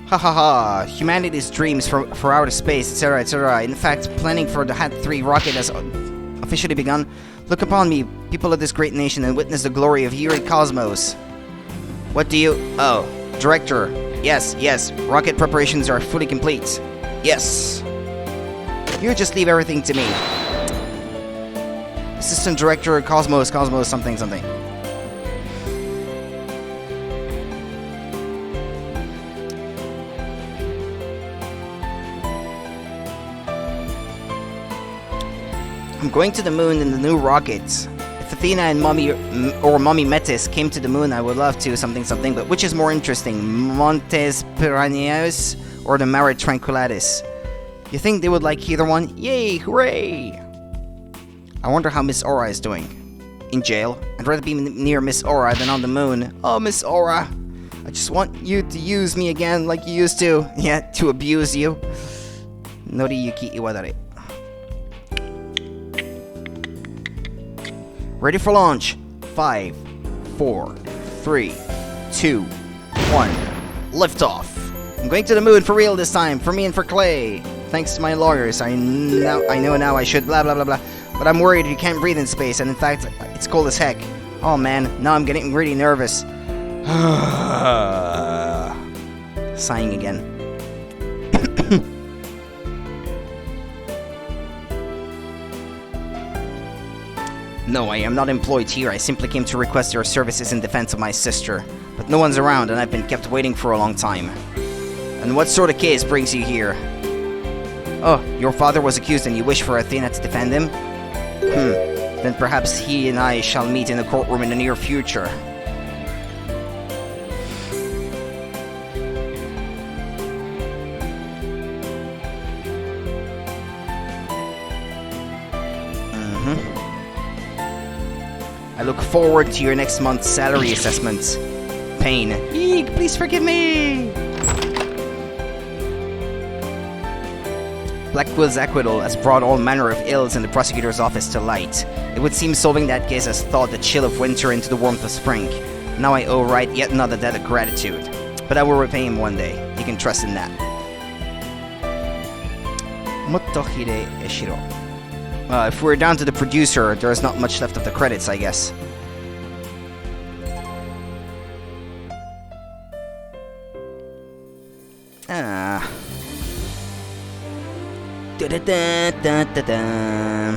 Hahaha, humanity's dreams for outer space, etc., etc. In fact, planning for the HAT 3 rocket has officially begun. Look upon me, people of this great nation, and witness the glory of Yuri Cosmos. What do you... Oh, Director. Yes, rocket preparations are fully complete. Yes. You just leave everything to me. Assistant Director Cosmos something. I'm going to the moon in the new rocket. If Athena and Mommy Metis came to the moon, I would love to something, but which is more interesting, Montes Piranhaeus or the Mare Tranquillatis? You think they would like either one? Yay, hooray! I wonder how Miss Aura is doing. In jail? I'd rather be near Miss Aura than on the moon. Oh, Miss Aura! I just want you to use me again like you used to. Yeah, to abuse you. Noriyuki Iwadare. Ready for launch. 5, 4, 3, 2, 1. Liftoff. I'm going to the moon for real this time, for me and for Clay. Thanks to my lawyers, I know now I should blah blah blah blah. But I'm worried you can't breathe in space, and in fact, it's cold as heck. Oh man, now I'm getting really nervous. Sighing again. No, I am not employed here. I simply came to request your services in defense of my sister. But no one's around, and I've been kept waiting for a long time. And what sort of case brings you here? Oh, your father was accused and you wish for Athena to defend him? Then perhaps he and I shall meet in a courtroom in the near future. I look forward to your next month's salary assessment. Pain. Eek, please forgive me! Blackwell's acquittal has brought all manner of ills in the prosecutor's office to light. It would seem solving that case has thawed the chill of winter into the warmth of spring. Now I owe Wright yet another debt of gratitude. But I will repay him one day. You can trust in that. Motohide Eshiro. If we're down to the producer, there's not much left of the credits, I guess. Ah. Da-da-da-da-da-da.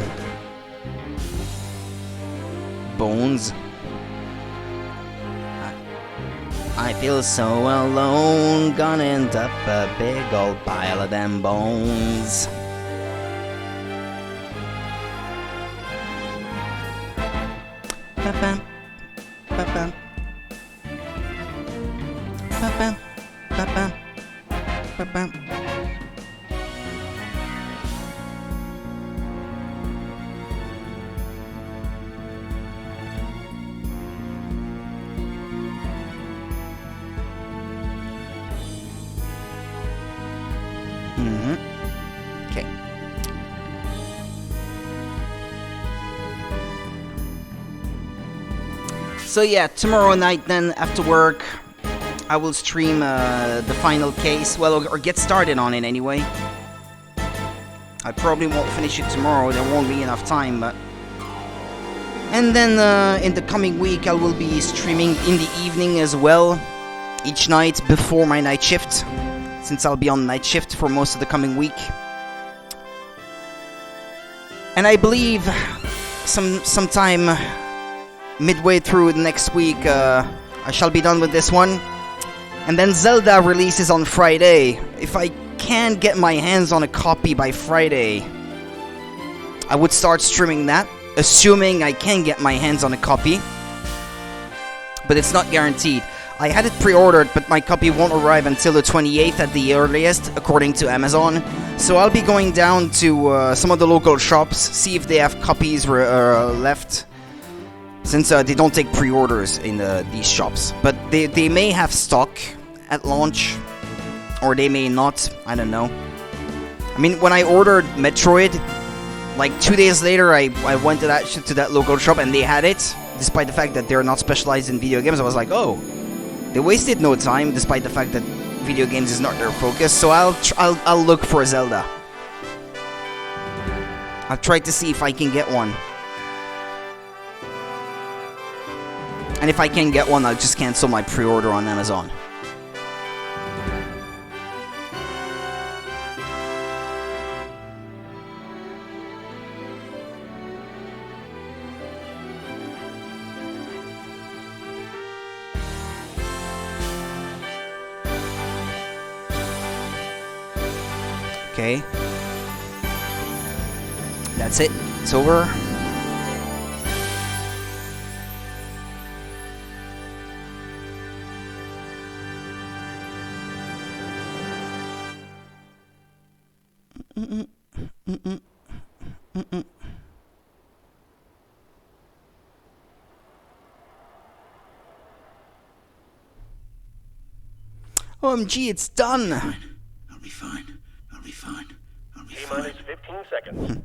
Bones. I feel so alone, gonna end up a big old pile of them bones. Ba-bam, ba-bam, ba-bam, ba-bam, ba-bam. Okay. So yeah, tomorrow night then, after work, I will stream the final case. Well, or get started on it anyway. I probably won't finish it tomorrow, there won't be enough time, but... And then in the coming week, I will be streaming in the evening as well, each night before my night shift, since I'll be on night shift for most of the coming week. And I believe sometime midway through next week, I shall be done with this one. And then Zelda releases on Friday. If I can get my hands on a copy by Friday, I would start streaming that, assuming I can get my hands on a copy. But it's not guaranteed. I had it pre-ordered, but my copy won't arrive until the 28th at the earliest, according to Amazon. So I'll be going down to some of the local shops, see if they have copies left. Since they don't take pre-orders in these shops. But they may have stock at launch, or they may not, I don't know. I mean, when I ordered Metroid, like 2 days later I went to that local shop and they had it, despite the fact that they're not specialized in video games. I was like, oh, they wasted no time, despite the fact that video games is not their focus. So I'll look for Zelda. I'll try to see if I can get one. And if I can get one, I'll just cancel my pre-order on Amazon. Okay. That's it. It's over. OMG, it's done! I'll be fine. I'll be fine. I'll be fine. T-minus 15 seconds.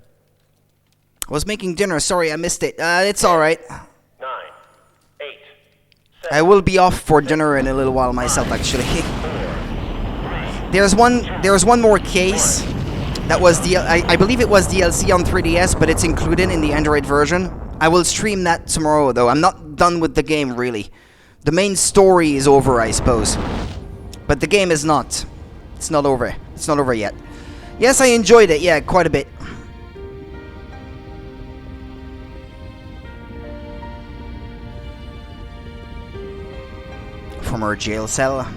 I was making dinner, sorry I missed it. It's alright. 9, 8, 7, I will be off for dinner in a little while myself, actually. There's one more case that was I believe it was DLC on 3DS, but it's included in the Android version. I will stream that tomorrow, though. I'm not done with the game, really. The main story is over, I suppose. But the game is not. It's not over. It's not over yet. Yes, I enjoyed it. Yeah, quite a bit. From our jail cell.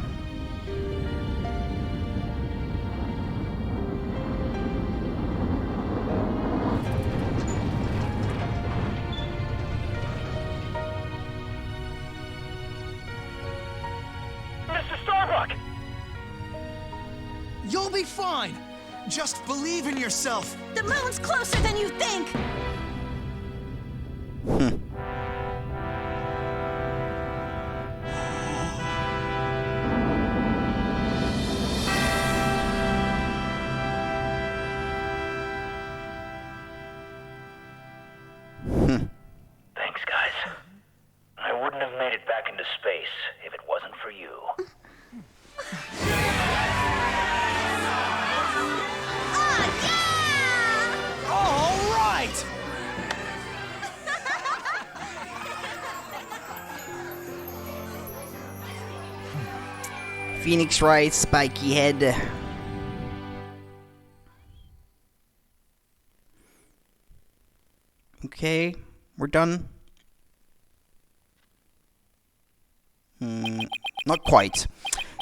You'll be fine! Just believe in yourself! The moon's closer than you think! Thanks, guys. I wouldn't have made it back into space if it wasn't for you. All right! Phoenix Wright, spiky head. Okay, we're done. Not quite.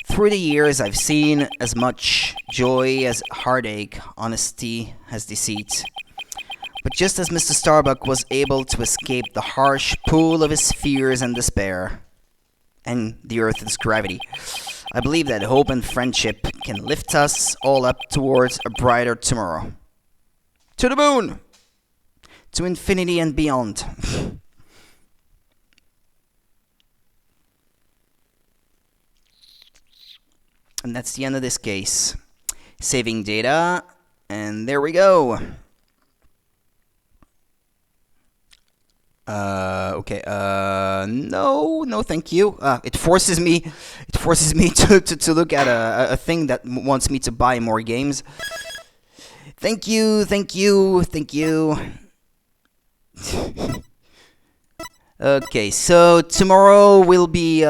Through the years, I've seen as much joy as heartache, honesty as deceit. But just as Mr. Starbuck was able to escape the harsh pull of his fears and despair, and the Earth's gravity, I believe that hope and friendship can lift us all up towards a brighter tomorrow. To the moon! To infinity and beyond. And that's the end of this case. Saving data, and there we go. Okay, no, thank you. It forces me to look at a thing that wants me to buy more games. Thank you. Okay, so tomorrow we'll be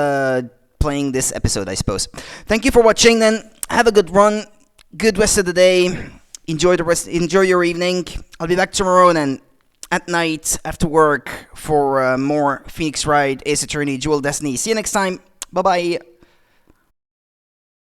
playing this episode, I suppose. Thank you for watching. Then have a good run, good rest of the day. Enjoy your evening. I'll be back tomorrow then at night after work for more Phoenix Wright, Ace Attorney, Dual Destiny. See you next time. Bye bye.